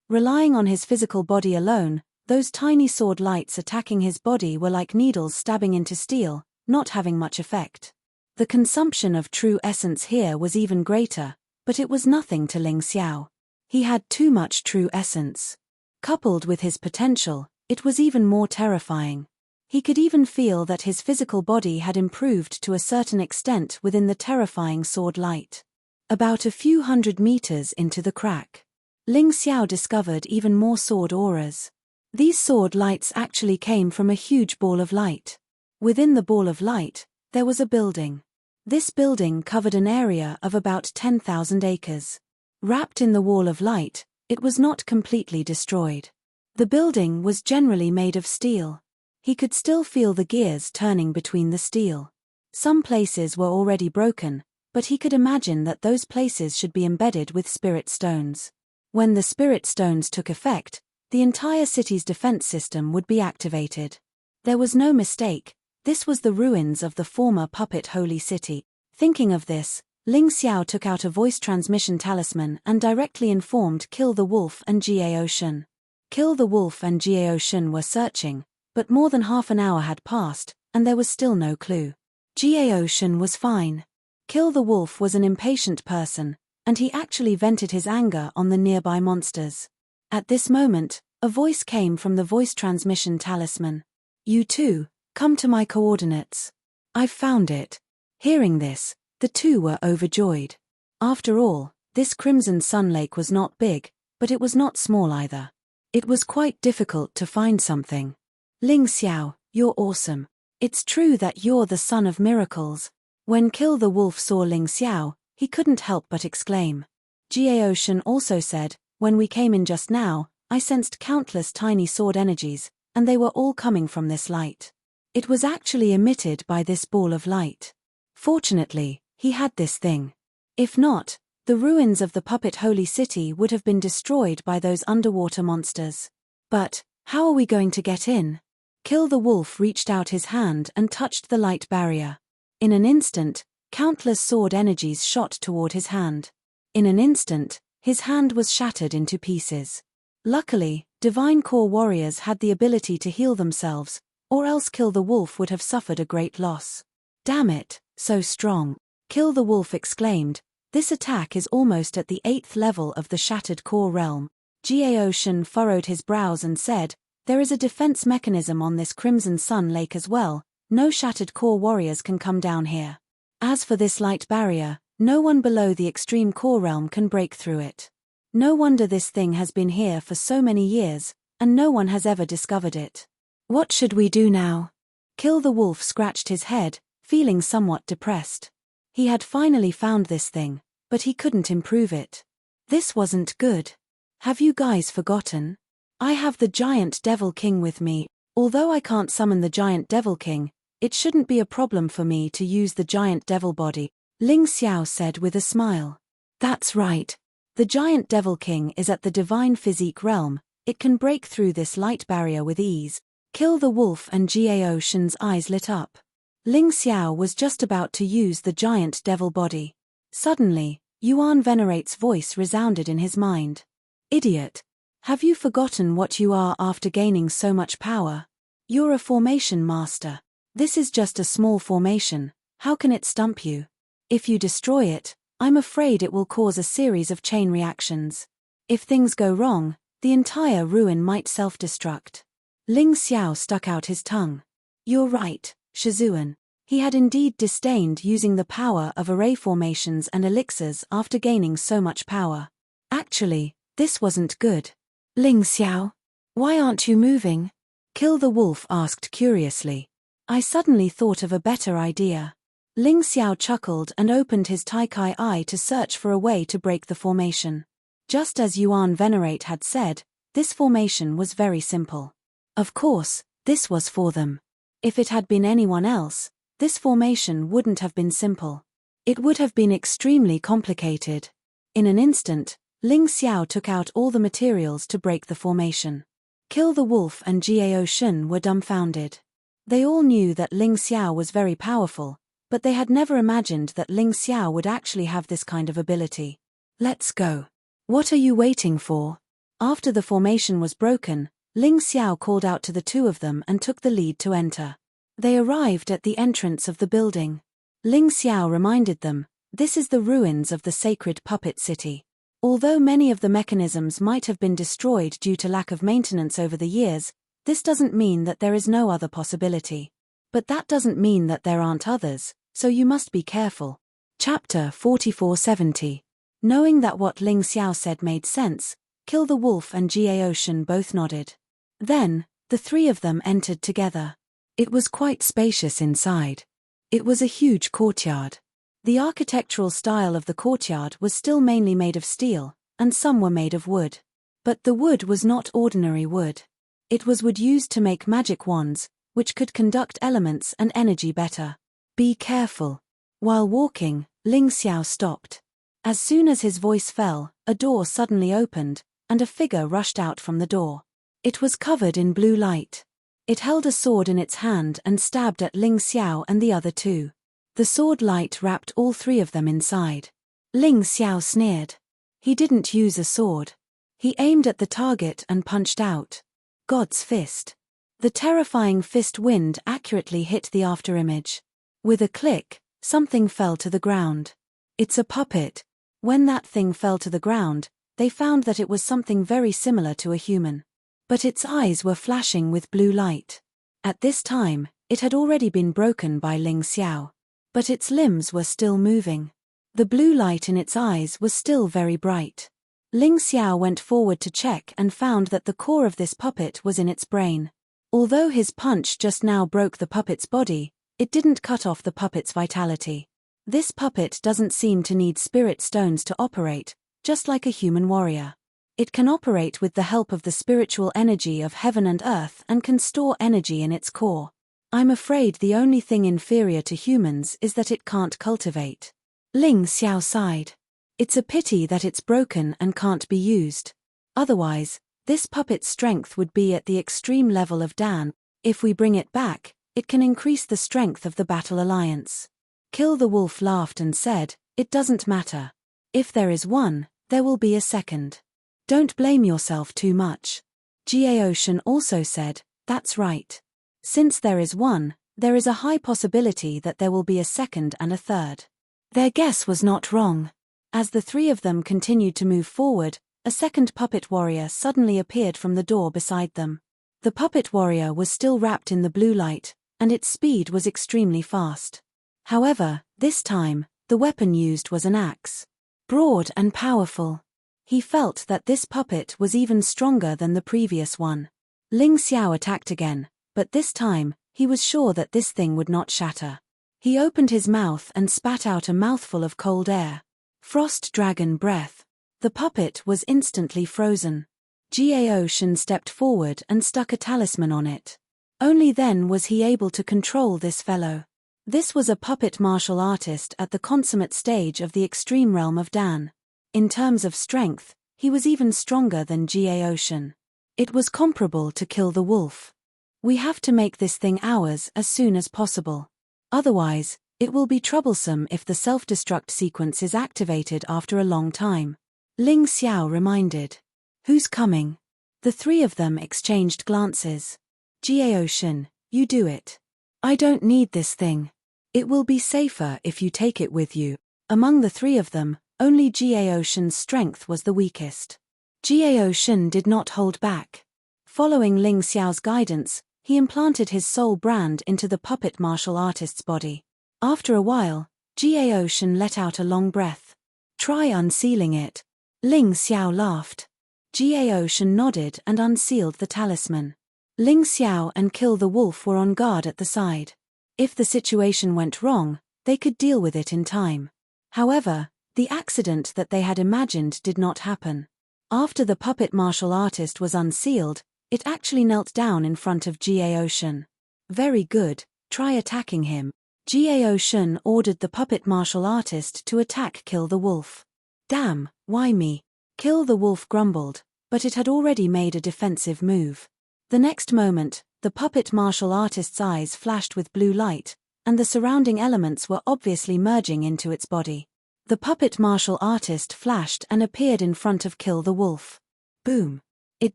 Relying on his physical body alone, those tiny sword lights attacking his body were like needles stabbing into steel, not having much effect. The consumption of true essence here was even greater, but it was nothing to Ling Xiao. He had too much true essence. Coupled with his potential, it was even more terrifying. He could even feel that his physical body had improved to a certain extent within the terrifying sword light. About a few 100 meters into the crack, Ling Xiao discovered even more sword auras. These sword lights actually came from a huge ball of light. Within the ball of light, there was a building. This building covered an area of about 10,000 acres. Wrapped in the wall of light, it was not completely destroyed. The building was generally made of steel. He could still feel the gears turning between the steel. Some places were already broken, but he could imagine that those places should be embedded with spirit stones. When the spirit stones took effect, the entire city's defense system would be activated. There was no mistake, this was the ruins of the former puppet holy city. Thinking of this, Ling Xiao took out a voice transmission talisman and directly informed Kill the Wolf and Gao Shen. Kill the Wolf and Gao Shen were searching, but more than half an hour had passed, and there was still no clue. Gao Shen was fine. Kill the Wolf was an impatient person, and he actually vented his anger on the nearby monsters. At this moment, a voice came from the voice transmission talisman. You too, come to my coordinates. I've found it. Hearing this, the two were overjoyed. After all, this Crimson Sun Lake was not big, but it was not small either. It was quite difficult to find something. Ling Xiao, you're awesome. It's true that you're the son of miracles. When Kill the Wolf saw Ling Xiao, he couldn't help but exclaim. Gao Shen also said, when we came in just now, I sensed countless tiny sword energies, and they were all coming from this light. It was actually emitted by this ball of light. Fortunately, he had this thing. If not, the ruins of the puppet holy city would have been destroyed by those underwater monsters. But, how are we going to get in? Kill the Wolf reached out his hand and touched the light barrier. In an instant, countless sword energies shot toward his hand. In an instant, his hand was shattered into pieces. Luckily, Divine Core warriors had the ability to heal themselves, or else Kill the Wolf would have suffered a great loss. Damn it, so strong. Kill the Wolf exclaimed, this attack is almost at the 8th level of the Shattered Core realm. Gao Shen furrowed his brows and said, there is a defense mechanism on this Crimson Sun Lake as well, no Shattered Core warriors can come down here. As for this light barrier, no one below the Extreme Core realm can break through it. No wonder this thing has been here for so many years, and no one has ever discovered it. What should we do now? Kill the Wolf scratched his head, feeling somewhat depressed. He had finally found this thing, but he couldn't improve it. This wasn't good. Have you guys forgotten? I have the Giant Devil King with me. Although I can't summon the Giant Devil King, it shouldn't be a problem for me to use the Giant Devil Body, Ling Xiao said with a smile. That's right. The Giant Devil King is at the Divine Physique realm, it can break through this light barrier with ease. Kill the Wolf and Gao Shen's eyes lit up. Ling Xiao was just about to use the Giant Devil Body. Suddenly, Yuan Venerate's voice resounded in his mind. Idiot! Have you forgotten what you are after gaining so much power? You're a formation master. This is just a small formation, how can it stump you? If you destroy it, I'm afraid it will cause a series of chain reactions. If things go wrong, the entire ruin might self-destruct. Ling Xiao stuck out his tongue. You're right, Shizuan. He had indeed disdained using the power of array formations and elixirs after gaining so much power. Actually, this wasn't good. Ling Xiao, why aren't you moving? Kill the Wolf asked curiously. I suddenly thought of a better idea. Ling Xiao chuckled and opened his Taikai eye to search for a way to break the formation. Just as Yuan Venerate had said, this formation was very simple. Of course, this was for them. If it had been anyone else, this formation wouldn't have been simple. It would have been extremely complicated. In an instant, Ling Xiao took out all the materials to break the formation. Kill the Wolf and Gao Shen were dumbfounded. They all knew that Ling Xiao was very powerful, but they had never imagined that Ling Xiao would actually have this kind of ability. Let's go. What are you waiting for? After the formation was broken, Ling Xiao called out to the two of them and took the lead to enter. They arrived at the entrance of the building. Ling Xiao reminded them, this is the ruins of the sacred puppet city. Although many of the mechanisms might have been destroyed due to lack of maintenance over the years, this doesn't mean that there is no other possibility. But that doesn't mean that there aren't others, so you must be careful. Chapter 4470. Knowing that what Ling Xiao said made sense, Kill the Wolf and Gao Shen both nodded. Then, the three of them entered together. It was quite spacious inside. It was a huge courtyard. The architectural style of the courtyard was still mainly made of steel, and some were made of wood. But the wood was not ordinary wood. It was wood used to make magic wands, which could conduct elements and energy better. Be careful. While walking, Ling Xiao stopped. As soon as his voice fell, a door suddenly opened, and a figure rushed out from the door. It was covered in blue light. It held a sword in its hand and stabbed at Ling Xiao and the other two. The sword light wrapped all three of them inside. Ling Xiao sneered. He didn't use a sword. He aimed at the target and punched out. God's fist. The terrifying fist wind accurately hit the afterimage. With a click, something fell to the ground. It's a puppet. When that thing fell to the ground, they found that it was something very similar to a human. But its eyes were flashing with blue light. At this time, it had already been broken by Ling Xiao. But its limbs were still moving. The blue light in its eyes was still very bright. Ling Xiao went forward to check and found that the core of this puppet was in its brain. Although his punch just now broke the puppet's body, it didn't cut off the puppet's vitality. This puppet doesn't seem to need spirit stones to operate, just like a human warrior. It can operate with the help of the spiritual energy of heaven and earth and can store energy in its core. I'm afraid the only thing inferior to humans is that it can't cultivate. Ling Xiao sighed. It's a pity that it's broken and can't be used. Otherwise, this puppet's strength would be at the extreme level of Dan. If we bring it back, it can increase the strength of the battle alliance. Kill the Wolf laughed and said, "It doesn't matter. If there is one, there will be a second. Don't blame yourself too much." Gaoshan also said, "That's right. Since there is one, there is a high possibility that there will be a second and a third." Their guess was not wrong. As the three of them continued to move forward, a second puppet warrior suddenly appeared from the door beside them. The puppet warrior was still wrapped in the blue light, and its speed was extremely fast. However, this time, the weapon used was an axe. Broad and powerful. He felt that this puppet was even stronger than the previous one. Ling Xiao attacked again, but this time, he was sure that this thing would not shatter. He opened his mouth and spat out a mouthful of cold air. Frost dragon breath. The puppet was instantly frozen. Gaoshan stepped forward and stuck a talisman on it. Only then was he able to control this fellow. This was a puppet martial artist at the consummate stage of the extreme realm of Dan. In terms of strength, he was even stronger than Gaoshan. It was comparable to Kill the Wolf. "We have to make this thing ours as soon as possible. Otherwise, it will be troublesome if the self-destruct sequence is activated after a long time," Ling Xiao reminded. "Who's coming?" The three of them exchanged glances. "Gaoshan, you do it. I don't need this thing. It will be safer if you take it with you." Among the three of them, only Gaoshan's strength was the weakest. Gaoshan did not hold back. Following Ling Xiao's guidance, he implanted his soul brand into the puppet martial artist's body. After a while, Gaoshan let out a long breath. "Try unsealing it." Ling Xiao laughed. Gaoshan nodded and unsealed the talisman. Ling Xiao and Kill the Wolf were on guard at the side. If the situation went wrong, they could deal with it in time. However, the accident that they had imagined did not happen. After the puppet martial artist was unsealed, it actually knelt down in front of Gaoshan. "Very good, try attacking him." Gaoshan ordered the puppet martial artist to attack Kill the Wolf. "Damn, why me?" Kill the Wolf grumbled, but it had already made a defensive move. The next moment, the puppet martial artist's eyes flashed with blue light, and the surrounding elements were obviously merging into its body. The puppet martial artist flashed and appeared in front of Kill the Wolf. Boom. It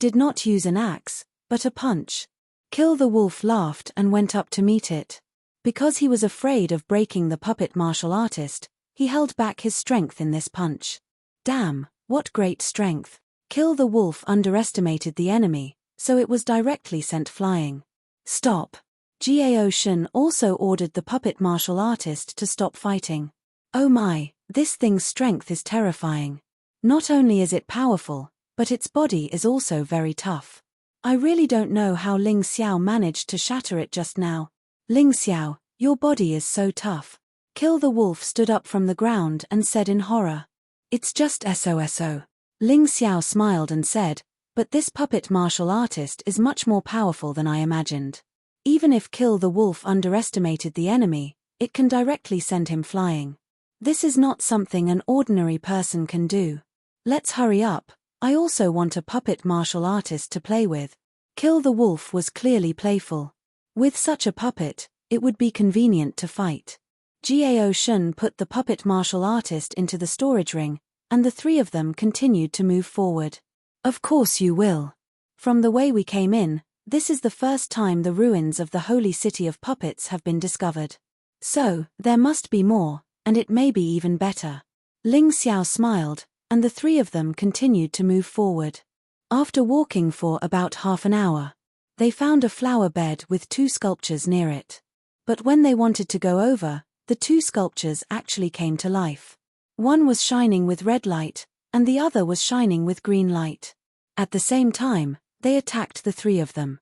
did not use an axe, but a punch. Kill the Wolf laughed and went up to meet it. Because he was afraid of breaking the puppet martial artist, he held back his strength in this punch. Damn, what great strength. Kill the Wolf underestimated the enemy, so it was directly sent flying. "Stop." Gaoshan also ordered the puppet martial artist to stop fighting. "Oh my, this thing's strength is terrifying. Not only is it powerful, but its body is also very tough. I really don't know how Ling Xiao managed to shatter it just now. Ling Xiao, your body is so tough." Kill the Wolf stood up from the ground and said in horror. "It's just SOSO. Ling Xiao smiled and said, "But this puppet martial artist is much more powerful than I imagined. Even if Kill the Wolf underestimated the enemy, it can directly send him flying. This is not something an ordinary person can do. Let's hurry up, I also want a puppet martial artist to play with." Kill the Wolf was clearly playful. With such a puppet, it would be convenient to fight. Gaoshan put the puppet martial artist into the storage ring, and the three of them continued to move forward. "Of course you will. From the way we came in, this is the first time the ruins of the holy city of puppets have been discovered. So, there must be more, and it may be even better." Ling Xiao smiled, and the three of them continued to move forward. After walking for about half an hour, they found a flower bed with two sculptures near it. But when they wanted to go over, the two sculptures actually came to life. One was shining with red light, and the other was shining with green light. At the same time, they attacked the three of them.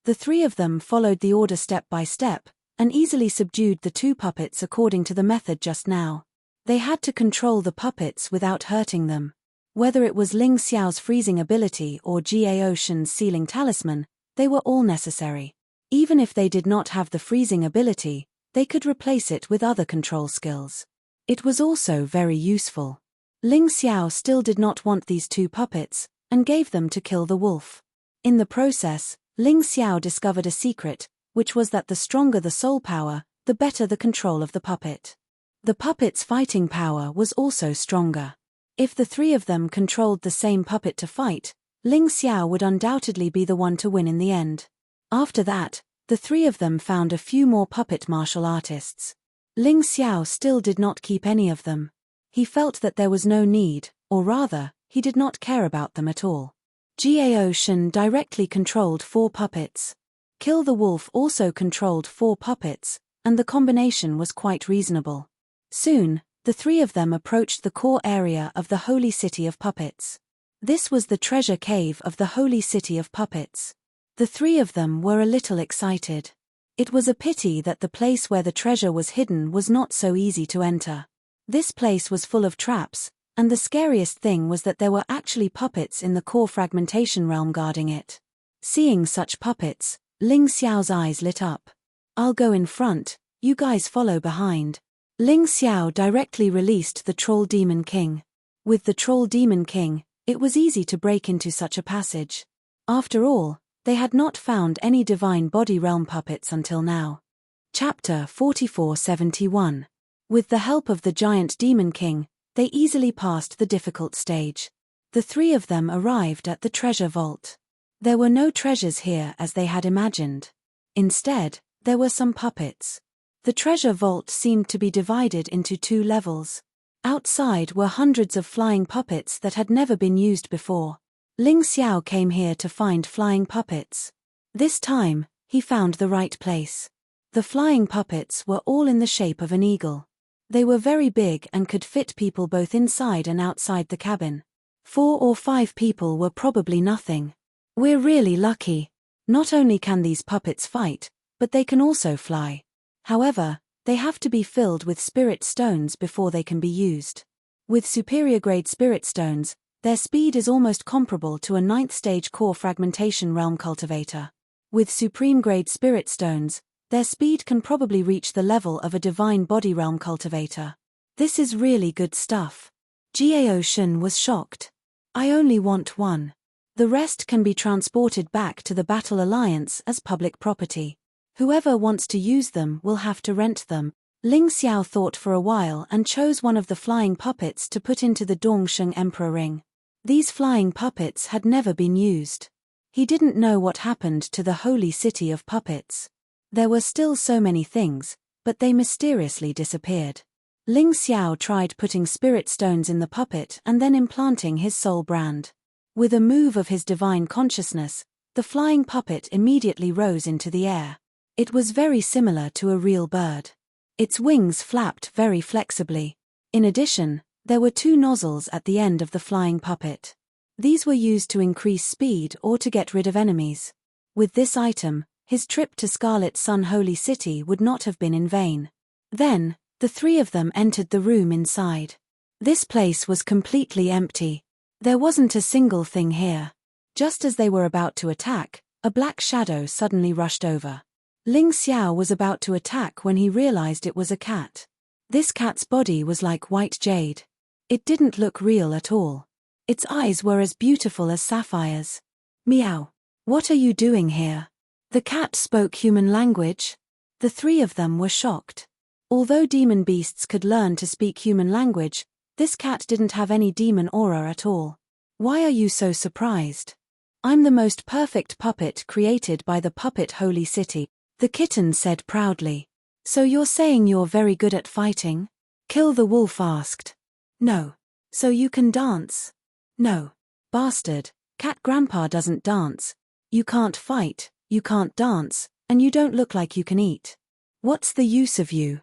The three of them followed the order step by step, and easily subdued the two puppets according to the method just now. They had to control the puppets without hurting them. Whether it was Ling Xiao's freezing ability or Gaoshan's sealing talisman, they were all necessary. Even if they did not have the freezing ability, they could replace it with other control skills. It was also very useful. Ling Xiao still did not want these two puppets, and gave them to Kill the Wolf. In the process, Ling Xiao discovered a secret, which was that the stronger the soul power, the better the control of the puppet. The puppet's fighting power was also stronger. If the three of them controlled the same puppet to fight, Ling Xiao would undoubtedly be the one to win in the end. After that, the three of them found a few more puppet martial artists. Ling Xiao still did not keep any of them. He felt that there was no need, or rather, he did not care about them at all. Gao Shen directly controlled 4 puppets. Kill the Wolf also controlled 4 puppets, and the combination was quite reasonable. Soon, the three of them approached the core area of the Holy City of Puppets. This was the treasure cave of the Holy City of Puppets. The three of them were a little excited. It was a pity that the place where the treasure was hidden was not so easy to enter. This place was full of traps, and the scariest thing was that there were actually puppets in the core fragmentation realm guarding it. Seeing such puppets, Ling Xiao's eyes lit up. "I'll go in front, you guys follow behind." Ling Xiao directly released the Troll Demon King. With the Troll Demon King, it was easy to break into such a passage. After all, they had not found any divine body realm puppets until now. Chapter 4471. With the help of the giant Demon King, they easily passed the difficult stage. The three of them arrived at the treasure vault. There were no treasures here as they had imagined. Instead, there were some puppets. The treasure vault seemed to be divided into 2 levels. Outside were hundreds of flying puppets that had never been used before. Ling Xiao came here to find flying puppets. This time, he found the right place. The flying puppets were all in the shape of an eagle. They were very big and could fit people both inside and outside the cabin. 4 or 5 people were probably nothing. "We're really lucky. Not only can these puppets fight, but they can also fly. However, they have to be filled with spirit stones before they can be used. With superior grade spirit stones, their speed is almost comparable to a 9th stage core fragmentation realm cultivator. With supreme grade spirit stones, their speed can probably reach the level of a divine body realm cultivator. This is really good stuff." Gao Shen was shocked. "I only want 1. The rest can be transported back to the Battle Alliance as public property. Whoever wants to use them will have to rent them." Ling Xiao thought for a while and chose one of the flying puppets to put into the Dongsheng Emperor Ring. These flying puppets had never been used. He didn't know what happened to the Holy City of Puppets. There were still so many things, but they mysteriously disappeared. Ling Xiao tried putting spirit stones in the puppet and then implanting his soul brand. With a move of his divine consciousness, the flying puppet immediately rose into the air. It was very similar to a real bird. Its wings flapped very flexibly. In addition, there were 2 nozzles at the end of the flying puppet. These were used to increase speed or to get rid of enemies. With this item, his trip to Scarlet Sun Holy City would not have been in vain. Then, the 3 of them entered the room inside. This place was completely empty. There wasn't a single thing here. Just as they were about to attack, a black shadow suddenly rushed over. Ling Xiao was about to attack when he realized it was a cat. This cat's body was like white jade. It didn't look real at all. Its eyes were as beautiful as sapphires. "Meow. What are you doing here?" The cat spoke human language. The 3 of them were shocked. Although demon beasts could learn to speak human language, this cat didn't have any demon aura at all. "Why are you so surprised?" "I'm the most perfect puppet created by the Puppet Holy City," the kitten said proudly. "So you're saying you're very good at fighting?" Kill the Wolf asked. "No. So you can dance?" "No. Bastard, Cat Grandpa doesn't dance. You can't fight, you can't dance, and you don't look like you can eat. What's the use of you?"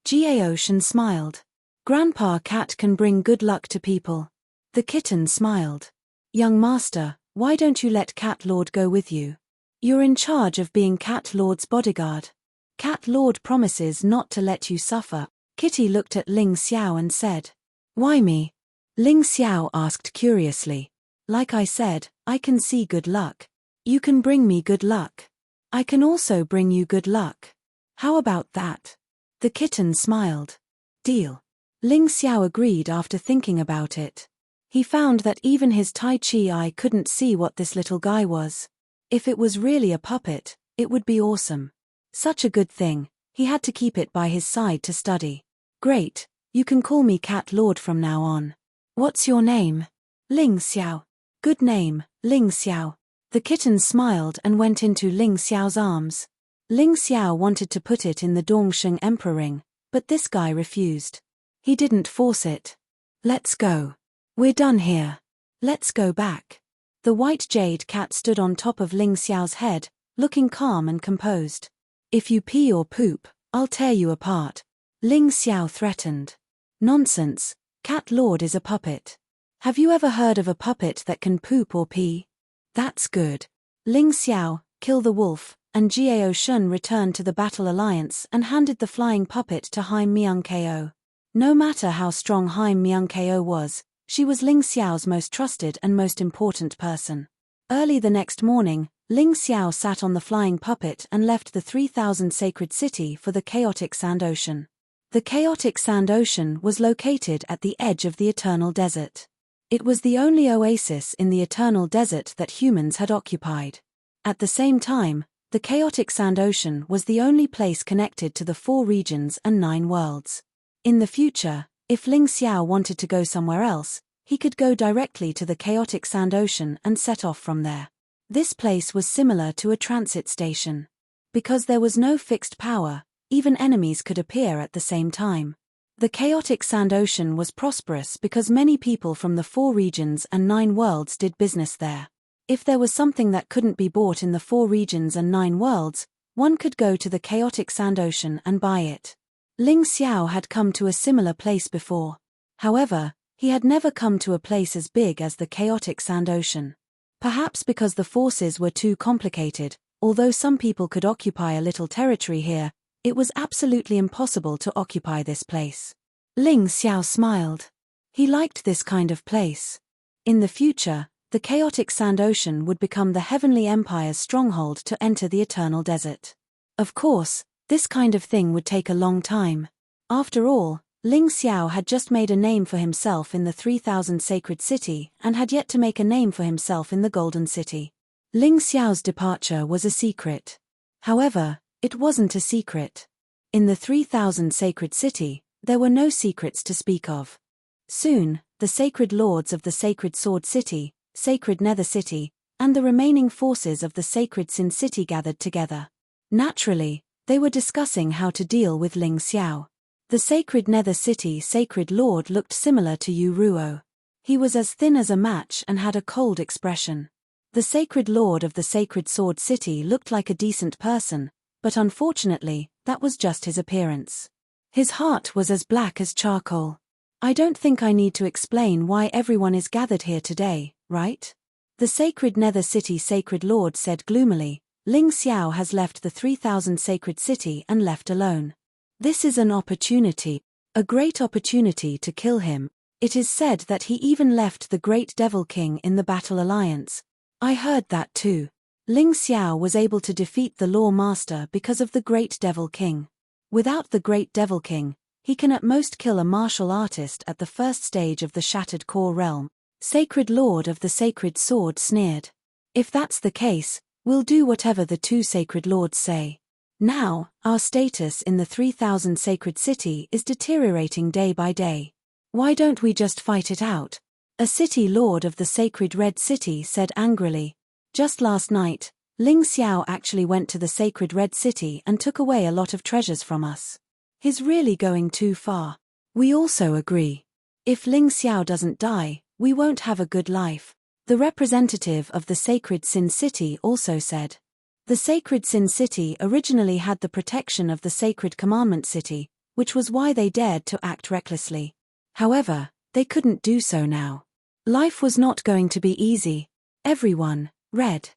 Gao Shen smiled. "Grandpa Cat can bring good luck to people." The kitten smiled. "Young master, why don't you let Cat Lord go with you? You're in charge of being Cat Lord's bodyguard. Cat Lord promises not to let you suffer." Kitty looked at Ling Xiao and said, "Why me?" Ling Xiao asked curiously. "Like I said, I can see good luck. You can bring me good luck. I can also bring you good luck. How about that?" The kitten smiled. "Deal." Ling Xiao agreed after thinking about it. He found that even his Tai Chi eye couldn't see what this little guy was. If it was really a puppet, it would be awesome. Such a good thing, he had to keep it by his side to study. Great, you can call me Cat Lord from now on. What's your name? Ling Xiao. Good name, Ling Xiao. The kitten smiled and went into Ling Xiao's arms. Ling Xiao wanted to put it in the Dongsheng Emperor ring, but this guy refused. He didn't force it. Let's go. We're done here. Let's go back. The white jade cat stood on top of Ling Xiao's head, looking calm and composed. If you pee or poop, I'll tear you apart. Ling Xiao threatened. Nonsense, Cat Lord is a puppet. Have you ever heard of a puppet that can poop or pee? That's good. Ling Xiao, kill the wolf, and Jiao Shun returned to the Battle Alliance and handed the flying puppet to Haim Myung-ko. No matter how strong Haim Myung-ko was, she was Ling Xiao's most trusted and most important person. Early the next morning, Ling Xiao sat on the flying puppet and left the 3,000 sacred city for the chaotic sand ocean. The chaotic sand ocean was located at the edge of the eternal desert. It was the only oasis in the eternal desert that humans had occupied. At the same time, the chaotic sand ocean was the only place connected to the 4 regions and 9 worlds. In the future, if Ling Xiao wanted to go somewhere else, he could go directly to the chaotic sand ocean and set off from there. This place was similar to a transit station. Because there was no fixed power, even enemies could appear at the same time. The chaotic sand ocean was prosperous because many people from the 4 regions and 9 worlds did business there. If there was something that couldn't be bought in the 4 regions and 9 worlds, one could go to the chaotic sand ocean and buy it. Ling Xiao had come to a similar place before. However, he had never come to a place as big as the chaotic sand ocean. Perhaps because the forces were too complicated, although some people could occupy a little territory here, it was absolutely impossible to occupy this place. Ling Xiao smiled. He liked this kind of place. In the future, the chaotic sand ocean would become the Heavenly Empire's stronghold to enter the eternal desert. Of course, this kind of thing would take a long time. After all, Ling Xiao had just made a name for himself in the 3,000 sacred city and had yet to make a name for himself in the Golden City. Ling Xiao's departure was a secret. However, it wasn't a secret. In the 3,000 sacred city, there were no secrets to speak of. Soon, the sacred lords of the sacred sword city, sacred nether city, and the remaining forces of the sacred sin city gathered together. Naturally, they were discussing how to deal with Ling Xiao. The sacred nether city sacred lord looked similar to Yu Ruo. He was as thin as a match and had a cold expression. The sacred lord of the sacred sword city looked like a decent person, but unfortunately, that was just his appearance. His heart was as black as charcoal. I don't think I need to explain why everyone is gathered here today, right? The sacred nether city sacred lord said gloomily. Ling Xiao has left the 3,000 sacred city and left alone. This is an opportunity, a great opportunity to kill him. It is said that he even left the great devil king in the Battle Alliance. I heard that too. Ling Xiao was able to defeat the Law Master because of the Great Devil King. Without the Great Devil King, he can at most kill a martial artist at the first stage of the Shattered Core Realm. Sacred Lord of the Sacred Sword sneered. If that's the case, we'll do whatever the 2 sacred lords say. Now, our status in the 3,000 sacred city is deteriorating day by day. Why don't we just fight it out? A city lord of the sacred Red City said angrily. Just last night, Ling Xiao actually went to the sacred Red City and took away a lot of treasures from us. He's really going too far. We also agree. If Ling Xiao doesn't die, we won't have a good life. The representative of the sacred Sin City also said. The sacred Sin City originally had the protection of the sacred Commandment City, which was why they dared to act recklessly. However, they couldn't do so now. Life was not going to be easy. Everyone read.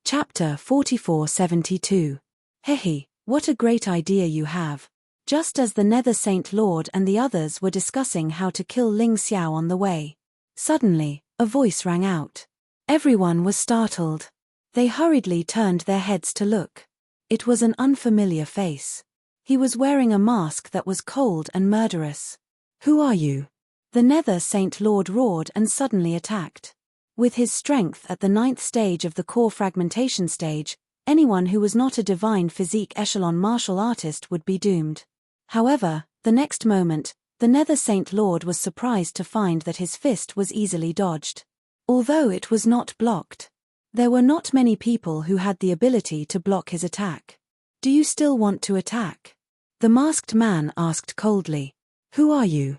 Chapter 4472. Hehe, what a great idea you have. Just as the Nether Saint Lord and the others were discussing how to kill Ling Xiao on the way, suddenly, a voice rang out. Everyone was startled. They hurriedly turned their heads to look. It was an unfamiliar face. He was wearing a mask that was cold and murderous. Who are you? The Nether Saint Lord roared and suddenly attacked. With his strength at the 9th stage of the core fragmentation stage, anyone who was not a divine physique echelon martial artist would be doomed. However, the next moment, the Nether Saint Lord was surprised to find that his fist was easily dodged. Although it was not blocked. There were not many people who had the ability to block his attack. Do you still want to attack? The masked man asked coldly. Who are you?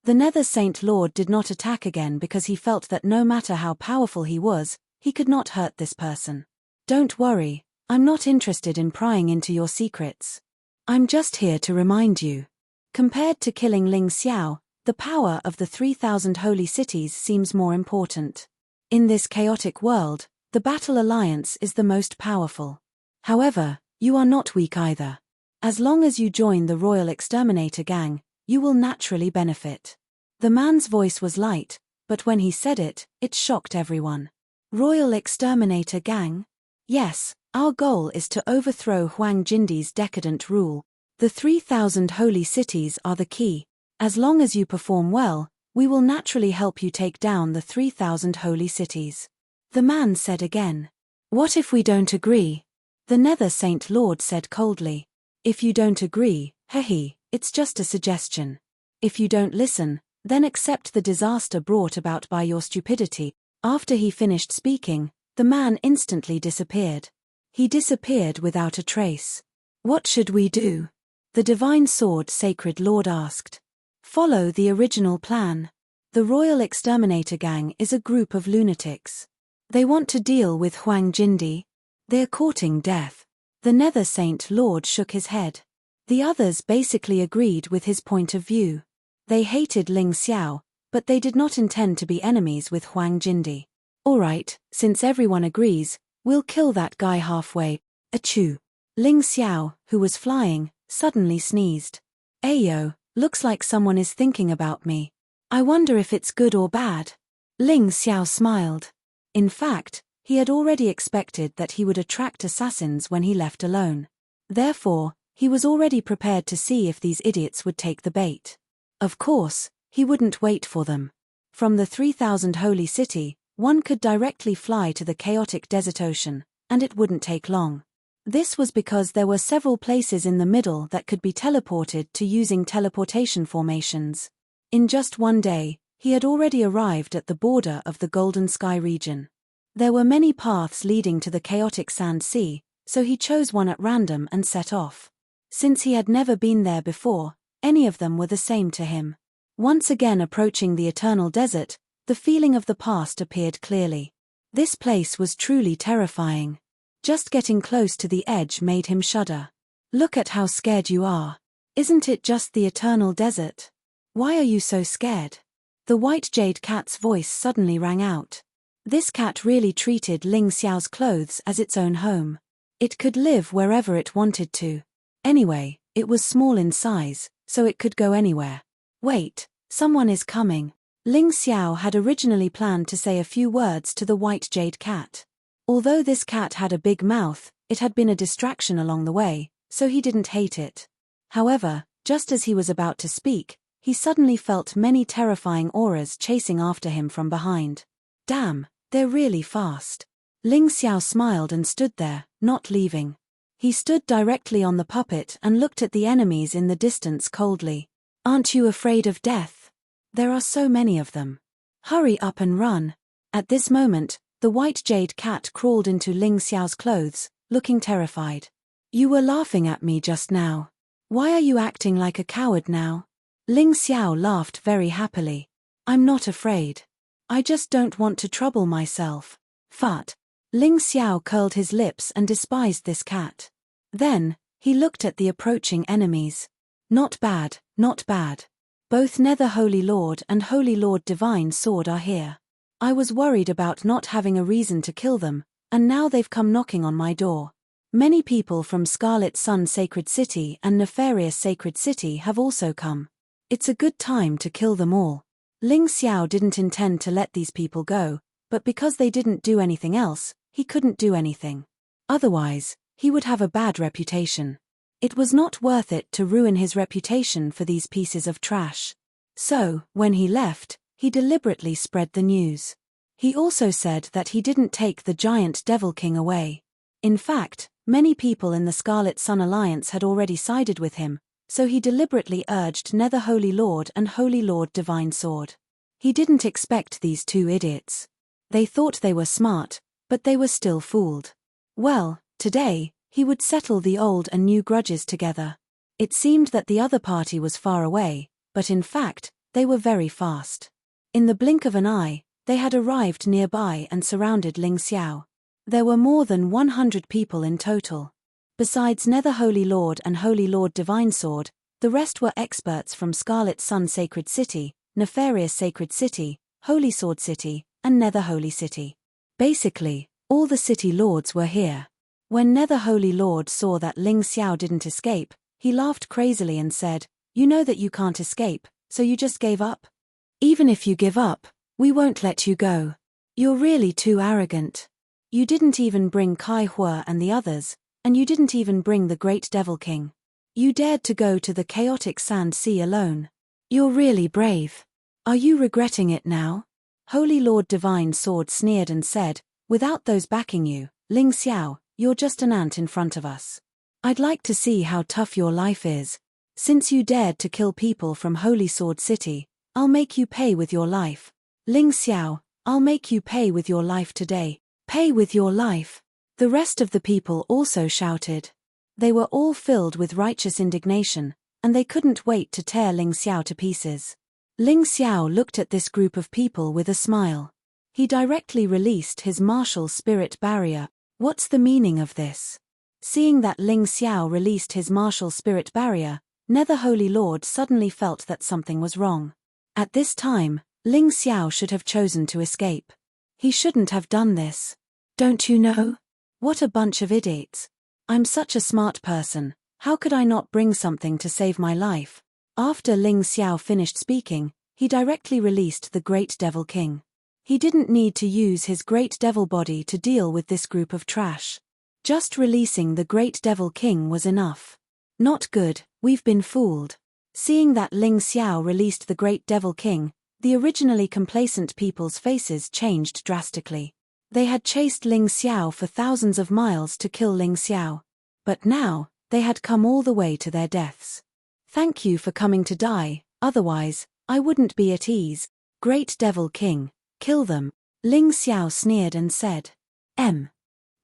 The Nether Saint Lord did not attack again because he felt that no matter how powerful he was, he could not hurt this person. Don't worry, I'm not interested in prying into your secrets. I'm just here to remind you. Compared to killing Ling Xiao, the power of the 3,000 holy cities seems more important. In this chaotic world, the Battle Alliance is the most powerful. However, you are not weak either. As long as you join the Royal Exterminator Gang, you will naturally benefit. The man's voice was light, but when he said it, it shocked everyone. Royal Exterminator Gang? Yes, our goal is to overthrow Huang Jindi's decadent rule. The 3,000 holy cities are the key. As long as you perform well, we will naturally help you take down the 3,000 holy cities. The man said again. What if we don't agree? The Nether Saint Lord said coldly. If you don't agree, it's just a suggestion. If you don't listen, then accept the disaster brought about by your stupidity. After he finished speaking, the man instantly disappeared. He disappeared without a trace. What should we do? The Divine Sword Sacred Lord asked. Follow the original plan. The Royal Exterminator Gang is a group of lunatics. They want to deal with Huang Jindi. They're courting death. The Nether Saint Lord shook his head. The others basically agreed with his point of view. They hated Ling Xiao, but they did not intend to be enemies with Huang Jindi. Alright, since everyone agrees, we'll kill that guy halfway. Achoo. Ling Xiao, who was flying, suddenly sneezed. Ayo, looks like someone is thinking about me. I wonder if it's good or bad. Ling Xiao smiled. In fact, he had already expected that he would attract assassins when he left alone. Therefore, he was already prepared to see if these idiots would take the bait. Of course, he wouldn't wait for them. From the 3,000 holy city, one could directly fly to the chaotic desert ocean, and it wouldn't take long. This was because there were several places in the middle that could be teleported to using teleportation formations. In just one day, he had already arrived at the border of the Golden Sky region. There were many paths leading to the chaotic sand sea, so he chose one at random and set off. Since he had never been there before, any of them were the same to him. Once again approaching the eternal desert, the feeling of the past appeared clearly. This place was truly terrifying. Just getting close to the edge made him shudder. Look at how scared you are. Isn't it just the eternal desert? Why are you so scared? The white jade cat's voice suddenly rang out. This cat really treated Ling Xiao's clothes as its own home. It could live wherever it wanted to. Anyway, it was small in size, so it could go anywhere. Wait, someone is coming. Ling Xiao had originally planned to say a few words to the white jade cat. Although this cat had a big mouth, it had been a distraction along the way, so he didn't hate it. However, just as he was about to speak, he suddenly felt many terrifying auras chasing after him from behind. Damn, they're really fast. Ling Xiao smiled and stood there, not leaving. He stood directly on the puppet and looked at the enemies in the distance coldly. Aren't you afraid of death? There are so many of them. Hurry up and run. At this moment, the white jade cat crawled into Ling Xiao's clothes, looking terrified. You were laughing at me just now. Why are you acting like a coward now? Ling Xiao laughed very happily. I'm not afraid. I just don't want to trouble myself. Fut. Ling Xiao curled his lips and despised this cat. Then, he looked at the approaching enemies. Not bad, not bad. Both Nether Holy Lord and Holy Lord Divine Sword are here. I was worried about not having a reason to kill them, and now they've come knocking on my door. Many people from Scarlet Sun Sacred City and Nefarious Sacred City have also come. It's a good time to kill them all. Ling Xiao didn't intend to let these people go, but because they didn't do anything else, he couldn't do anything. Otherwise, he would have a bad reputation. It was not worth it to ruin his reputation for these pieces of trash. So, when he left, he deliberately spread the news. He also said that he didn't take the giant Devil King away. In fact, many people in the Scarlet Sun Alliance had already sided with him, so he deliberately urged Nether Holy Lord and Holy Lord Divine Sword. He didn't expect these two idiots. They thought they were smart, but they were still fooled. Well, today, he would settle the old and new grudges together. It seemed that the other party was far away, but in fact, they were very fast. In the blink of an eye, they had arrived nearby and surrounded Ling Xiao. There were more than 100 people in total. Besides Nether Holy Lord and Holy Lord Divine Sword, the rest were experts from Scarlet Sun Sacred City, Nefarious Sacred City, Holy Sword City, and Nether Holy City. Basically, all the city lords were here. When Nether Holy Lord saw that Ling Xiao didn't escape, he laughed crazily and said, "You know that you can't escape, so you just gave up? Even if you give up, we won't let you go. You're really too arrogant. You didn't even bring Kai Hua and the others, and you didn't even bring the Great Devil King. You dared to go to the chaotic sand sea alone. You're really brave. Are you regretting it now?" Holy Lord Divine Sword sneered and said, "Without those backing you, Ling Xiao, you're just an ant in front of us. I'd like to see how tough your life is. Since you dared to kill people from Holy Sword City, I'll make you pay with your life. Ling Xiao, I'll make you pay with your life today. Pay with your life." The rest of the people also shouted. They were all filled with righteous indignation, and they couldn't wait to tear Ling Xiao to pieces. Ling Xiao looked at this group of people with a smile. He directly released his martial spirit barrier. What's the meaning of this? Seeing that Ling Xiao released his martial spirit barrier, Nether Holy Lord suddenly felt that something was wrong. At this time, Ling Xiao should have chosen to escape. He shouldn't have done this. Don't you know? What a bunch of idiots. I'm such a smart person, how could I not bring something to save my life? After Ling Xiao finished speaking, he directly released the Great Devil King. He didn't need to use his Great Devil body to deal with this group of trash. Just releasing the Great Devil King was enough. Not good, we've been fooled. Seeing that Ling Xiao released the Great Devil King, the originally complacent people's faces changed drastically. They had chased Ling Xiao for thousands of miles to kill Ling Xiao. But now, they had come all the way to their deaths. Thank you for coming to die, otherwise, I wouldn't be at ease. Great Devil King, kill them, Ling Xiao sneered and said.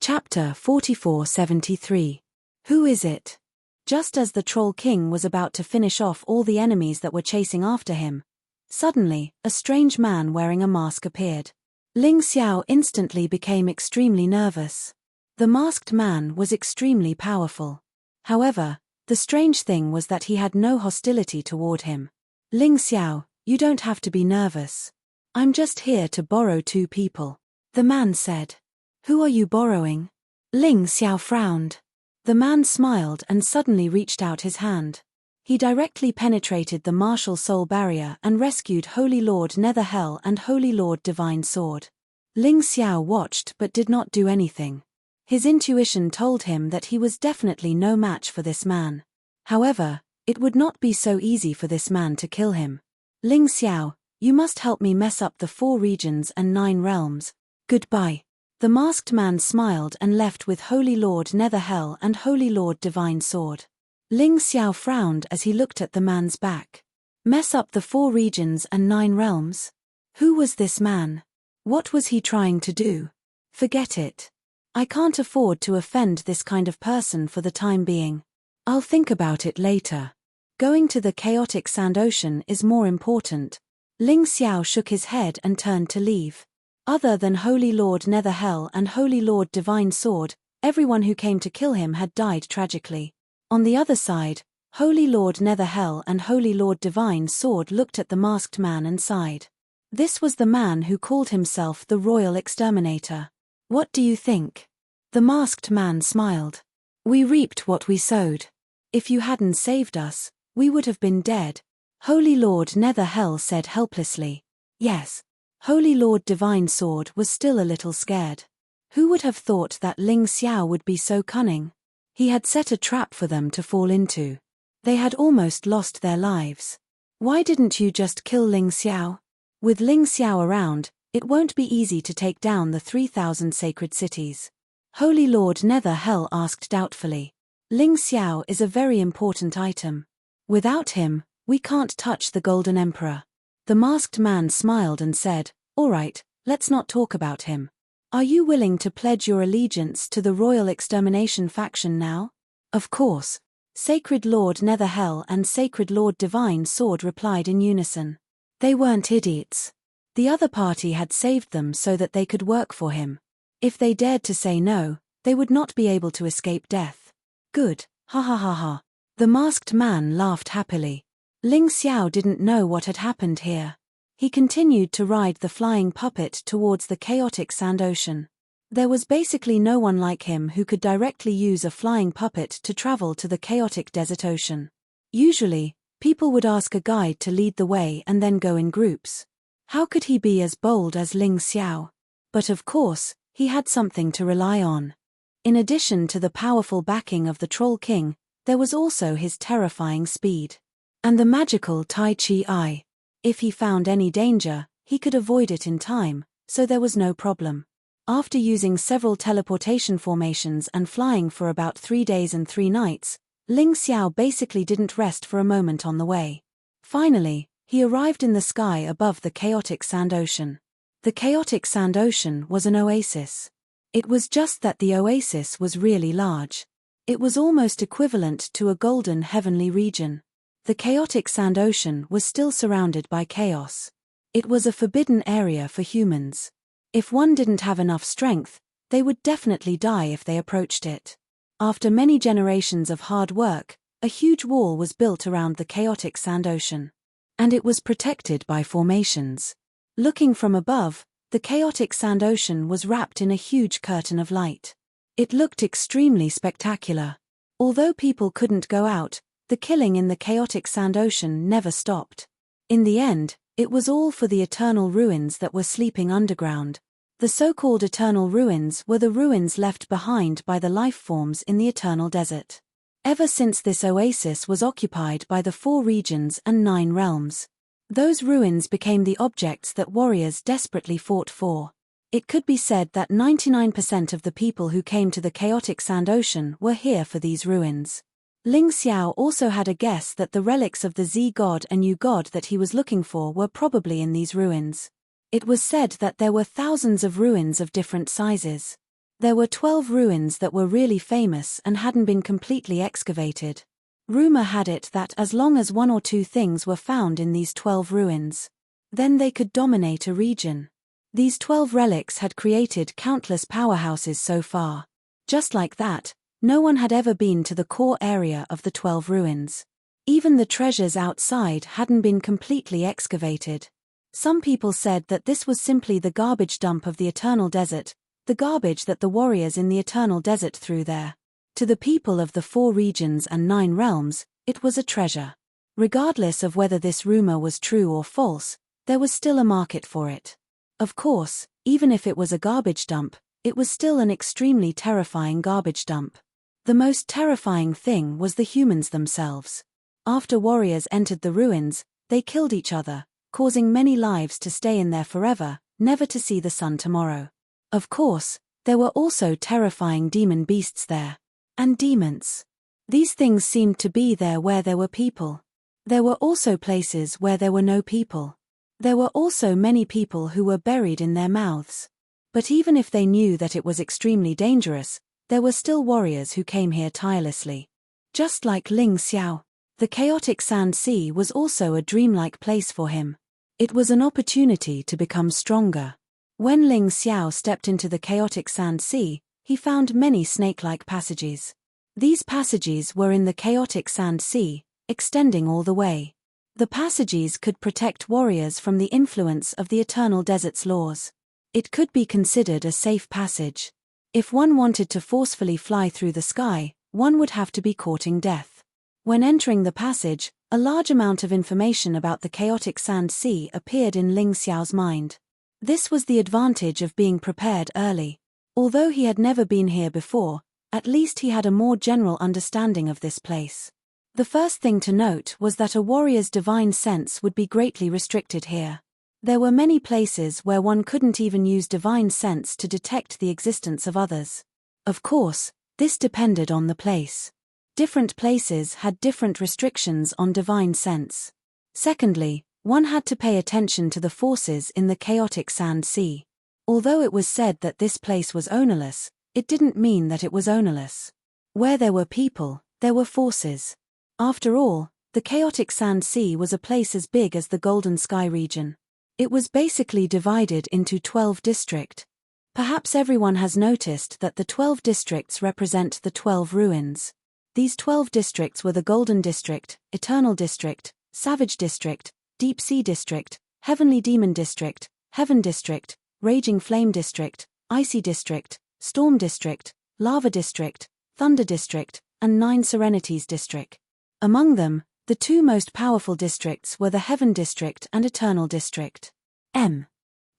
Chapter 4473. Who is it? Just as the Troll King was about to finish off all the enemies that were chasing after him, suddenly, a strange man wearing a mask appeared. Ling Xiao instantly became extremely nervous. The masked man was extremely powerful. However, the strange thing was that he had no hostility toward him. Ling Xiao, you don't have to be nervous. I'm just here to borrow 2 people. The man said. Who are you borrowing? Ling Xiao frowned. The man smiled and suddenly reached out his hand. He directly penetrated the martial soul barrier and rescued Holy Lord Nether Hell and Holy Lord Divine Sword. Ling Xiao watched but did not do anything. His intuition told him that he was definitely no match for this man. However, it would not be so easy for this man to kill him. Ling Xiao, you must help me mess up the 4 regions and 9 realms. Goodbye. The masked man smiled and left with Holy Lord Nether Hell and Holy Lord Divine Sword. Ling Xiao frowned as he looked at the man's back. Mess up the 4 regions and 9 realms? Who was this man? What was he trying to do? Forget it. I can't afford to offend this kind of person for the time being. I'll think about it later. Going to the chaotic sand ocean is more important. Ling Xiao shook his head and turned to leave. Other than Holy Lord Nether Hell and Holy Lord Divine Sword, everyone who came to kill him had died tragically. On the other side, Holy Lord Nether Hell and Holy Lord Divine Sword looked at the masked man and sighed. This was the man who called himself the Royal Exterminator. What do you think? The masked man smiled. We reaped what we sowed. If you hadn't saved us, we would have been dead. Holy Lord Nether Hell said helplessly. Yes. Holy Lord Divine Sword was still a little scared. Who would have thought that Ling Xiao would be so cunning? He had set a trap for them to fall into. They had almost lost their lives. Why didn't you just kill Ling Xiao? With Ling Xiao around, It won't be easy to take down the 3,000 sacred cities. Holy Lord Nether Hell asked doubtfully. Ling Xiao is a very important item. Without him, we can't touch the Golden Emperor. The masked man smiled and said, "All right, let's not talk about him. Are you willing to pledge your allegiance to the Royal Extermination faction now?" "Of course." Sacred Lord Netherhell and Sacred Lord Divine Sword replied in unison. They weren't idiots. The other party had saved them so that they could work for him. If they dared to say no, they would not be able to escape death. Good, ha ha ha ha. The masked man laughed happily. Ling Xiao didn't know what had happened here. He continued to ride the flying puppet towards the chaotic sand ocean. There was basically no one like him who could directly use a flying puppet to travel to the chaotic desert ocean. Usually, people would ask a guide to lead the way and then go in groups. How could he be as bold as Ling Xiao? But of course, he had something to rely on. In addition to the powerful backing of the Troll King, there was also his terrifying speed. And the magical Tai Chi Eye. If he found any danger, he could avoid it in time, so there was no problem. After using several teleportation formations and flying for about 3 days and 3 nights, Ling Xiao basically didn't rest for a moment on the way. Finally, he arrived in the sky above the chaotic sand ocean. The chaotic sand ocean was an oasis. It was just that the oasis was really large. It was almost equivalent to a golden heavenly region. The chaotic sand ocean was still surrounded by chaos. It was a forbidden area for humans. If one didn't have enough strength, they would definitely die if they approached it. After many generations of hard work, a huge wall was built around the chaotic sand ocean. And it was protected by formations. Looking from above, the chaotic sand ocean was wrapped in a huge curtain of light. It looked extremely spectacular. Although people couldn't go out, the killing in the chaotic sand ocean never stopped. In the end, it was all for the eternal ruins that were sleeping underground. The so-called eternal ruins were the ruins left behind by the life forms in the eternal desert. Ever since this oasis was occupied by the 4 regions and 9 realms, those ruins became the objects that warriors desperately fought for. It could be said that 99% of the people who came to the chaotic sand ocean were here for these ruins. Ling Xiao also had a guess that the relics of the Z god and U god that he was looking for were probably in these ruins. It was said that there were thousands of ruins of different sizes. There were 12 ruins that were really famous and hadn't been completely excavated. Rumor had it that as long as 1 or 2 things were found in these 12 ruins, then they could dominate a region. These 12 relics had created countless powerhouses so far. Just like that, no one had ever been to the core area of the 12 ruins. Even the treasures outside hadn't been completely excavated. Some people said that this was simply the garbage dump of the Eternal Desert, the garbage that the warriors in the Eternal Desert threw there. To the people of the 4 regions and 9 realms, it was a treasure. Regardless of whether this rumor was true or false, there was still a market for it. Of course, even if it was a garbage dump, it was still an extremely terrifying garbage dump. The most terrifying thing was the humans themselves. After warriors entered the ruins, they killed each other, causing many lives to stay in there forever, never to see the sun tomorrow. Of course, there were also terrifying demon beasts there. And demons. These things seemed to be there where there were people. There were also places where there were no people. There were also many people who were buried in their mouths. But even if they knew that it was extremely dangerous, there were still warriors who came here tirelessly. Just like Ling Xiao, the chaotic sand sea was also a dreamlike place for him. It was an opportunity to become stronger. When Ling Xiao stepped into the chaotic sand sea, he found many snake-like passages. These passages were in the chaotic sand sea, extending all the way. The passages could protect warriors from the influence of the Eternal Desert's laws. It could be considered a safe passage. If one wanted to forcefully fly through the sky, one would have to be courting death. When entering the passage, a large amount of information about the chaotic sand sea appeared in Ling Xiao's mind. This was the advantage of being prepared early. Although he had never been here before, at least he had a more general understanding of this place. The first thing to note was that a warrior's divine sense would be greatly restricted here. There were many places where one couldn't even use divine sense to detect the existence of others. Of course, this depended on the place. Different places had different restrictions on divine sense. Secondly, one had to pay attention to the forces in the chaotic sand sea. Although it was said that this place was ownerless, it didn't mean that it was ownerless. Where there were people, there were forces. After all, the chaotic sand sea was a place as big as the Golden Sky region. It was basically divided into 12 districts. Perhaps everyone has noticed that the 12 districts represent the 12 ruins. These 12 districts were the Golden District, Eternal District, Savage District, Deep Sea District, Heavenly Demon District, Heaven District, Raging Flame District, Icy District, Storm District, Lava District, Thunder District, and 9 Serenities District. Among them, the 2 most powerful districts were the Heaven District and Eternal District.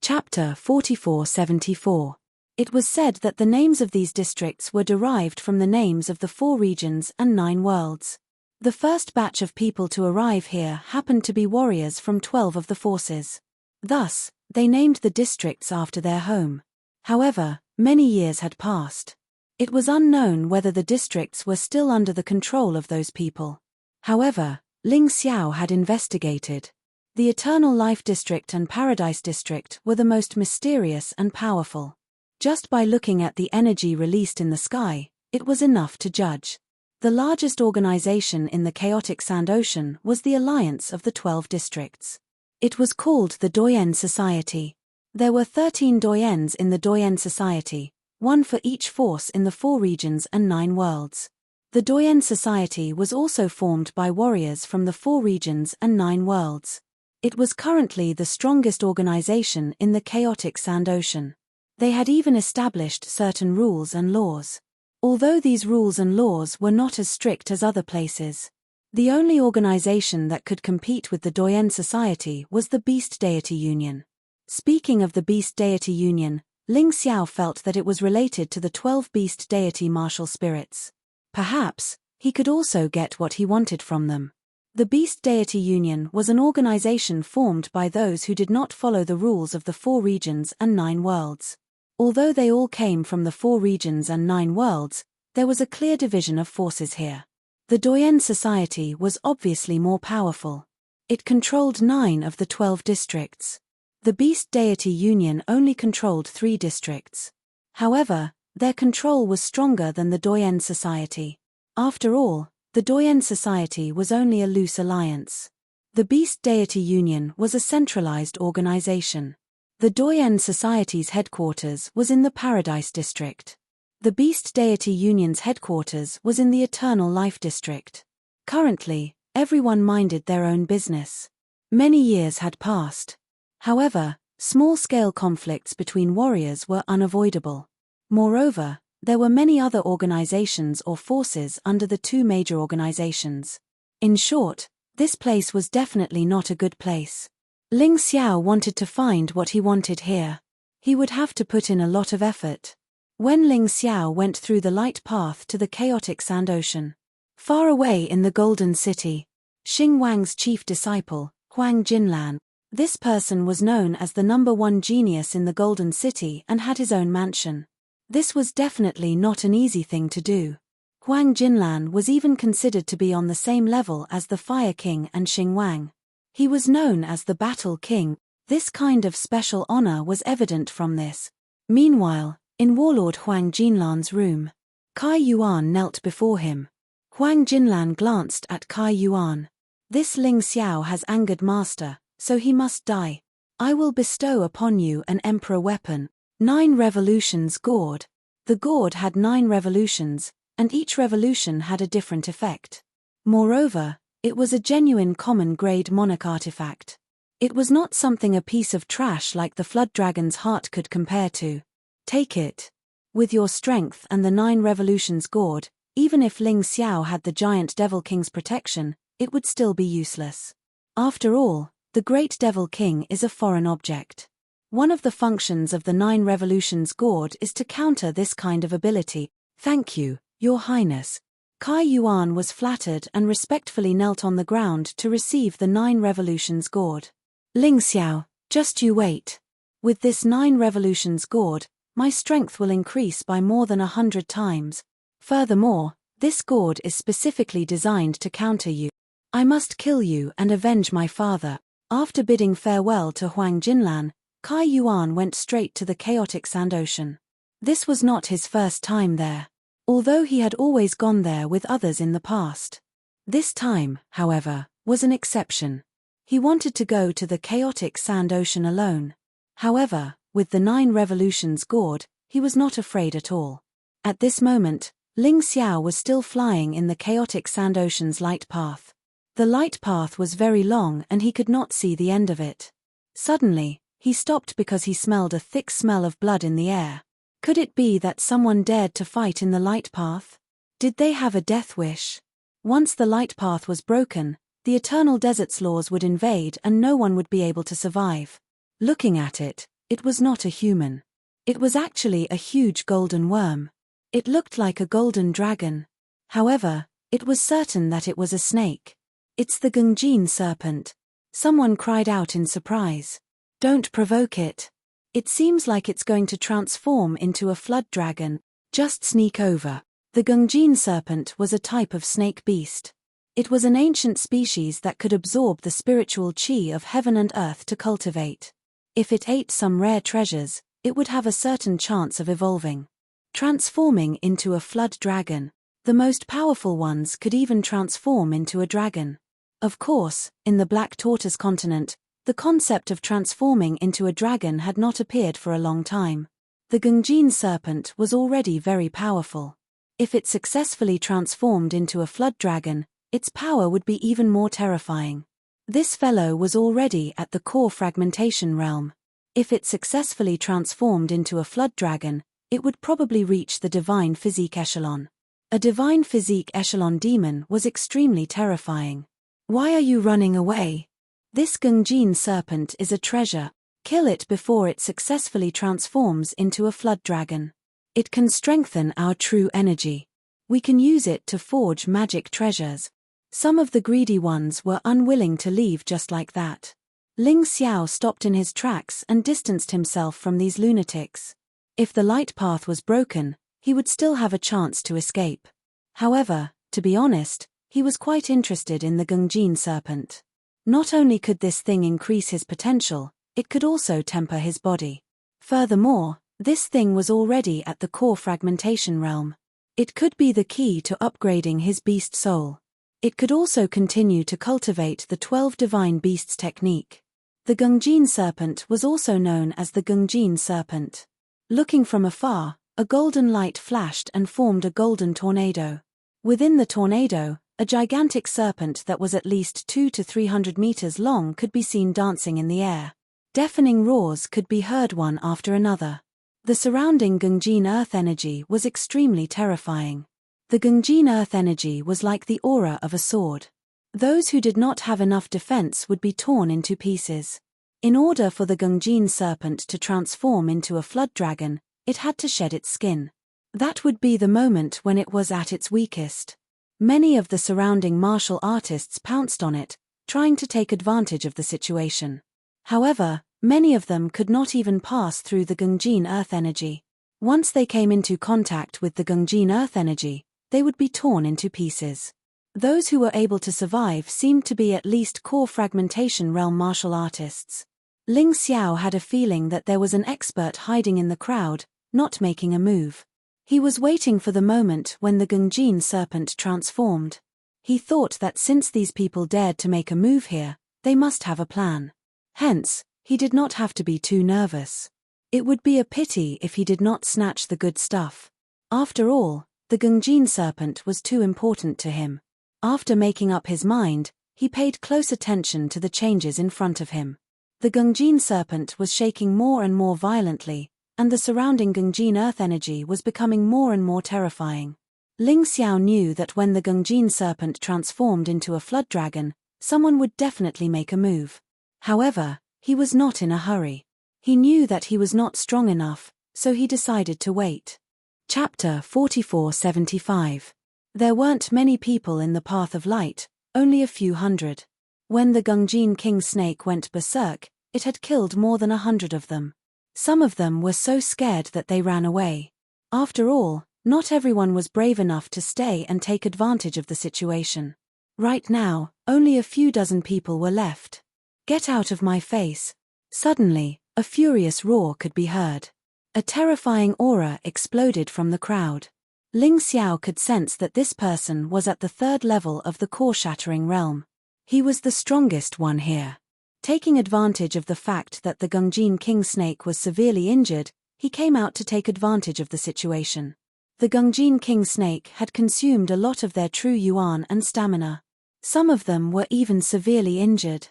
Chapter 4474. It was said that the names of these districts were derived from the names of the 4 regions and 9 worlds. The first batch of people to arrive here happened to be warriors from 12 of the forces. Thus, they named the districts after their home. However, many years had passed. It was unknown whether the districts were still under the control of those people. However, Ling Xiao had investigated. The Eternal Life District and Paradise District were the most mysterious and powerful. Just by looking at the energy released in the sky, it was enough to judge. The largest organization in the chaotic sand ocean was the Alliance of the 12 Districts. It was called the Doyen Society. There were 13 Doyens in the Doyen Society, 1 for each force in the 4 regions and 9 worlds. The Doyen Society was also formed by warriors from the 4 regions and 9 worlds. It was currently the strongest organization in the chaotic sand ocean. They had even established certain rules and laws. Although these rules and laws were not as strict as other places. The only organization that could compete with the Doyen Society was the Beast Deity Union. Speaking of the Beast Deity Union, Ling Xiao felt that it was related to the 12 Beast Deity martial spirits. Perhaps, he could also get what he wanted from them. The Beast Deity Union was an organization formed by those who did not follow the rules of the 4 regions and 9 worlds. Although they all came from the 4 regions and 9 worlds, there was a clear division of forces here. The Doyen Society was obviously more powerful. It controlled 9 of the 12 districts. The Beast Deity Union only controlled 3 districts. However, their control was stronger than the Doyen Society. After all, the Doyen Society was only a loose alliance. The Beast Deity Union was a centralized organization. The Doyen Society's headquarters was in the Paradise District. The Beast Deity Union's headquarters was in the Eternal Life District. Currently, everyone minded their own business. Many years had passed. However, small-scale conflicts between warriors were unavoidable. Moreover, there were many other organizations or forces under the 2 major organizations. In short, this place was definitely not a good place. Ling Xiao wanted to find what he wanted here. He would have to put in a lot of effort. When Ling Xiao went through the light path to the chaotic sand ocean, far away in the Golden City, Xing Wang's chief disciple, Huang Jinlan, this person was known as the #1 genius in the Golden City and had his own mansion. This was definitely not an easy thing to do. Huang Jinlan was even considered to be on the same level as the Fire King and Xing Wang. He was known as the Battle King. This kind of special honor was evident from this. Meanwhile, in Warlord Huang Jinlan's room, Kai Yuan knelt before him. Huang Jinlan glanced at Kai Yuan. This Ling Xiao has angered master, so he must die. I will bestow upon you an emperor weapon, 9 revolutions gourd. The gourd had 9 revolutions, and each revolution had a different effect. Moreover, it was a genuine common-grade monarch artifact. It was not something a piece of trash like the Flood Dragon's heart could compare to. Take it. With your strength and the 9 revolutions gourd, even if Ling Xiao had the giant Devil King's protection, it would still be useless. After all, the Great Devil King is a foreign object. One of the functions of the 9 revolutions gourd is to counter this kind of ability. Thank you, Your Highness. Kai Yuan was flattered and respectfully knelt on the ground to receive the 9 revolutions gourd. Ling Xiao, Just you wait. With this 9 revolutions gourd, my strength will increase by more than 100 times. Furthermore, this gourd is specifically designed to counter you. I must kill you and avenge my father. After bidding farewell to Huang Jinlan, Kai Yuan went straight to the chaotic sand ocean. This was not his first time there, although he had always gone there with others in the past. This time, however, was an exception. He wanted to go to the chaotic sand ocean alone. However, with the 9 revolutions gourd, he was not afraid at all. At this moment, Ling Xiao was still flying in the chaotic sand ocean's light path. The light path was very long and he could not see the end of it. Suddenly, he stopped because he smelled a thick smell of blood in the air. Could it be that someone dared to fight in the light path? Did they have a death wish? Once the light path was broken, the eternal desert's laws would invade and no one would be able to survive. Looking at it, it was not a human. It was actually a huge golden worm. It looked like a golden dragon. However, it was certain that it was a snake. It's the Gungjin serpent. Someone cried out in surprise. Don't provoke it. It seems like it's going to transform into a flood dragon. Just sneak over. The Gungjin serpent was a type of snake beast. It was an ancient species that could absorb the spiritual chi of heaven and earth to cultivate. If it ate some rare treasures, it would have a certain chance of evolving. Transforming into a flood dragon. The most powerful ones could even transform into a dragon. Of course, in the Black Tortoise continent, the concept of transforming into a dragon had not appeared for a long time. The Gungjin serpent was already very powerful. If it successfully transformed into a flood dragon, its power would be even more terrifying. This fellow was already at the core fragmentation realm. If it successfully transformed into a flood dragon, it would probably reach the divine physique echelon. A divine physique echelon demon was extremely terrifying. Why are you running away? This Gungjin serpent is a treasure. Kill it before it successfully transforms into a flood dragon. It can strengthen our true energy. We can use it to forge magic treasures. Some of the greedy ones were unwilling to leave just like that. Ling Xiao stopped in his tracks and distanced himself from these lunatics. If the light path was broken, he would still have a chance to escape. However, to be honest, he was quite interested in the Gungjin serpent. Not only could this thing increase his potential, it could also temper his body. Furthermore, this thing was already at the core fragmentation realm. It could be the key to upgrading his beast soul. It could also continue to cultivate the 12 divine beasts technique. The Gungjin serpent was also known as the Gungjin serpent. Looking from afar, a golden light flashed and formed a golden tornado. Within the tornado, a gigantic serpent that was at least 200 to 300 meters long could be seen dancing in the air. Deafening roars could be heard one after another. The surrounding Gungjin earth energy was extremely terrifying. The Gungjin earth energy was like the aura of a sword. Those who did not have enough defense would be torn into pieces. In order for the Gungjin serpent to transform into a flood dragon, it had to shed its skin. That would be the moment when it was at its weakest. Many of the surrounding martial artists pounced on it, trying to take advantage of the situation. However, many of them could not even pass through the Gungjin earth energy. Once they came into contact with the Gungjin earth energy, they would be torn into pieces. Those who were able to survive seemed to be at least core fragmentation realm martial artists. Ling Xiao had a feeling that there was an expert hiding in the crowd, not making a move. He was waiting for the moment when the Gungjin serpent transformed. He thought that since these people dared to make a move here, they must have a plan. Hence, he did not have to be too nervous. It would be a pity if he did not snatch the good stuff. After all, the Gungjin serpent was too important to him. After making up his mind, he paid close attention to the changes in front of him. The Gungjin serpent was shaking more and more violently, and the surrounding Gungjin earth energy was becoming more and more terrifying. Ling Xiao knew that when the Gungjin serpent transformed into a flood dragon, someone would definitely make a move. However, he was not in a hurry. He knew that he was not strong enough, so he decided to wait. Chapter 4475. There weren't many people in the path of light, only a few hundred. When the Gungjin king snake went berserk, it had killed more than 100 of them. Some of them were so scared that they ran away. After all, not everyone was brave enough to stay and take advantage of the situation. Right now, only a few dozen people were left. "Get out of my face." Suddenly, a furious roar could be heard. A terrifying aura exploded from the crowd. Ling Xiao could sense that this person was at the 3rd level of the core-shattering realm. He was the strongest one here. Taking advantage of the fact that the Gungjin King Snake was severely injured, he came out to take advantage of the situation. The Gungjin King Snake had consumed a lot of their true yuan and stamina. Some of them were even severely injured.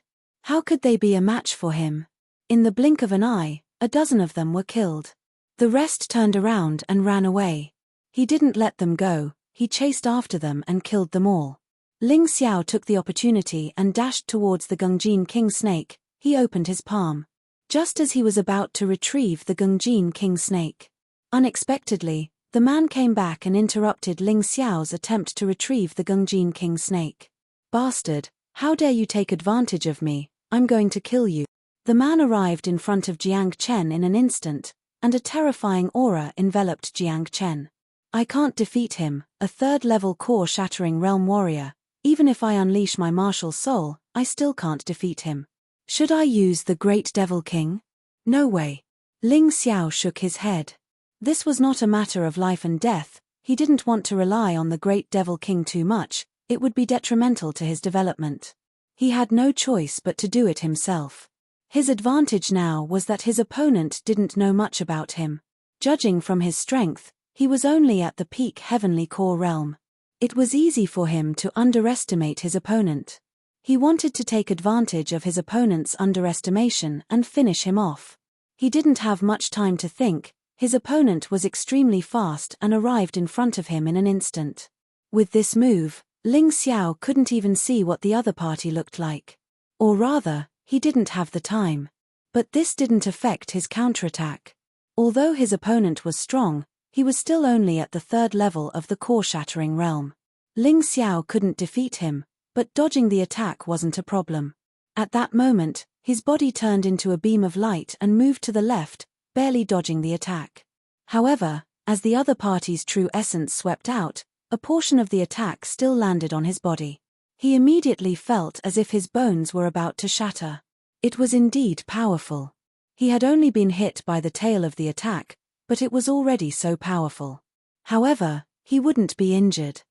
How could they be a match for him? In the blink of an eye, a dozen of them were killed. The rest turned around and ran away. He didn't let them go, he chased after them and killed them all. Ling Xiao took the opportunity and dashed towards the Gungjin King Snake. He opened his palm. Just as he was about to retrieve the Gungjin King Snake, unexpectedly, the man came back and interrupted Ling Xiao's attempt to retrieve the Gungjin King Snake. "Bastard, how dare you take advantage of me, I'm going to kill you." The man arrived in front of Jiang Chen in an instant, and a terrifying aura enveloped Jiang Chen. "I can't defeat him, a 3rd-level core-shattering realm warrior. Even if I unleash my martial soul, I still can't defeat him. Should I use the Great Devil King? No way." Ling Xiao shook his head. This was not a matter of life and death. He didn't want to rely on the Great Devil King too much, it would be detrimental to his development. He had no choice but to do it himself. His advantage now was that his opponent didn't know much about him. Judging from his strength, he was only at the peak heavenly core realm. It was easy for him to underestimate his opponent. He wanted to take advantage of his opponent's underestimation and finish him off. He didn't have much time to think. His opponent was extremely fast and arrived in front of him in an instant. With this move, Ling Xiao couldn't even see what the other party looked like. Or rather, he didn't have the time. But this didn't affect his counterattack. Although his opponent was strong, he was still only at the 3rd level of the core-shattering realm. Ling Xiao couldn't defeat him, but dodging the attack wasn't a problem. At that moment, his body turned into a beam of light and moved to the left, barely dodging the attack. However, as the other party's true essence swept out, a portion of the attack still landed on his body. He immediately felt as if his bones were about to shatter. It was indeed powerful. He had only been hit by the tail of the attack, but it was already so powerful. However, he wouldn't be injured.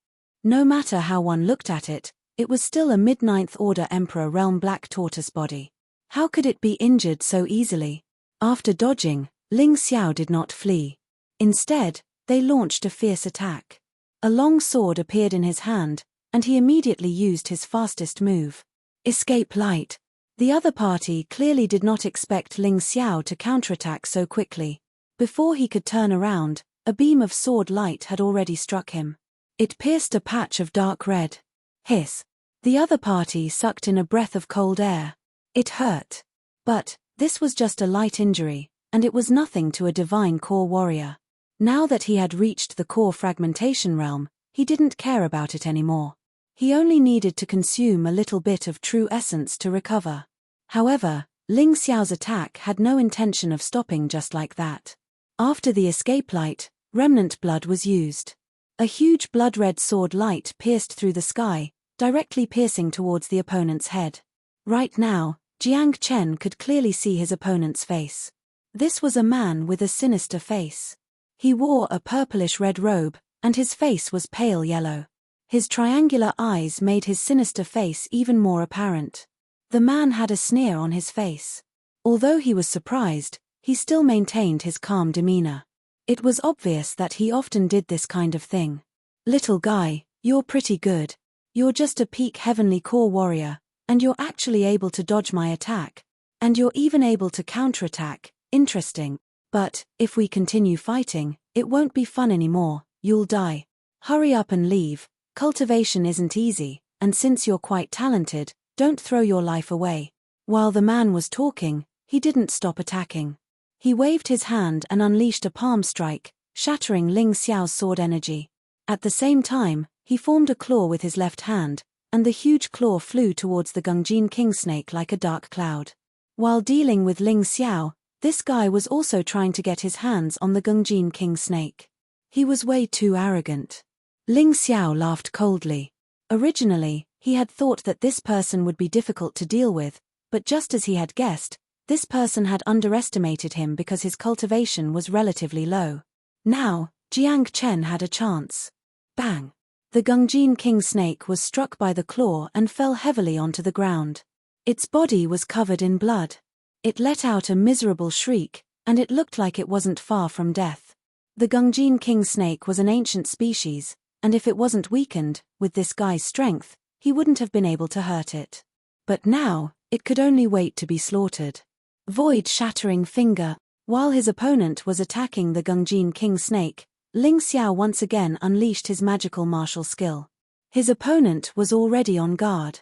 No matter how one looked at it, it was still a mid-9th order Emperor realm black tortoise body. How could it be injured so easily? After dodging, Ling Xiao did not flee. Instead, they launched a fierce attack. A long sword appeared in his hand, and he immediately used his fastest move. Escape light. The other party clearly did not expect Ling Xiao to counterattack so quickly. Before he could turn around, a beam of sword light had already struck him. It pierced a patch of dark red. Hiss. The other party sucked in a breath of cold air. It hurt. But this was just a light injury, and it was nothing to a divine core warrior. Now that he had reached the core fragmentation realm, he didn't care about it anymore. He only needed to consume a little bit of true essence to recover. However, Ling Xiao's attack had no intention of stopping just like that. After the escape light, remnant blood was used. A huge blood-red sword light pierced through the sky, directly piercing towards the opponent's head. Right now, Jiang Chen could clearly see his opponent's face. This was a man with a sinister face. He wore a purplish-red robe, and his face was pale yellow. His triangular eyes made his sinister face even more apparent. The man had a sneer on his face. Although he was surprised, he still maintained his calm demeanor. It was obvious that he often did this kind of thing. "Little guy, you're pretty good. You're just a peak heavenly core warrior, and you're actually able to dodge my attack. And you're even able to counterattack, interesting. But, if we continue fighting, it won't be fun anymore, you'll die. Hurry up and leave, cultivation isn't easy, and since you're quite talented, don't throw your life away." While the man was talking, he didn't stop attacking. He waved his hand and unleashed a palm strike, shattering Ling Xiao's sword energy. At the same time, he formed a claw with his left hand, and the huge claw flew towards the Gungjin King Snake like a dark cloud. While dealing with Ling Xiao, this guy was also trying to get his hands on the Gungjin King snake. He was way too arrogant. Ling Xiao laughed coldly. Originally, he had thought that this person would be difficult to deal with, but just as he had guessed, this person had underestimated him because his cultivation was relatively low. Now, Jiang Chen had a chance. Bang! The Gungjin King snake was struck by the claw and fell heavily onto the ground. Its body was covered in blood. It let out a miserable shriek, and it looked like it wasn't far from death. The Gungjin King snake was an ancient species, and if it wasn't weakened, with this guy's strength, he wouldn't have been able to hurt it. But now, it could only wait to be slaughtered. Void-shattering finger. While his opponent was attacking the Gungjin King snake, Ling Xiao once again unleashed his magical martial skill. His opponent was already on guard.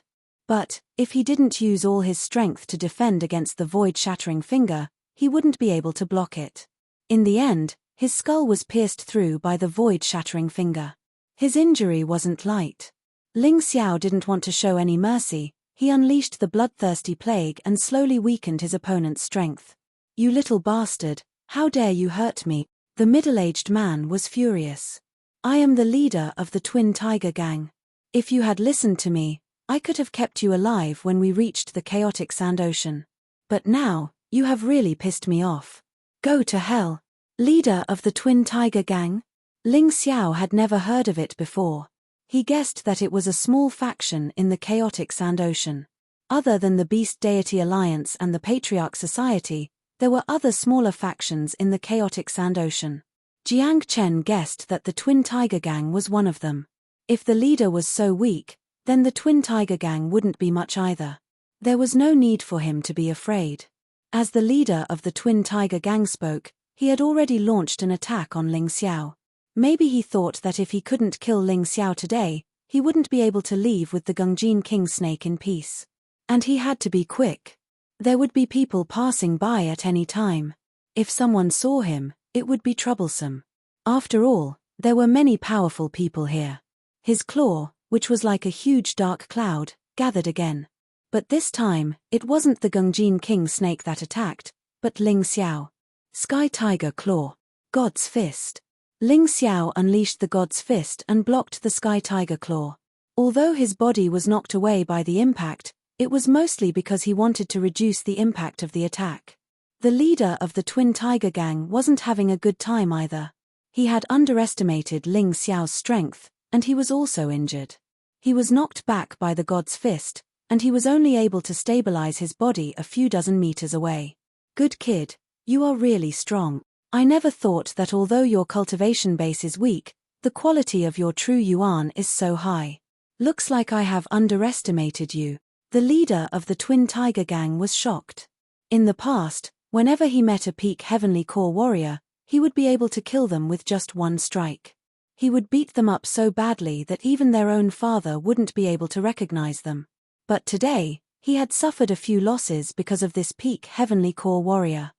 But, if he didn't use all his strength to defend against the void-shattering finger, he wouldn't be able to block it. In the end, his skull was pierced through by the void-shattering finger. His injury wasn't light. Ling Xiao didn't want to show any mercy. He unleashed the bloodthirsty plague and slowly weakened his opponent's strength. "You little bastard, how dare you hurt me?" The middle-aged man was furious. "I am the leader of the Twin Tiger Gang. If you had listened to me, I could have kept you alive when we reached the chaotic sand ocean. But now, you have really pissed me off. Go to hell." Leader of the Twin Tiger Gang? Ling Xiao had never heard of it before. He guessed that it was a small faction in the chaotic sand ocean. Other than the Beast Deity Alliance and the Patriarch Society, there were other smaller factions in the chaotic sand ocean. Jiang Chen guessed that the Twin Tiger Gang was one of them. If the leader was so weak, then the Twin Tiger Gang wouldn't be much either. There was no need for him to be afraid. As the leader of the Twin Tiger Gang spoke, he had already launched an attack on Ling Xiao. Maybe he thought that if he couldn't kill Ling Xiao today, he wouldn't be able to leave with the Gungjin King snake in peace. And he had to be quick. There would be people passing by at any time. If someone saw him, it would be troublesome. After all, there were many powerful people here. His claw, which was like a huge dark cloud, gathered again. But this time, it wasn't the Gungjin King snake that attacked, but Ling Xiao. Sky Tiger Claw. God's Fist. Ling Xiao unleashed the God's Fist and blocked the Sky Tiger Claw. Although his body was knocked away by the impact, it was mostly because he wanted to reduce the impact of the attack. The leader of the Twin Tiger Gang wasn't having a good time either. He had underestimated Ling Xiao's strength, and he was also injured. He was knocked back by the God's Fist, and he was only able to stabilize his body a few dozen meters away. "Good kid, you are really strong. I never thought that although your cultivation base is weak, the quality of your true yuan is so high. Looks like I have underestimated you." The leader of the Twin Tiger Gang was shocked. In the past, whenever he met a peak Heavenly Core warrior, he would be able to kill them with just one strike. He would beat them up so badly that even their own father wouldn't be able to recognize them. But today, he had suffered a few losses because of this peak Heavenly Core warrior.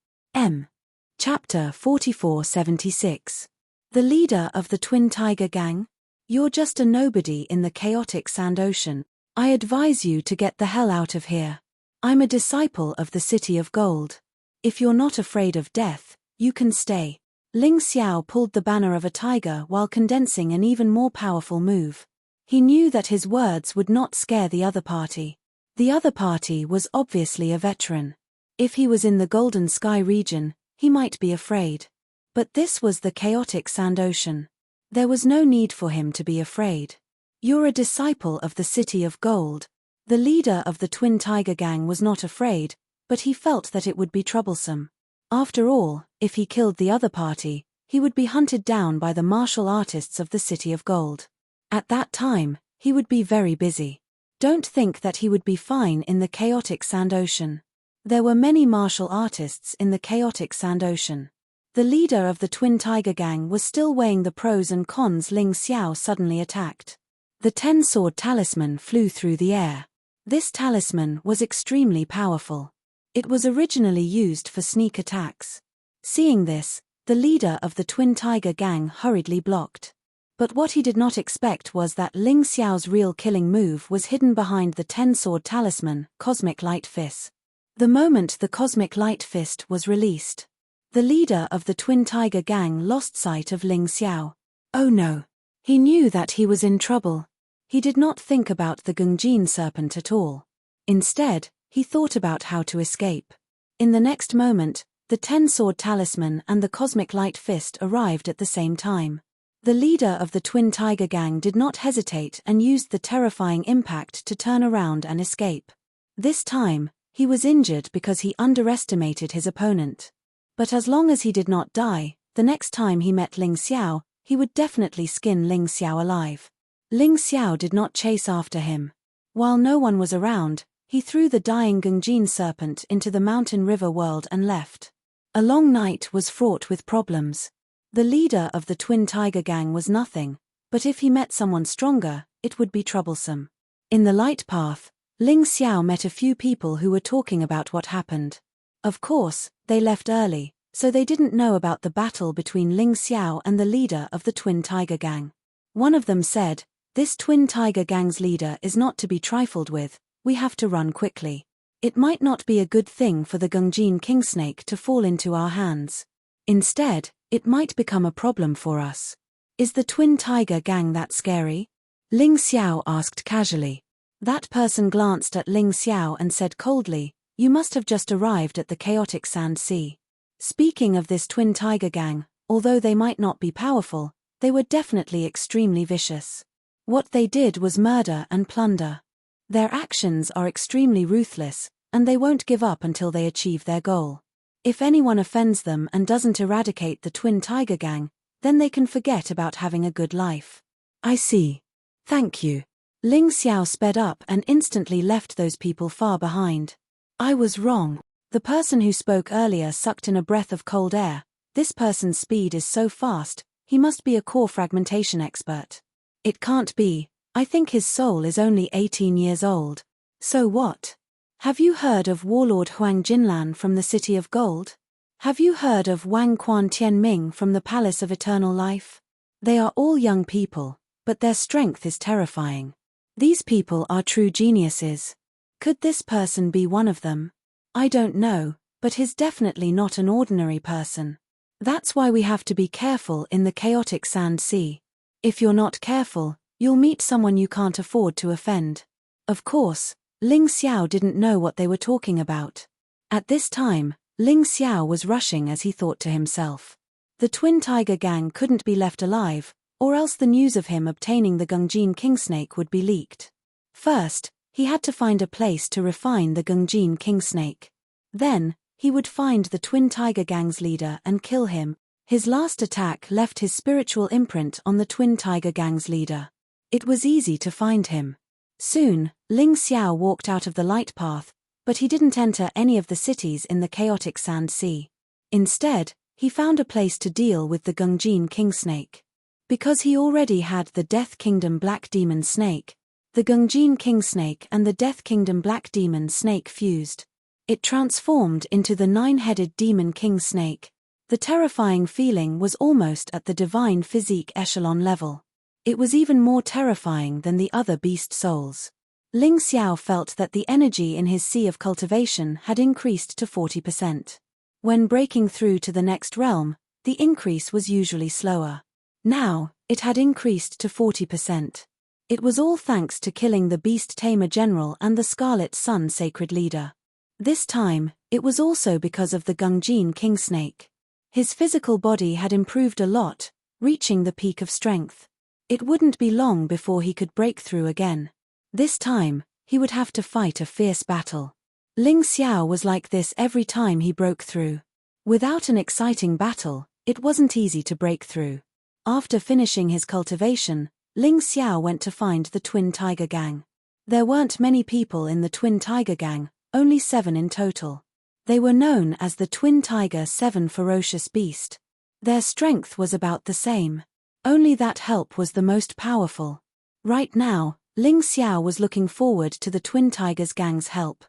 Chapter 4476. The leader of the Twin Tiger Gang? You're just a nobody in the chaotic sand ocean. I advise you to get the hell out of here. I'm a disciple of the City of Gold. If you're not afraid of death, you can stay. Ling Xiao pulled the banner of a tiger while condensing an even more powerful move. He knew that his words would not scare the other party. The other party was obviously a veteran. If he was in the Golden Sky region, he might be afraid. But this was the chaotic sand ocean. There was no need for him to be afraid. You're a disciple of the City of Gold. The leader of the Twin Tiger Gang was not afraid, but he felt that it would be troublesome. After all, if he killed the other party, he would be hunted down by the martial artists of the City of Gold. At that time, he would be very busy. Don't think that he would be fine in the chaotic sand ocean. There were many martial artists in the chaotic sand ocean. The leader of the Twin Tiger Gang was still weighing the pros and cons. Ling Xiao suddenly attacked. The 10-sword talisman flew through the air. This talisman was extremely powerful. It was originally used for sneak attacks. Seeing this, the leader of the Twin Tiger Gang hurriedly blocked. But what he did not expect was that Ling Xiao's real killing move was hidden behind the 10-sword talisman, Cosmic Light Fist. The moment the cosmic light fist was released, the leader of the Twin Tiger gang lost sight of Ling Xiao. Oh no! He knew that he was in trouble. He did not think about the Gungjin serpent at all. Instead, he thought about how to escape. In the next moment, the 10-sword talisman and the cosmic light fist arrived at the same time. The leader of the Twin Tiger gang did not hesitate and used the terrifying impact to turn around and escape. This time, he was injured because he underestimated his opponent. But as long as he did not die, the next time he met Ling Xiao, he would definitely skin Ling Xiao alive. Ling Xiao did not chase after him. While no one was around, he threw the dying Gungjin serpent into the mountain river world and left. A long night was fraught with problems. The leader of the Twin Tiger gang was nothing, but if he met someone stronger, it would be troublesome. In the light path, Ling Xiao met a few people who were talking about what happened. Of course, they left early, so they didn't know about the battle between Ling Xiao and the leader of the Twin Tiger gang. One of them said, "This Twin Tiger gang's leader is not to be trifled with, we have to run quickly. It might not be a good thing for the Gungjin Kingsnake to fall into our hands. Instead, it might become a problem for us." "Is the Twin Tiger gang that scary?" Ling Xiao asked casually. That person glanced at Ling Xiao and said coldly, "You must have just arrived at the chaotic sand sea." Speaking of this Twin Tiger gang, although they might not be powerful, they were definitely extremely vicious. What they did was murder and plunder. Their actions are extremely ruthless, and they won't give up until they achieve their goal. If anyone offends them and doesn't eradicate the Twin Tiger gang, then they can forget about having a good life. "I see. Thank you." Ling Xiao sped up and instantly left those people far behind. "I was wrong." The person who spoke earlier sucked in a breath of cold air. This person's speed is so fast, he must be a core fragmentation expert. It can't be. I think his soul is only 18 years old. So what? Have you heard of Warlord Huang Jinlan from the City of Gold? Have you heard of Wang Quan Tianming from the Palace of Eternal Life? They are all young people, but their strength is terrifying. These people are true geniuses. Could this person be one of them? I don't know, but he's definitely not an ordinary person. That's why we have to be careful in the chaotic sand sea. If you're not careful, you'll meet someone you can't afford to offend. Of course, Ling Xiao didn't know what they were talking about. At this time, Ling Xiao was rushing as he thought to himself. The Twin Tiger gang couldn't be left alive, or else the news of him obtaining the Gungjin Kingsnake would be leaked. First, he had to find a place to refine the Gungjin Kingsnake. Then, he would find the Twin Tiger gang's leader and kill him. His last attack left his spiritual imprint on the Twin Tiger gang's leader. It was easy to find him. Soon, Ling Xiao walked out of the light path, but he didn't enter any of the cities in the chaotic sand sea. Instead, he found a place to deal with the Gungjin Kingsnake. Because he already had the Death Kingdom Black Demon Snake, the Gungjin Kingsnake and the Death Kingdom Black Demon Snake fused. It transformed into the 9-headed Demon King Snake. The terrifying feeling was almost at the divine physique echelon level. It was even more terrifying than the other beast souls. Ling Xiao felt that the energy in his sea of cultivation had increased to 40%. When breaking through to the next realm, the increase was usually slower. Now, it had increased to 40%. It was all thanks to killing the Beast Tamer General and the Scarlet Sun Sacred Leader. This time, it was also because of the Gungjin Kingsnake. His physical body had improved a lot, reaching the peak of strength. It wouldn't be long before he could break through again. This time, he would have to fight a fierce battle. Ling Xiao was like this every time he broke through. Without an exciting battle, it wasn't easy to break through. After finishing his cultivation, Ling Xiao went to find the Twin Tiger gang. There weren't many people in the Twin Tiger gang, only 7 in total. They were known as the Twin Tiger 7 Ferocious Beast. Their strength was about the same. Only that help was the most powerful. Right now, Ling Xiao was looking forward to the Twin Tigers gang's help.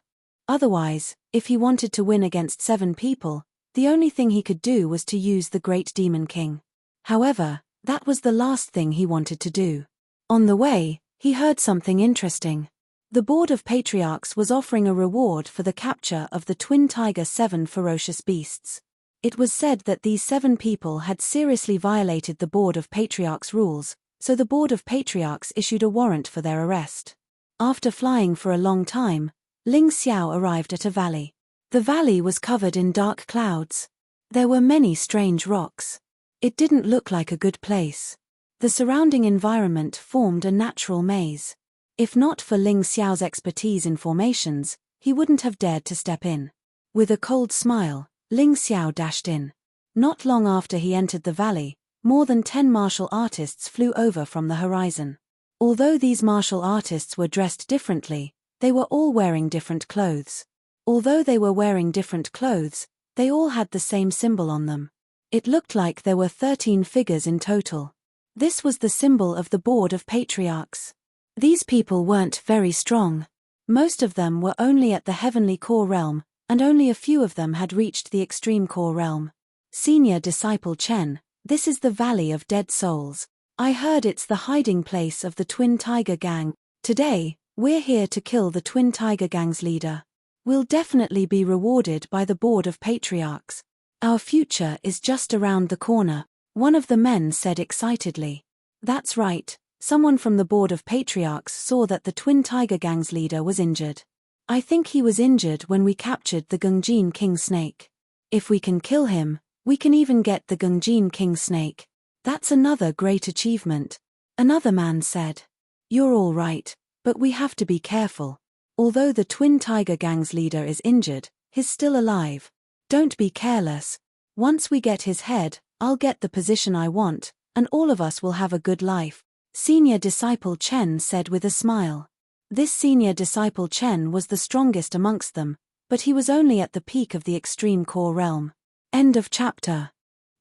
Otherwise, if he wanted to win against 7 people, the only thing he could do was to use the Great Demon King. However, that was the last thing he wanted to do. On the way, he heard something interesting. The Board of Patriarchs was offering a reward for the capture of the twin tiger 7 ferocious beasts. It was said that these 7 people had seriously violated the Board of Patriarchs rules, so the Board of Patriarchs issued a warrant for their arrest. After flying for a long time, Ling Xiao arrived at a valley. The valley was covered in dark clouds. There were many strange rocks. It didn't look like a good place. The surrounding environment formed a natural maze. If not for Ling Xiao's expertise in formations, he wouldn't have dared to step in. With a cold smile, Ling Xiao dashed in. Not long after he entered the valley, more than 10 martial artists flew over from the horizon. Although these martial artists were dressed differently, they were all wearing different clothes. Although they were wearing different clothes, they all had the same symbol on them. It looked like there were 13 figures in total. This was the symbol of the Board of Patriarchs. These people weren't very strong. Most of them were only at the Heavenly Core Realm, and only a few of them had reached the Extreme Core Realm. Senior Disciple Chen, this is the Valley of Dead Souls. I heard it's the hiding place of the Twin Tiger Gang. Today, we're here to kill the Twin Tiger Gang's leader. We'll definitely be rewarded by the Board of Patriarchs. Our future is just around the corner, one of the men said excitedly. That's right, someone from the Board of Patriarchs saw that the Twin Tiger Gang's leader was injured. I think he was injured when we captured the Gungjin King Snake. If we can kill him, we can even get the Gungjin King Snake. That's another great achievement. Another man said. You're all right, but we have to be careful. Although the Twin Tiger Gang's leader is injured, he's still alive. Don't be careless. Once we get his head, I'll get the position I want, and all of us will have a good life, Senior Disciple Chen said with a smile. This Senior Disciple Chen was the strongest amongst them, but he was only at the peak of the Extreme Core Realm. End of chapter.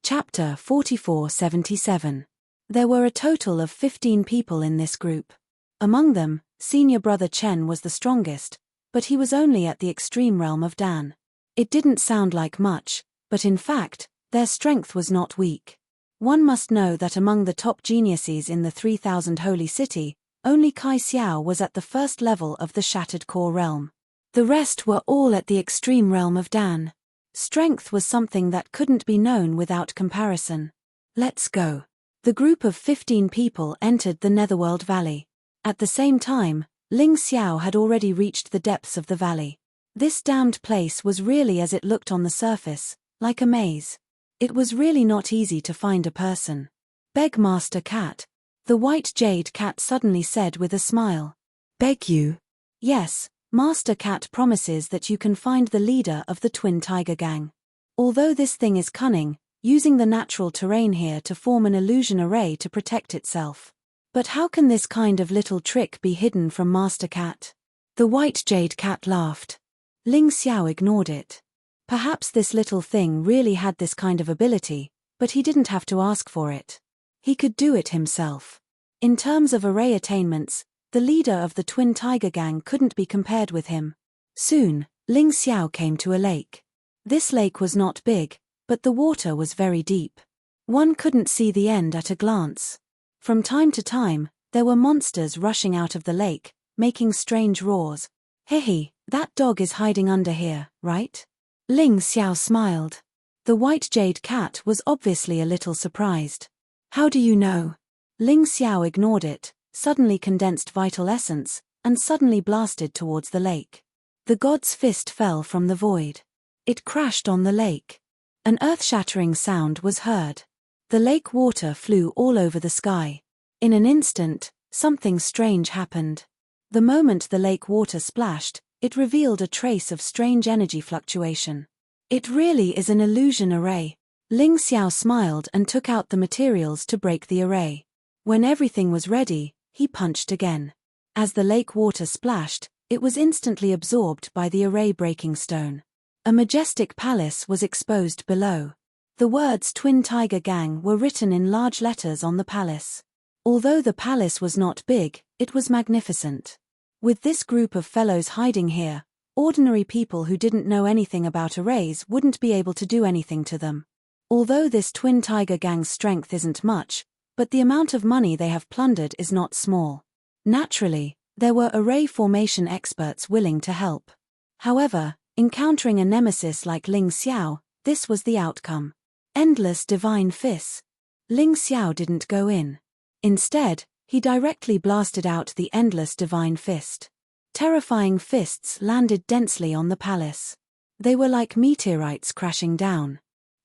Chapter 4477. There were a total of 15 people in this group. Among them, Senior Brother Chen was the strongest, but he was only at the extreme realm of Dan. It didn't sound like much, but in fact, their strength was not weak. One must know that among the top geniuses in the 3000 Holy City, only Kai Xiao was at the first level of the Shattered Core Realm. The rest were all at the extreme realm of Dan. Strength was something that couldn't be known without comparison. Let's go. The group of 15 people entered the Netherworld Valley. At the same time, Ling Xiao had already reached the depths of the valley. This damned place was really as it looked on the surface, like a maze. It was really not easy to find a person. Beg Master Cat. The white jade cat suddenly said with a smile. Beg you? Yes, Master Cat promises that you can find the leader of the Twin Tiger Gang. Although this thing is cunning, using the natural terrain here to form an illusion array to protect itself. But how can this kind of little trick be hidden from Master Cat? The white jade cat laughed. Ling Xiao ignored it. Perhaps this little thing really had this kind of ability, but he didn't have to ask for it. He could do it himself. In terms of array attainments, the leader of the Twin Tiger Gang couldn't be compared with him. Soon, Ling Xiao came to a lake. This lake was not big, but the water was very deep. One couldn't see the end at a glance. From time to time, there were monsters rushing out of the lake, making strange roars. Hehe, that dog is hiding under here, right? Ling Xiao smiled. The white jade cat was obviously a little surprised. How do you know? Ling Xiao ignored it, suddenly condensed vital essence, and suddenly blasted towards the lake. The god's fist fell from the void. It crashed on the lake. An earth-shattering sound was heard. The lake water flew all over the sky. In an instant, something strange happened. The moment the lake water splashed, it revealed a trace of strange energy fluctuation. It really is an illusion array. Ling Xiao smiled and took out the materials to break the array. When everything was ready, he punched again. As the lake water splashed, it was instantly absorbed by the array-breaking stone. A majestic palace was exposed below. The words Twin Tiger Gang were written in large letters on the palace. Although the palace was not big, it was magnificent. With this group of fellows hiding here, ordinary people who didn't know anything about arrays wouldn't be able to do anything to them. Although this Twin Tiger Gang's strength isn't much, but the amount of money they have plundered is not small. Naturally, There were array formation experts willing to help. However, encountering a nemesis like Ling Xiao, this was the outcome. Endless divine fists. Ling Xiao didn't go in. Instead, he directly blasted out the endless divine fist. Terrifying fists landed densely on the palace. They were like meteorites crashing down.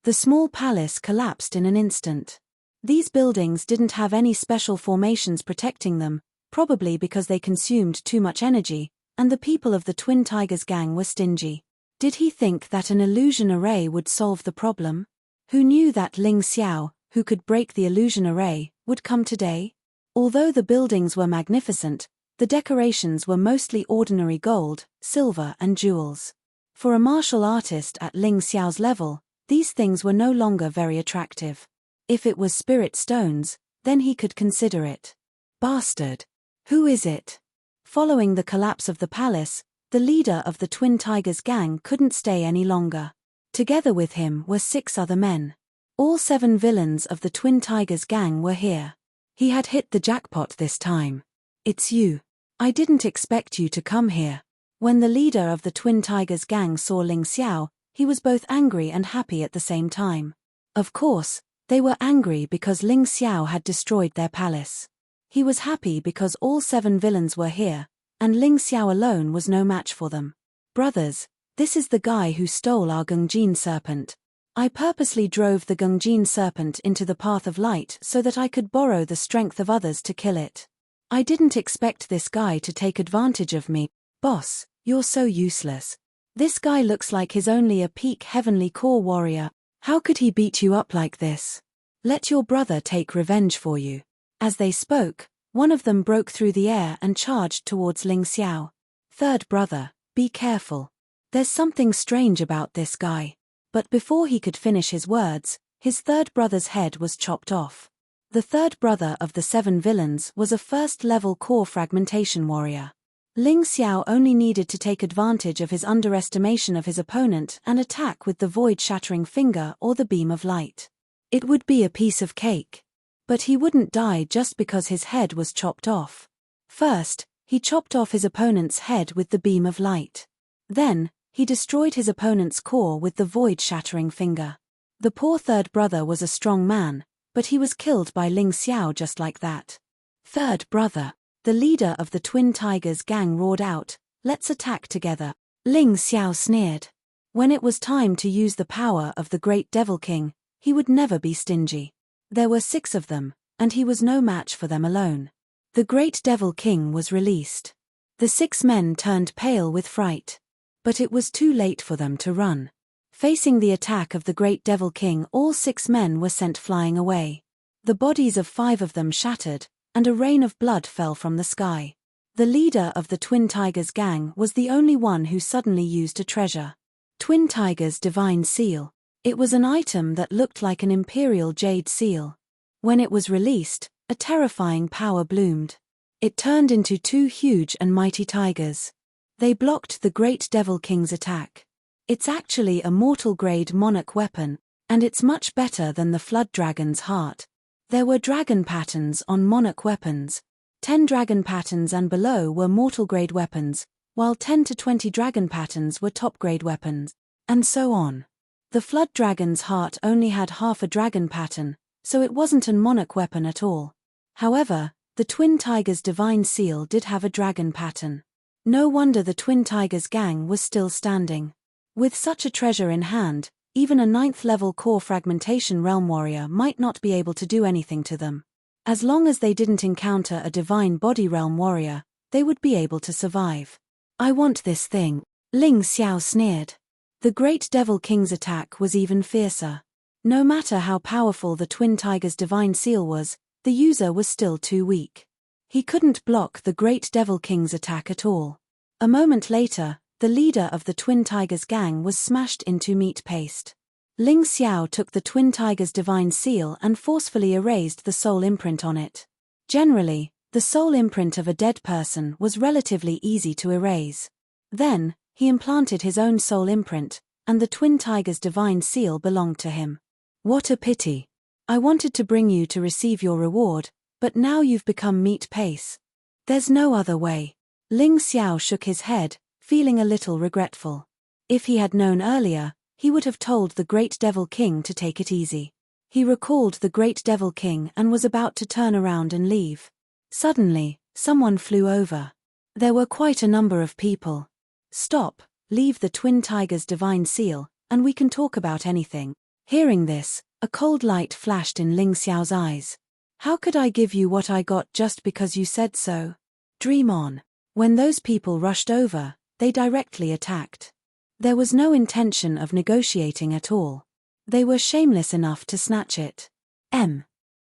The small palace collapsed in an instant. These buildings didn't have any special formations protecting them, probably because they consumed too much energy, and the people of the Twin Tigers gang were stingy. Did he think that an illusion array would solve the problem? Who knew that Ling Xiao, who could break the illusion array, would come today? Although the buildings were magnificent, the decorations were mostly ordinary gold, silver and jewels. For a martial artist at Ling Xiao's level, these things were no longer very attractive. If it was spirit stones, then he could consider it. Bastard! Who is it? Following the collapse of the palace, the leader of the Twin Tigers gang couldn't stay any longer. Together with him were 6 other men. All 7 villains of the Twin Tigers gang were here. He had hit the jackpot this time. It's you. I didn't expect you to come here. When the leader of the Twin Tigers gang saw Ling Xiao, he was both angry and happy at the same time. Of course, they were angry because Ling Xiao had destroyed their palace. He was happy because all 7 villains were here, and Ling Xiao alone was no match for them. Brothers, this is the guy who stole our Gungjin serpent. I purposely drove the Gungjin serpent into the path of light so that I could borrow the strength of others to kill it. I didn't expect this guy to take advantage of me. Boss, you're so useless. This guy looks like he's only a peak heavenly core warrior. How could he beat you up like this? Let your brother take revenge for you. As they spoke, one of them broke through the air and charged towards Ling Xiao. Third brother, be careful. There's something strange about this guy. But before he could finish his words, his third brother's head was chopped off. The third brother of the 7 villains was a first-level core fragmentation warrior. Ling Xiao only needed to take advantage of his underestimation of his opponent and attack with the void-shattering finger or the beam of light. It would be a piece of cake. But he wouldn't die just because his head was chopped off. First, he chopped off his opponent's head with the beam of light. Then, he destroyed his opponent's core with the void-shattering finger. The poor third brother was a strong man, but he was killed by Ling Xiao just like that. Third brother, the leader of the Twin Tigers gang roared out, "Let's attack together." Ling Xiao sneered. When it was time to use the power of the Great Devil King, he would never be stingy. There were 6 of them, and he was no match for them alone. The Great Devil King was released. The 6 men turned pale with fright. But it was too late for them to run. Facing the attack of the Great Devil King, all 6 men were sent flying away. The bodies of 5 of them shattered, and a rain of blood fell from the sky. The leader of the Twin Tigers gang was the only one who suddenly used a treasure. Twin Tigers Divine Seal. It was an item that looked like an imperial jade seal. When it was released, a terrifying power bloomed. It turned into 2 huge and mighty tigers. They blocked the Great Devil King's attack. It's actually a mortal-grade monarch weapon, and it's much better than the Flood Dragon's heart. There were dragon patterns on monarch weapons. 10 dragon patterns and below were mortal-grade weapons, while 10 to 20 dragon patterns were top-grade weapons, and so on. The Flood Dragon's heart only had half a dragon pattern, so it wasn't a monarch weapon at all. However, the Twin Tigers' Divine Seal did have a dragon pattern. No wonder the Twin Tigers gang was still standing. With such a treasure in hand, even a 9th-level core fragmentation realm warrior might not be able to do anything to them. As long as they didn't encounter a divine body realm warrior, they would be able to survive. I want this thing, Ling Xiao sneered. The Great Devil King's attack was even fiercer. No matter how powerful the Twin Tigers' Divine Seal was, the user was still too weak. He couldn't block the Great Devil King's attack at all. A moment later, the leader of the Twin Tigers gang was smashed into meat paste. Ling Xiao took the Twin Tigers' Divine Seal and forcefully erased the soul imprint on it. Generally, the soul imprint of a dead person was relatively easy to erase. Then, he implanted his own soul imprint, and the Twin Tigers' Divine Seal belonged to him. What a pity. I wanted to bring you to receive your reward, but now you've become meat paste. There's no other way. Ling Xiao shook his head, feeling a little regretful. If he had known earlier, he would have told the Great Devil King to take it easy. He recalled the Great Devil King and was about to turn around and leave. Suddenly, someone flew over. There were quite a number of people. "Stop, leave the Twin Tiger's divine seal, and we can talk about anything." Hearing this, a cold light flashed in Ling Xiao's eyes. "How could I give you what I got just because you said so? Dream on." When those people rushed over, they directly attacked. There was no intention of negotiating at all. They were shameless enough to snatch it.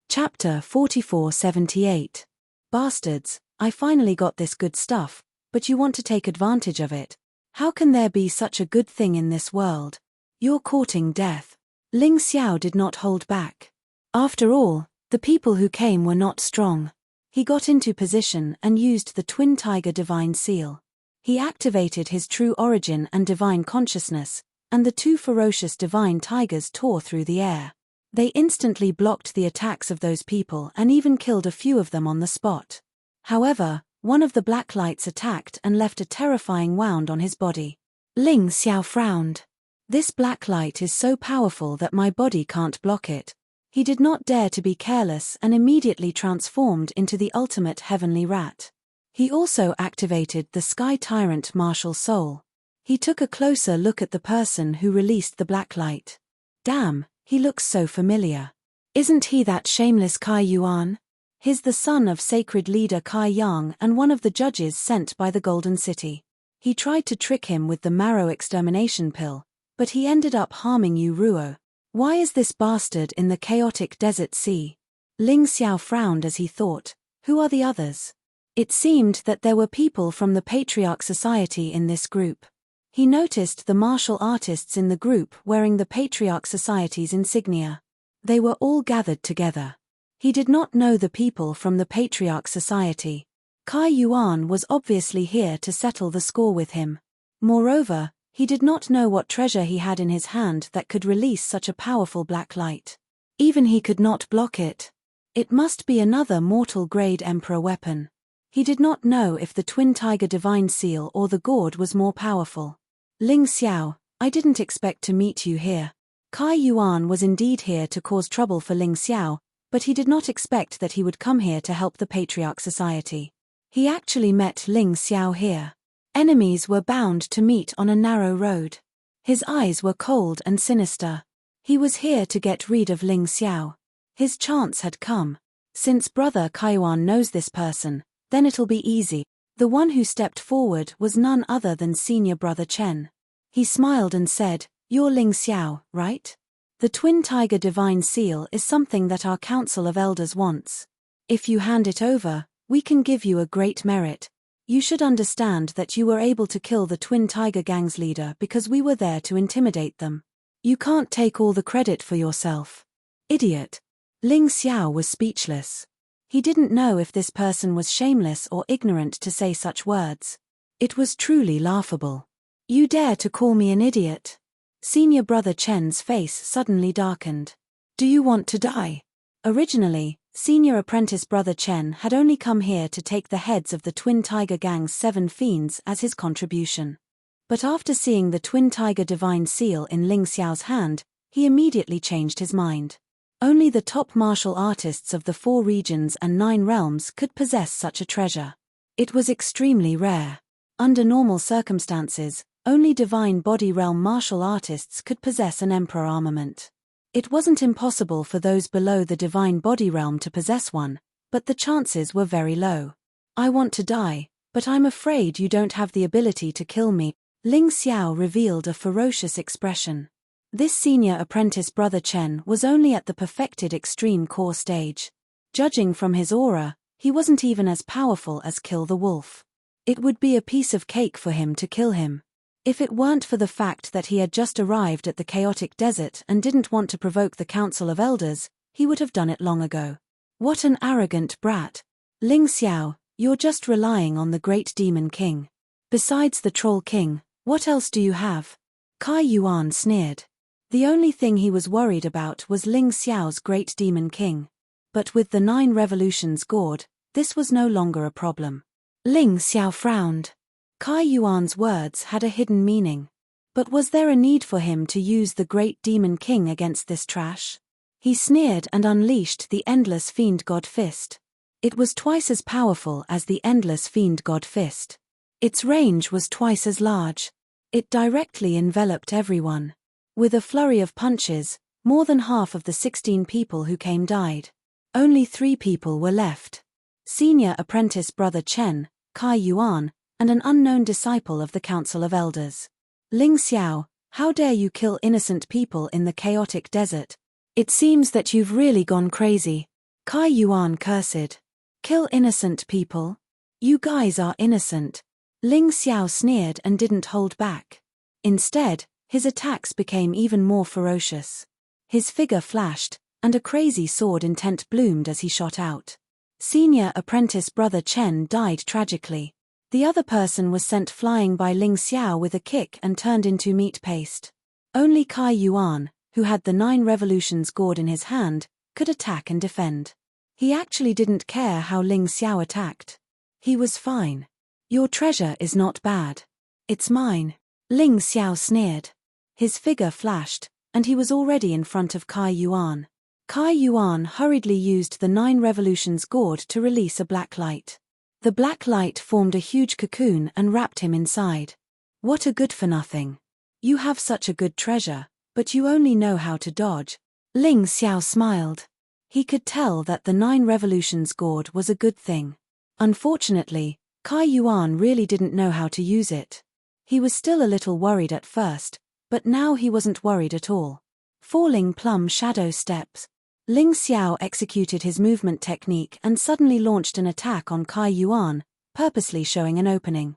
Chapter 4478. Bastards, I finally got this good stuff, but you want to take advantage of it. How can there be such a good thing in this world? You're courting death. Ling Xiao did not hold back. After all, the people who came were not strong. He got into position and used the Twin Tiger Divine Seal. He activated his true origin and divine consciousness, and the two ferocious divine tigers tore through the air. They instantly blocked the attacks of those people and even killed a few of them on the spot. However, one of the black lights attacked and left a terrifying wound on his body. Ling Xiao frowned. "This black light is so powerful that my body can't block it." He did not dare to be careless and immediately transformed into the ultimate heavenly rat. He also activated the Sky Tyrant martial soul. He took a closer look at the person who released the black light. Damn, he looks so familiar. Isn't he that shameless Kai Yuan? He's the son of sacred leader Kai Yang and one of the judges sent by the Golden City. He tried to trick him with the marrow extermination pill, but he ended up harming Yu Ruo. Why is this bastard in the chaotic desert sea? Ling Xiao frowned as he thought, who are the others? It seemed that there were people from the Patriarch Society in this group. He noticed the martial artists in the group wearing the Patriarch Society's insignia. They were all gathered together. He did not know the people from the Patriarch Society. Kai Yuan was obviously here to settle the score with him. Moreover, he did not know what treasure he had in his hand that could release such a powerful black light. Even he could not block it. It must be another mortal-grade Emperor weapon. He did not know if the Twin Tiger Divine Seal or the gourd was more powerful. Ling Xiao, I didn't expect to meet you here. Kai Yuan was indeed here to cause trouble for Ling Xiao, but he did not expect that he would come here to help the Patriarch Society. He actually met Ling Xiao here. Enemies were bound to meet on a narrow road. His eyes were cold and sinister. He was here to get rid of Ling Xiao. His chance had come. Since Brother Kaiyuan knows this person, then it'll be easy. The one who stepped forward was none other than Senior Brother Chen. He smiled and said, "You're Ling Xiao, right? The Twin Tiger Divine Seal is something that our Council of Elders wants. If you hand it over, we can give you a great merit. You should understand that you were able to kill the Twin Tiger Gang's leader because we were there to intimidate them. You can't take all the credit for yourself. Idiot." Ling Xiao was speechless. He didn't know if this person was shameless or ignorant to say such words. It was truly laughable. "You dare to call me an idiot?" Senior Brother Chen's face suddenly darkened. "Do you want to die?" Originally, Senior Apprentice Brother Chen had only come here to take the heads of the Twin Tiger Gang's 7 fiends as his contribution. But after seeing the Twin Tiger Divine Seal in Ling Xiao's hand, he immediately changed his mind. Only the top martial artists of the 4 regions and 9 realms could possess such a treasure. It was extremely rare. Under normal circumstances, only Divine Body Realm martial artists could possess an Emperor armament. It wasn't impossible for those below the Divine Body Realm to possess one, but the chances were very low. "I want to die, but I'm afraid you don't have the ability to kill me." Ling Xiao revealed a ferocious expression. This Senior Apprentice Brother Chen was only at the perfected extreme core stage. Judging from his aura, he wasn't even as powerful as Kill the Wolf. It would be a piece of cake for him to kill him. If it weren't for the fact that he had just arrived at the chaotic desert and didn't want to provoke the Council of Elders, he would have done it long ago. What an arrogant brat. Ling Xiao, you're just relying on the Great Demon King. Besides the Troll King, what else do you have? Kai Yuan sneered. The only thing he was worried about was Ling Xiao's Great Demon King. But with the 9 Revolutions gourd, this was no longer a problem. Ling Xiao frowned. Kai Yuan's words had a hidden meaning. But was there a need for him to use the great demon king against this trash? He sneered and unleashed the endless fiend god fist. It was twice as powerful as the endless fiend god fist. Its range was twice as large. It directly enveloped everyone. With a flurry of punches, more than half of the 16 people who came died. Only 3 people were left. Senior apprentice brother Chen, Kai Yuan, and an unknown disciple of the Council of Elders. Ling Xiao, how dare you kill innocent people in the chaotic desert? It seems that you've really gone crazy. Kai Yuan cursed. Kill innocent people? You guys are innocent. Ling Xiao sneered and didn't hold back. Instead, his attacks became even more ferocious. His figure flashed, and a crazy sword intent bloomed as he shot out. Senior apprentice brother Chen died tragically. The other person was sent flying by Ling Xiao with a kick and turned into meat paste. Only Kai Yuan, who had the 9 revolutions gourd in his hand, could attack and defend. He actually didn't care how Ling Xiao attacked. He was fine. Your treasure is not bad. It's mine. Ling Xiao sneered. His figure flashed, and he was already in front of Kai Yuan. Kai Yuan hurriedly used the 9 revolutions gourd to release a black light. The black light formed a huge cocoon and wrapped him inside. What a good-for-nothing. You have such a good treasure, but you only know how to dodge. Ling Xiao smiled. He could tell that the 9 revolutions gourd was a good thing. Unfortunately, Kai Yuan really didn't know how to use it. He was still a little worried at first, but now he wasn't worried at all. Falling plum shadow steps. Ling Xiao executed his movement technique and suddenly launched an attack on Kai Yuan, purposely showing an opening.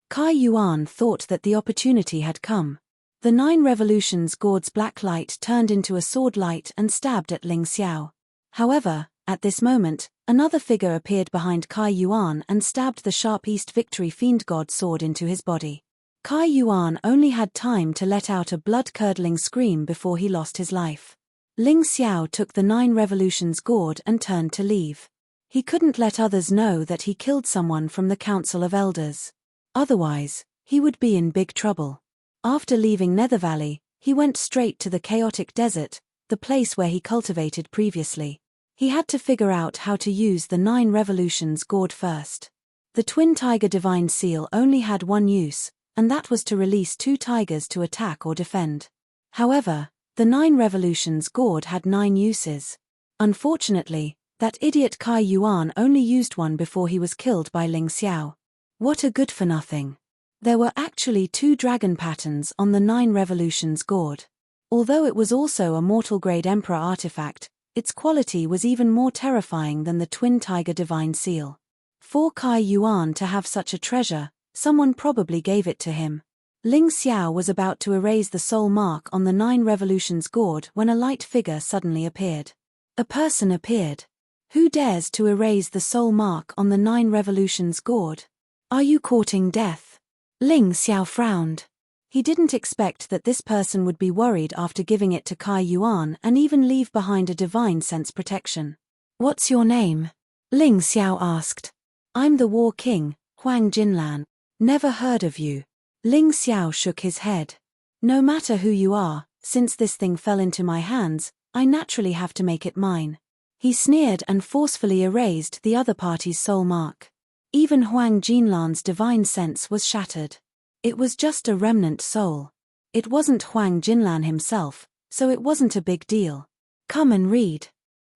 Kai Yuan thought that the opportunity had come. The 9 revolutions gourd's black light turned into a sword light and stabbed at Ling Xiao. However, at this moment, another figure appeared behind Kai Yuan and stabbed the sharp East Victory Fiend God sword into his body. Kai Yuan only had time to let out a blood-curdling scream before he lost his life. Ling Xiao took the 9 revolutions gourd and turned to leave. He couldn't let others know that he killed someone from the Council of Elders. Otherwise, he would be in big trouble. After leaving Nether Valley, he went straight to the chaotic desert, the place where he cultivated previously. He had to figure out how to use the 9 revolutions gourd first. The Twin Tiger Divine Seal only had one use, and that was to release 2 tigers to attack or defend. However, the 9 revolutions gourd had 9 uses. Unfortunately, that idiot Kai Yuan only used one before he was killed by Ling Xiao. What a good-for-nothing. There were actually 2 dragon patterns on the 9 revolutions gourd. Although it was also a mortal-grade Emperor artifact, its quality was even more terrifying than the Twin Tiger Divine Seal. For Kai Yuan to have such a treasure, someone probably gave it to him. Ling Xiao was about to erase the soul mark on the 9 revolutions gourd when a light figure suddenly appeared. A person appeared. Who dares to erase the soul mark on the 9 revolutions gourd? Are you courting death? Ling Xiao frowned. He didn't expect that this person would be worried after giving it to Kai Yuan and even leave behind a divine sense protection. What's your name? Ling Xiao asked. I'm the War King, Huang Jinlan. Never heard of you. Ling Xiao shook his head. No matter who you are, since this thing fell into my hands, I naturally have to make it mine. He sneered and forcefully erased the other party's soul mark. Even Huang Jinlan's divine sense was shattered. It was just a remnant soul. It wasn't Huang Jinlan himself, so it wasn't a big deal. Come and read.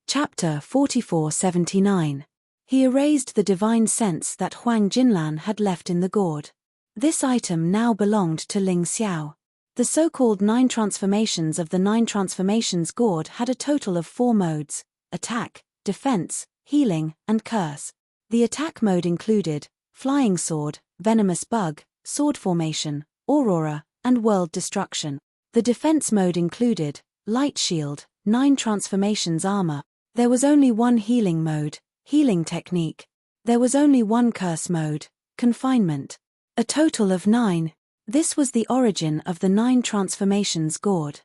Chapter 4479. He erased the divine sense that Huang Jinlan had left in the gourd. This item now belonged to Ling Xiao. The so-called 9 transformations of the 9 transformations gourd had a total of 4 modes: attack, defense, healing, and curse. The attack mode included flying sword, venomous bug, sword formation, aurora, and world destruction. The defense mode included light shield, 9 transformations armor. There was only one healing mode, healing technique. There was only one curse mode, confinement. A total of 9. This was the origin of the 9 transformations gourd.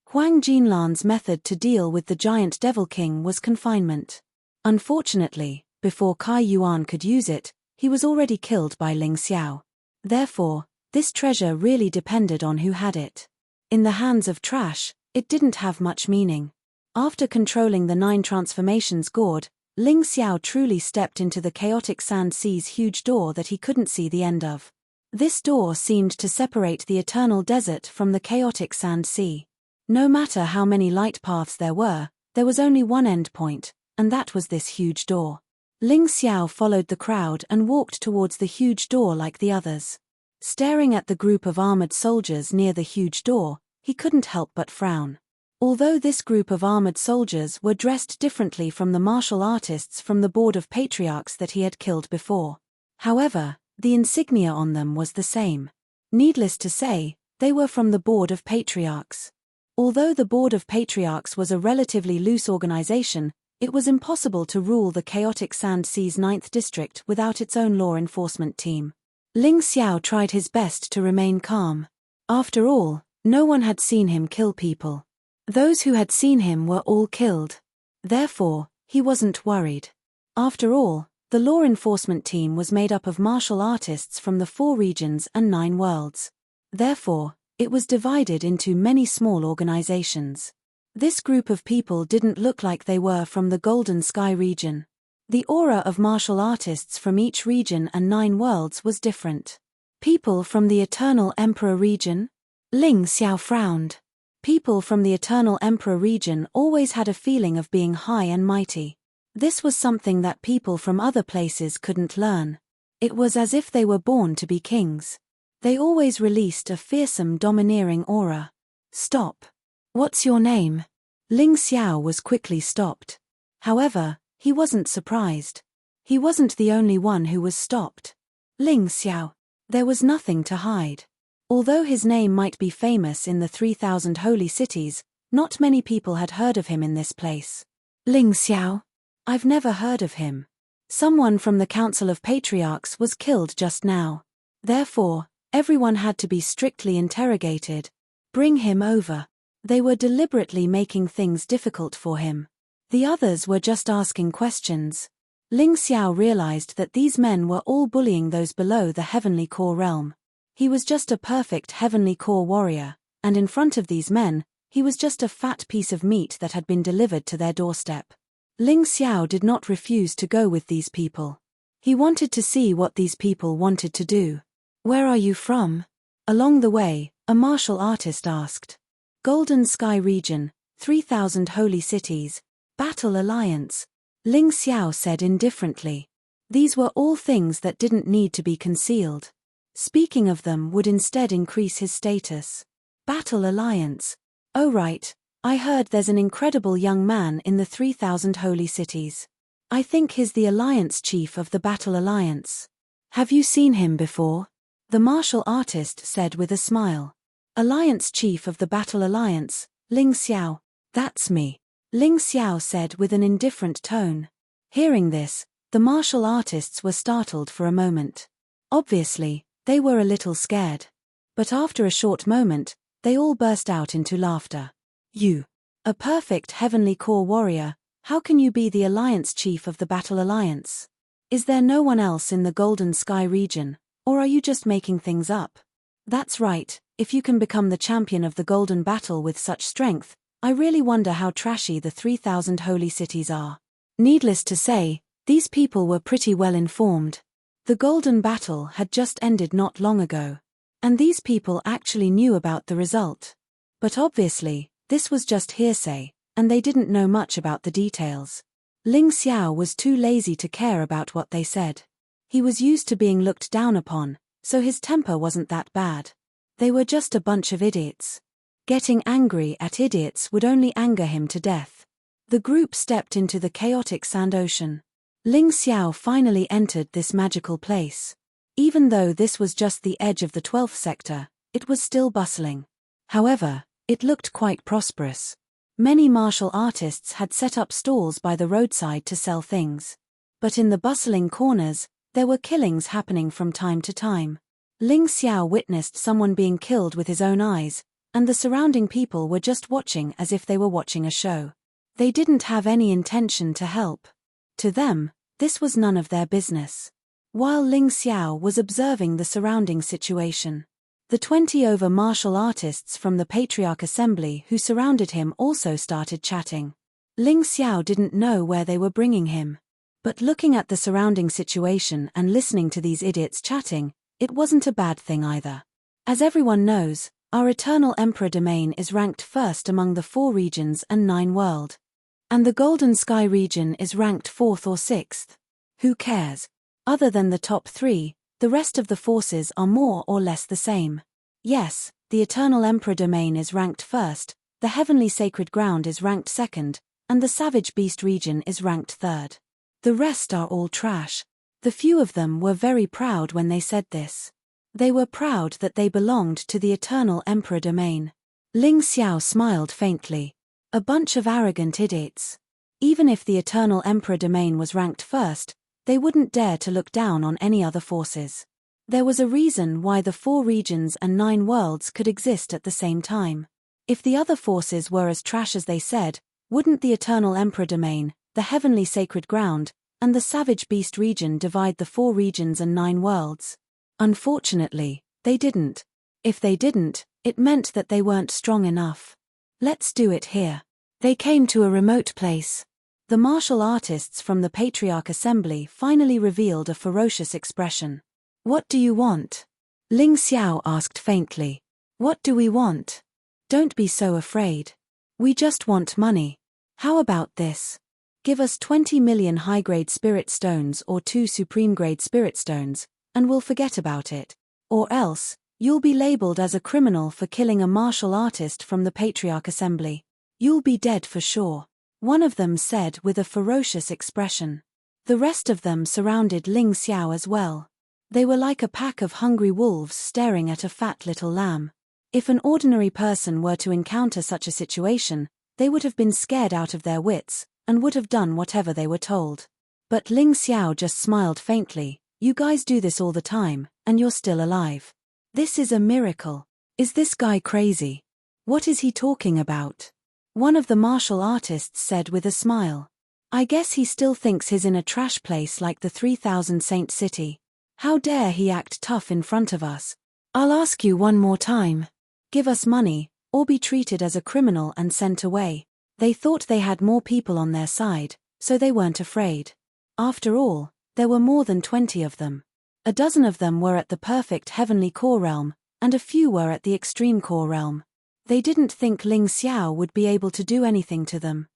Huang Jinlan's method to deal with the giant Devil King was confinement. Unfortunately, before Kai Yuan could use it, he was already killed by Ling Xiao. Therefore, this treasure really depended on who had it. In the hands of trash, it didn't have much meaning. After controlling the 9 transformations gourd, Ling Xiao truly stepped into the chaotic sand sea's huge door that he couldn't see the end of. This door seemed to separate the eternal desert from the chaotic sand sea. No matter how many light paths there was only one end point, and that was this huge door. Ling Xiao followed the crowd and walked towards the huge door like the others. Staring at the group of armored soldiers near the huge door, he couldn't help but frown. Although this group of armored soldiers were dressed differently from the martial artists from the board of patriarchs that he had killed before. However, the insignia on them was the same. Needless to say, they were from the board of patriarchs. Although the board of patriarchs was a relatively loose organization, it was impossible to rule the chaotic sand sea's 9th district without its own law enforcement team. Ling Xiao tried his best to remain calm. After all, no one had seen him kill people. Those who had seen him were all killed. Therefore, he wasn't worried. After all, the law enforcement team was made up of martial artists from the 4 regions and 9 worlds. Therefore, it was divided into many small organizations. This group of people didn't look like they were from the Golden Sky region. The aura of martial artists from each region and 9 worlds was different. People from the Eternal Emperor region? Ling Xiao frowned. People from the Eternal Emperor region always had a feeling of being high and mighty. This was something that people from other places couldn't learn. It was as if they were born to be kings. They always released a fearsome, domineering aura. Stop. What's your name? Ling Xiao was quickly stopped. However, he wasn't surprised. He wasn't the only one who was stopped. Ling Xiao. There was nothing to hide. Although his name might be famous in the 3,000 holy cities, not many people had heard of him in this place. Ling Xiao? I've never heard of him. Someone from the Council of Patriarchs was killed just now. Therefore, everyone had to be strictly interrogated. Bring him over. They were deliberately making things difficult for him. The others were just asking questions. Ling Xiao realized that these men were all bullying those below the Heavenly Core realm. He was just a perfect Heavenly Core warrior, and in front of these men, he was just a fat piece of meat that had been delivered to their doorstep. Ling Xiao did not refuse to go with these people. He wanted to see what these people wanted to do. Where are you from? Along the way, a martial artist asked. Golden Sky region, 3,000 holy cities, Battle Alliance. Ling Xiao said indifferently. These were all things that didn't need to be concealed. Speaking of them would instead increase his status. Battle Alliance. Oh right, I heard there's an incredible young man in the 3,000 holy cities. I think he's the Alliance chief of the Battle Alliance. Have you seen him before? The martial artist said with a smile. Alliance chief of the Battle Alliance, Ling Xiao. That's me. Ling Xiao said with an indifferent tone. Hearing this, the martial artists were startled for a moment. Obviously, they were a little scared. But after a short moment, they all burst out into laughter. You, a perfect Heavenly Core warrior, how can you be the Alliance chief of the Battle Alliance? Is there no one else in the Golden Sky region, or are you just making things up? That's right, if you can become the champion of the Golden Battle with such strength, I really wonder how trashy the 3,000 holy cities are. Needless to say, these people were pretty well informed. The Golden Battle had just ended not long ago. And these people actually knew about the result. But obviously, this was just hearsay, and they didn't know much about the details. Ling Xiao was too lazy to care about what they said. He was used to being looked down upon, so his temper wasn't that bad. They were just a bunch of idiots. Getting angry at idiots would only anger him to death. The group stepped into the chaotic sand ocean. Ling Xiao finally entered this magical place. Even though this was just the edge of the 12th sector, it was still bustling. However, it looked quite prosperous. Many martial artists had set up stalls by the roadside to sell things. But in the bustling corners, there were killings happening from time to time. Ling Xiao witnessed someone being killed with his own eyes, and the surrounding people were just watching as if they were watching a show. They didn't have any intention to help. To them, this was none of their business. while Ling Xiao was observing the surrounding situation. The 20 over martial artists from the Patriarch Assembly who surrounded him also started chatting. Ling Xiao didn't know where they were bringing him. But looking at the surrounding situation and listening to these idiots chatting, it wasn't a bad thing either. As everyone knows, our Eternal Emperor domain is ranked first among the 4 regions and 9 world. And the Golden Sky region is ranked 4th or 6th. Who cares? Other than the top 3, the rest of the forces are more or less the same. Yes, the Eternal Emperor domain is ranked first, the Heavenly Sacred Ground is ranked second, and the Savage Beast region is ranked third. The rest are all trash. The few of them were very proud when they said this. They were proud that they belonged to the Eternal Emperor domain. Ling Xiao smiled faintly. A bunch of arrogant idiots. Even if the Eternal Emperor domain was ranked first, they wouldn't dare to look down on any other forces. There was a reason why the 4 regions and 9 worlds could exist at the same time. If the other forces were as trash as they said, wouldn't the Eternal Emperor domain, the Heavenly Sacred Ground, and the Savage Beast region divide the 4 regions and 9 worlds? Unfortunately, they didn't. If they didn't, it meant that they weren't strong enough. Let's do it here. They came to a remote place. The martial artists from the Patriarch Assembly finally revealed a ferocious expression. What do you want? Ling Xiao asked faintly. What do we want? Don't be so afraid. We just want money. How about this? Give us 20 million high-grade spirit stones or 2 supreme-grade spirit stones, and we'll forget about it. Or else, you'll be labeled as a criminal for killing a martial artist from the Patriarch Assembly. You'll be dead for sure, one of them said with a ferocious expression. The rest of them surrounded Ling Xiao as well. They were like a pack of hungry wolves staring at a fat little lamb. If an ordinary person were to encounter such a situation, they would have been scared out of their wits, and would have done whatever they were told. But Ling Xiao just smiled faintly. You guys do this all the time, and you're still alive. This is a miracle. Is this guy crazy? What is he talking about? One of the martial artists said with a smile. I guess he still thinks he's in a trash place like the 3000 Saint City. How dare he act tough in front of us? I'll ask you one more time. Give us money, or be treated as a criminal and sent away. They thought they had more people on their side, so they weren't afraid. After all, there were more than 20 of them. A dozen of them were at the perfect heavenly core realm, and a few were at the extreme core realm. They didn't think Ling Xiao would be able to do anything to them.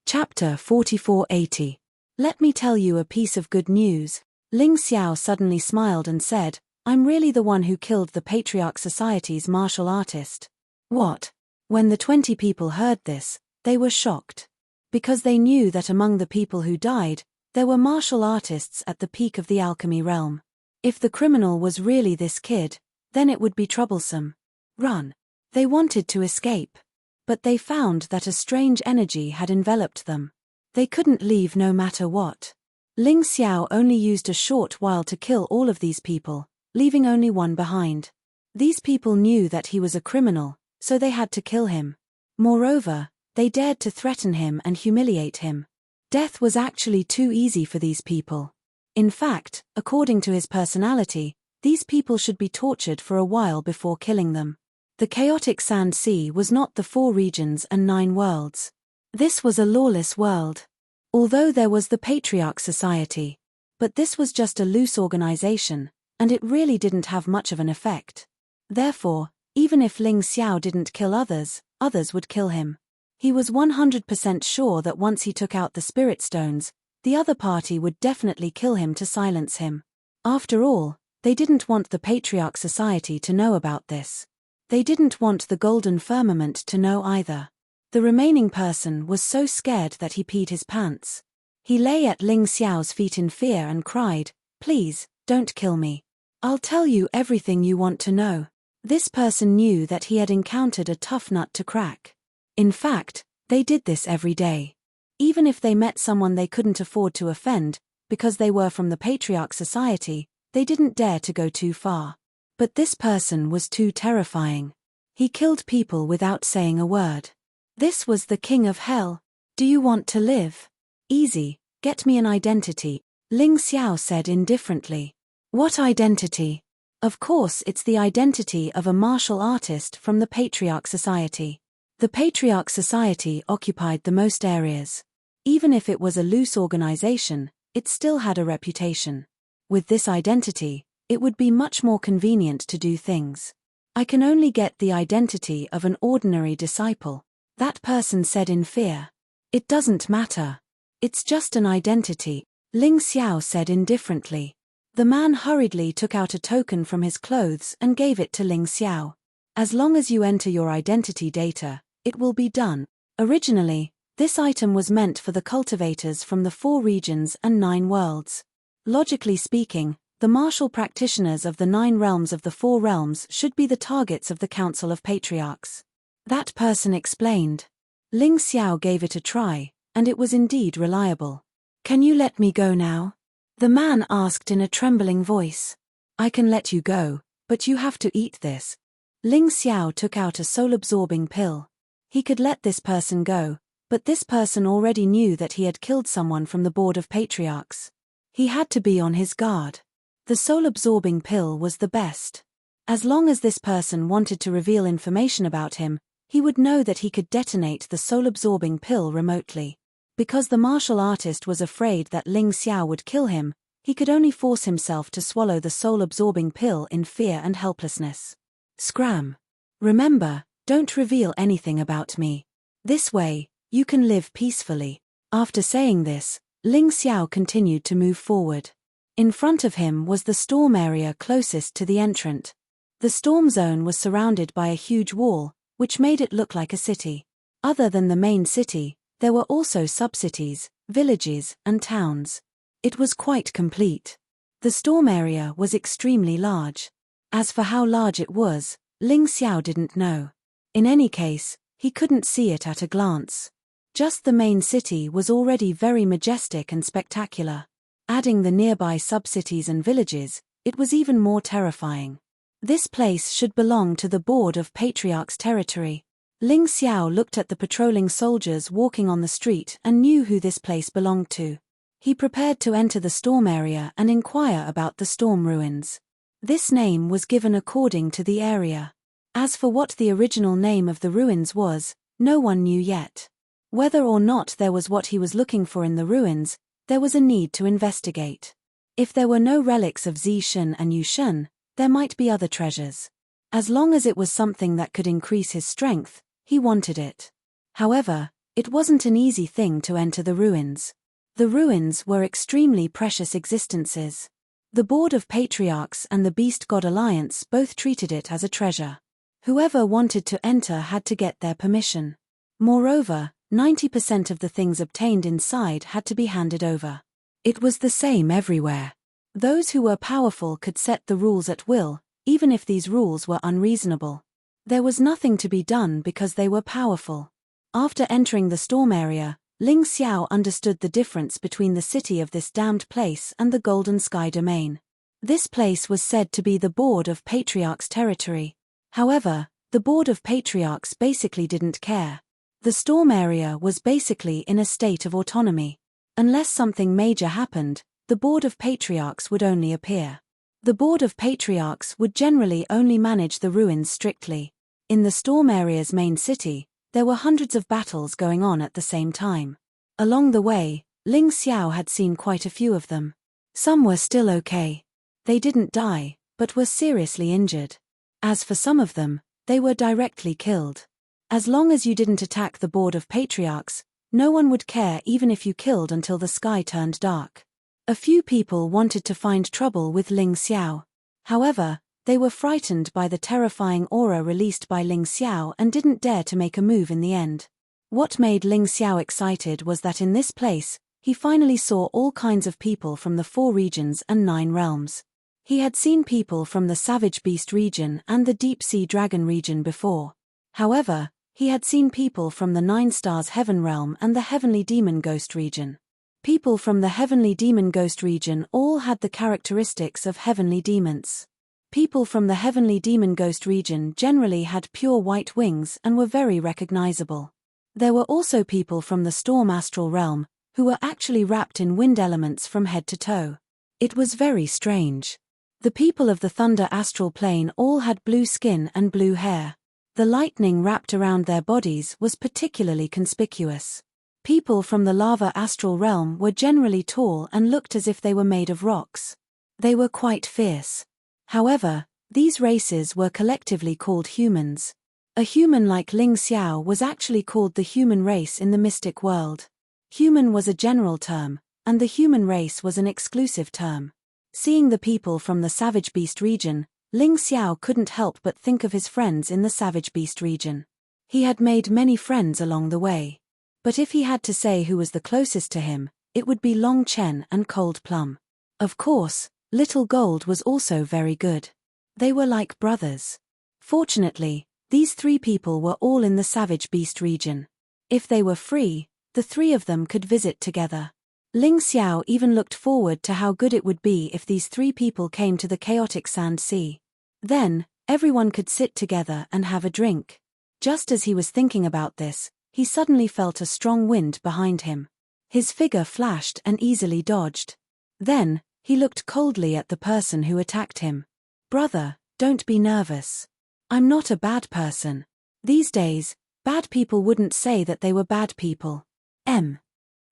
Chapter 4480. Let me tell you a piece of good news. Ling Xiao suddenly smiled and said, I'm really the one who killed the Patriarch Society's martial artist. What? When the 20 people heard this, they were shocked. Because they knew that among the people who died, there were martial artists at the peak of the alchemy realm. If the criminal was really this kid, then it would be troublesome. Run. They wanted to escape. But they found that a strange energy had enveloped them. They couldn't leave no matter what. Ling Xiao only used a short while to kill all of these people, leaving only one behind. These people knew that he was a criminal, so they had to kill him. Moreover, they dared to threaten him and humiliate him. Death was actually too easy for these people. In fact, according to his personality, these people should be tortured for a while before killing them. The chaotic Sand Sea was not the 4 regions and 9 worlds. This was a lawless world. Although there was the Patriarch Society. But this was just a loose organization, and it really didn't have much of an effect. Therefore, even if Ling Xiao didn't kill others, others would kill him. He was 100% sure that once he took out the spirit stones, the other party would definitely kill him to silence him. After all, they didn't want the Patriarch Society to know about this. They didn't want the Golden Firmament to know either. The remaining person was so scared that he peed his pants. He lay at Ling Xiao's feet in fear and cried, Please, don't kill me. I'll tell you everything you want to know. This person knew that he had encountered a tough nut to crack. In fact, they did this every day. Even if they met someone they couldn't afford to offend, because they were from the Patriarch Society, they didn't dare to go too far. But this person was too terrifying. He killed people without saying a word. This was the king of hell. Do you want to live? Easy, get me an identity. Ling Xiao said indifferently. What identity? Of course, it's the identity of a martial artist from the Patriarch Society. The Patriarch Society occupied the most areas. Even if it was a loose organization, it still had a reputation. With this identity, it would be much more convenient to do things. I can only get the identity of an ordinary disciple, that person said in fear. It doesn't matter. It's just an identity, Ling Xiao said indifferently. The man hurriedly took out a token from his clothes and gave it to Ling Xiao. As long as you enter your identity data, it will be done. Originally, this item was meant for the cultivators from the 4 regions and 9 worlds. Logically speaking, the martial practitioners of the 9 realms of the 4 realms should be the targets of the Council of Patriarchs. That person explained. Ling Xiao gave it a try, and it was indeed reliable. Can you let me go now? The man asked in a trembling voice. I can let you go, but you have to eat this. Ling Xiao took out a soul-absorbing pill. He could let this person go, but this person already knew that he had killed someone from the Board of Patriarchs. He had to be on his guard. The soul-absorbing pill was the best. As long as this person wanted to reveal information about him, he would know that he could detonate the soul-absorbing pill remotely. Because the martial artist was afraid that Ling Xiao would kill him, he could only force himself to swallow the soul-absorbing pill in fear and helplessness. Scram. Remember, don't reveal anything about me. This way, you can live peacefully. After saying this, Ling Xiao continued to move forward. In front of him was the storm area closest to the entrant. The storm zone was surrounded by a huge wall, which made it look like a city. Other than the main city, there were also sub-cities, villages, and towns. It was quite complete. The storm area was extremely large. As for how large it was, Ling Xiao didn't know. In any case, he couldn't see it at a glance. Just the main city was already very majestic and spectacular. Adding the nearby sub-cities and villages, it was even more terrifying. This place should belong to the Board of Patriarchs territory. Ling Xiao looked at the patrolling soldiers walking on the street and knew who this place belonged to. He prepared to enter the storm area and inquire about the storm ruins. This name was given according to the area. As for what the original name of the ruins was, no one knew yet. Whether or not there was what he was looking for in the ruins, there was a need to investigate. If there were no relics of Zishan and Yushan, there might be other treasures. As long as it was something that could increase his strength, he wanted it. However, it wasn't an easy thing to enter the ruins. The ruins were extremely precious existences. The Board of Patriarchs and the Beast God Alliance both treated it as a treasure. Whoever wanted to enter had to get their permission. Moreover, 90% of the things obtained inside had to be handed over. It was the same everywhere. Those who were powerful could set the rules at will, even if these rules were unreasonable. There was nothing to be done because they were powerful. After entering the storm area, Ling Xiao understood the difference between the city of this damned place and the Golden Sky domain. This place was said to be the Board of Patriarchs territory. However, the Board of Patriarchs basically didn't care. The storm area was basically in a state of autonomy. Unless something major happened, the Board of Patriarchs would only appear. The Board of Patriarchs would generally only manage the ruins strictly. In the storm area's main city, there were hundreds of battles going on at the same time. Along the way, Ling Xiao had seen quite a few of them. Some were still okay. They didn't die, but were seriously injured. As for some of them, they were directly killed. As long as you didn't attack the Board of Patriarchs, no one would care even if you killed until the sky turned dark. A few people wanted to find trouble with Ling Xiao. However, they were frightened by the terrifying aura released by Ling Xiao and didn't dare to make a move in the end. What made Ling Xiao excited was that in this place, he finally saw all kinds of people from the 4 regions and 9 realms. He had seen people from the Savage Beast region and the Deep Sea Dragon region before. However, he had seen people from the 9 Stars Heaven realm and the Heavenly Demon Ghost region. People from the Heavenly Demon Ghost region all had the characteristics of heavenly demons. People from the Heavenly Demon Ghost region generally had pure white wings and were very recognizable. There were also people from the Storm Astral realm, who were actually wrapped in wind elements from head to toe. It was very strange. The people of the Thunder astral plane all had blue skin and blue hair. The lightning wrapped around their bodies was particularly conspicuous. People from the lava astral realm were generally tall and looked as if they were made of rocks. They were quite fierce. However, these races were collectively called humans. A human like Ling Xiao was actually called the human race in the mystic world. Human was a general term, and the human race was an exclusive term. Seeing the people from the savage beast region, Ling Xiao couldn't help but think of his friends in the savage beast region. He had made many friends along the way. But if he had to say who was the closest to him, it would be Long Chen and Cold Plum. Of course, Little Gold was also very good. They were like brothers. Fortunately, these three people were all in the savage beast region. If they were free, the three of them could visit together. Ling Xiao even looked forward to how good it would be if these three people came to the chaotic sand sea. Then, everyone could sit together and have a drink. Just as he was thinking about this, he suddenly felt a strong wind behind him. His figure flashed and easily dodged. Then, he looked coldly at the person who attacked him. "Brother, don't be nervous. I'm not a bad person. These days, bad people wouldn't say that they were bad people."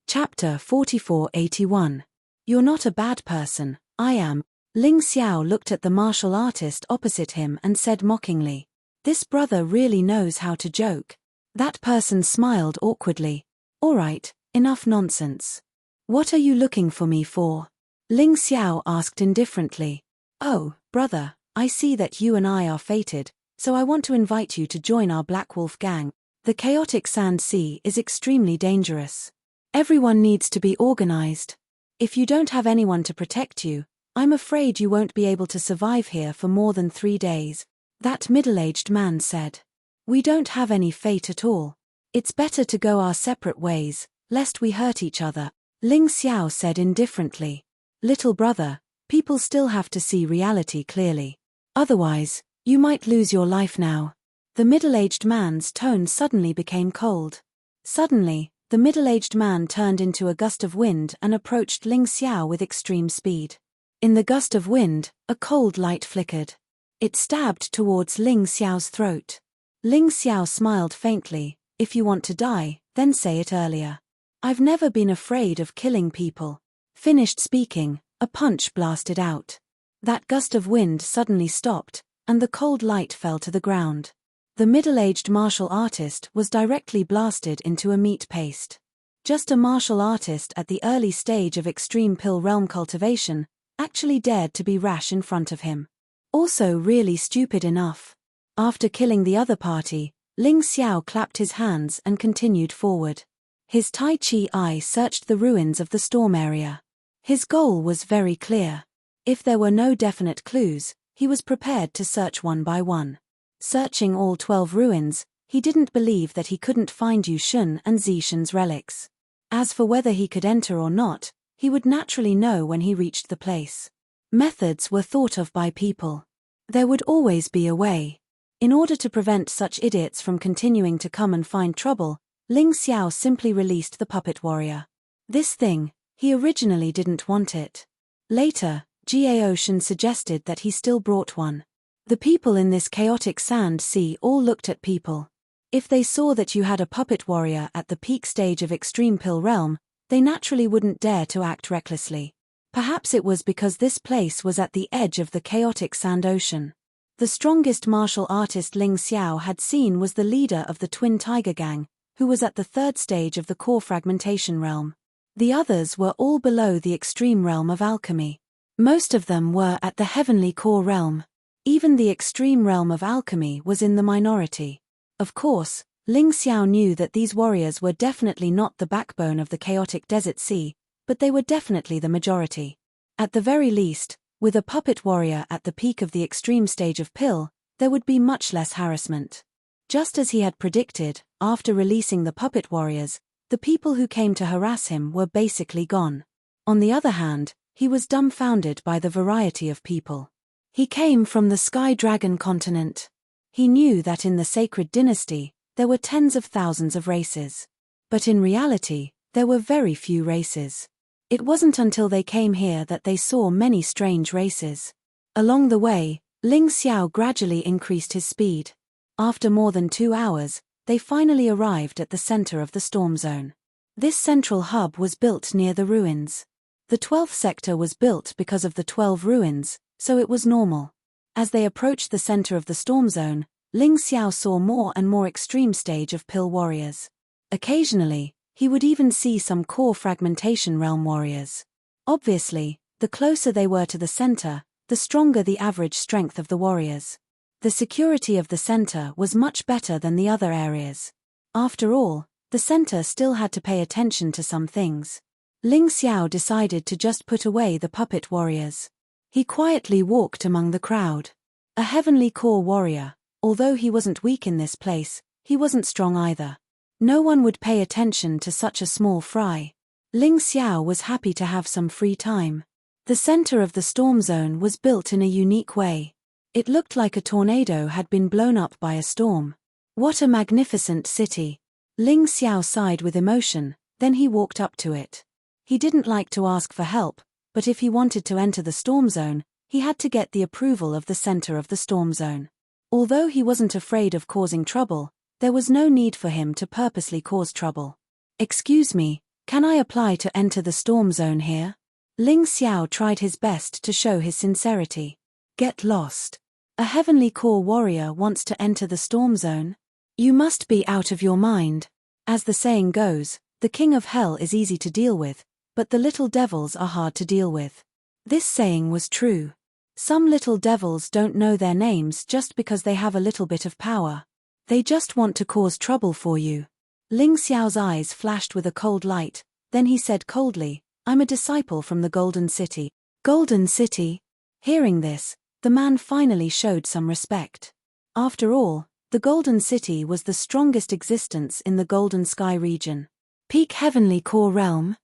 Chapter 4481. You're not a bad person, I am. Ling Xiao looked at the martial artist opposite him and said mockingly, "This brother really knows how to joke." That person smiled awkwardly. "All right, enough nonsense. What are you looking for me for?" Ling Xiao asked indifferently. "Oh, brother, I see that you and I are fated, so I want to invite you to join our Black Wolf gang. The chaotic sand sea is extremely dangerous. Everyone needs to be organized. If you don't have anyone to protect you, I'm afraid you won't be able to survive here for more than 3 days," that middle-aged man said. "We don't have any fate at all. It's better to go our separate ways, lest we hurt each other," Ling Xiao said indifferently. "Little brother, people still have to see reality clearly. Otherwise, you might lose your life now." The middle-aged man's tone suddenly became cold. Suddenly, the middle-aged man turned into a gust of wind and approached Ling Xiao with extreme speed. In the gust of wind, a cold light flickered. It stabbed towards Ling Xiao's throat. Ling Xiao smiled faintly. "If you want to die, then say it earlier. I've never been afraid of killing people." Finished speaking, a punch blasted out. That gust of wind suddenly stopped, and the cold light fell to the ground. The middle-aged martial artist was directly blasted into a meat paste. Just a martial artist at the early stage of extreme pill realm cultivation actually dared to be rash in front of him. Also really stupid enough. After killing the other party, Ling Xiao clapped his hands and continued forward. His Tai Chi eye searched the ruins of the storm area. His goal was very clear. If there were no definite clues, he was prepared to search one by one. Searching all 12 ruins, he didn't believe that he couldn't find Yu Shun and Zishan's relics. As for whether he could enter or not, he would naturally know when he reached the place. Methods were thought of by people. There would always be a way. In order to prevent such idiots from continuing to come and find trouble, Ling Xiao simply released the puppet warrior. This thing, he originally didn't want it. Later, Gao Shen suggested that he still brought one. The people in this chaotic sand sea all looked at people. If they saw that you had a puppet warrior at the peak stage of extreme pill realm, they naturally wouldn't dare to act recklessly. Perhaps it was because this place was at the edge of the chaotic sand ocean. The strongest martial artist Ling Xiao had seen was the leader of the Twin Tiger Gang, who was at the 3rd stage of the core fragmentation realm. The others were all below the extreme realm of alchemy. Most of them were at the heavenly core realm. Even the extreme realm of alchemy was in the minority. Of course, Ling Xiao knew that these warriors were definitely not the backbone of the chaotic desert sea, but they were definitely the majority. At the very least, with a puppet warrior at the peak of the extreme stage of pill, there would be much less harassment. Just as he had predicted, after releasing the puppet warriors, the people who came to harass him were basically gone. On the other hand, he was dumbfounded by the variety of people. He came from the Sky Dragon continent. He knew that in the Sacred Dynasty, there were tens of thousands of races. But in reality, There were very few races. It wasn't until they came here that they saw many strange races. Along the way, Ling Xiao gradually increased his speed. After more than 2 hours, they finally arrived at the center of the storm zone. This central hub was built near the ruins. The 12th sector was built because of the 12 ruins, so it was normal. As they approached the center of the storm zone, Ling Xiao saw more and more extreme stage of pill warriors. Occasionally, he would even see some core fragmentation realm warriors. Obviously, the closer they were to the center, the stronger the average strength of the warriors. The security of the center was much better than the other areas. After all, the center still had to pay attention to some things. Ling Xiao decided to just put away the puppet warriors. He quietly walked among the crowd. A heavenly core warrior, although he wasn't weak in this place, he wasn't strong either. No one would pay attention to such a small fry. Ling Xiao was happy to have some free time. The center of the storm zone was built in a unique way. It looked like a tornado had been blown up by a storm. What a magnificent city! Ling Xiao sighed with emotion, then he walked up to it. He didn't like to ask for help, but if he wanted to enter the storm zone, he had to get the approval of the center of the storm zone. Although he wasn't afraid of causing trouble, there was no need for him to purposely cause trouble. "Excuse me, can I apply to enter the storm zone here?" Ling Xiao tried his best to show his sincerity. Get lost. A heavenly core warrior wants to enter the storm zone? You must be out of your mind. As the saying goes, the king of hell is easy to deal with, but the little devils are hard to deal with. This saying was true. Some little devils don't know their names just because they have a little bit of power. They just want to cause trouble for you. Ling Xiao's eyes flashed with a cold light, then he said coldly, "I'm a disciple from the Golden City." Golden City? Hearing this, the man finally showed some respect. After all, the Golden City was the strongest existence in the Golden Sky region. Peak Heavenly Core Realm?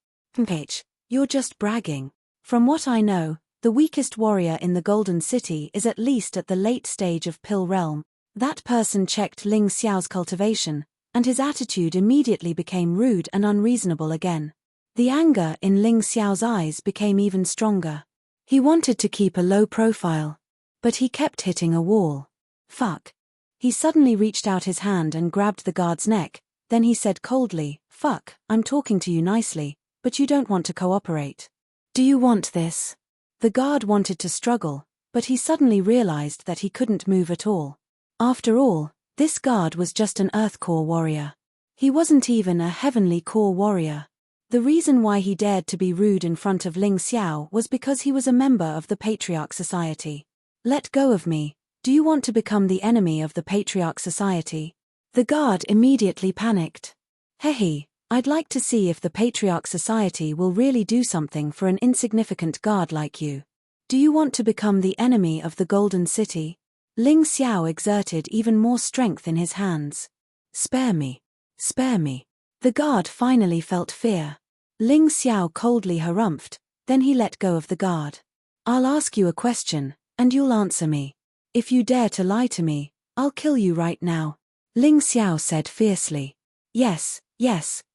You're just bragging. From what I know, the weakest warrior in the Golden City is at least at the late stage of Pill Realm. That person checked Ling Xiao's cultivation, and his attitude immediately became rude and unreasonable again. The anger in Ling Xiao's eyes became even stronger. He wanted to keep a low profile. But he kept hitting a wall. Fuck. He suddenly reached out his hand and grabbed the guard's neck, then he said coldly, "Fuck, I'm talking to you nicely, but you don't want to cooperate. Do you want this?" The guard wanted to struggle, but he suddenly realized that he couldn't move at all. After all, this guard was just an Earth Core warrior. He wasn't even a Heavenly Core warrior. The reason why he dared to be rude in front of Ling Xiao was because he was a member of the Patriarch Society. "Let go of me. Do you want to become the enemy of the Patriarch Society?" The guard immediately panicked. "Hey, I'd like to see if the Patriarch Society will really do something for an insignificant guard like you. Do you want to become the enemy of the Golden City?" Ling Xiao exerted even more strength in his hands. "Spare me. Spare me." The guard finally felt fear. Ling Xiao coldly harumphed, then he let go of the guard. "I'll ask you a question, and you'll answer me. If you dare to lie to me, I'll kill you right now." Ling Xiao said fiercely. Yes,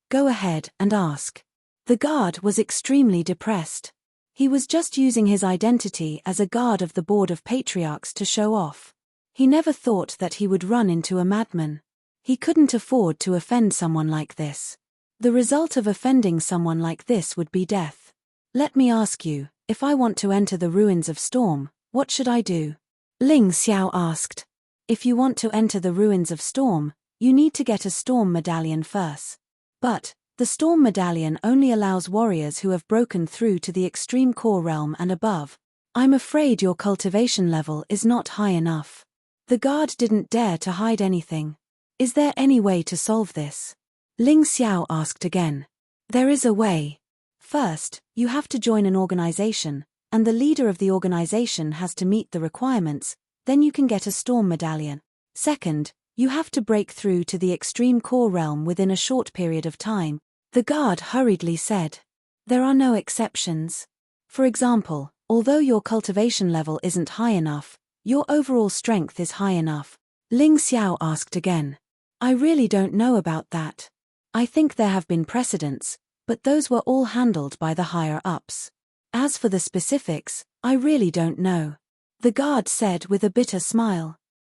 go ahead and ask." The guard was extremely depressed. He was just using his identity as a guard of the Board of Patriarchs to show off. He never thought that he would run into a madman. He couldn't afford to offend someone like this. The result of offending someone like this would be death. "Let me ask you, if I want to enter the ruins of Storm, what should I do?" Ling Xiao asked. "If you want to enter the ruins of Storm, you need to get a Storm Medallion first. But the Storm Medallion only allows warriors who have broken through to the Extreme Core Realm and above. I'm afraid your cultivation level is not high enough." The guard didn't dare to hide anything. "Is there any way to solve this?" Ling Xiao asked again. "There is a way. First, you have to join an organization, and the leader of the organization has to meet the requirements, then you can get a Storm Medallion. Second, you have to break through to the Extreme Core Realm within a short period of time," the guard hurriedly said. "There are no exceptions. For example, although your cultivation level isn't high enough, your overall strength is high enough." Ling Xiao asked again. "I really don't know about that. I think there have been precedents, but those were all handled by the higher-ups. As for the specifics, I really don't know. The guard said with a bitter smile.